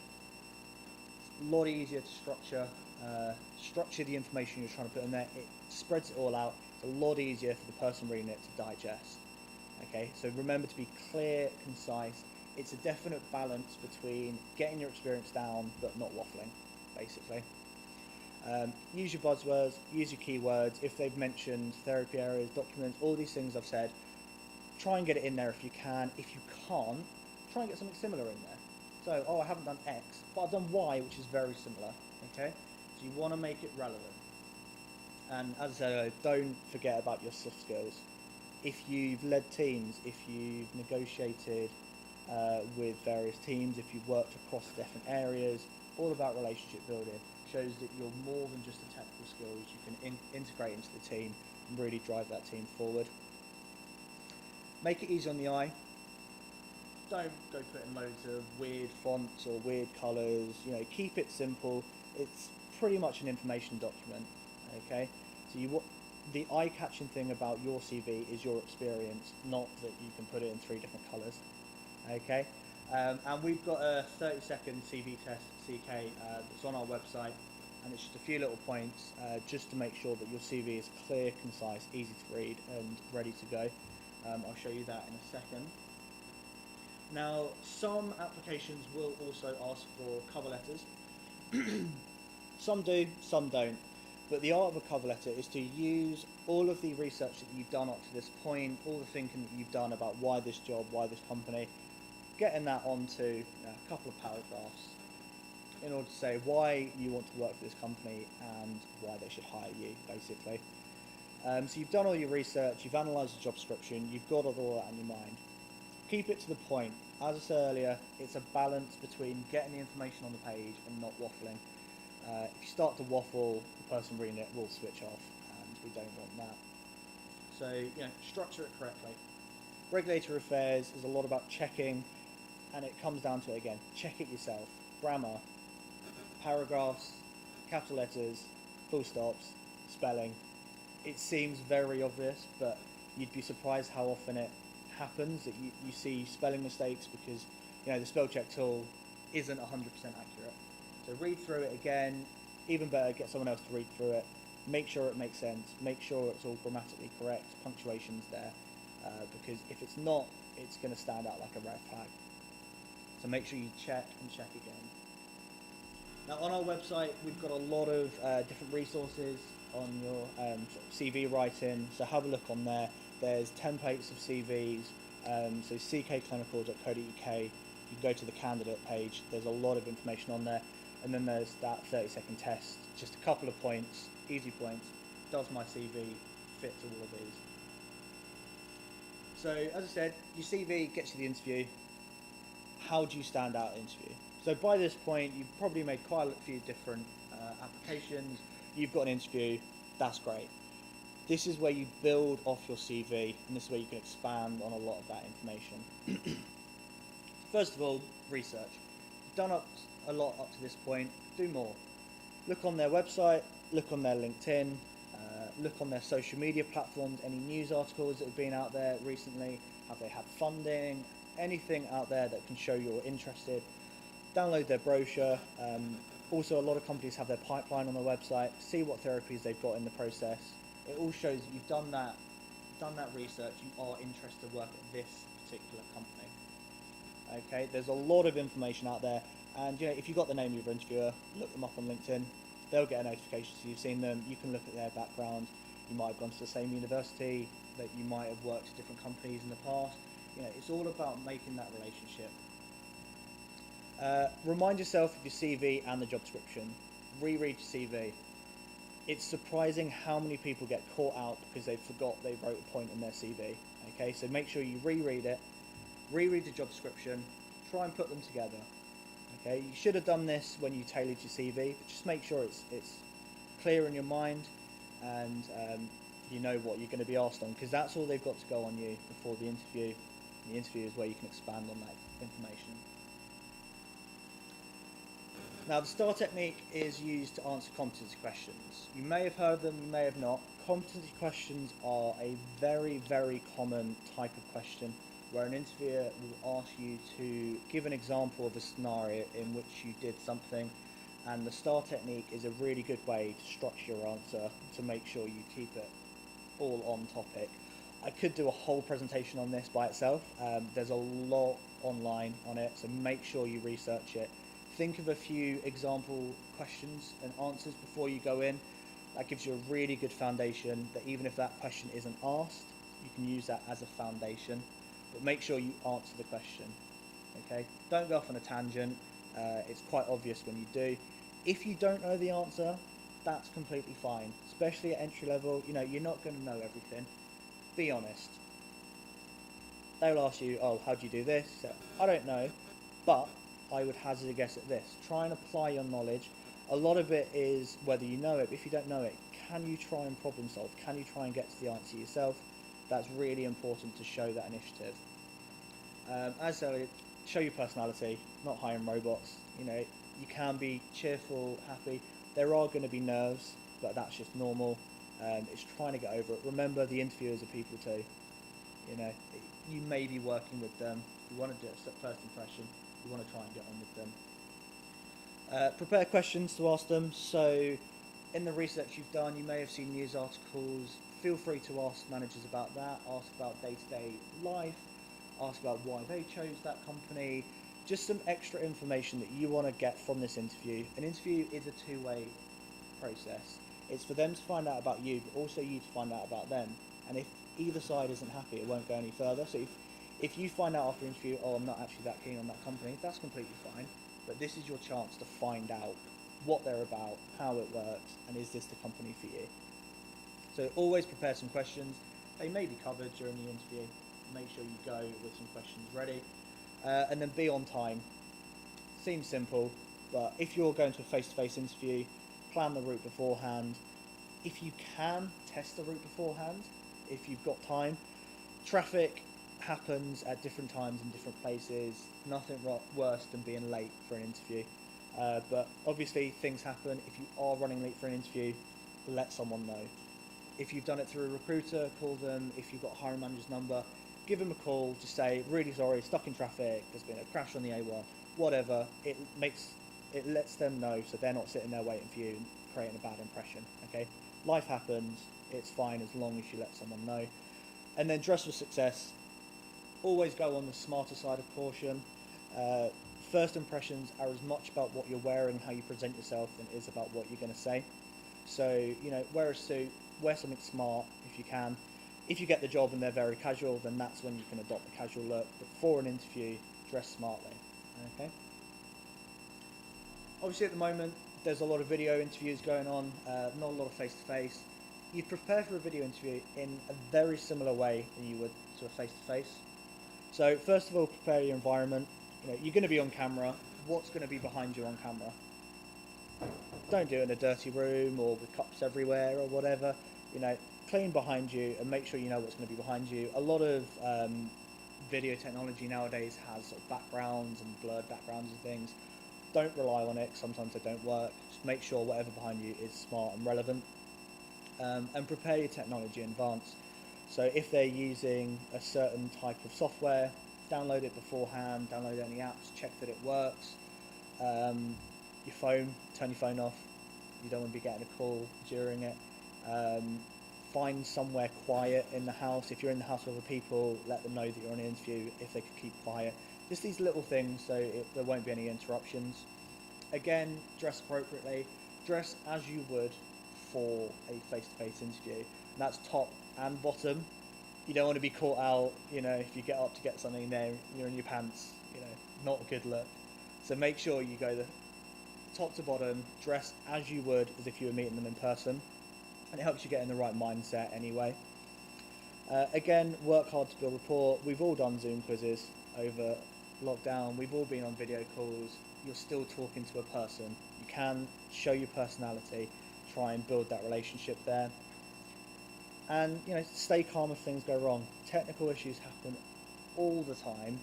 It's a lot easier to structure the information you're trying to put in there. It spreads it all out. It's a lot easier for the person reading it to digest. Okay, so remember to be clear, concise. It's a definite balance between getting your experience down but not waffling, basically. Use your buzzwords, use your keywords. If they've mentioned therapy areas, documents, all these things I've said, try and get it in there if you can. If you can't, try and get something similar in there. So, oh, I haven't done X, but I've done Y, which is very similar. Okay, so you want to make it relevant. And as I said, don't forget about your soft skills. If you've led teams, if you've negotiated with various teams, if you've worked across different areas, all about relationship building. Shows that you're more than just the technical skills. You can integrate into the team and really drive that team forward. Make it easy on the eye. Don't go putting loads of weird fonts or weird colours. You know, keep it simple. It's pretty much an information document. Okay, so the eye-catching thing about your CV is your experience, not that you can put it in 3 different colours. Okay, and we've got a 30-second CV test CK that's on our website, and it's just a few little points just to make sure that your CV is clear, concise, easy to read, and ready to go. I'll show you that in a second. Now, some applications will also ask for cover letters. Some do, some don't. But the art of a cover letter is to use all of the research that you've done up to this point, all the thinking that you've done about why this job, why this company, getting that onto a couple of paragraphs in order to say why you want to work for this company and why they should hire you, basically. So you've done all your research, you've analysed the job description, you've got all that in your mind. Keep it to the point. As I said earlier, it's a balance between getting the information on the page and not waffling. If you start to waffle, the person reading it will switch off, and we don't want that. So, structure it correctly. Regulatory affairs is a lot about checking, and it comes down to it again. Check it yourself. Grammar, paragraphs, capital letters, full stops, spelling. It seems very obvious, but you'd be surprised how often it happens that you see spelling mistakes because the spell check tool isn't 100% accurate. So read through it again. Even better, get someone else to read through it. Make sure it makes sense. Make sure it's all grammatically correct. Punctuation's there, because if it's not, it's going to stand out like a red flag. So make sure you check and check again. Now on our website, we've got a lot of different resources on your CV writing. So have a look on there. There's templates of CVs. So ckclinical.co.uk. You can go to the candidate page. There's a lot of information on there. And then there's that 30-second test. Just a couple of points, easy points. Does my CV fit to all of these? So as I said, your CV gets you the interview. How do you stand out in the interview? So by this point, you've probably made quite a few different applications. You've got an interview. That's great. This is where you build off your CV, and this is where you can expand on a lot of that information. First of all, research. You've done a lot up to this point. Do more. Look on their website, look on their LinkedIn, look on their social media platforms, any news articles that have been out there recently, have they had funding, anything out there that can show you're interested. Download their brochure. Also, a lot of companies have their pipeline on their website. See what therapies they've got in the process. It all shows that you've done that research. You are interested to work at this particular company. Okay, there's a lot of information out there, and if you've got the name of your interviewer, look them up on LinkedIn. They'll get a notification so you've seen them. You can look at their background. You might have gone to the same university, that you might have worked at different companies in the past. It's all about making that relationship. Remind yourself of your CV and the job description. Reread your CV. It's surprising how many people get caught out because they forgot they wrote a point in their CV. Okay, so make sure you reread it, reread the job description, try and put them together. Okay, you should have done this when you tailored your CV, but just make sure it's clear in your mind and you know what you're going to be asked on, because that's all they've got to go on you before the interview. The interview is where you can expand on that information. Now, the STAR technique is used to answer competency questions. You may have heard them, you may have not. Competency questions are a very, very common type of question where an interviewer will ask you to give an example of a scenario in which you did something, and the STAR technique is a really good way to structure your answer to make sure you keep it all on topic. I could do a whole presentation on this by itself. There's a lot online on it, so make sure you research it. Think of a few example questions and answers before you go in. That gives you a really good foundation that even if that question isn't asked, you can use that as a foundation. But make sure you answer the question, okay? Don't go off on a tangent. It's quite obvious when you do. If you don't know the answer, that's completely fine. Especially at entry level, you know, you're not going to know everything. Be honest. They'll ask you, oh, how do you do this? So, I don't know, but I would hazard a guess at this. Try and apply your knowledge. A lot of it is whether you know it, but if you don't know it, can you try and problem solve? Can you try and get to the answer yourself? That's really important to show that initiative. As I said, show your personality, not hiring robots. You know, you can be cheerful, happy. There are going to be nerves, but that's just normal. It's trying to get over it. Remember, the interviewers are people too. You know, you may be working with them. You want to do a first impression. You want to try and get on with them. Prepare questions to ask them. So, in the research you've done, you may have seen news articles. Feel free to ask managers about that. Ask about day-to-day life. Ask about why they chose that company. Just some extra information that you want to get from this interview. An interview is a two-way process. It's for them to find out about you, but also you to find out about them. And if either side isn't happy, it won't go any further. So if you find out after interview, oh, I'm not actually that keen on that company, that's completely fine. But this is your chance to find out what they're about, how it works, and is this the company for you? So always prepare some questions. They may be covered during the interview. Make sure you go with some questions ready. And then be on time. Seems simple, but if you're going to a face-to-face interview, plan the route beforehand. If you can, test the route beforehand, if you've got time. Traffic happens at different times in different places. Nothing worse than being late for an interview. But obviously things happen. If you are running late for an interview, let someone know. If you've done it through a recruiter, call them. If you've got a hiring manager's number, give them a call. Just say, really sorry, stuck in traffic, there's been a crash on the A1, whatever. It lets them know so they're not sitting there waiting for you and creating a bad impression, okay? Life happens, it's fine as long as you let someone know. And then dress for success. Always go on the smarter side of caution. First impressions are as much about what you're wearing and how you present yourself than it is about what you're going to say. So, you know, wear a suit, wear something smart if you can. If you get the job and they're very casual, then that's when you can adopt the casual look. But for an interview, dress smartly, okay? Obviously at the moment, there's a lot of video interviews going on, not a lot of face-to-face. You prepare for a video interview in a very similar way than you would to a face-to-face. So first of all, prepare your environment. You know, you're going to be on camera. What's going to be behind you on camera? Don't do it in a dirty room or with cups everywhere or whatever. You know, clean behind you and make sure you know what's going to be behind you. A lot of video technology nowadays has sort of backgrounds and blurred backgrounds and things. Don't rely on it. Sometimes they don't work. Just make sure whatever behind you is smart and relevant. And prepare your technology in advance. So if they're using a certain type of software, download it beforehand, download any apps, check that it works. Your phone, turn your phone off. You don't want to be getting a call during it. Find somewhere quiet in the house. If you're in the house with other people, let them know that you're on an interview if they could keep quiet. Just these little things so there won't be any interruptions. Again, dress appropriately. Dress as you would for a face-to-face interview. And that's top and bottom. You don't want to be caught out, you know, if you get up to get something there, you're in your pants, you know, not a good look. So make sure you go the top to bottom, dress as you would as if you were meeting them in person. And it helps you get in the right mindset anyway. Again, work hard to build rapport. We've all done Zoom quizzes over lockdown. We've all been on video calls. You're still talking to a person. You can show your personality, try and build that relationship there. And, you know, stay calm if things go wrong. Technical issues happen all the time.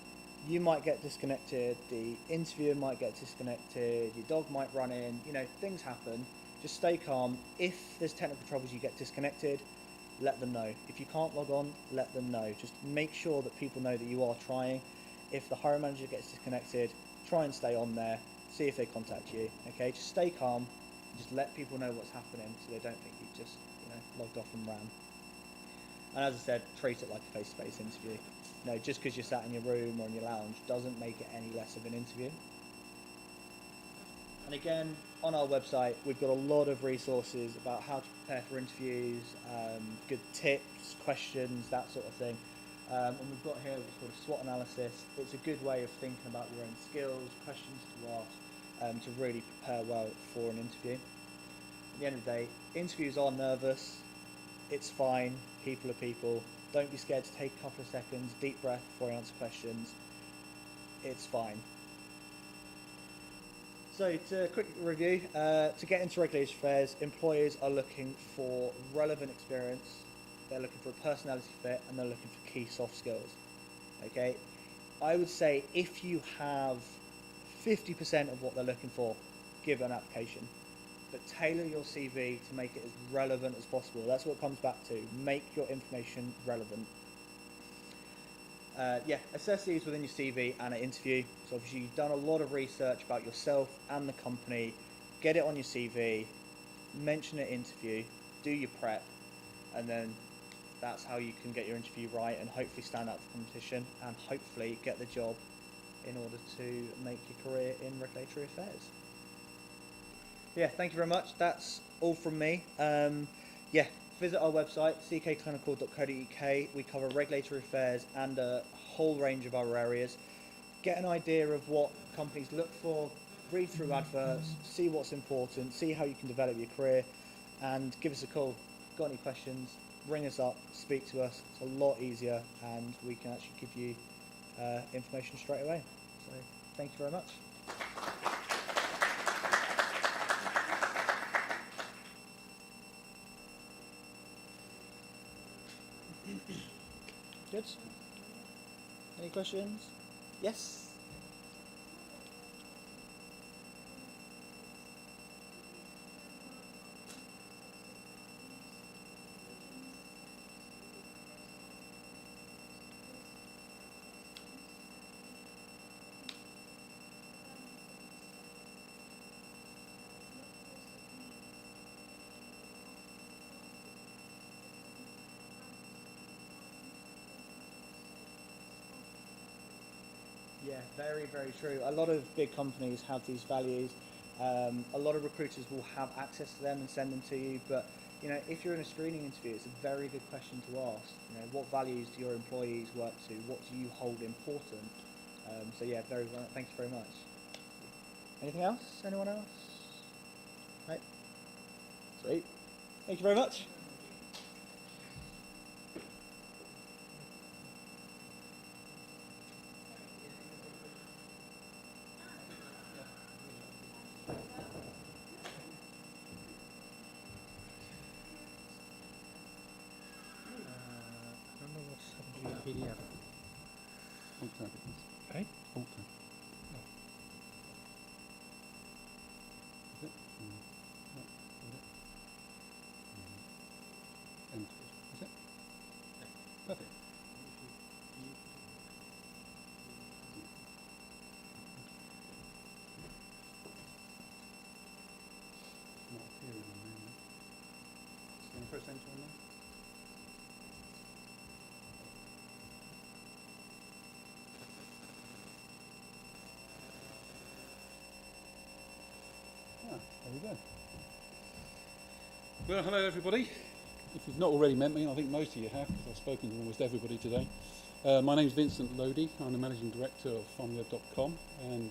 you might get disconnected, the interviewer might get disconnected, your dog might run in, you know, things happen. Just stay calm. If there's technical troubles, you get disconnected, let them know. If you can't log on, let them know. Just make sure that people know that you are trying. If the hiring manager gets disconnected, try and stay on there, see if they contact you, okay? Just stay calm, just let people know what's happening so they don't think you just, you know, logged off and ran. And as I said, treat it like a face-to-face interview. You know, just because you're sat in your room or in your lounge doesn't make it any less of an interview. And again, on our website, we've got a lot of resources about how to prepare for interviews, good tips, questions, that sort of thing. And we've got here what's called a SWOT analysis. It's a good way of thinking about your own skills, questions to ask, to really prepare well for an interview. At the end of the day, interviews are nervous. It's fine. People are people. Don't be scared to take a couple of seconds, deep breath before you answer questions. It's fine. So to quick review, to get into regulatory affairs, employers are looking for relevant experience, they're looking for a personality fit, and they're looking for key soft skills. Okay, I would say if you have 50% of what they're looking for, give an application. But tailor your CV to make it as relevant as possible. That's what it comes back to. Make your information relevant. Assess these within your CV and an interview. So obviously you've done a lot of research about yourself and the company. Get it on your CV, mention it interview, do your prep, and then that's how you can get your interview right and hopefully stand out for competition and hopefully get the job in order to make your career in regulatory affairs. Yeah, thank you very much. That's all from me. Visit our website, ckclinical.co.uk. We cover regulatory affairs and a whole range of other areas. Get an idea of what companies look for, read through adverts, see what's important, see how you can develop your career, and give us a call. Got any questions, ring us up, speak to us. It's a lot easier, and we can actually give you information straight away. So thank you very much. Good. Any questions? Yes? Yeah, very, very true. A lot of big companies have these values. A lot of recruiters will have access to them and send them to you. But, you know, if you're in a screening interview, it's a very good question to ask. You know, what values do your employees work to? What do you hold important? So, yeah, very well. Thank you very much. Anything else? Anyone else? Right. Sweet. Thank you very much. I don't know what's happened to your PDF. Alt-tab. Right? Alt-tab. No. Is it? No. Is it? Enter. Is it? Perfect. Not appearing on there now. Can you press enter on there? There we go. Well, hello everybody. If you've not already met me, I think most of you have, because I've spoken to almost everybody today. My name's Vincent Lodi. I'm the Managing Director of farmweb.com, and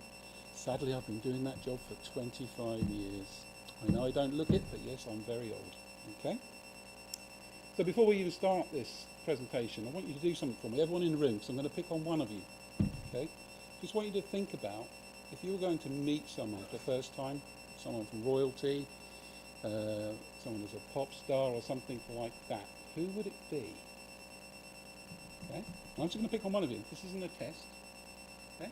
sadly I've been doing that job for 25 years. I know I don't look it, but yes, I'm very old. Okay? So before we even start this presentation, I want you to do something for me, everyone in the room, because I'm going to pick on one of you. Okay? Just want you to think about, if you were going to meet someone for the first time, someone from royalty, someone who's a pop star or something like that, who would it be? Okay? I'm just going to pick on one of you. This isn't a test. Okay?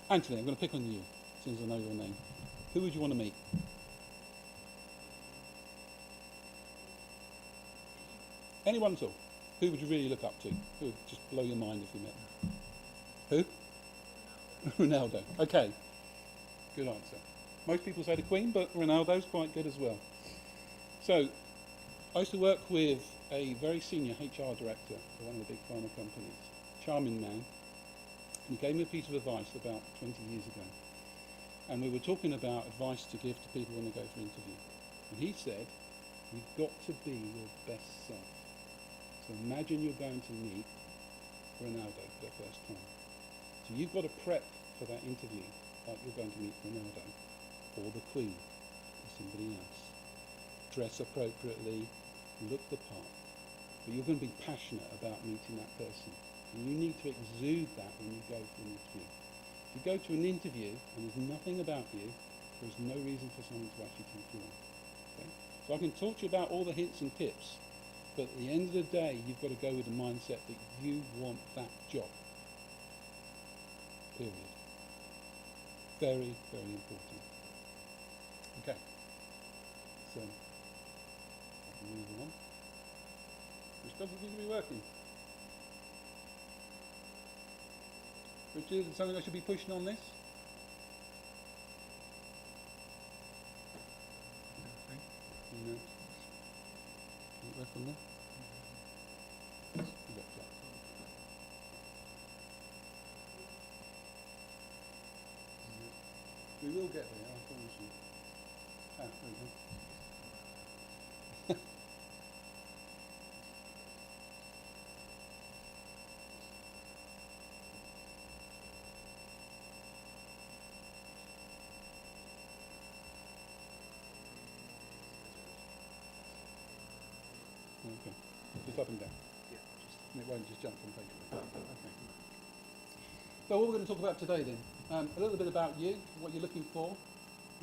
Anthony, I'm going to pick on you, since I know your name. Who would you want to meet? Anyone at all? Who would you really look up to? Who would just blow your mind if you met them? Who? Ronaldo. Okay. Good answer. Most people say the Queen, but Ronaldo's quite good as well. So, I used to work with a very senior HR director for one of the big pharma companies. Charming man. And he gave me a piece of advice about 20 years ago. And we were talking about advice to give to people when they go for an interview. And he said, you've got to be your best self. So imagine you're going to meet Ronaldo for the first time. So you've got to prep for that interview like you're going to meet Ronaldo or the Queen or somebody else. Dress appropriately, look the part. But you're going to be passionate about meeting that person. And you need to exude that when you go for an interview. If you go to an interview and there's nothing about you, there's no reason for someone to actually take you on. Okay? So I can talk to you about all the hints and tips, but at the end of the day, you've got to go with the mindset that you want that job. Period. Very, very important. Okay. So, move on. Which doesn't seem to be working. Richard, is there something I should be pushing on this? No. Does it work on there? We will get there, I promise you. Ah, there we go. Okay. Just up and down. Yeah. And it won't just jump from page to page. Okay. So what we're going to talk about today then, a little bit about you, what you're looking for,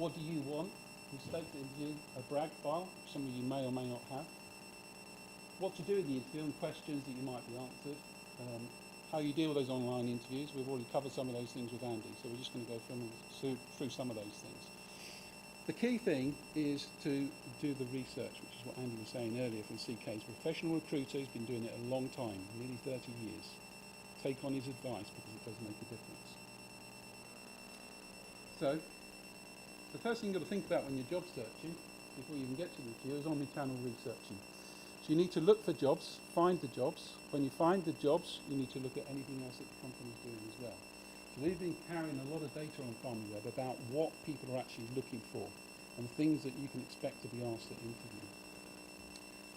what do you want, we state in you a brag file, which some of you may or may not have, what to do in the interview and questions that you might be answered, how you deal with those online interviews. We've already covered some of those things with Andy, so we're just going to go through some of those things. The key thing is to do the research, which is what Andy was saying earlier from CK's professional recruiter who's been doing it a long time, nearly 30 years. Take on his advice because it does make a difference. So, the first thing you've got to think about when you're job searching, before you even get to the interview, is omnichannel researching. So you need to look for jobs, find the jobs. When you find the jobs, you need to look at anything else that the company's doing as well. So we've been carrying a lot of data on FarmWeb about what people are actually looking for and things that you can expect to be asked at interview.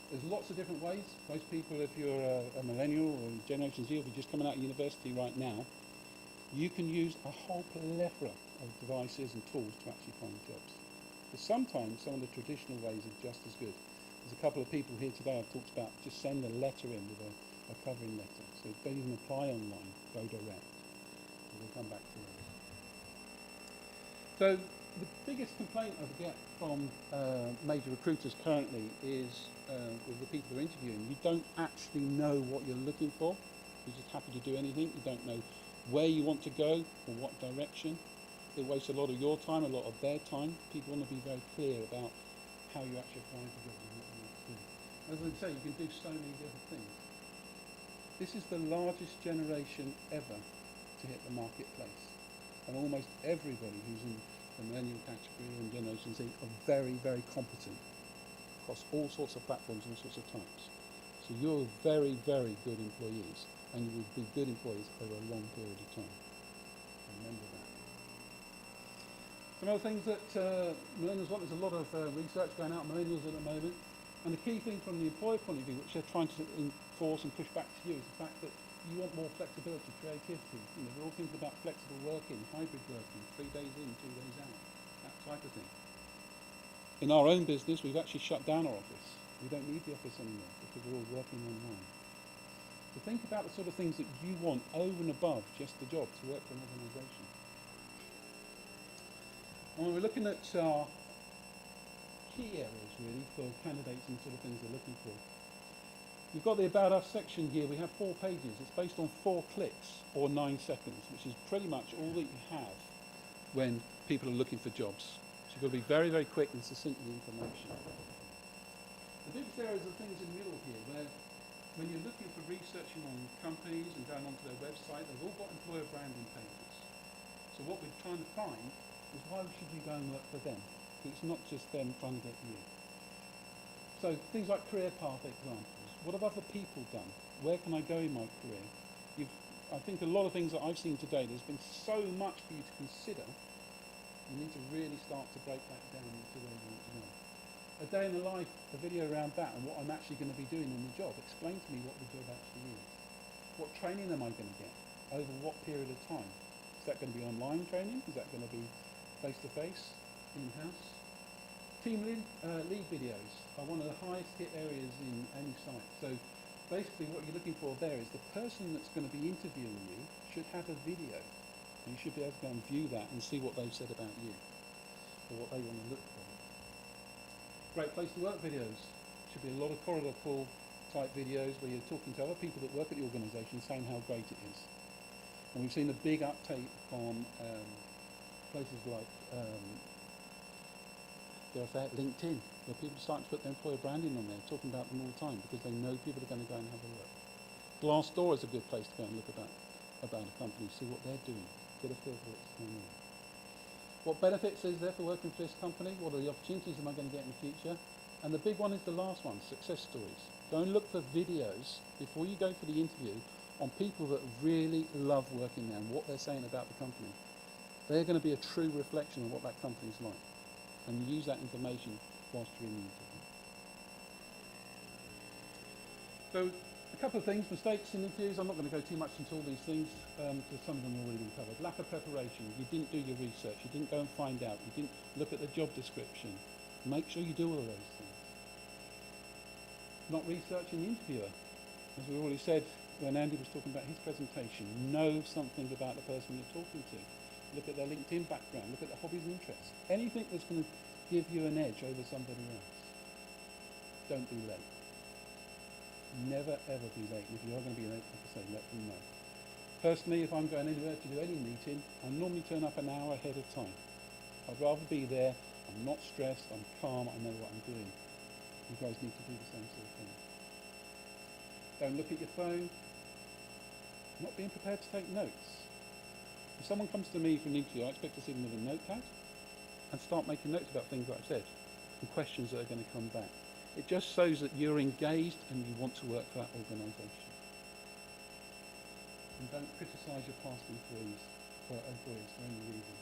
There's lots of different ways. Most people, if you're a millennial or Generation Z, or if you're just coming out of university right now, you can use a whole plethora of devices and tools to actually find jobs. But sometimes some of the traditional ways are just as good. There's a couple of people here today I've talked about just send a letter in with a covering letter. So don't even apply online, go direct. We'll come back to those. So the biggest complaint I get from major recruiters currently is with the people they're interviewing, you don't actually know what you're looking for. You're just happy to do anything. You don't know where you want to go or what direction. It wastes a lot of your time, a lot of their time. People want to be very clear about how you actually apply for jobs and what you want to do. As I say, you can do so many different things. This is the largest generation ever to hit the marketplace. And almost everybody who's in the millennial category and Generation Z are very, very competent across all sorts of platforms and all sorts of types. So you're very, very good employees, and you will be good employees over a long period of time. Remember that. Some other things that millennials want, there's a lot of research going out on millennials at the moment, and the key thing from the employer point of view, which they're trying to enforce and push back to you, is the fact that you want more flexibility, creativity. You know, we're all thinking about flexible working, hybrid working, 3 days in, 2 days out, that type of thing. In our own business, we've actually shut down our office. We don't need the office anymore because we're all working online. So think about the sort of things that you want over and above just the job to work for an organisation. And when we're looking at our key areas really for candidates and the sort of things they're looking for, You've got the About Us section here. We have 4 pages. It's based on 4 clicks or 9 seconds, which is pretty much all that you have when people are looking for jobs. So you've got to be very, very quick and succinct with the information. The biggest areas are things in the middle here, where when you're looking for researching on companies and going onto their website, they've all got employer branding pages. So what we're trying to find is why should you go and work for them? It's not just them trying to get you. So things like career path examples. What have other people done? Where can I go in my career? I think a lot of things that I've seen today, there's been so much for you to consider. You need to really start to break that down into where you want to go. A day in the life, a video around that and what I'm actually going to be doing in the job. Explain to me what the job actually is. What training am I going to get? Over what period of time? Is that going to be online training? Is that going to be face-to-face, in-house? Team lead videos are one of the highest hit areas in any site. So basically what you're looking for there is the person that's going to be interviewing you should have a video. And you should be able to go and view that and see what they've said about you or what they want to look for. Great place to work videos. Should be a lot of corridor pool type videos where you're talking to other people that work at the organisation saying how great it is. And we've seen a big uptake on places like LinkedIn, where people are starting to put their employer branding on there, talking about them all the time because they know people are going to go and have a look. Glassdoor is a good place to go and look about a company, see what they're doing, get a feel for what's going on. What benefits is there for working for this company? What are the opportunities am I going to get in the future? And the big one is the last one, success stories. Go and look for videos before you go for the interview on people that really love working there and what they're saying about the company. They're going to be a true reflection of what that company's like. And use that information whilst you're in the interview. So a couple of things, mistakes in interviews. I'm not going to go too much into all these things because some of them have already been covered. Lack of preparation. You didn't do your research. You didn't go and find out. You didn't look at the job description. Make sure you do all of those things. Not researching the interviewer. As we already said when Andy was talking about his presentation, know something about the person you're talking to. Look at their LinkedIn background, look at their hobbies and interests. Anything that's going to give you an edge over somebody else. Don't be late. Never ever be late. And if you are going to be late, like I say, let them know. Personally, if I'm going anywhere to do any meeting, I normally turn up an hour ahead of time. I'd rather be there. I'm not stressed, I'm calm, I know what I'm doing. You guys need to do the same sort of thing. Don't look at your phone. Not being prepared to take notes. If someone comes to me for an interview, I expect to see them with a notepad and start making notes about things that I've said and questions that are going to come back. It just shows that you're engaged and you want to work for that organisation. And don't criticise your past employees for any reason.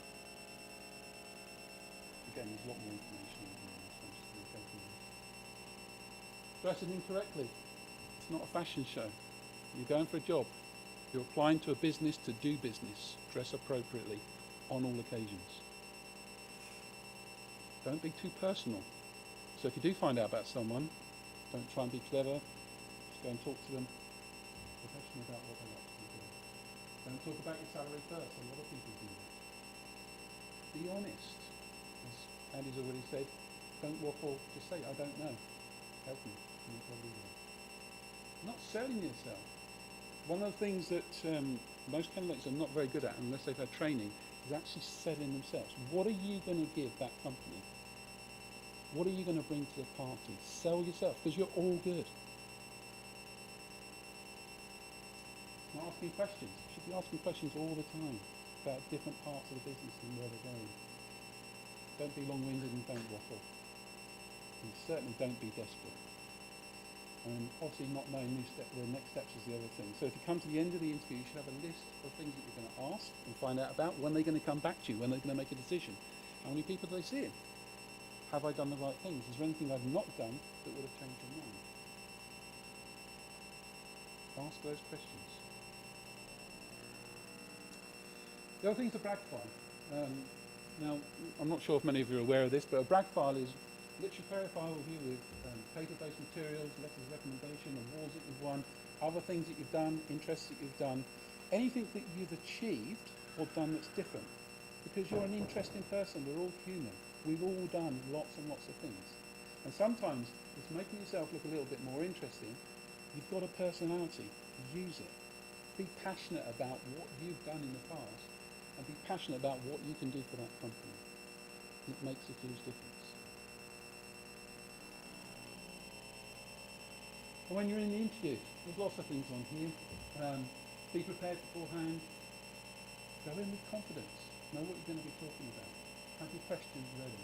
Again, there's a lot more information in here. Dressing incorrectly. It's not a fashion show. You're going for a job. You're applying to a business to do business. Dress appropriately on all occasions. Don't be too personal. So if you do find out about someone, don't try and be clever. Just go and talk to them professionally about what they actually do. Don't talk about your salary first. A lot of people do that. Be honest. As Andy's already said, don't waffle. Just say, I don't know. Help me. And you'll probably will. Not selling yourself. One of the things that most candidates are not very good at, unless they've had training, is actually selling themselves. What are you going to give that company? What are you going to bring to the party? Sell yourself, because you're all good. Not asking questions. You should be asking questions all the time about different parts of the business and where they're going. Don't be long-winded and don't waffle. And certainly don't be desperate. And obviously not knowing the next steps is the other thing. So if you come to the end of the interview, you should have a list of things that you're going to ask and find out about. When they're going to come back to you, when they're going to make a decision. How many people do they see? Have I done the right things? Is there anything I've not done that would have changed your mind? Ask those questions. The other thing is a brag file. Now, I'm not sure if many of you are aware of this, but a brag file is literally a file with you with paper-based materials, letters of recommendation, awards that you've won, other things that you've done, interests that you've done, anything that you've achieved or done that's different. Because you're an interesting person, we're all human. We've all done lots and lots of things. And sometimes it's making yourself look a little bit more interesting You've got a personality, use it. Be passionate about what you've done in the past and be passionate about what you can do for that company. It makes a huge difference. And when you're in the interview, there's lots of things on here. Be prepared beforehand. Go in with confidence. Know what you're going to be talking about. Have your questions ready.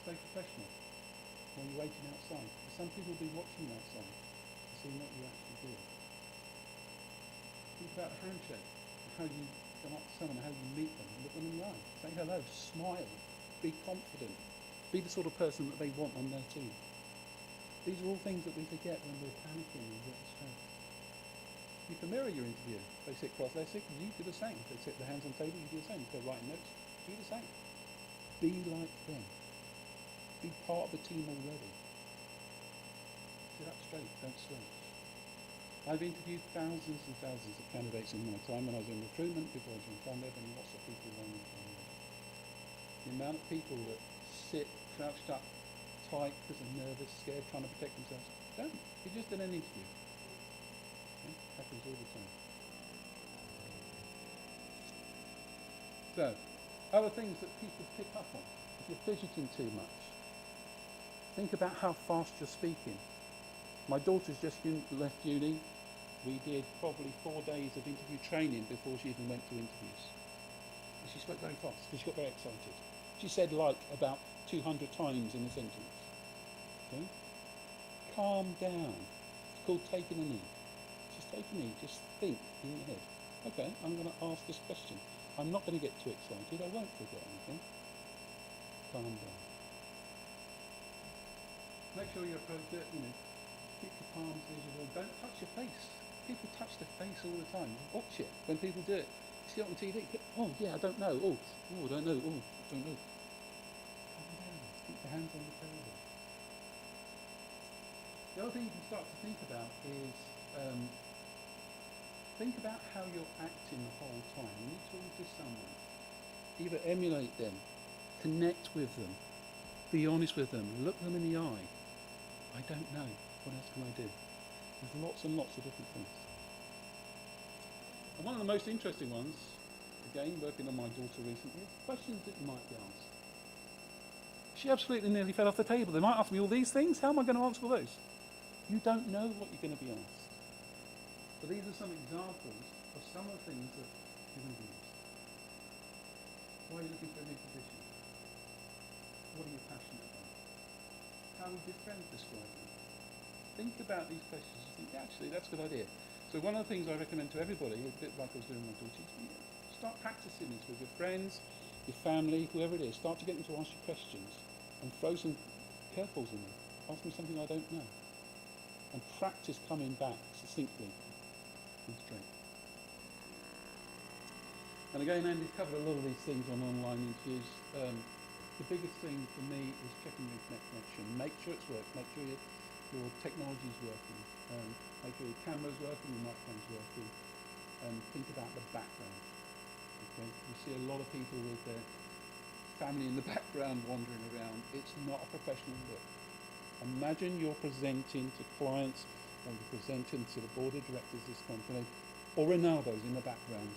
Stay professional when you're waiting outside. Some people will be watching you outside to see what you actually do. Think about the handshake, how you come up to someone, how you meet them, look them in the eye, say hello, smile, be confident, be the sort of person that they want on their team. These are all things that we forget when we're panicking and get stressed. You can mirror your interview. They sit cross-legged, you do the same. They sit their hands on the table, you do the same. If they're writing notes, do the same. Be like them. Be part of the team already. Sit up straight, don't slouch. I've interviewed thousands and thousands of candidates in my time when I was in recruitment, before I joined Farmweb, and lots of people around me. The amount of people that sit crouched up, tight, because they're nervous, scared, trying to protect themselves. Don't. You just did an interview. Okay? Happens all the time. So, other things that people pick up on. If you're fidgeting too much, think about how fast you're speaking. My daughter's just left uni. We did probably 4 days of interview training before she even went to interviews. And she spoke very fast because she got very excited. She said like about 200 times in a sentence. Okay? Calm down. It's called taking a knee. Just take a knee. Just think in your head. Okay, I'm going to ask this question. I'm not going to get too excited. I won't forget anything. Calm down. Make sure you approach it, keep your palms visible. Don't touch your face. People touch their face all the time. Watch it when people do it. You see it on TV. Oh, yeah, I don't know. Oh, I don't know. Oh, I don't know. Calm down. Keep your hands on the table. The other thing you can start to think about is think about how you're acting the whole time. When you talk to someone, either emulate them, connect with them, be honest with them, look them in the eye. I don't know. What else can I do? There's lots and lots of different things. And one of the most interesting ones, again, working on my daughter recently, is questions that you might be asked. She absolutely nearly fell off the table. They might ask me all these things. How am I going to answer all those? You don't know what you're going to be asked. But these are some examples of some of the things that you're going to be asked. Why are you looking for a new position? What are you passionate about? How would your friend describe you? Think about these questions and think, actually, that's a good idea. So one of the things I recommend to everybody, a bit like I was doing with my daughter, is start practicing this with your friends, your family, whoever it is. Start to get them to ask you questions and throw some curveballs in them. Ask me something I don't know. And practice coming back succinctly and straight. And again, Andy's covered a lot of these things on online interviews. The biggest thing for me is checking your connection. Make sure it's working. Make sure your technology is working. Make sure your camera's working, your microphone's working. Think about the background. Okay? You see a lot of people with their family in the background wandering around. It's not a professional look. Imagine you're presenting to clients or you're presenting to the board of directors of this company, or Ronaldo's in the background.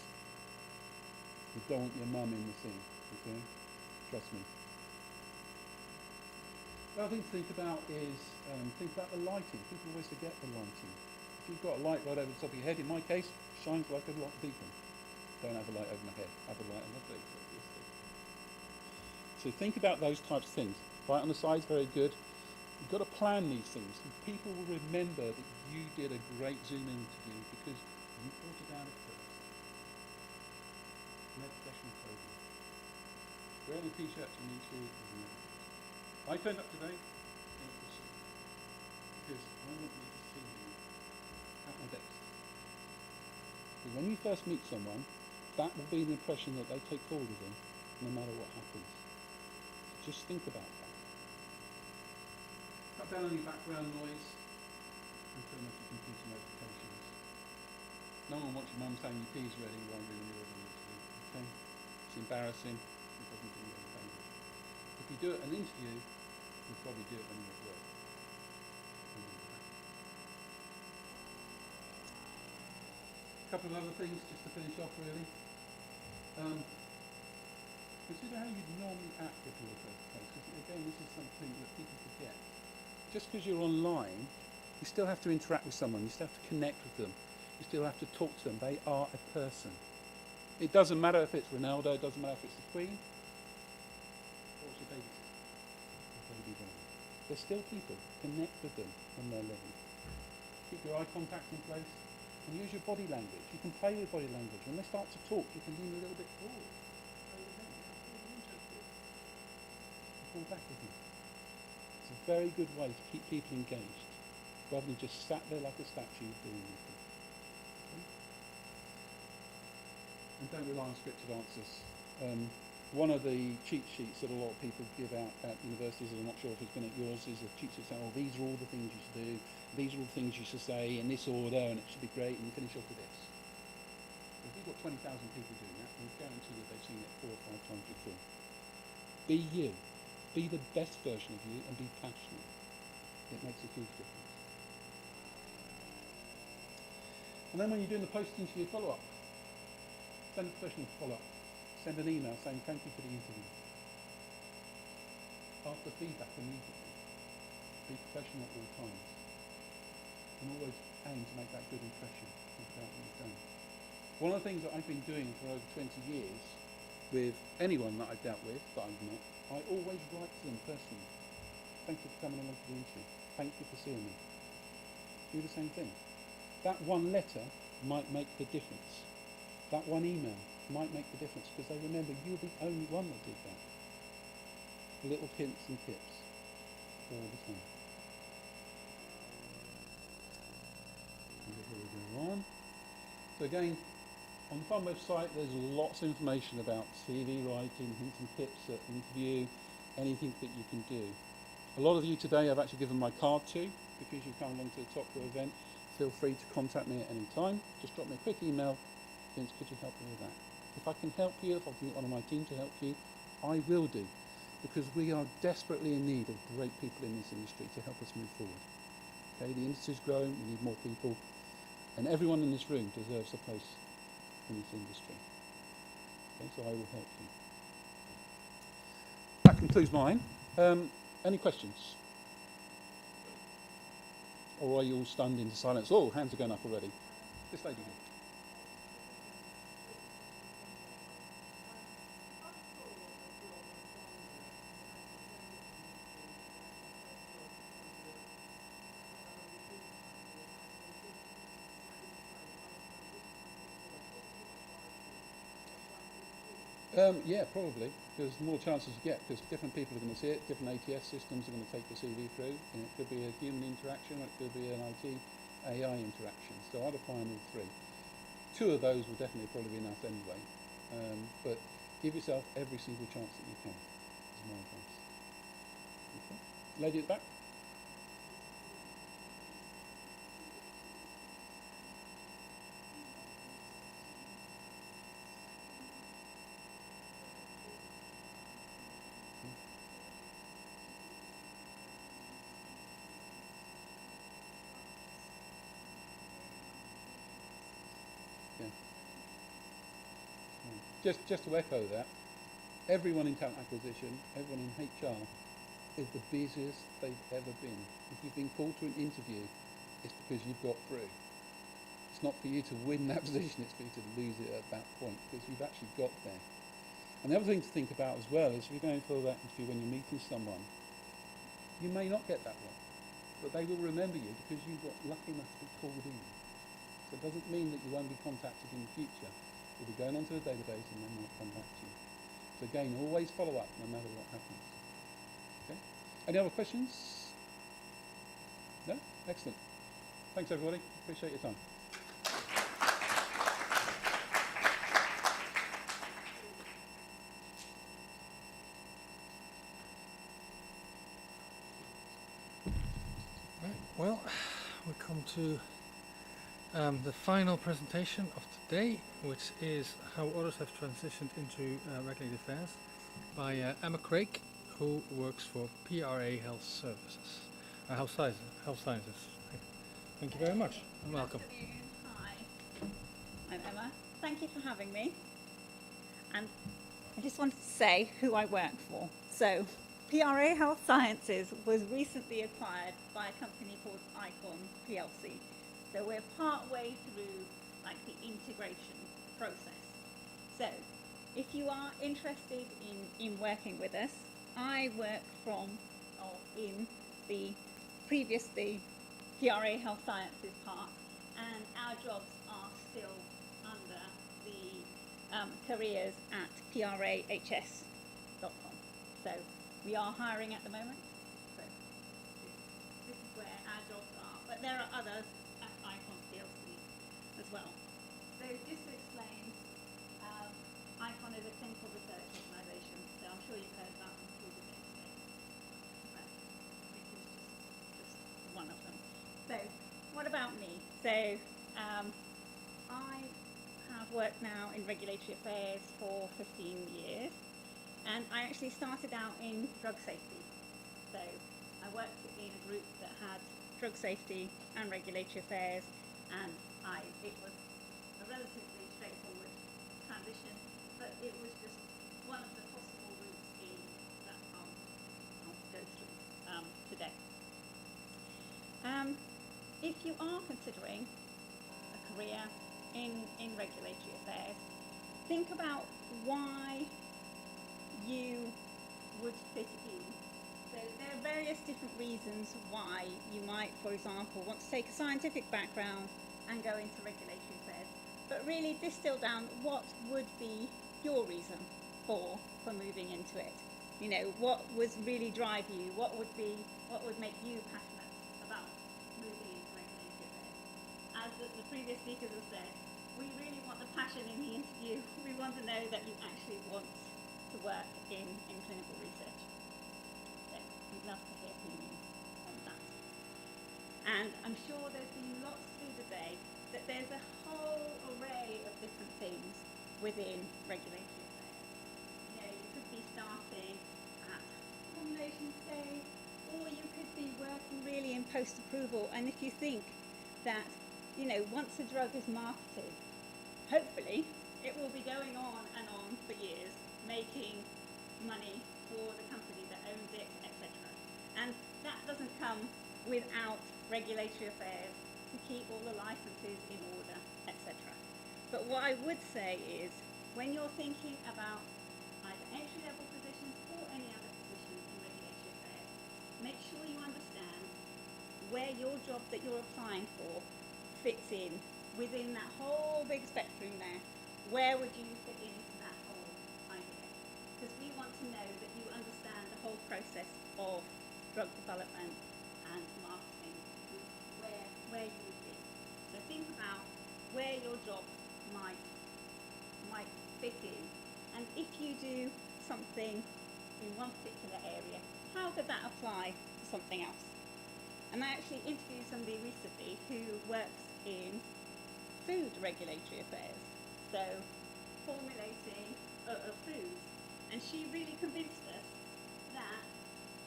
You don't want your mum in the scene. Okay? Trust me. The other thing to think about is think about the lighting. People always forget the lighting. If you've got a light right over the top of your head, in my case, shines like a beacon. Don't have a light over my head. Have a light on my face, obviously. So think about those types of things. Light on the side's very good. You've got to plan these things. And people will remember that you did a great Zoom interview because you thought about it first. No professional program. Wearing a t-shirt to meet you is never good. I turned up today in a suit because I want you to see me at my best. Because when you first meet someone, that will be the impression that they take forward with them, no matter what happens. Just think about that. Cut down any background noise and turn off your computer notifications. No one wants your mum saying your tea's ready while you're in the middle of an interview. Okay? It's embarrassing. It doesn't do you any favours. If you do it an interview, you'll probably do it when you're at work. A couple of other things just to finish off really. Consider how you'd normally act if you were face to face, because again this is something that people forget. Just because you're online, you still have to interact with someone, you still have to connect with them, you still have to talk to them. They are a person. It doesn't matter if it's Ronaldo, it doesn't matter if it's the Queen, or it's your baby sister, or baby brother. They're still people. Connect with them when they're living. Keep your eye contact in place and use your body language. You can play with body language. When they start to talk, you can lean a little bit forward. Play with them. That's really interesting. Pull back with you. It's a very good way to keep people engaged, rather than just sat there like a statue doing nothing. Okay? And don't rely on scripted answers. One of the cheat sheets that a lot of people give out at universities, and I'm not sure if it's been at yours, is a cheat sheet saying, oh, these are all the things you should do, these are all the things you should say in this order, and it should be great, and you finish off with this. If you've got 20,000 people doing that, I guarantee you they've seen it 4 or 5 times before. Be you. Be the best version of you and be passionate. It makes a huge difference. And then when you're doing the posting to your follow-up, send a professional follow-up. Send an email saying thank you for the interview. After feedback immediately. Be professional at all times. And always aim to make that good impression about what you've done. One of the things that I've been doing for over 20 years with anyone that I've dealt with, that I've met, I always write to them personally. Thank you for coming along to the interview. Thank you for seeing me. Do the same thing. That one letter might make the difference. That one email might make the difference, because they remember you're the only one that did that. Little hints and tips all the time. And before we go on, so again, on the fun website there's lots of information about CV writing, hints and tips at interview, anything that you can do. A lot of you today I've actually given my card to, because you've come along to the Topra event. Feel free to contact me at any time. Just drop me a quick email. Vince, could you help me with that? If I can help you, if I can get one of my team to help you, I will do, because we are desperately in need of great people in this industry to help us move forward. Okay, the industry's growing, we need more people, and everyone in this room deserves a place in this industry. Okay, so I will help you. That concludes mine. Any questions? Or are you all stunned into silence? Oh, hands are going up already. This lady here. Yeah, probably. There's more chances you get, because different people are going to see it, different ATS systems are going to take the CV through, and it could be a human interaction, or it could be an IT AI interaction. So I'd apply on all 3. 2 of those will definitely probably be enough anyway. But give yourself every single chance that you can, is my advice. Okay. Lady at the back. Just to echo that, everyone in talent acquisition, everyone in HR is the busiest they've ever been. If you've been called to an interview, it's because you've got through. It's not for you to win that position, it's for you to lose it at that point, because you've actually got there. And the other thing to think about as well is, if you're going for that interview when you're meeting someone, you may not get that one, but they will remember you because you got lucky enough to be called in. So it doesn't mean that you won't be contacted in the future. You'll be going onto the database and they might come back to you. So again, always follow up no matter what happens. Okay? Any other questions? No? Excellent. Thanks everybody. Appreciate your time. Right, well, we come to the final presentation of today, which is how others have transitioned into regulated affairs by Emma Craig, who works for PRA Health Services, Health Sciences. Thank you very much and welcome. Hi. I'm Emma. Thank you for having me. And I just wanted to say who I work for. So, PRA Health Sciences was recently acquired by a company called Icon PLC. So we're part way through like the integration process. So if you are interested in working with us, I work from or in the previously PRA Health Sciences part, and our jobs are still under the careers at prahs.com. So we are hiring at the moment. So this is where our jobs are, but there are others at Icon PLC as well. So just to explain, Icon is a clinical research organisation, so I'm sure you've heard about them through the day today. But this is just one of them. So what about me? So I have worked now in regulatory affairs for 15 years, and I actually started out in drug safety. So I worked in a group that had drug safety and regulatory affairs, and it was a relatively straightforward transition, but it was just one of the possible routes in that I'll go through today. If you are considering a career in regulatory affairs, think about why you would fit in. So there are various different reasons why you might, for example, want to take a scientific background and go into regulatory affairs. But really distill down what would be your reason for moving into it. You know, what would really drive you? What would make you passionate about moving into regulatory affairs? As the previous speakers have said, we really want the passion in the interview. We want to know that you actually want to work in clinical research. So we'd love to hear from you on that. And I'm sure there's been lots through the day that there's a whole array of different things within regulatory affairs. You know, you could be starting at formulation stage, or you could be working really in post-approval. And if you think that, you know, once a drug is marketed, hopefully it will be going on and on for years, making money for the company that owns it, etc. And that doesn't come without regulatory affairs to keep all the licenses in order, etc. But what I would say is, when you're thinking about either entry-level positions or any other positions in regulatory affairs, make sure you understand where your job that you're applying for fits in within that whole big spectrum there. Where would you fit into that whole idea? Because we want to know that you understand the whole process of drug development and marketing, where you would be. So think about where your job might fit in, and if you do something in one particular area, how could that apply to something else? And I actually interviewed somebody recently who works in food regulatory affairs, so formulating of foods, and she really convinced us that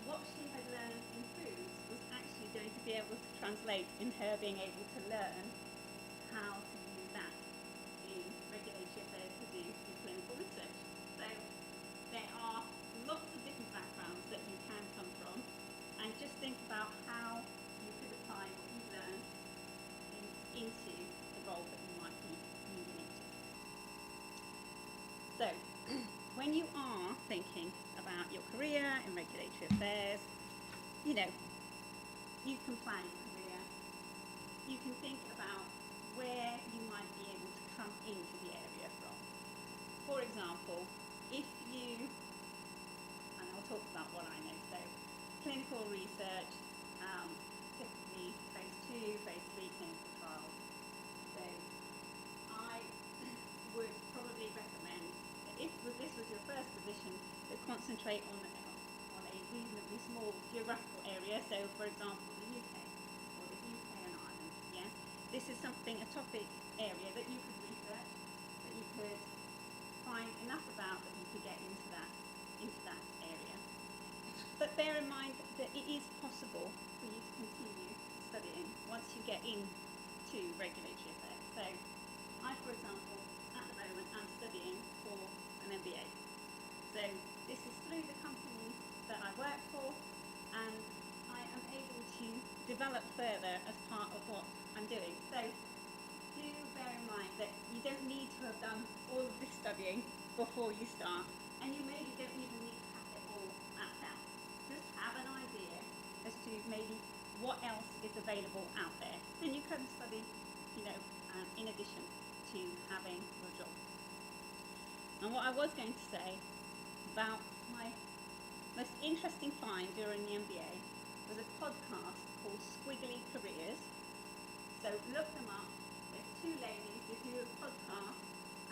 what she had learned in foods was actually going to be able to translate in her being able to learn how to use that in regulatory affairs to do in clinical research. So there are lots of different backgrounds that you can come from, and just think about how you could apply what you've learned into the role that you might be moving into. So when you are thinking about your career in regulatory affairs, you know, you can plan your career. You can think about where you might be able to come into the area from. For example, if you, and I'll talk about what I know, so clinical research, typically phase 2, phase 3 clinical trials. So I would probably recommend that if this was your first position, to concentrate on a reasonably small geographical area. So for example, the UK, or the UK and Ireland, yeah? This is something, a topic area that you could research, that you could find enough about that you could get into that area. But bear in mind that it is possible for you to continue studying once you get into regulatory affairs. So I, for example, at the moment, I'm studying for an MBA. So this is through the company that I work for, and I am able to develop further as part of what I'm doing. So do bear in mind that you don't need to have done all of this studying before you start, and you maybe don't even need to have it all mapped out. Just have an idea as to maybe what else is available out there. Then you can study, in addition to having your job. And what I was going to say about my most interesting find during the MBA was a podcast called Squiggly Careers. So look them up. There's two ladies who do a podcast,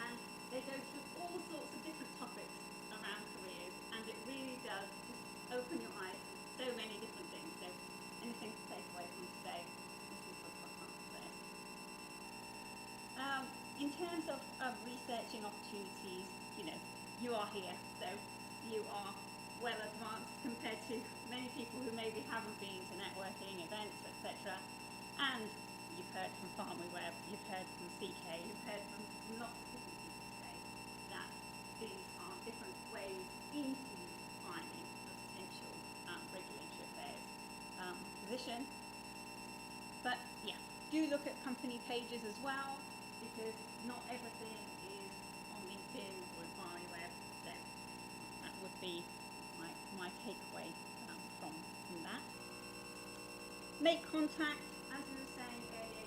and they go through all sorts of different topics around careers, and it really does just open your eyes to so many different things. So anything to take away from today, listen to a podcast there. In terms of researching opportunities, you are here, so you are well advanced compared to many people who maybe haven't been to networking events, etc. And you've heard from FarmWeb, you've heard from CK, you've heard from lots of different people today that these are different ways into finding a potential regulatory affairs position. But yeah, do look at company pages as well, because not everything is on LinkedIn or in FarmWeb. So that would be my takeaway from that. Make contact, as we were saying earlier,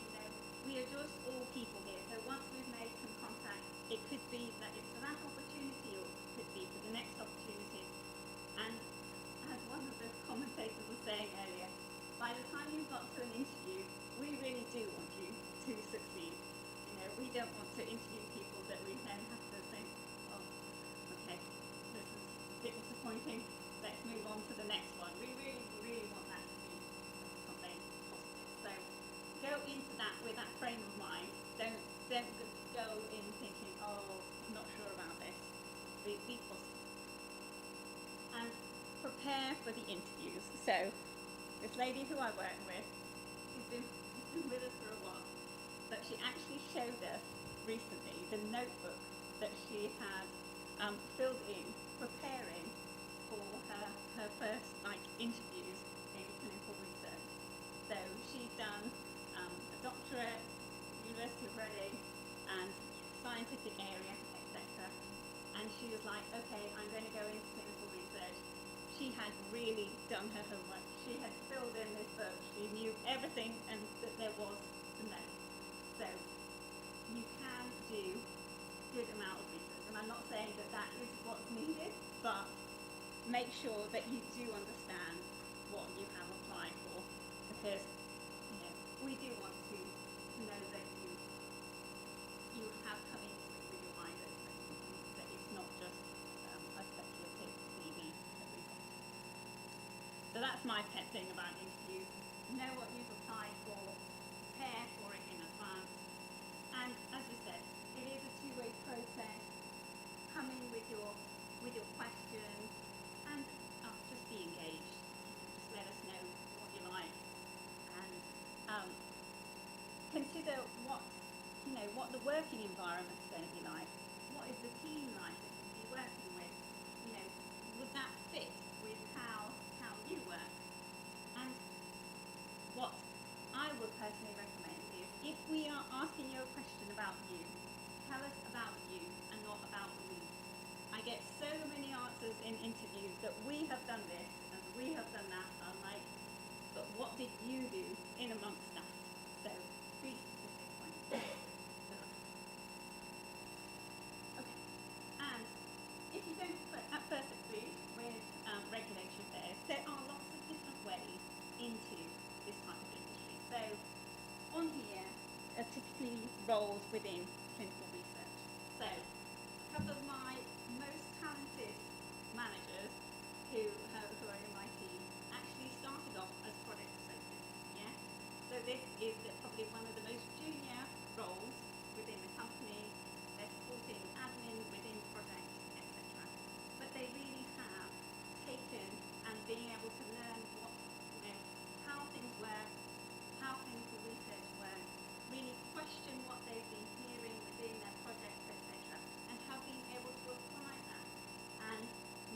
we are just all people here. So once we've made some contact, it could be that it's for that opportunity, or it could be for the next opportunity. And as one of the commentators was saying earlier, by the time you've got to an interview, we really do want you to succeed. We don't want to interview people that we then have to think, oh, okay, this is a bit disappointing, let's move on to the next one. We really, really want that to be something positive. So go into that with that frame of mind. Don't go in thinking, oh, I'm not sure about this. Be positive. And prepare for the interviews. So this lady who I work with, she's been with us for a while, but she actually showed us recently the notebook that she had filled in preparing for her first interviews in clinical research. So she'd done a doctorate at the University of Reading and scientific area, etc. And she was like, okay, I'm going to go into clinical research. She had really done her homework. She had filled in this book. She knew everything and that there was to know. So you can do a good amount of research, and I'm not saying that that is what's needed, but make sure that you do understand what you have applied for, because we do want to know that you have come into it with your mind open, that it's not just a speculative CV that we've got. So that's my pet thing about interviews. Know what you've applied for, prepare for it in advance, and as we said, it is a two-way process. Come in with your questions, and just be engaged. Just let us know what you like, and consider what the working environment's going to be like. What is the team like that you'll be working with? Would that fit with how you work? And what I would personally recommend is, if we are asking you a question about you, tell us about you and not about we. I get so many answers in interviews that we have done this and we have done that. I'm like, but what did you do in amongst that? So be specific when you say okay. And if you don't at first agree with regulatory affairs, there are lots of different ways into this type of industry. So on here are typically roles within clinical research. So a couple of my most talented managers who are in my team actually started off as project associates. Yeah. So this is probably one of the most junior roles within the company. They're supporting admin within projects, etc. But they really have taken and being able to learn how things work, how clinical research works, really question what they've been hearing within doing their projects, etc. And how being able to apply that and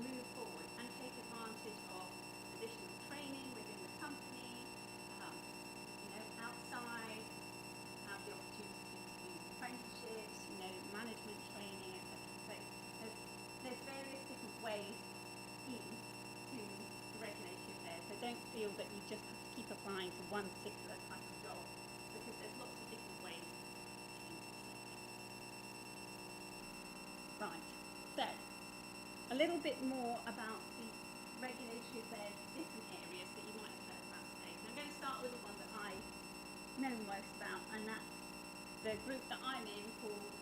move forward and take advantage of additional training within the company, outside, have the opportunity to do apprenticeships, management training, etc. So there's various different ways into regulatory affairs. So don't feel that you just have to keep applying to one particular type of job, because there's lots of different ways into the sector. Right, so a little bit more about the regulatory affairs, different areas that you might have heard about today. So I'm going to start with the one that I know most about, and that's the group that I'm in called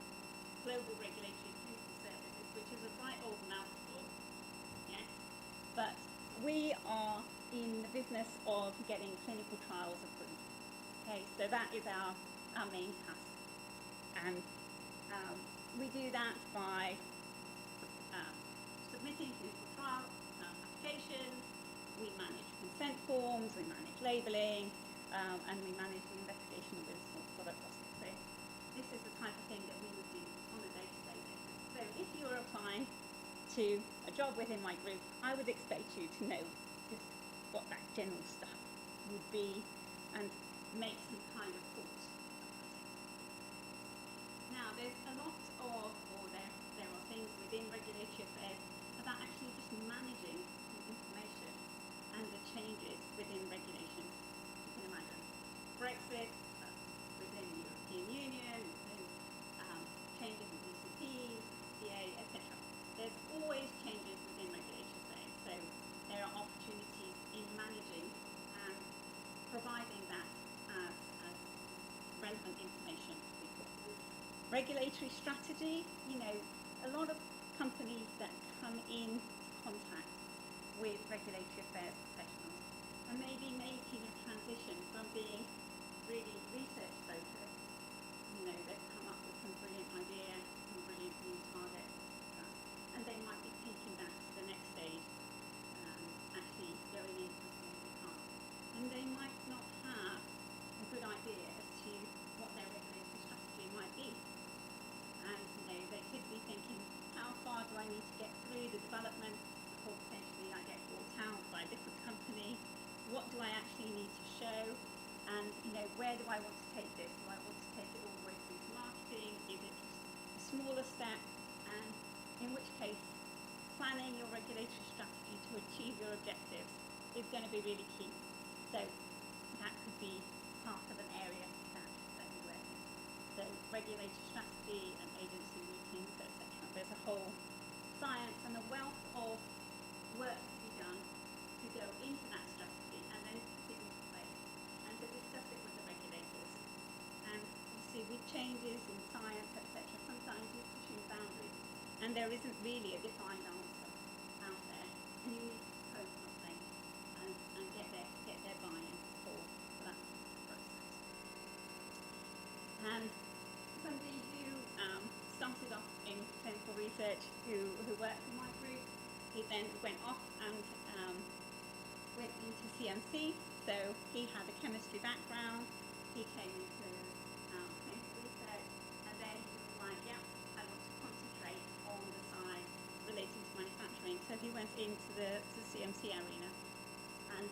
Global Regulatory Approval Services, which is a right old mouthful, yes, but we are in the business of getting clinical trials approved. Okay, so that is our main task, and we do that by submitting clinical trial applications, we manage consent forms, we manage labelling, and we manage the investigation of medicinal product costing. So this is the type of thing that we would do on a day-to-day basis. So if you were applying to a job within my group, I would expect you to know just what that general stuff would be and make some kind of thought. Now, there's a lot of, or there are things within regulatory affairs about actually just managing the information and the changes within regulations. You can imagine Brexit, within the European Union, within changes in BCP, DA, etc. There's always changes within regulatory affairs, so there are opportunities in managing and providing that as relevant information to people. Regulatory strategy, a lot of companies that come into contact with regulatory affairs professionals are maybe making a transition from being really research focused, they've come up with some brilliant idea, some brilliant new target, etc. And they might be taking that to the next stage, actually going into a clinical trial. And they might not have a good idea as to what their regulatory strategy might be. And they could be thinking, how far do I need to get through the development before potentially I get bought out by a different company? What do I actually need to show? And where do I want to take this? Do I want to take it all the way through to marketing? Is it just a smaller step? And in which case, planning your regulatory strategy to achieve your objectives is going to be really key. So that could be part of an area that we work in. So regulatory strategy and agency meetings, etc. There's a whole science and a wealth of work to be done to go into that strategy and then put it into place and to discuss it with the regulators. And you see, with changes in science, etc., sometimes you're pushing boundaries and there isn't really a defined answer out there, and you need to propose something and get their buy-in for that process. And somebody who started off in clinical research, who worked in my group, he then went off and went into CMC. So he had a chemistry background, he came into clinical research, and then he was like, yeah, I want to concentrate on the side relating to manufacturing. So he went into the CMC arena. And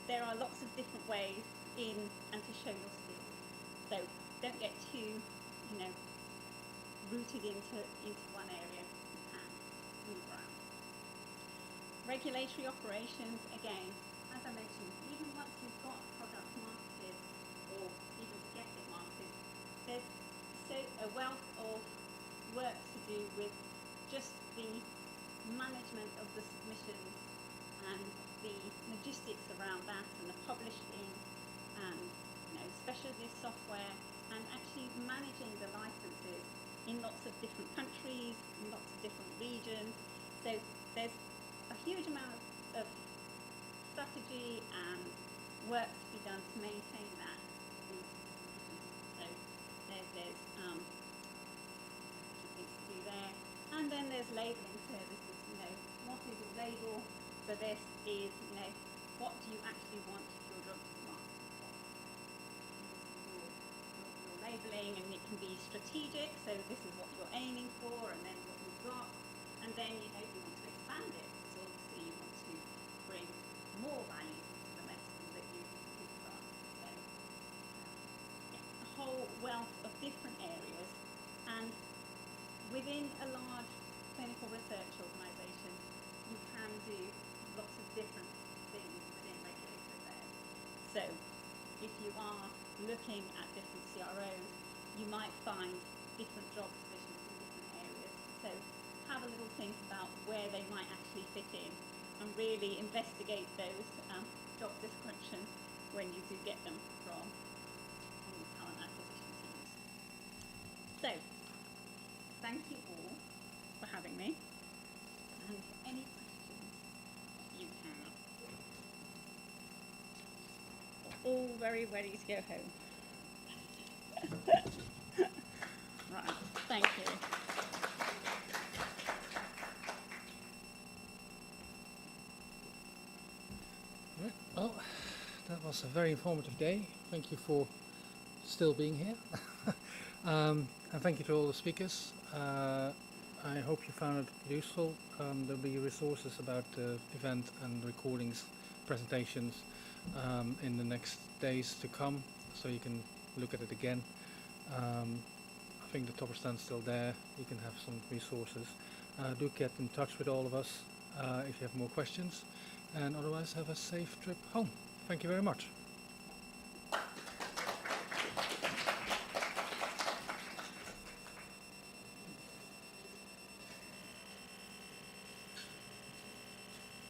there are lots of different ways in and to show your skills. So don't get too, rooted into one area. You can move around. Regulatory operations, again, as I mentioned, even once you've got a product marketed or even to get it marketed, there's a wealth of work to do with just the management of the submissions and the logistics around that and the publishing and specialist software and actually managing the licenses in lots of different countries, in lots of different regions. So there's a huge amount of strategy and work to be done to maintain that. So there's things to do there. And then there's labelling services. What is your label for this is, what do you actually want your drug to be marketed for? Your labelling, and it can be strategic, so this is what you're aiming for, and then what you've got, and then you want to expand it, because obviously you want to bring more value to the messaging that you've got. So a whole wealth of different areas, and within a large clinical research organisation, you can do lots of different things within regulatory affairs. So if you are looking at different CROs, you might find different job positions in different areas. So have a little think about where they might actually fit in, and really investigate those job descriptions when you do get them from talent acquisition teams. So thank you all for having me, and any questions you have. We're all very ready to go home. Right, thank you. Right, well, that was a very informative day. Thank you for still being here. And thank you to all the speakers. I hope you found it useful. There'll be resources about the event and recordings, presentations in the next days to come, so you can look at it again. I think the Topra stand's still there. You can have some resources. Do get in touch with all of us if you have more questions, and otherwise have a safe trip home. Thank you very much.